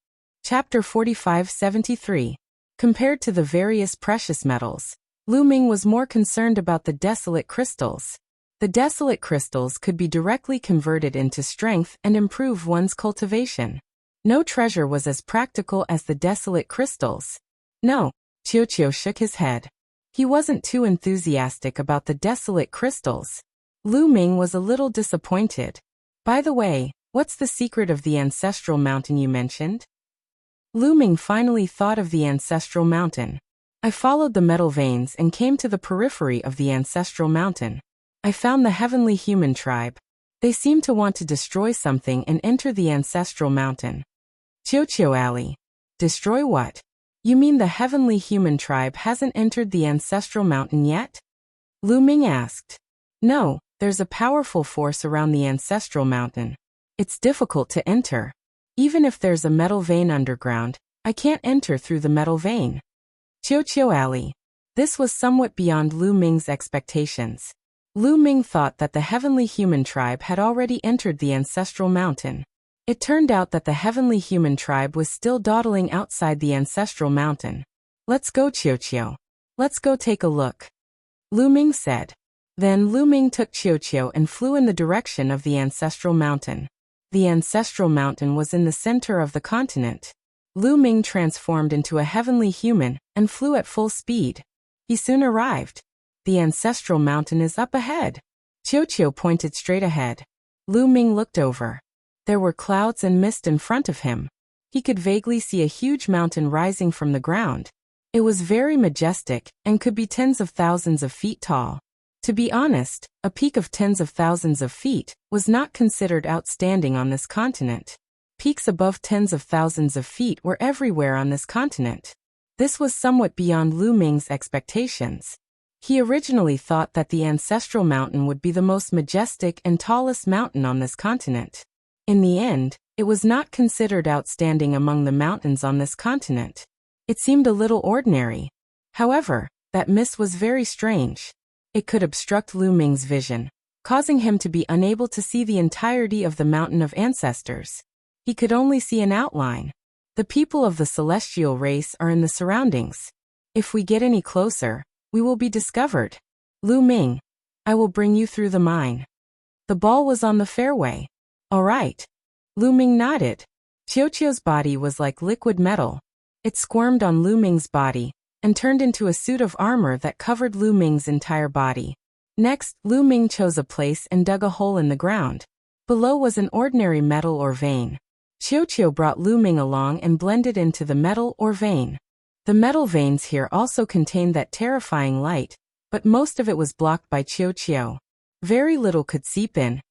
Chapter 45-73. Compared to the various precious metals, Lu Ming was more concerned about the desolate crystals. The desolate crystals could be directly converted into strength and improve one's cultivation. No treasure was as practical as the desolate crystals. No, Qiuqiu shook his head. He wasn't too enthusiastic about the desolate crystals. Lu Ming was a little disappointed. By the way, what's the secret of the ancestral mountain you mentioned? Lu Ming finally thought of the ancestral mountain. I followed the metal veins and came to the periphery of the ancestral mountain. I found the heavenly human tribe. They seem to want to destroy something and enter the ancestral mountain. Qiuqiu Ali. Destroy what? You mean the heavenly human tribe hasn't entered the ancestral mountain yet? Lu Ming asked. No, there's a powerful force around the ancestral mountain. It's difficult to enter. Even if there's a metal vein underground, I can't enter through the metal vein. Qiuqiu Ali. This was somewhat beyond Lu Ming's expectations. Lu Ming thought that the heavenly human tribe had already entered the ancestral mountain. It turned out that the heavenly human tribe was still dawdling outside the ancestral mountain. Let's go, Qiuqiu. Let's go take a look. Lu Ming said. Then Lu Ming took Qiuqiu and flew in the direction of the ancestral mountain. The ancestral mountain was in the center of the continent. Lu Ming transformed into a heavenly human and flew at full speed. He soon arrived. The ancestral mountain is up ahead. Qiuqiu pointed straight ahead. Lu Ming looked over. There were clouds and mist in front of him. He could vaguely see a huge mountain rising from the ground. It was very majestic and could be tens of thousands of feet tall. To be honest, a peak of tens of thousands of feet was not considered outstanding on this continent. Peaks above tens of thousands of feet were everywhere on this continent. This was somewhat beyond Lu Ming's expectations. He originally thought that the ancestral mountain would be the most majestic and tallest mountain on this continent. In the end, it was not considered outstanding among the mountains on this continent. It seemed a little ordinary. However, that mist was very strange. It could obstruct Lu Ming's vision, causing him to be unable to see the entirety of the Mountain of Ancestors. He could only see an outline. The people of the celestial race are in the surroundings. If we get any closer, we will be discovered. Lu Ming, I will bring you through the mine. The ball was on the fairway. All right. Lu Ming nodded. Qiuqiu's body was like liquid metal. It squirmed on Lu Ming's body and turned into a suit of armor that covered Lu Ming's entire body. Next, Lu Ming chose a place and dug a hole in the ground. Below was an ordinary metal or vein. Qiuqiu brought Lu Ming along and blended into the metal or vein. The metal veins here also contained that terrifying light, but most of it was blocked by Qiuqiu. Very little could seep in,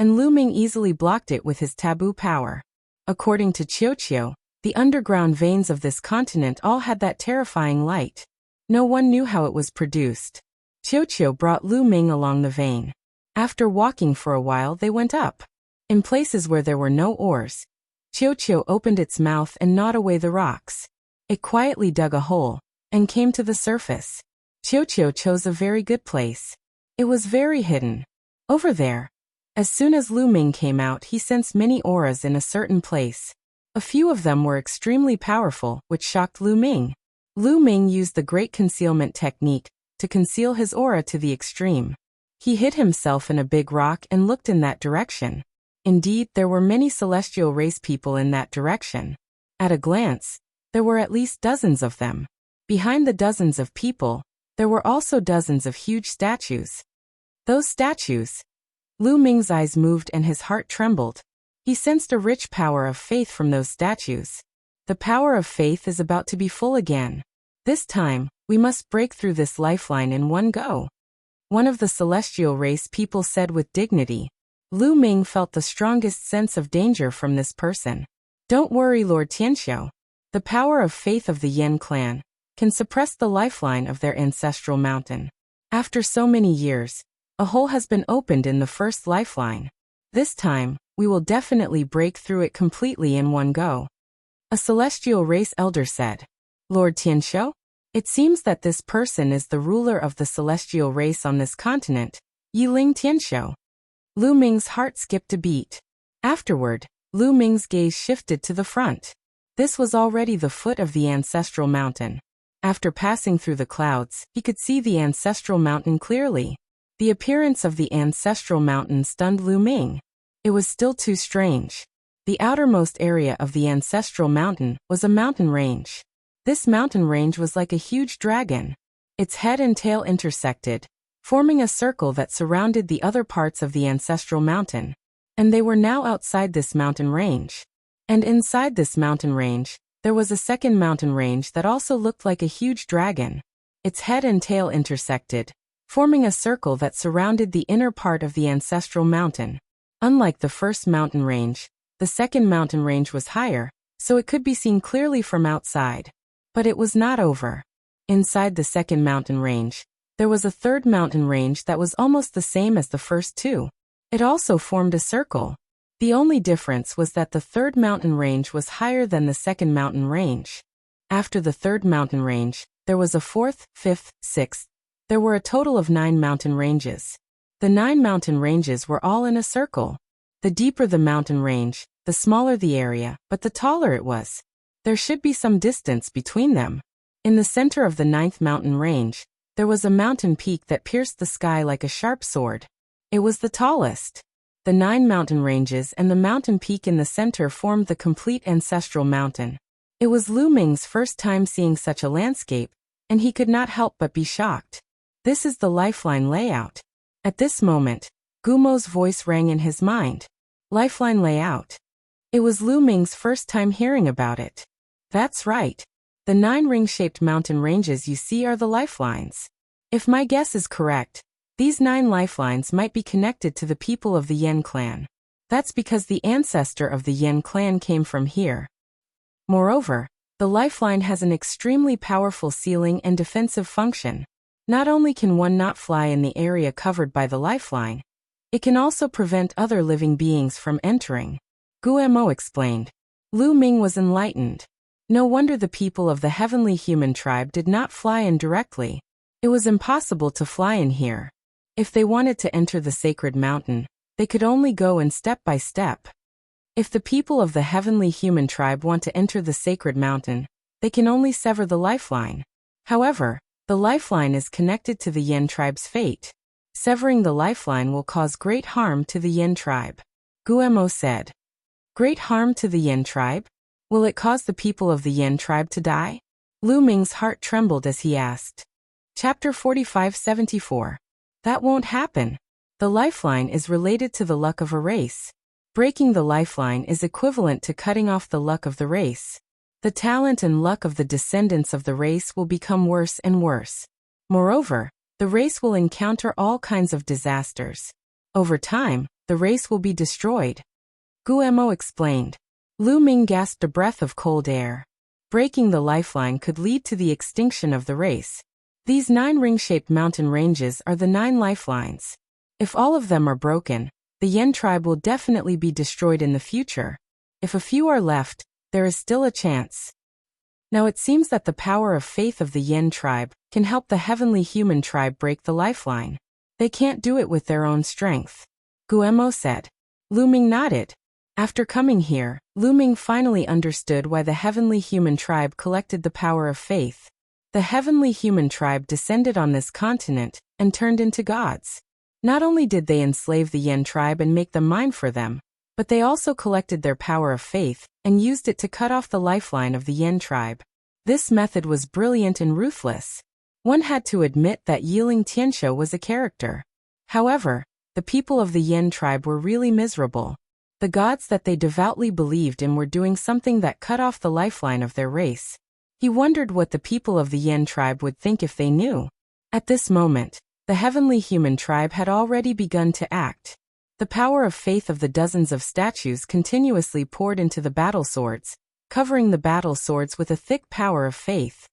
and Lu Ming easily blocked it with his taboo power. According to Qiuqiu, the underground veins of this continent all had that terrifying light. No one knew how it was produced. Qiuqiu brought Lu Ming along the vein. After walking for a while, they went up. In places where there were no ores, Qiuqiu opened its mouth and gnawed away the rocks. It quietly dug a hole and came to the surface. Qiuqiu chose a very good place. It was very hidden. Over there. As soon as Lu Ming came out, he sensed many auras in a certain place. A few of them were extremely powerful, which shocked Lu Ming. Lu Ming used the great concealment technique to conceal his aura to the extreme. He hid himself in a big rock and looked in that direction. Indeed, there were many celestial race people in that direction. At a glance, there were at least dozens of them. Behind the dozens of people, there were also dozens of huge statues. Those statues. Lu Ming's eyes moved and his heart trembled. He sensed a rich power of faith from those statues. The power of faith is about to be full again. This time, we must break through this lifeline in one go. One of the celestial race people said with dignity. Lu Ming felt the strongest sense of danger from this person. Don't worry, Lord Tianxiu. The power of faith of the Yan clan can suppress the lifeline of their ancestral mountain. After so many years, a hole has been opened in the first lifeline. This time, we will definitely break through it completely in one go. A celestial race elder said. Lord Tianxiu? It seems that this person is the ruler of the celestial race on this continent, Yiling Tianxiu. Lu Ming's heart skipped a beat. Afterward, Lu Ming's gaze shifted to the front. This was already the foot of the ancestral mountain. After passing through the clouds, he could see the ancestral mountain clearly. The appearance of the ancestral mountain stunned Lu Ming. It was still too strange. The outermost area of the ancestral mountain was a mountain range. This mountain range was like a huge dragon. Its head and tail intersected, forming a circle that surrounded the other parts of the ancestral mountain. And they were now outside this mountain range. And inside this mountain range, there was a second mountain range that also looked like a huge dragon. Its head and tail intersected, forming a circle that surrounded the inner part of the ancestral mountain. Unlike the first mountain range, the second mountain range was higher, so it could be seen clearly from outside. But it was not over. Inside the second mountain range, there was a third mountain range that was almost the same as the first two. It also formed a circle. The only difference was that the third mountain range was higher than the second mountain range. After the third mountain range, there was a fourth, fifth, sixth. There were a total of 9 mountain ranges. The 9 mountain ranges were all in a circle. The deeper the mountain range, the smaller the area, but the taller it was. There should be some distance between them. In the center of the 9th mountain range, there was a mountain peak that pierced the sky like a sharp sword. It was the tallest. The 9 mountain ranges and the mountain peak in the center formed the complete ancestral mountain. It was Lu Ming's first time seeing such a landscape, and he could not help but be shocked. This is the lifeline layout. At this moment, Gumo's voice rang in his mind. Lifeline layout. It was Lu Ming's first time hearing about it. That's right. The 9 ring-shaped mountain ranges you see are the lifelines. If my guess is correct, these 9 lifelines might be connected to the people of the Yan clan. That's because the ancestor of the Yan clan came from here. Moreover, the lifeline has an extremely powerful sealing and defensive function. Not only can one not fly in the area covered by the lifeline, it can also prevent other living beings from entering. Guemo explained. Lu Ming was enlightened. No wonder the people of the heavenly human tribe did not fly in directly. It was impossible to fly in here. If they wanted to enter the sacred mountain, they could only go in step by step. If the people of the heavenly human tribe want to enter the sacred mountain, they can only sever the lifeline. However, the lifeline is connected to the Yan tribe's fate. Severing the lifeline will cause great harm to the Yan tribe. Guemo said. Great harm to the Yin tribe? Will it cause the people of the Yin tribe to die? Lu Ming's heart trembled as he asked. Chapter 45-74. That won't happen. The lifeline is related to the luck of a race. Breaking the lifeline is equivalent to cutting off the luck of the race. The talent and luck of the descendants of the race will become worse and worse. Moreover, the race will encounter all kinds of disasters. Over time, the race will be destroyed. Guemo explained. Lu Ming gasped a breath of cold air. Breaking the lifeline could lead to the extinction of the race. These 9 ring-shaped mountain ranges are the 9 lifelines. If all of them are broken, the Yin tribe will definitely be destroyed in the future. If a few are left, there is still a chance. Now it seems that the power of faith of the Yin tribe can help the heavenly human tribe break the lifeline. They can't do it with their own strength. Guemo said. Lu Ming nodded. After coming here, Lu Ming finally understood why the heavenly human tribe collected the power of faith. The heavenly human tribe descended on this continent and turned into gods. Not only did they enslave the Yin tribe and make them mine for them, but they also collected their power of faith and used it to cut off the lifeline of the Yin tribe. This method was brilliant and ruthless. One had to admit that Yiling Tianshou was a character. However, the people of the Yin tribe were really miserable. The gods that they devoutly believed in were doing something that cut off the lifeline of their race. He wondered what the people of the Yin tribe would think if they knew. At this moment, the heavenly human tribe had already begun to act. The power of faith of the dozens of statues continuously poured into the battle swords, covering the battle swords with a thick power of faith.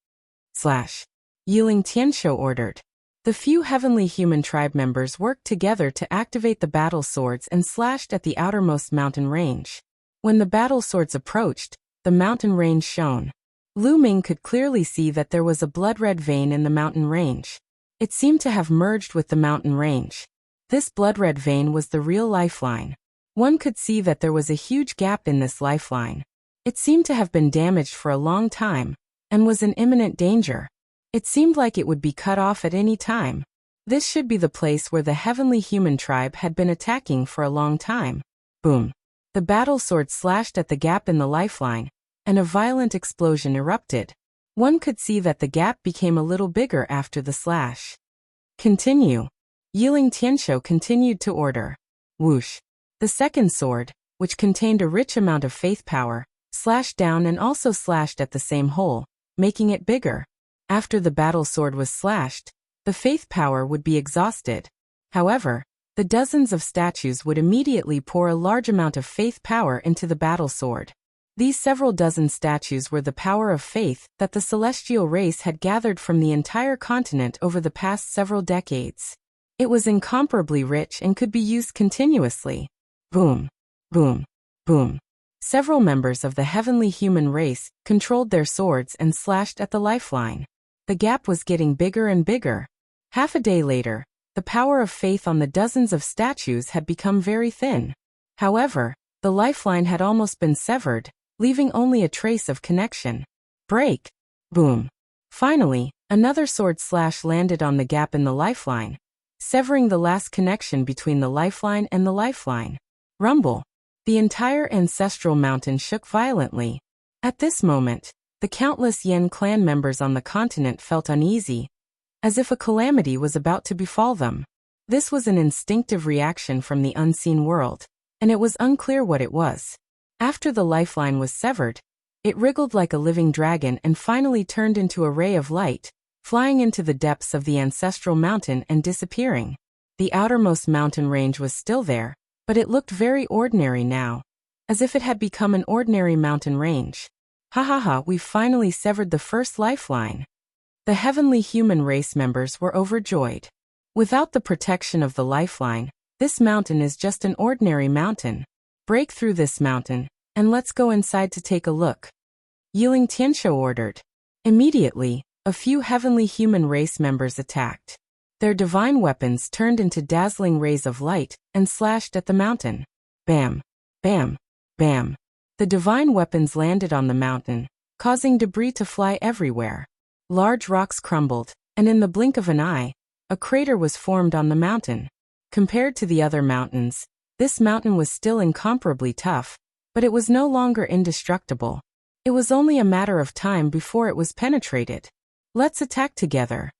Yiling Tianshou ordered. The few heavenly human tribe members worked together to activate the battle swords and slashed at the outermost mountain range. When the battle swords approached, the mountain range shone. Lu Ming could clearly see that there was a blood-red vein in the mountain range. It seemed to have merged with the mountain range. This blood-red vein was the real lifeline. One could see that there was a huge gap in this lifeline. It seemed to have been damaged for a long time, and was in imminent danger. It seemed like it would be cut off at any time. This should be the place where the heavenly human tribe had been attacking for a long time. Boom. The battle sword slashed at the gap in the lifeline, and a violent explosion erupted. One could see that the gap became a little bigger after the slash. Continue. Yiling Tianshou continued to order. Whoosh. The second sword, which contained a rich amount of faith power, slashed down and also slashed at the same hole, making it bigger. After the battle sword was slashed, the faith power would be exhausted. However, the dozens of statues would immediately pour a large amount of faith power into the battle sword. These several dozen statues were the power of faith that the celestial race had gathered from the entire continent over the past several decades. It was incomparably rich and could be used continuously. Boom, boom, boom. Several members of the heavenly human race controlled their swords and slashed at the lifeline. The gap was getting bigger and bigger. Half a day later, the power of faith on the dozens of statues had become very thin. However, the lifeline had almost been severed, leaving only a trace of connection. Break! Boom! Finally, another sword slash landed on the gap in the lifeline, severing the last connection between the lifeline and the lifeline. Rumble! The entire ancestral mountain shook violently. At this moment, the countless Yin clan members on the continent felt uneasy, as if a calamity was about to befall them. This was an instinctive reaction from the unseen world, and it was unclear what it was. After the lifeline was severed, it wriggled like a living dragon and finally turned into a ray of light, flying into the depths of the ancestral mountain and disappearing. The outermost mountain range was still there, but it looked very ordinary now, as if it had become an ordinary mountain range. Ha ha ha, we've finally severed the first lifeline. The heavenly human race members were overjoyed. Without the protection of the lifeline, this mountain is just an ordinary mountain. Break through this mountain, and let's go inside to take a look. Yiling Tianshou ordered. Immediately, a few heavenly human race members attacked. Their divine weapons turned into dazzling rays of light and slashed at the mountain. Bam! Bam! Bam! The divine weapons landed on the mountain, causing debris to fly everywhere. Large rocks crumbled, and in the blink of an eye, a crater was formed on the mountain. Compared to the other mountains, This mountain was still incomparably tough, but it was no longer indestructible. It was only a matter of time before it was penetrated. Let's attack together,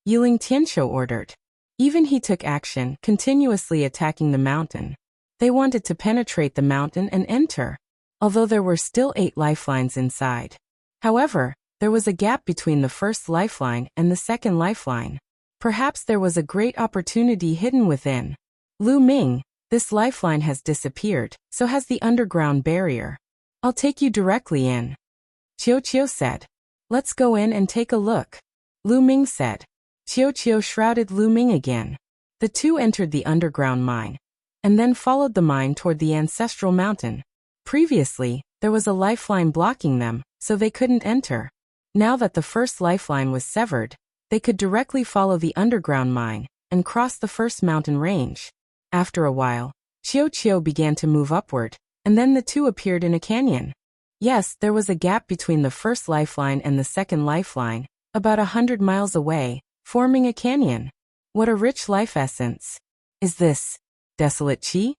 Yiling Tianqiu ordered. Even he took action, continuously attacking the mountain. They wanted to penetrate the mountain and enter, although there were still 8 lifelines inside. However, there was a gap between the first lifeline and the second lifeline. Perhaps there was a great opportunity hidden within. Lu Ming, this lifeline has disappeared, so has the underground barrier. I'll take you directly in, Qiu said. Let's go in and take a look, Lu Ming said. Qiu shrouded Lu Ming again. The two entered the underground mine, and then followed the mine toward the ancestral mountain. Previously, there was a lifeline blocking them, so they couldn't enter. Now that the first lifeline was severed, they could directly follow the underground mine and cross the first mountain range. After a while, Qiu began to move upward, and then the two appeared in a canyon. Yes, there was a gap between the first lifeline and the second lifeline, about 100 miles away, forming a canyon. What a rich life essence. Is this desolate qi?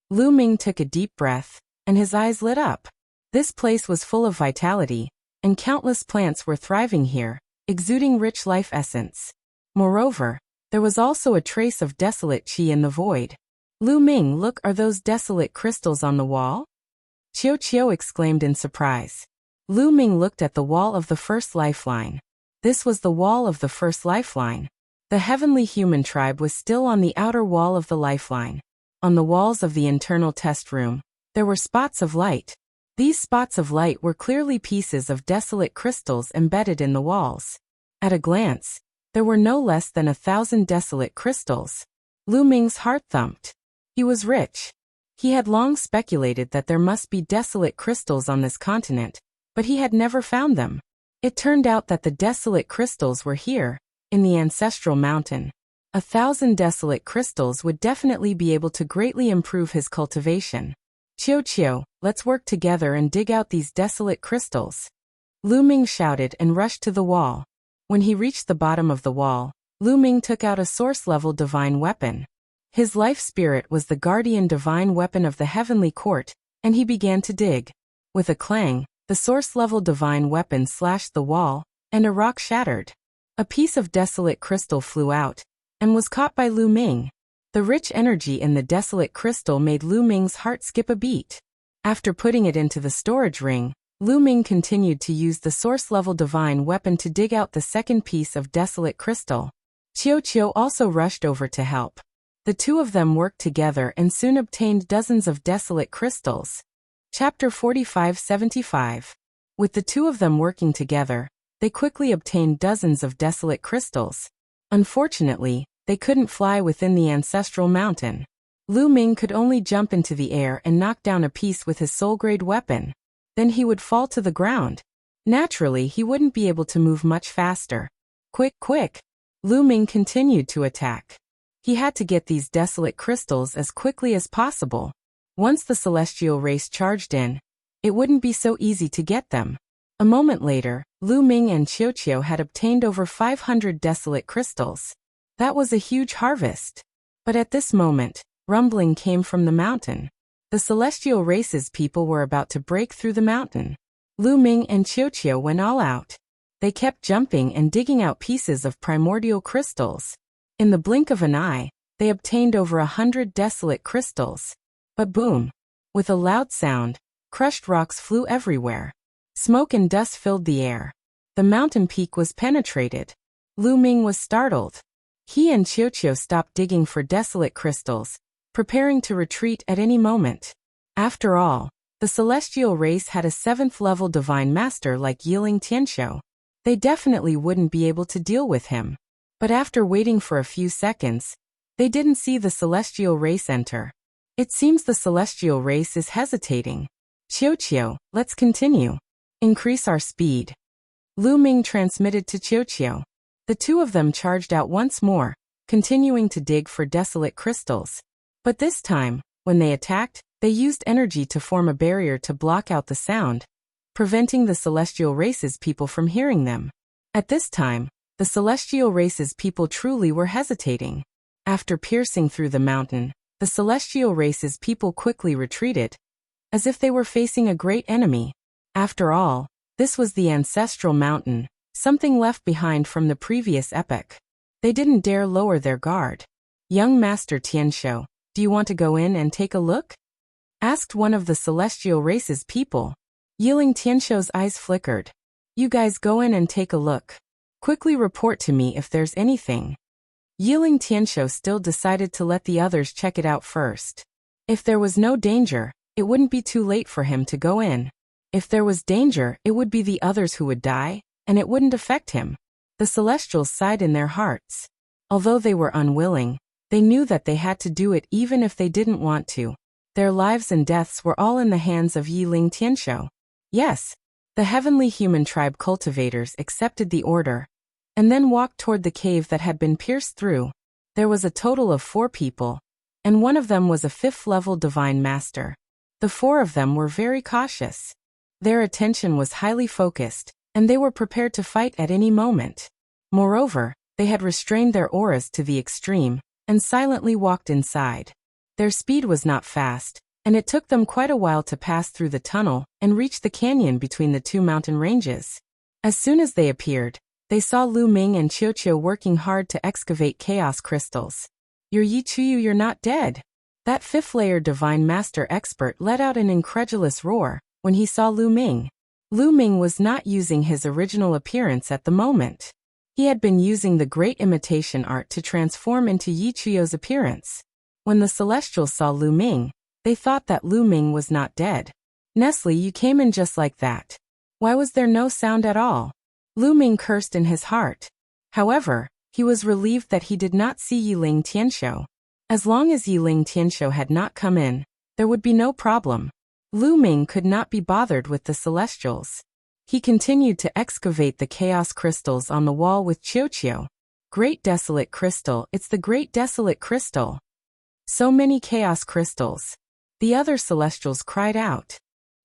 Lu Ming took a deep breath, and his eyes lit up. This place was full of vitality, and countless plants were thriving here, exuding rich life essence. Moreover, there was also a trace of desolate qi in the void. Lu Ming, look, are those desolate crystals on the wall? Qiu exclaimed in surprise. Lu Ming looked at the wall of the first lifeline. This was the wall of the first lifeline. The heavenly human tribe was still on the outer wall of the lifeline. On the walls of the internal test room, there were spots of light. These spots of light were clearly pieces of desolate crystals embedded in the walls. At a glance, there were no less than 1,000 desolate crystals. Lu Ming's heart thumped. He was rich. He had long speculated that there must be desolate crystals on this continent, but he had never found them. It turned out that the desolate crystals were here, in the ancestral mountain. 1,000 desolate crystals would definitely be able to greatly improve his cultivation. Qiu, let's work together and dig out these desolate crystals, Lu Ming shouted and rushed to the wall. When he reached the bottom of the wall, Lu Ming took out a source-level divine weapon. His life spirit was the guardian divine weapon of the heavenly court, and he began to dig. With a clang, the source-level divine weapon slashed the wall, and a rock shattered. A piece of desolate crystal flew out, and was caught by Lu Ming. The rich energy in the desolate crystal made Lu Ming's heart skip a beat. After putting it into the storage ring, Lu Ming continued to use the source-level divine weapon to dig out the second piece of desolate crystal. Qiu also rushed over to help. The two of them worked together and soon obtained dozens of desolate crystals. Chapter 45-75. With the two of them working together, they quickly obtained dozens of desolate crystals. Unfortunately, they couldn't fly within the ancestral mountain. Lu Ming could only jump into the air and knock down a piece with his soul-grade weapon. Then he would fall to the ground. Naturally, he wouldn't be able to move much faster. Quick! Lu Ming continued to attack. He had to get these desolate crystals as quickly as possible. Once the celestial race charged in, it wouldn't be so easy to get them. A moment later, Lu Ming and Qiu had obtained over 500 desolate crystals. That was a huge harvest. But at this moment, rumbling came from the mountain. The celestial race's people were about to break through the mountain. Lu Ming and Qiu went all out. They kept jumping and digging out pieces of primordial crystals. In the blink of an eye, they obtained over 100 desolate crystals. But boom! With a loud sound, crushed rocks flew everywhere. Smoke and dust filled the air. The mountain peak was penetrated. Lu Ming was startled. He and Qiu stopped digging for desolate crystals, preparing to retreat at any moment. After all, the celestial race had a 7th-level divine master like Yiling Tianqiu. They definitely wouldn't be able to deal with him. But after waiting for a few seconds, they didn't see the celestial race enter. It seems the celestial race is hesitating. Qiu, let's continue. Increase our speed, Lu Ming transmitted to Qiu. The two of them charged out once more, continuing to dig for desolate crystals. But this time, when they attacked, they used energy to form a barrier to block out the sound, preventing the celestial race's people from hearing them. At this time, the celestial race's people truly were hesitating. After piercing through the mountain, The celestial race's people quickly retreated, as if they were facing a great enemy. After all, this was the ancestral mountain, something left behind from the previous epoch. They didn't dare lower their guard. "Young Master Tianshou, do you want to go in and take a look?" asked one of the celestial race's people. Yiling Tianshou's eyes flickered. "You guys go in and take a look. Quickly report to me if there's anything." Yiling Tianshou still decided to let the others check it out first. If there was no danger, it wouldn't be too late for him to go in. If there was danger, it would be the others who would die, and it wouldn't affect him. The Celestials sighed in their hearts. Although they were unwilling, they knew that they had to do it even if they didn't want to. Their lives and deaths were all in the hands of Yiling Tianshou. Yes, the heavenly human tribe cultivators accepted the order, and then walked toward the cave that had been pierced through. There was a total of 4 people, and one of them was a 5th-level divine master. The 4 of them were very cautious. Their attention was highly focused, and they were prepared to fight at any moment. Moreover, they had restrained their auras to the extreme, and silently walked inside. Their speed was not fast, and it took them quite a while to pass through the tunnel and reach the canyon between the 2 mountain ranges. As soon as they appeared, they saw Lu Ming and Qiuqiu working hard to excavate chaos crystals. "You're Yi Chuyu, you're not dead." That 5th-layer divine master expert let out an incredulous roar when he saw Lu Ming. Lu Ming was not using his original appearance at the moment. He had been using the great imitation art to transform into Yi Chuyu's appearance. When the Celestials saw Lu Ming, they thought that Lu Ming was not dead. "Nestle, you came in just like that. Why was there no sound at all?" Lu Ming cursed in his heart. However, he was relieved that he did not see Yiling Tianshou. As long as Yiling Tianshou had not come in, there would be no problem. Lu Ming could not be bothered with the Celestials. He continued to excavate the chaos crystals on the wall with Qiuqiu. "Great Desolate Crystal, it's the Great Desolate Crystal. So many chaos crystals." The other Celestials cried out.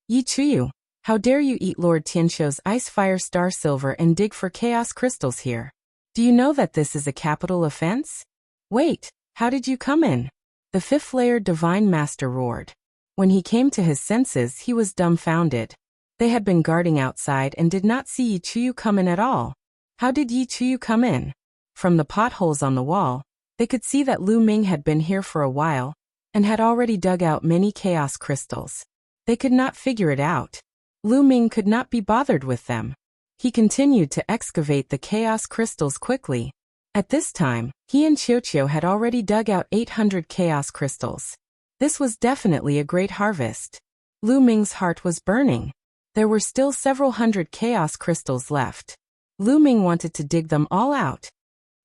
"Yi Chuyu, how dare you eat Lord Tianshou's ice fire star silver and dig for chaos crystals here? Do you know that this is a capital offense? Wait, how did you come in?" The 5th-layer divine master roared. When he came to his senses, he was dumbfounded. They had been guarding outside and did not see Yi Chuyu come in at all. How did Yi Chuyu come in? From the potholes on the wall, they could see that Lu Ming had been here for a while, and had already dug out many chaos crystals. They could not figure it out. Lu Ming could not be bothered with them. He continued to excavate the chaos crystals quickly. At this time, he and Qiuqiu had already dug out 800 chaos crystals. This was definitely a great harvest. Lu Ming's heart was burning. There were still several hundred chaos crystals left. Lu Ming wanted to dig them all out.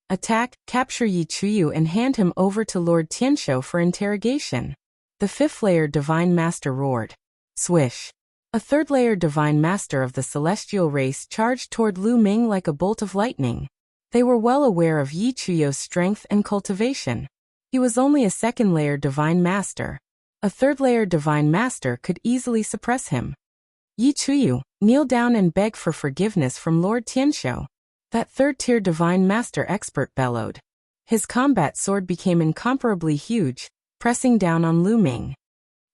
"Attack, capture Yi Chuyu and hand him over to Lord Tianshou for interrogation." The 5th-layer divine master roared. Swish. A 3rd-layer divine master of the celestial race charged toward Lu Ming like a bolt of lightning. They were well aware of Yi Chuyu's strength and cultivation. He was only a 2nd-layer divine master. A 3rd-layer divine master could easily suppress him. "Yi Chuyu, kneel down and beg for forgiveness from Lord Tianshou." That 3rd-tier divine master expert bellowed. His combat sword became incomparably huge, pressing down on Lu Ming.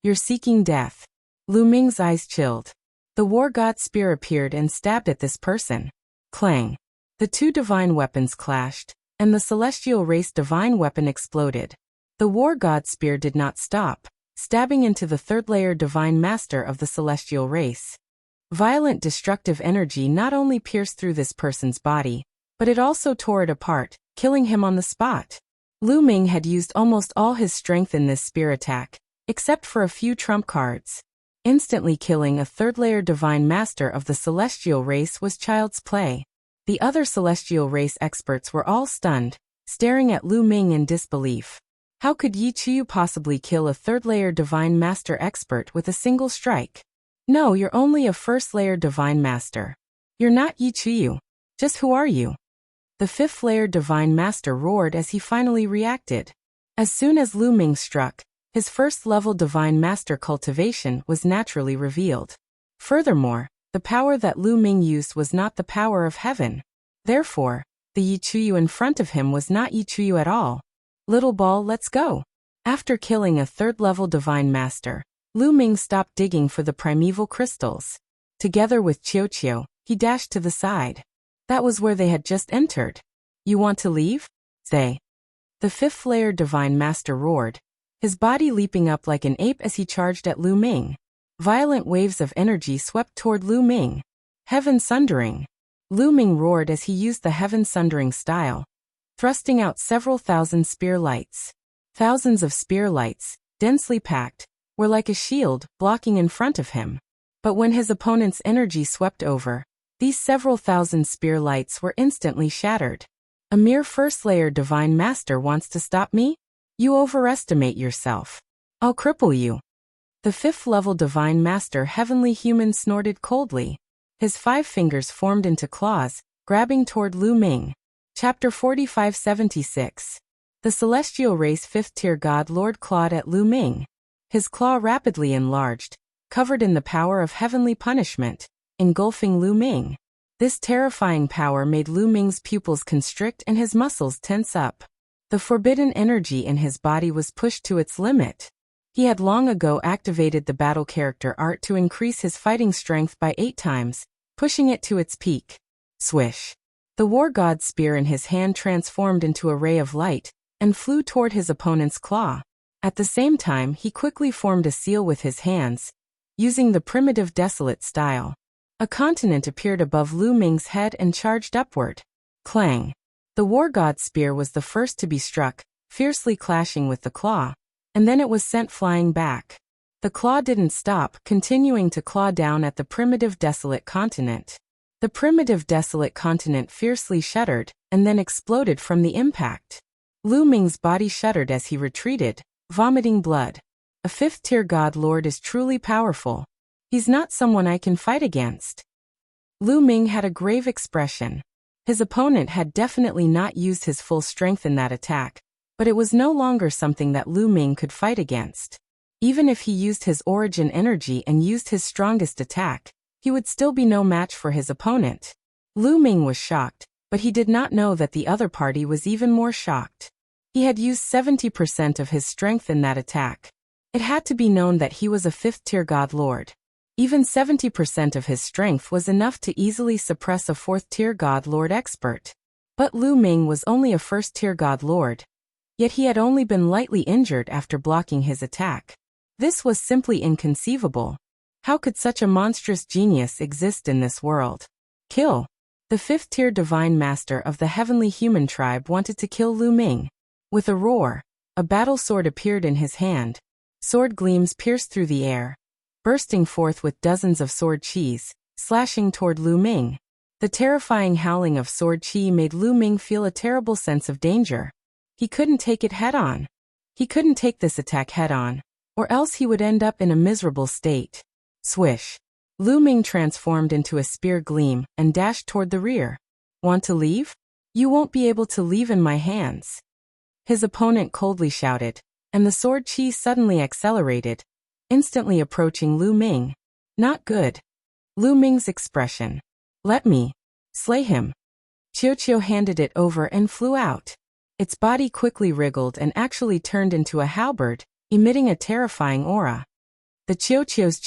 "You're seeking death." Lu Ming's eyes chilled. The war god spear appeared and stabbed at this person. Clang. The 2 divine weapons clashed, and the celestial race divine weapon exploded. The war god spear did not stop, stabbing into the 3rd-layer divine master of the celestial race. Violent destructive energy not only pierced through this person's body, but it also tore it apart, killing him on the spot. Lu Ming had used almost all his strength in this spear attack, except for a few trump cards. Instantly killing a 3rd-layer divine master of the celestial race was child's play. The other celestial race experts were all stunned, staring at Lu Ming in disbelief. How could Yi Chuyu possibly kill a 3rd-layer divine master expert with a single strike? "No, you're only a 1st-layer divine master. You're not Yi Chuyu. Just who are you?" The 5th-layer divine master roared as he finally reacted. As soon as Lu Ming struck, his 1st-level divine master cultivation was naturally revealed. Furthermore, the power that Lu Ming used was not the power of heaven. Therefore, the Yi Chuyu in front of him was not Yi Chuyu at all. "Little ball, let's go." After killing a third-level Divine Master, Lu Ming stopped digging for the primeval crystals. Together with Qiu, he dashed to the side. That was where they had just entered. You want to leave? They. The fifth-layer Divine Master roared, his body leaping up like an ape as he charged at Lu Ming. Violent waves of energy swept toward Lu Ming. Heaven sundering. Lu Ming roared as he used the heaven sundering style, thrusting out several thousand spear lights. Thousands of spear lights, densely packed, were like a shield, blocking in front of him. But when his opponent's energy swept over, these several thousand spear lights were instantly shattered. A mere first-layer Divine Master wants to stop me? You overestimate yourself. I'll cripple you. The fifth-level Divine Master Heavenly Human snorted coldly. His 5 fingers formed into claws, grabbing toward Lu Ming. Chapter 4576. The Celestial Race 5th-tier God Lord clawed at Lu Ming. His claw rapidly enlarged, covered in the power of heavenly punishment, engulfing Lu Ming. This terrifying power made Lu Ming's pupils constrict and his muscles tense up. The forbidden energy in his body was pushed to its limit. He had long ago activated the battle character art to increase his fighting strength by 8 times, pushing it to its peak. Swish. The war god's spear in his hand transformed into a ray of light, and flew toward his opponent's claw. At the same time, he quickly formed a seal with his hands, using the primitive desolate style. A continent appeared above Lu Ming's head and charged upward. Clang. The war god's spear was the first to be struck, fiercely clashing with the claw, and then it was sent flying back. The claw didn't stop, continuing to claw down at the primitive desolate continent. The primitive desolate continent fiercely shuddered, and then exploded from the impact. Lu Ming's body shuddered as he retreated, vomiting blood. A 5th-tier God Lord is truly powerful. He's not someone I can fight against. Lu Ming had a grave expression. His opponent had definitely not used his full strength in that attack, but it was no longer something that Lu Ming could fight against. Even if he used his origin energy and used his strongest attack, he would still be no match for his opponent. Lu Ming was shocked, but he did not know that the other party was even more shocked. He had used 70% of his strength in that attack. It had to be known that he was a 5th-tier God Lord. Even 70% of his strength was enough to easily suppress a 4th-tier God Lord expert. But Lu Ming was only a 1st-tier God Lord. Yet he had only been lightly injured after blocking his attack. This was simply inconceivable. How could such a monstrous genius exist in this world? Kill. The 5th-tier Divine Master of the Heavenly Human tribe wanted to kill Lu Ming. With a roar, a battle sword appeared in his hand. Sword gleams pierced through the air, bursting forth with dozens of sword chis, slashing toward Lu Ming. The terrifying howling of sword chi made Lu Ming feel a terrible sense of danger. He couldn't take it head-on. He couldn't take this attack head-on, or else he would end up in a miserable state. Swish. Lu Ming transformed into a spear gleam and dashed toward the rear. Want to leave? You won't be able to leave in my hands. His opponent coldly shouted, and the sword chi suddenly accelerated, instantly approaching Lu Ming. Not good. Lu Ming's expression. Let me. Slay him. Qiu handed it over and flew out. Its body quickly wriggled and actually turned into a halberd, emitting a terrifying aura. The Qiu's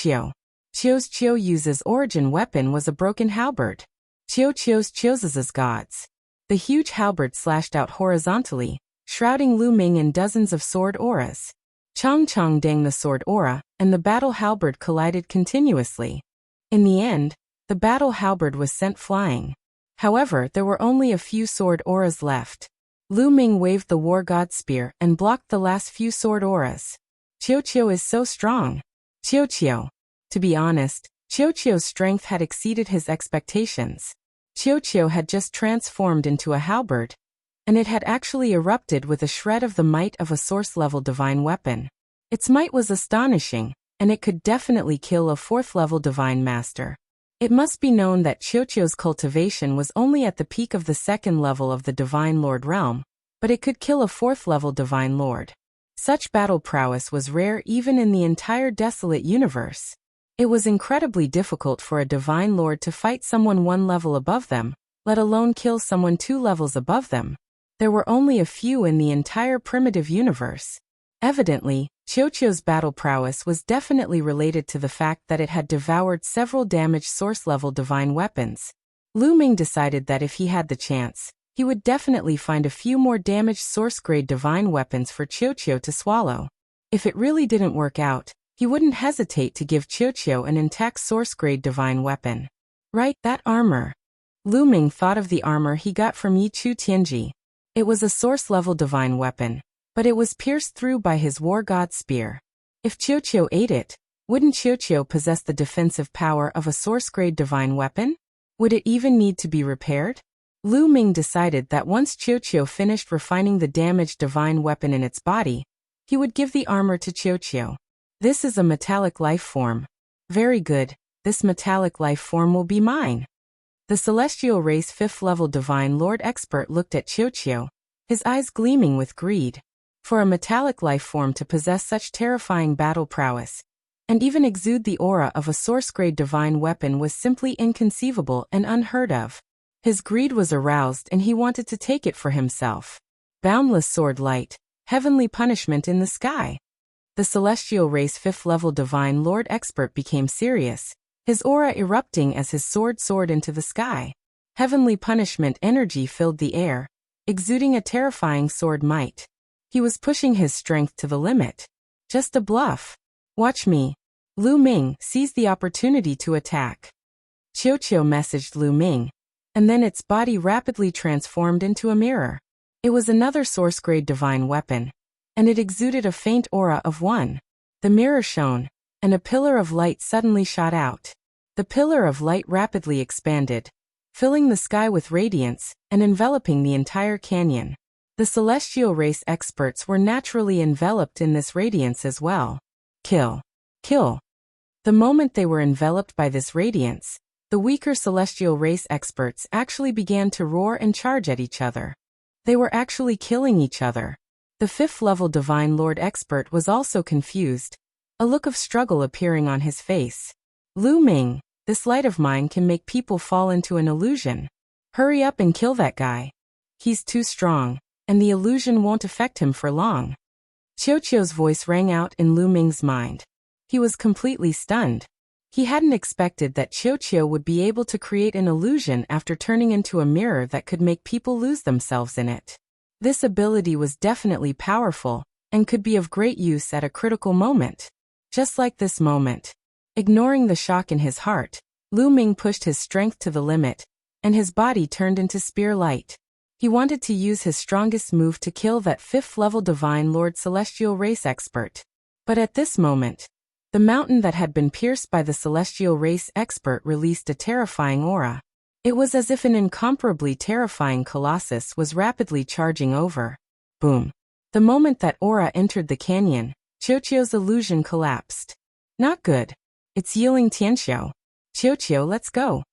Qiu's origin weapon was a broken halberd. Qiu's gods. The huge halberd slashed out horizontally, shrouding Lu Ming in dozens of sword auras. Chong dang the sword aura, and the battle halberd collided continuously. In the end, the battle halberd was sent flying. However, there were only a few sword auras left. Lu Ming waved the war god spear and blocked the last few sword auras. Qiu is so strong. Qiu. To be honest, Qiu's strength had exceeded his expectations. Qiu had just transformed into a halberd, and it had actually erupted with a shred of the might of a source-level divine weapon. Its might was astonishing, and it could definitely kill a 4th-level divine master. It must be known that Qiu's cultivation was only at the peak of the 2nd level of the Divine Lord realm, but it could kill a 4th-level Divine Lord. Such battle prowess was rare even in the entire desolate universe. It was incredibly difficult for a Divine Lord to fight someone 1 level above them, let alone kill someone 2 levels above them. There were only a few in the entire primitive universe. Evidently, Qiuqiu's battle prowess was definitely related to the fact that it had devoured several damaged source-level divine weapons. Lu Ming decided that if he had the chance, he would definitely find a few more damaged source-grade divine weapons for Qiuqiu to swallow. If it really didn't work out, he wouldn't hesitate to give Qiuqiu an intact source-grade divine weapon. Right, that armor. Lu Ming thought of the armor he got from Yi Chu Tianji. It was a source-level divine weapon, but it was pierced through by his war god spear. If Qiuqiu ate it, wouldn't Qiuqiu possess the defensive power of a source-grade divine weapon? Would it even need to be repaired? Lu Ming decided that once Qiuqiu finished refining the damaged divine weapon in its body, he would give the armor to Qiuqiu. This is a metallic life form. Very good, this metallic life form will be mine. The celestial race 5th level divine lord expert looked at Qiuqiu, his eyes gleaming with greed. For a metallic life form to possess such terrifying battle prowess, and even exude the aura of a source-grade divine weapon was simply inconceivable and unheard of. His greed was aroused and he wanted to take it for himself. Boundless sword light, heavenly punishment in the sky. The celestial race 5th level divine lord expert became serious, his aura erupting as his sword soared into the sky. Heavenly punishment energy filled the air, exuding a terrifying sword might. He was pushing his strength to the limit. Just a bluff. Watch me. Lu Ming seized the opportunity to attack. Qiuqiu messaged Lu Ming, and then its body rapidly transformed into a mirror. It was another source-grade divine weapon, and it exuded a faint aura of one. The mirror shone, and a pillar of light suddenly shot out. The pillar of light rapidly expanded, filling the sky with radiance and enveloping the entire canyon. The celestial race experts were naturally enveloped in this radiance as well. Kill. Kill. The moment they were enveloped by this radiance, the weaker celestial race experts actually began to roar and charge at each other. They were actually killing each other. The 5th level divine lord expert was also confused, a look of struggle appearing on his face. Lu Ming, this light of mine can make people fall into an illusion. Hurry up and kill that guy. He's too strong, and the illusion won't affect him for long. Qiuqiu's voice rang out in Lu Ming's mind. He was completely stunned. He hadn't expected that Qiuqiu would be able to create an illusion after turning into a mirror that could make people lose themselves in it. This ability was definitely powerful, and could be of great use at a critical moment. Just like this moment. Ignoring the shock in his heart, Lu Ming pushed his strength to the limit, and his body turned into spear light. He wanted to use his strongest move to kill that 5th level divine lord celestial race expert. But at this moment, the mountain that had been pierced by the celestial race expert released a terrifying aura. It was as if an incomparably terrifying colossus was rapidly charging over. Boom. The moment that aura entered the canyon, Qiuqiu's illusion collapsed. Not good. It's Yiling Tianxiu. Qiuqiu, let's go.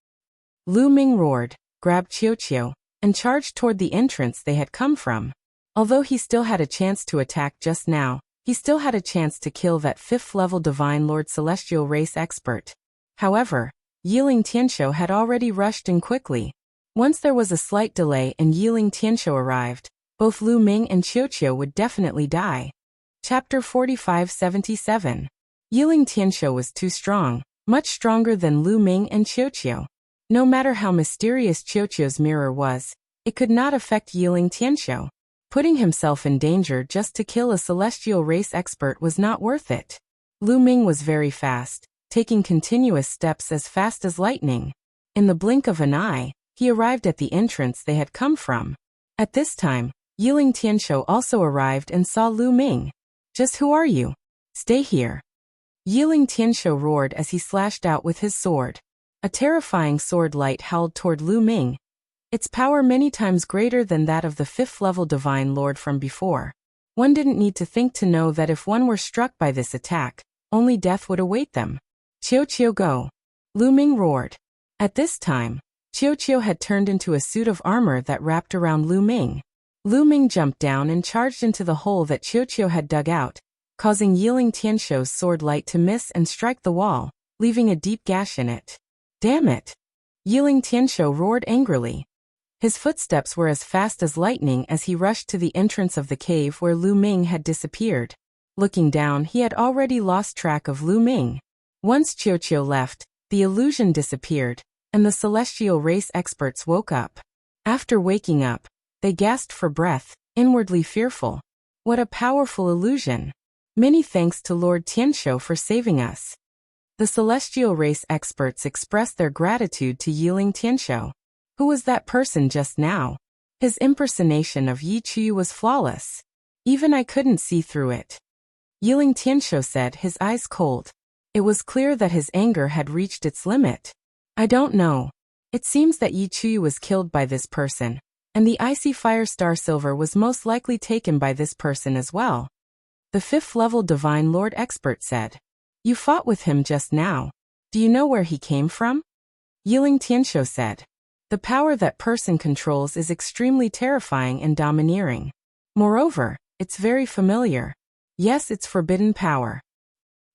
Lu Ming roared, grabbed Qiuqiu, and charged toward the entrance they had come from. Although he still had a chance to attack just now, he still had a chance to kill that 5th level divine lord celestial race expert. However, Yiling Tianxiu had already rushed in quickly. Once there was a slight delay and Yiling Tianxiu arrived, both Lu Ming and Qiuqiu would definitely die. Chapter 4577. Yiling Tianxiu was too strong, much stronger than Lu Ming and Qiuqiu. No matter how mysterious Qiuqiu's mirror was, it could not affect Yiling Tianxiu. Putting himself in danger just to kill a celestial race expert was not worth it. Lu Ming was very fast, taking continuous steps as fast as lightning. In the blink of an eye, he arrived at the entrance they had come from. At this time, Yiling Tianxiu also arrived and saw Lu Ming. Just who are you? Stay here. Yiling Tianxiu roared as he slashed out with his sword. A terrifying sword light howled toward Lu Ming, its power many times greater than that of the 5th level divine lord from before. One didn't need to think to know that if one were struck by this attack, only death would await them. Qiuqiu, go. Lu Ming roared. At this time, Qiuqiu had turned into a suit of armor that wrapped around Lu Ming. Lu Ming jumped down and charged into the hole that Qiuqiu had dug out, causing Yiling Tianxiu's sword light to miss and strike the wall, leaving a deep gash in it. Damn it! Yiling Tianxiu roared angrily. His footsteps were as fast as lightning as he rushed to the entrance of the cave where Lu Ming had disappeared. Looking down, he had already lost track of Lu Ming. Once Qiu left, the illusion disappeared, and the celestial race experts woke up. After waking up, they gasped for breath, inwardly fearful. What a powerful illusion! Many thanks to Lord Tianshou for saving us. The celestial race experts expressed their gratitude to Yiling Tianshou. Who was that person just now? His impersonation of Yi Chuyu was flawless. Even I couldn't see through it. Yiling Tianshou said, his eyes cold. It was clear that his anger had reached its limit. I don't know. It seems that Yi Chuyu was killed by this person, and the icy fire star silver was most likely taken by this person as well. The 5th-level Divine Lord expert said. You fought with him just now. Do you know where he came from? Yiling Tianshou said. The power that person controls is extremely terrifying and domineering. Moreover, it's very familiar. Yes, it's forbidden power.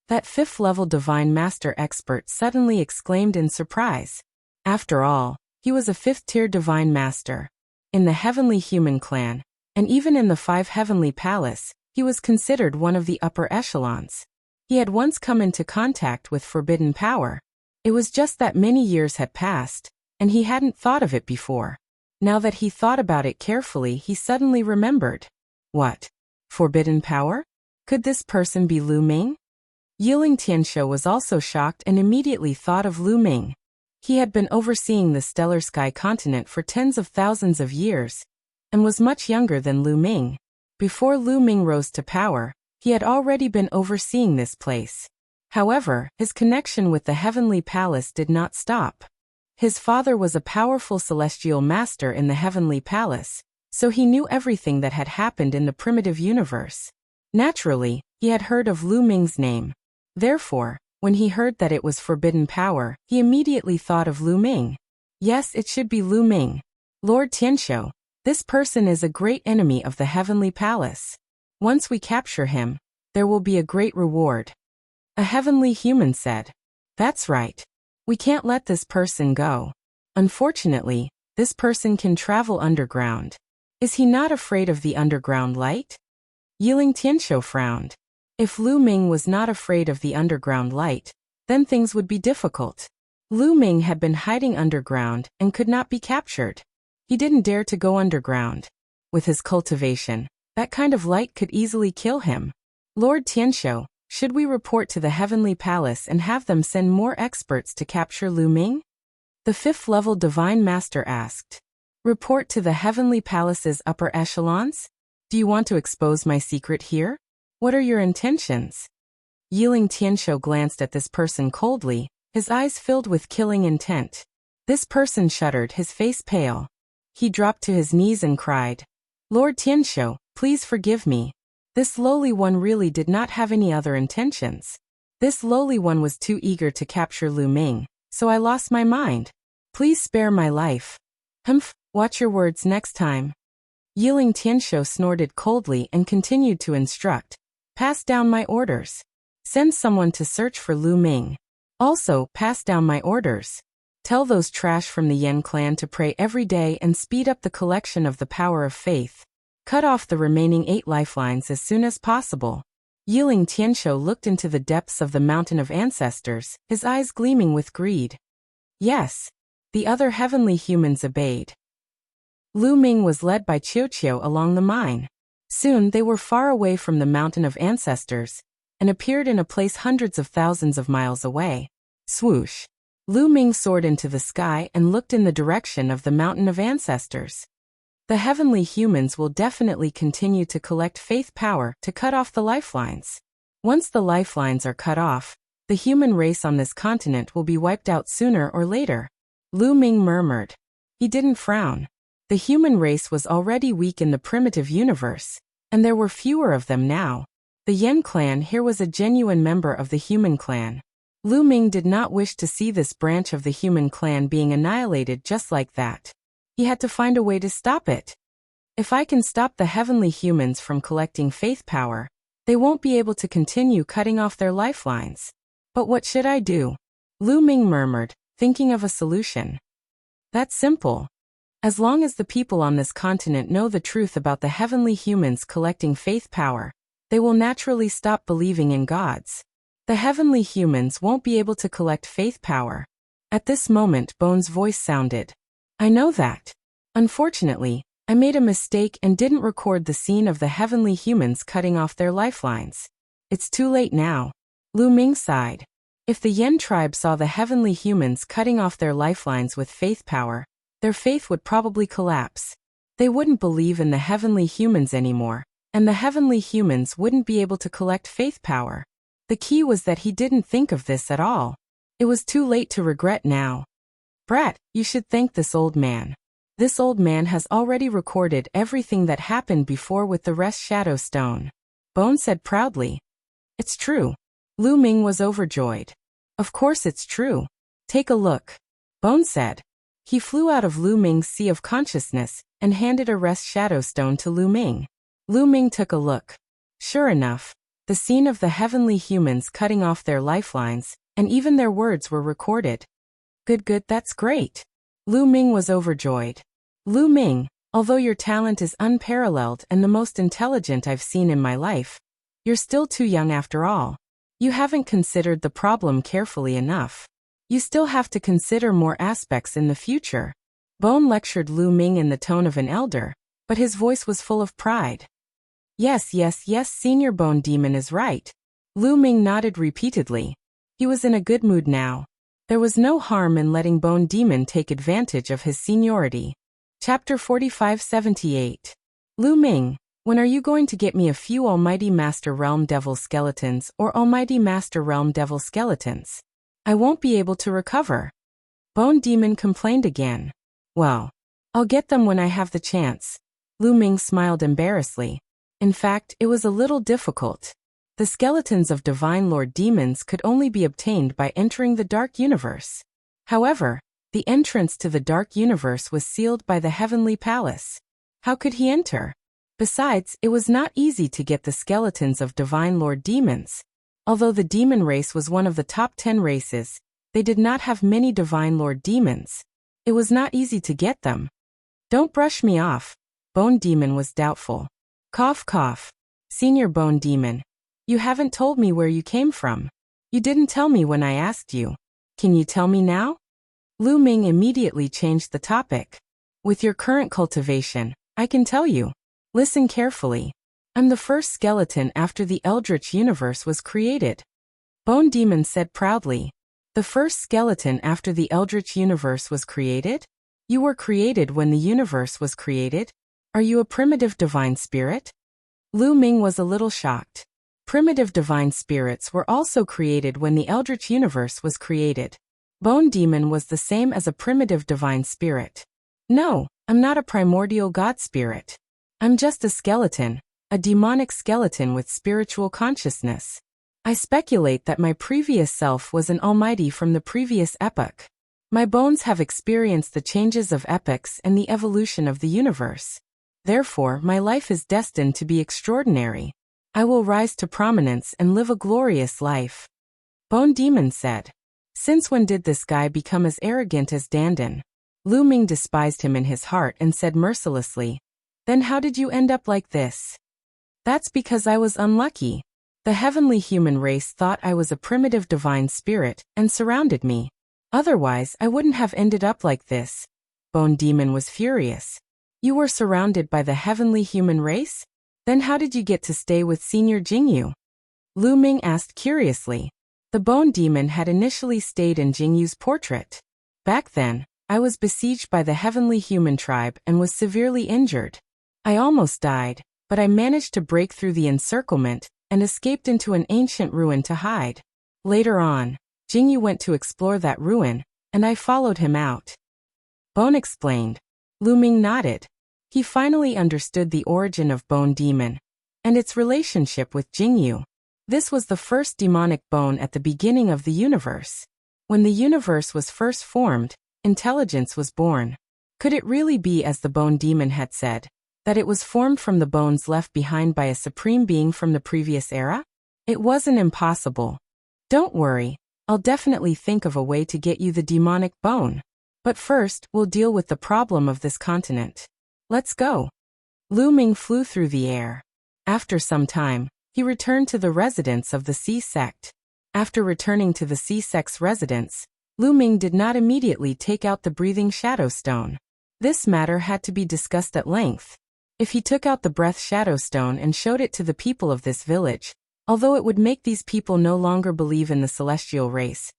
That 5th-level Divine Master expert suddenly exclaimed in surprise. After all, he was a 5th-tier Divine Master. In the Heavenly Human Clan, and even in the 5 Heavenly Palace, he was considered one of the upper echelons. He had once come into contact with forbidden power. It was just that many years had passed, and he hadn't thought of it before. Now that he thought about it carefully, he suddenly remembered. What? Forbidden power? Could this person be Lu Ming? Yiling Tianshou was also shocked and immediately thought of Lu Ming. He had been overseeing the Stellar Sky continent for tens of thousands of years, and was much younger than Lu Ming. Before Lu Ming rose to power, he had already been overseeing this place. However, his connection with the Heavenly Palace did not stop. His father was a powerful celestial master in the Heavenly Palace, so he knew everything that had happened in the primitive universe. Naturally, he had heard of Lu Ming's name. Therefore, when he heard that it was forbidden power, he immediately thought of Lu Ming. Yes, it should be Lu Ming. Lord Tianshou, this person is a great enemy of the Heavenly Palace. Once we capture him, there will be a great reward. A heavenly human said. That's right. We can't let this person go. Unfortunately, this person can travel underground. Is he not afraid of the underground light? Yiling Tianshou frowned. If Lu Ming was not afraid of the underground light, then things would be difficult. Lu Ming had been hiding underground and could not be captured. He didn't dare to go underground. With his cultivation, that kind of light could easily kill him. Lord Tianshou, should we report to the Heavenly Palace and have them send more experts to capture Lu Ming? The 5th-level Divine Master asked. Report to the Heavenly Palace's upper echelons? Do you want to expose my secret here? What are your intentions? Yiling Tianshou glanced at this person coldly, his eyes filled with killing intent. This person shuddered, his face pale. He dropped to his knees and cried, Lord Tianshou, please forgive me. This lowly one really did not have any other intentions. This lowly one was too eager to capture Lu Ming, so I lost my mind. Please spare my life. Humph, watch your words next time. Yiling Tianshou snorted coldly and continued to instruct. Pass down my orders. Send someone to search for Lu Ming. Also, pass down my orders. Tell those trash from the Yan clan to pray every day and speed up the collection of the power of faith. Cut off the remaining 8 lifelines as soon as possible. Yiling Tianshou looked into the depths of the Mountain of Ancestors, his eyes gleaming with greed. Yes. The other heavenly humans obeyed. Lu Ming was led by Qiu along the mine. Soon they were far away from the Mountain of Ancestors, and appeared in a place hundreds of thousands of miles away. Swoosh! Lu Ming soared into the sky and looked in the direction of the Mountain of Ancestors. The heavenly humans will definitely continue to collect faith power to cut off the lifelines. Once the lifelines are cut off, the human race on this continent will be wiped out sooner or later. Lu Ming murmured. He didn't frown. The human race was already weak in the primitive universe, and there were fewer of them now. The Yan clan here was a genuine member of the human clan. Lu Ming did not wish to see this branch of the human clan being annihilated just like that. He had to find a way to stop it. If I can stop the heavenly humans from collecting faith power, they won't be able to continue cutting off their lifelines. But what should I do? Lu Ming murmured, thinking of a solution. That's simple. As long as the people on this continent know the truth about the heavenly humans collecting faith power, they will naturally stop believing in gods. The heavenly humans won't be able to collect faith power. At this moment, Bone's voice sounded. I know that. Unfortunately, I made a mistake and didn't record the scene of the heavenly humans cutting off their lifelines. It's too late now. Lu Ming sighed. If the Yen tribe saw the heavenly humans cutting off their lifelines with faith power, their faith would probably collapse. They wouldn't believe in the heavenly humans anymore, and the heavenly humans wouldn't be able to collect faith power. The key was that he didn't think of this at all. It was too late to regret now. Brat, you should thank this old man. This old man has already recorded everything that happened before with the rest Shadow Stone. Bone said proudly. It's true. Lu Ming was overjoyed. Of course it's true. Take a look. Bone said. He flew out of Lu Ming's sea of consciousness and handed a rest Shadow Stone to Lu Ming. Lu Ming took a look. Sure enough, the scene of the heavenly humans cutting off their lifelines, and even their words were recorded. Good, that's great. Lu Ming was overjoyed. Lu Ming, although your talent is unparalleled and the most intelligent I've seen in my life, you're still too young after all. You haven't considered the problem carefully enough. You still have to consider more aspects in the future. Bone lectured Lu Ming in the tone of an elder, but his voice was full of pride. Yes, Senior Bone Demon is right. Lu Ming nodded repeatedly. He was in a good mood now. There was no harm in letting Bone Demon take advantage of his seniority. Chapter 4578. Lu Ming, when are you going to get me a few Almighty Master Realm Devil Skeletons or Almighty Master Realm Devil Skeletons? I won't be able to recover. Bone Demon complained again. Well, I'll get them when I have the chance. Lu Ming smiled embarrassedly. In fact, it was a little difficult. The skeletons of Divine Lord Demons could only be obtained by entering the Dark Universe. However, the entrance to the Dark Universe was sealed by the Heavenly Palace. How could he enter? Besides, it was not easy to get the skeletons of Divine Lord Demons. Although the demon race was one of the top 10 races, they did not have many Divine Lord Demons. It was not easy to get them. Don't brush me off. Bone Demon was doubtful. Cough, cough. Senior Bone Demon. You haven't told me where you came from. You didn't tell me when I asked you. Can you tell me now? Lu Ming immediately changed the topic. With your current cultivation, I can tell you. Listen carefully. I'm the first skeleton after the Eldritch Universe was created. Bone Demon said proudly. The first skeleton after the Eldritch Universe was created? You were created when the universe was created? Are you a primitive divine spirit? Lu Ming was a little shocked. Primitive divine spirits were also created when the Eldritch Universe was created. Bone Demon was the same as a primitive divine spirit. No, I'm not a primordial god spirit. I'm just a skeleton, a demonic skeleton with spiritual consciousness. I speculate that my previous self was an almighty from the previous epoch. My bones have experienced the changes of epochs and the evolution of the universe. Therefore, my life is destined to be extraordinary. I will rise to prominence and live a glorious life. Bone Demon said. Since when did this guy become as arrogant as Dandan? Lu Ming despised him in his heart and said mercilessly, Then how did you end up like this? That's because I was unlucky. The heavenly human race thought I was a primitive divine spirit and surrounded me. Otherwise, I wouldn't have ended up like this. Bone Demon was furious. You were surrounded by the heavenly human race? Then how did you get to stay with Senior Jingyu? Lu Ming asked curiously. The Bone Demon had initially stayed in Jingyu's portrait. Back then, I was besieged by the heavenly human tribe and was severely injured. I almost died, but I managed to break through the encirclement and escaped into an ancient ruin to hide. Later on, Jingyu went to explore that ruin, and I followed him out. Bone explained. Lu Ming nodded. He finally understood the origin of Bone Demon and its relationship with Jingyu. This was the first demonic bone at the beginning of the universe. When the universe was first formed, intelligence was born. Could it really be as the Bone Demon had said, that it was formed from the bones left behind by a supreme being from the previous era? It wasn't impossible. Don't worry, I'll definitely think of a way to get you the demonic bone. But first, we'll deal with the problem of this continent. Let's go. Lu Ming flew through the air. After some time, He returned to the residence of the Sea sect. After returning to the Sea sect's residence, Lu Ming did not immediately take out the breathing shadow stone. This matter had to be discussed at length. If he took out the breath shadow stone and showed it to the people of this village, although it would make these people no longer believe in the celestial race,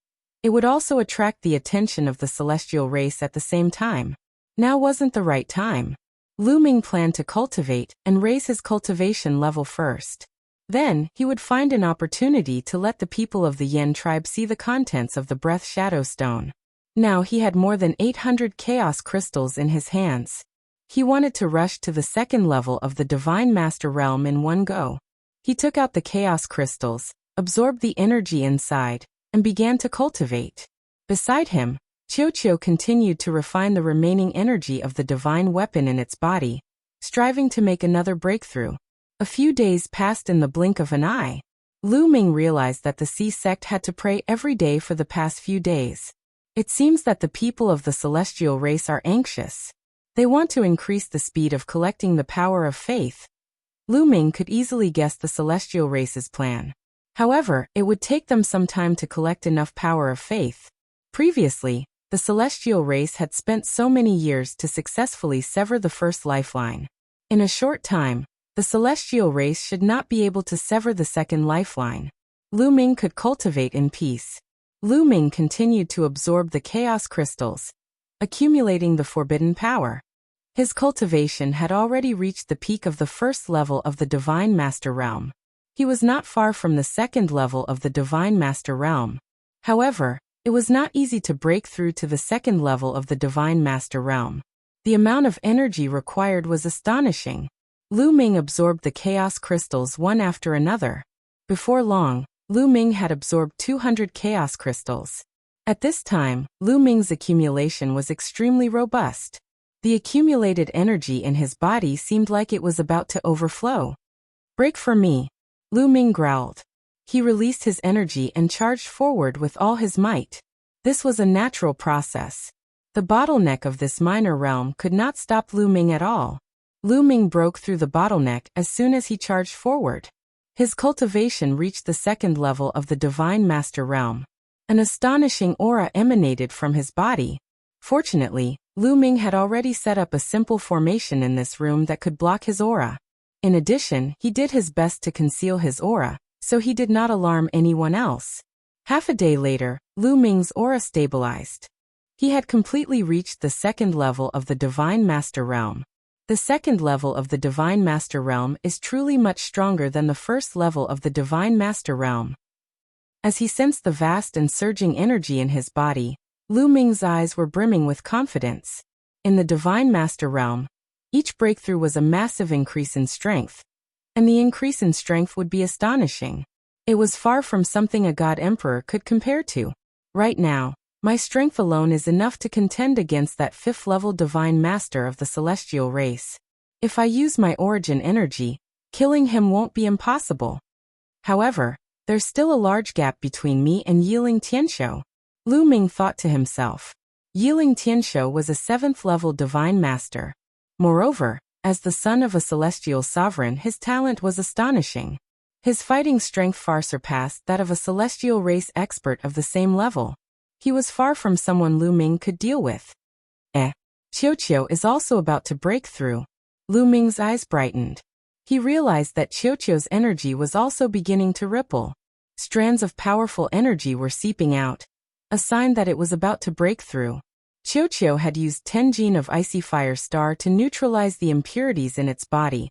it would also attract the attention of the celestial race at the same time. Now wasn't the right time. Lu Ming planned to cultivate and raise his cultivation level first. Then, he would find an opportunity to let the people of the Yen tribe see the contents of the breath shadow stone. Now he had more than 800 chaos crystals in his hands. He wanted to rush to the second level of the Divine Master Realm in one go. He took out the chaos crystals, absorbed the energy inside, and began to cultivate. Beside him, Qiu continued to refine the remaining energy of the divine weapon in its body, striving to make another breakthrough. A few days passed in the blink of an eye. Lu Ming realized that the Sea sect had to pray every day for the past few days. It seems that the people of the celestial race are anxious. They want to increase the speed of collecting the power of faith. Lu Ming could easily guess the celestial race's plan. However, it would take them some time to collect enough power of faith. Previously, the celestial race had spent so many years to successfully sever the first lifeline. In a short time, the celestial race should not be able to sever the second lifeline. Lu Ming could cultivate in peace. Lu Ming continued to absorb the chaos crystals, accumulating the forbidden power. His cultivation had already reached the peak of the first level of the Divine Master Realm. He was not far from the second level of the Divine Master Realm. However, it was not easy to break through to the second level of the Divine Master Realm. The amount of energy required was astonishing. Lu Ming absorbed the chaos crystals one after another. Before long, Lu Ming had absorbed 200 chaos crystals. At this time, Lu Ming's accumulation was extremely robust. The accumulated energy in his body seemed like it was about to overflow. "Break for me," Lu Ming growled. He released his energy and charged forward with all his might. This was a natural process. The bottleneck of this minor realm could not stop Lu Ming at all. Lu Ming broke through the bottleneck as soon as he charged forward. His cultivation reached the second level of the Divine Master Realm. An astonishing aura emanated from his body. Fortunately, Lu Ming had already set up a simple formation in this room that could block his aura. In addition, he did his best to conceal his aura, so he did not alarm anyone else. Half a day later, Lu Ming's aura stabilized. He had completely reached the second level of the Divine Master Realm. The second level of the Divine Master Realm is truly much stronger than the first level of the Divine Master Realm. As he sensed the vast and surging energy in his body, Lu Ming's eyes were brimming with confidence. In the Divine Master Realm, each breakthrough was a massive increase in strength, and the increase in strength would be astonishing. It was far from something a God Emperor could compare to. Right now, my strength alone is enough to contend against that fifth-level Divine Master of the Celestial race. If I use my origin energy, killing him won't be impossible. However, there's still a large gap between me and Yiling Tianshou. Lu Ming thought to himself. Yiling Tianshou was a seventh-level Divine Master. Moreover, as the son of a celestial sovereign, his talent was astonishing. His fighting strength far surpassed that of a celestial race expert of the same level. He was far from someone Lu Ming could deal with. Qiu is also about to break through. Lu Ming's eyes brightened. He realized that Qiu's energy was also beginning to ripple. Strands of powerful energy were seeping out, a sign that it was about to break through. Qiu had used 10 gene of Icy Fire Star to neutralize the impurities in its body,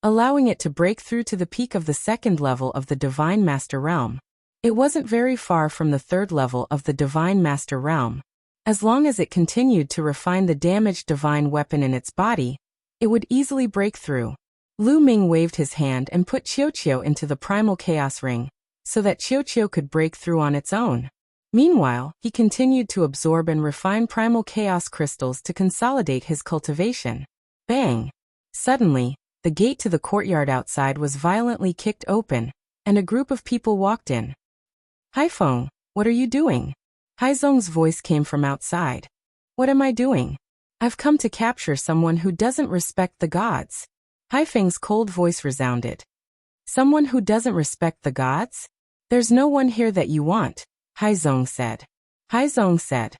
allowing it to break through to the peak of the second level of the Divine Master Realm. It wasn't very far from the third level of the Divine Master Realm. As long as it continued to refine the damaged divine weapon in its body, it would easily break through. Lu Ming waved his hand and put Qiu into the Primal Chaos Ring, so that Qiu could break through on its own. Meanwhile, he continued to absorb and refine Primal Chaos Crystals to consolidate his cultivation. Bang! Suddenly, the gate to the courtyard outside was violently kicked open, and a group of people walked in. "Haifeng, what are you doing?" Haizong's voice came from outside. "What am I doing? I've come to capture someone who doesn't respect the gods." Haifeng's cold voice resounded. Someone who doesn't respect the gods? There's no one here that you want, Haizong said. Haizong said.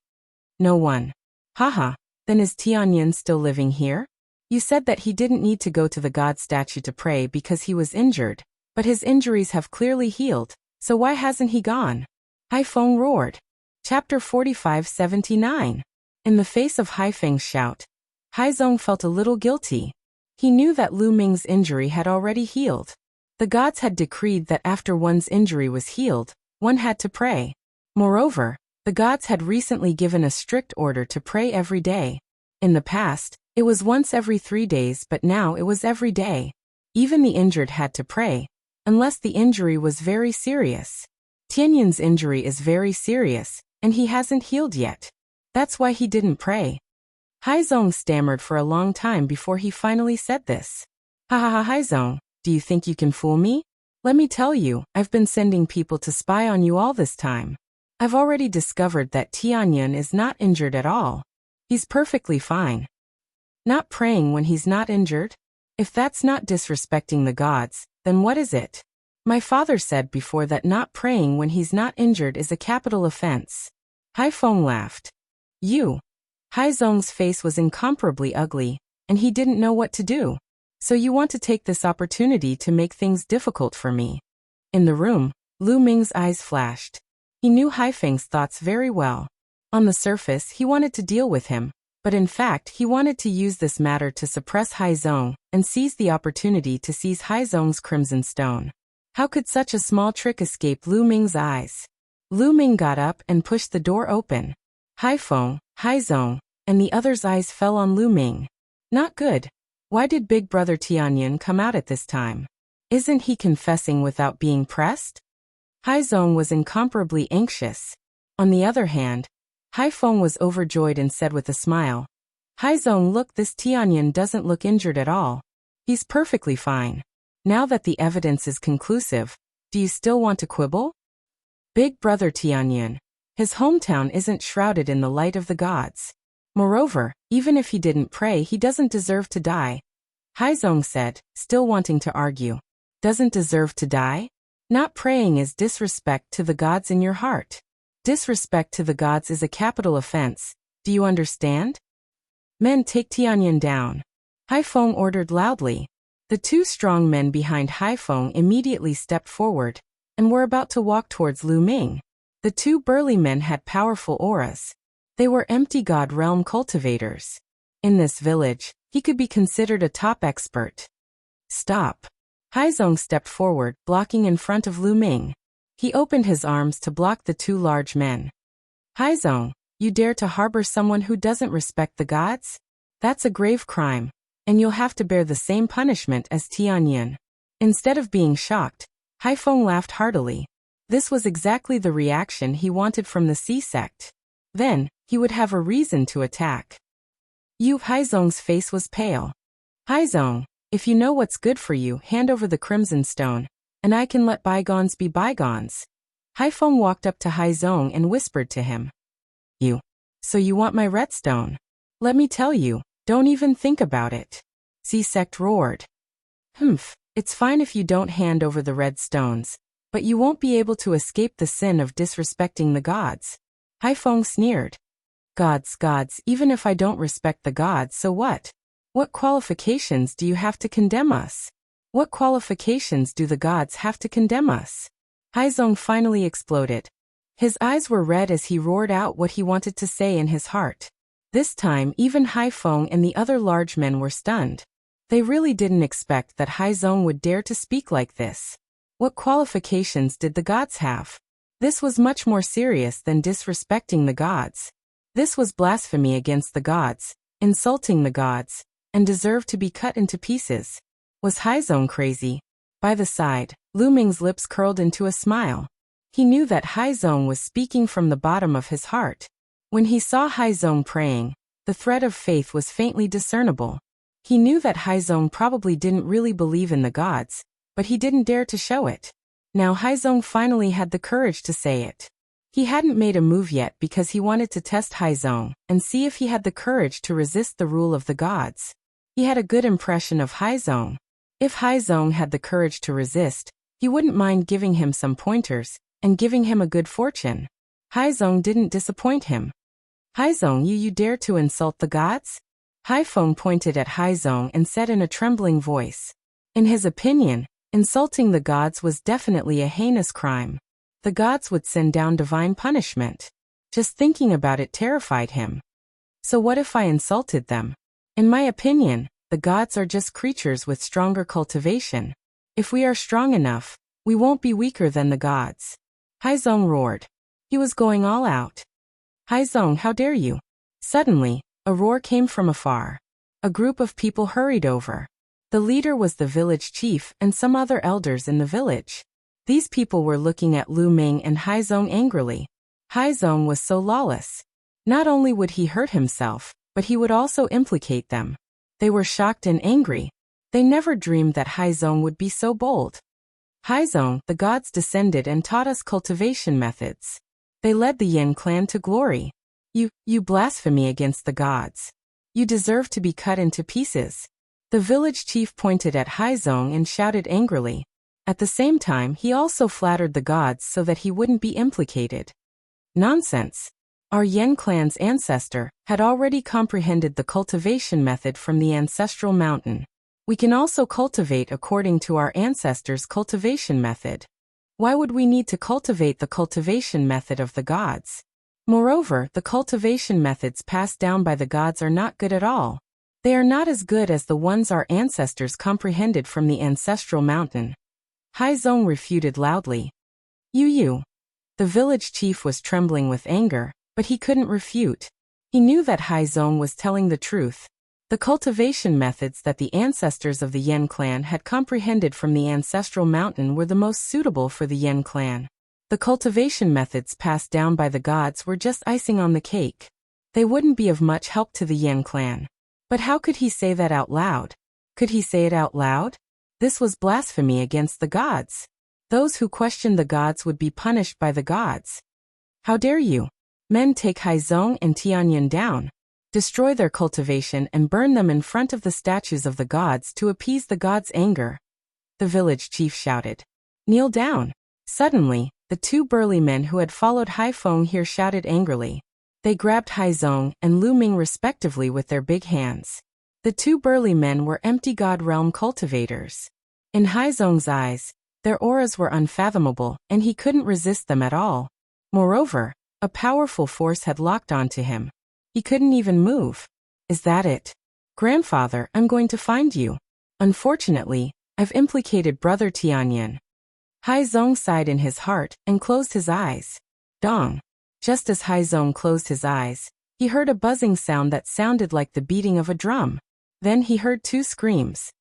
No one. Haha, then is Tianyan still living here? You said that he didn't need to go to the god statue to pray because he was injured, but his injuries have clearly healed, so why hasn't he gone? Haifeng roared. Chapter 45-79. In the face of Haifeng's shout, Haizong felt a little guilty. He knew that Lu Ming's injury had already healed. The gods had decreed that after one's injury was healed, one had to pray. Moreover, the gods had recently given a strict order to pray every day. In the past, it was once every 3 days, but now it was every day. Even the injured had to pray, unless the injury was very serious. Tianyan's injury is very serious, and he hasn't healed yet. That's why he didn't pray. Haizong stammered for a long time before he finally said this. Ha ha ha, Haizong, do you think you can fool me? Let me tell you, I've been sending people to spy on you all this time. I've already discovered that Tianyan is not injured at all. He's perfectly fine. Not praying when he's not injured? If that's not disrespecting the gods, then what is it? My father said before that not praying when he's not injured is a capital offense. Haifeng laughed. You. Haizong's face was incomparably ugly, and he didn't know what to do. So you want to take this opportunity to make things difficult for me. In the room, Lu Ming's eyes flashed. He knew Haifeng's thoughts very well. On the surface, he wanted to deal with him, but in fact, he wanted to use this matter to suppress Haizong and seize the opportunity to seize Haizong's crimson stone. How could such a small trick escape Lu Ming's eyes? Lu Ming got up and pushed the door open. Haifeng, Haizong, and the others' eyes fell on Lu Ming. Not good. Why did Big Brother Tianyan come out at this time? Isn't he confessing without being pressed? Haizong was incomparably anxious. On the other hand, Haifeng was overjoyed and said with a smile, Haizong, look, this Tianyan doesn't look injured at all. He's perfectly fine. Now that the evidence is conclusive, do you still want to quibble? Big Brother Tianyan. His hometown isn't shrouded in the light of the gods. Moreover, even if he didn't pray, he doesn't deserve to die. Haizong said, still wanting to argue. Doesn't deserve to die? Not praying is disrespect to the gods in your heart. Disrespect to the gods is a capital offense. Do you understand? Men, take Tianyan down. Haifeng ordered loudly. The 2 strong men behind Haifeng immediately stepped forward and were about to walk towards Lu Ming. The 2 burly men had powerful auras. They were empty god realm cultivators. In this village, he could be considered a top expert. Stop. Haizong stepped forward, blocking in front of Lu Ming. He opened his arms to block the 2 large men. Haizong, you dare to harbor someone who doesn't respect the gods? That's a grave crime, and you'll have to bear the same punishment as Tianyan. Instead of being shocked, Haifeng laughed heartily. This was exactly the reaction he wanted from the Sea sect. Then, he would have a reason to attack. Haizong's face was pale. Haizong, if you know what's good for you, hand over the crimson stone, and I can let bygones be bygones. Haifeng walked up to Haizong and whispered to him. So you want my red stone? Let me tell you, don't even think about it. Sea sect roared. It's fine if you don't hand over the red stones, but you won't be able to escape the sin of disrespecting the gods. Haifeng sneered. Gods, even if I don't respect the gods, so what? What qualifications do you have to condemn us? What qualifications do the gods have to condemn us? Haizong finally exploded. His eyes were red as he roared out what he wanted to say in his heart. This time, even Haifeng and the other large men were stunned. They really didn't expect that Haizong would dare to speak like this. What qualifications did the gods have? This was much more serious than disrespecting the gods. This was blasphemy against the gods, insulting the gods, and deserved to be cut into pieces. Was Haizong crazy? By the side, Lu Ming's lips curled into a smile. He knew that Haizong was speaking from the bottom of his heart. When he saw Haizong praying, the thread of faith was faintly discernible. He knew that Haizong probably didn't really believe in the gods, but he didn't dare to show it. Now Haizong finally had the courage to say it. He hadn't made a move yet because he wanted to test Haizong and see if he had the courage to resist the rule of the gods. He had a good impression of Haizong. If Haizong had the courage to resist, he wouldn't mind giving him some pointers, and giving him a good fortune. Haizong didn't disappoint him. Haizong, you dare to insult the gods? Haifeng pointed at Haizong and said in a trembling voice. In his opinion, insulting the gods was definitely a heinous crime. The gods would send down divine punishment. Just thinking about it terrified him. So what if I insulted them? In my opinion, the gods are just creatures with stronger cultivation. If we are strong enough, we won't be weaker than the gods. Haizong roared. He was going all out. Haizong, how dare you? Suddenly, a roar came from afar. A group of people hurried over. The leader was the village chief and some other elders in the village. These people were looking at Lu Ming and Haizong angrily. Haizong was so lawless. Not only would he hurt himself, but he would also implicate them. They were shocked and angry. They never dreamed that Haizong would be so bold. Haizong, the gods descended and taught us cultivation methods. They led the Yin clan to glory. You blasphemy against the gods. You deserve to be cut into pieces. The village chief pointed at Haizong and shouted angrily. At the same time, he also flattered the gods so that he wouldn't be implicated. Nonsense. Our Yin clan's ancestor had already comprehended the cultivation method from the ancestral mountain. We can also cultivate according to our ancestors' cultivation method. Why would we need to cultivate the cultivation method of the gods? Moreover, the cultivation methods passed down by the gods are not good at all. They are not as good as the ones our ancestors comprehended from the ancestral mountain. Haizong refuted loudly. You. The village chief was trembling with anger, but he couldn't refute. He knew that Haizong was telling the truth. The cultivation methods that the ancestors of the Yin clan had comprehended from the ancestral mountain were the most suitable for the Yin clan. The cultivation methods passed down by the gods were just icing on the cake. They wouldn't be of much help to the Yin clan. But how could he say that out loud? Could he say it out loud? This was blasphemy against the gods. Those who questioned the gods would be punished by the gods. How dare you? Men, take Haizong and Tianyin down. Destroy their cultivation and burn them in front of the statues of the gods to appease the gods' anger. The village chief shouted. Kneel down. Suddenly, the two burly men who had followed Haifeng here shouted angrily. They grabbed Haizong and Lu Ming respectively with their big hands. The two burly men were empty god realm cultivators. In Haizong's eyes, their auras were unfathomable and he couldn't resist them at all. Moreover, a powerful force had locked onto him. He couldn't even move. Is that it? Grandfather, I'm going to find you. Unfortunately, I've implicated Brother Tianyin. Haizong sighed in his heart and closed his eyes. Dong. Just as Haizong closed his eyes, he heard a buzzing sound that sounded like the beating of a drum. Then he heard two screams.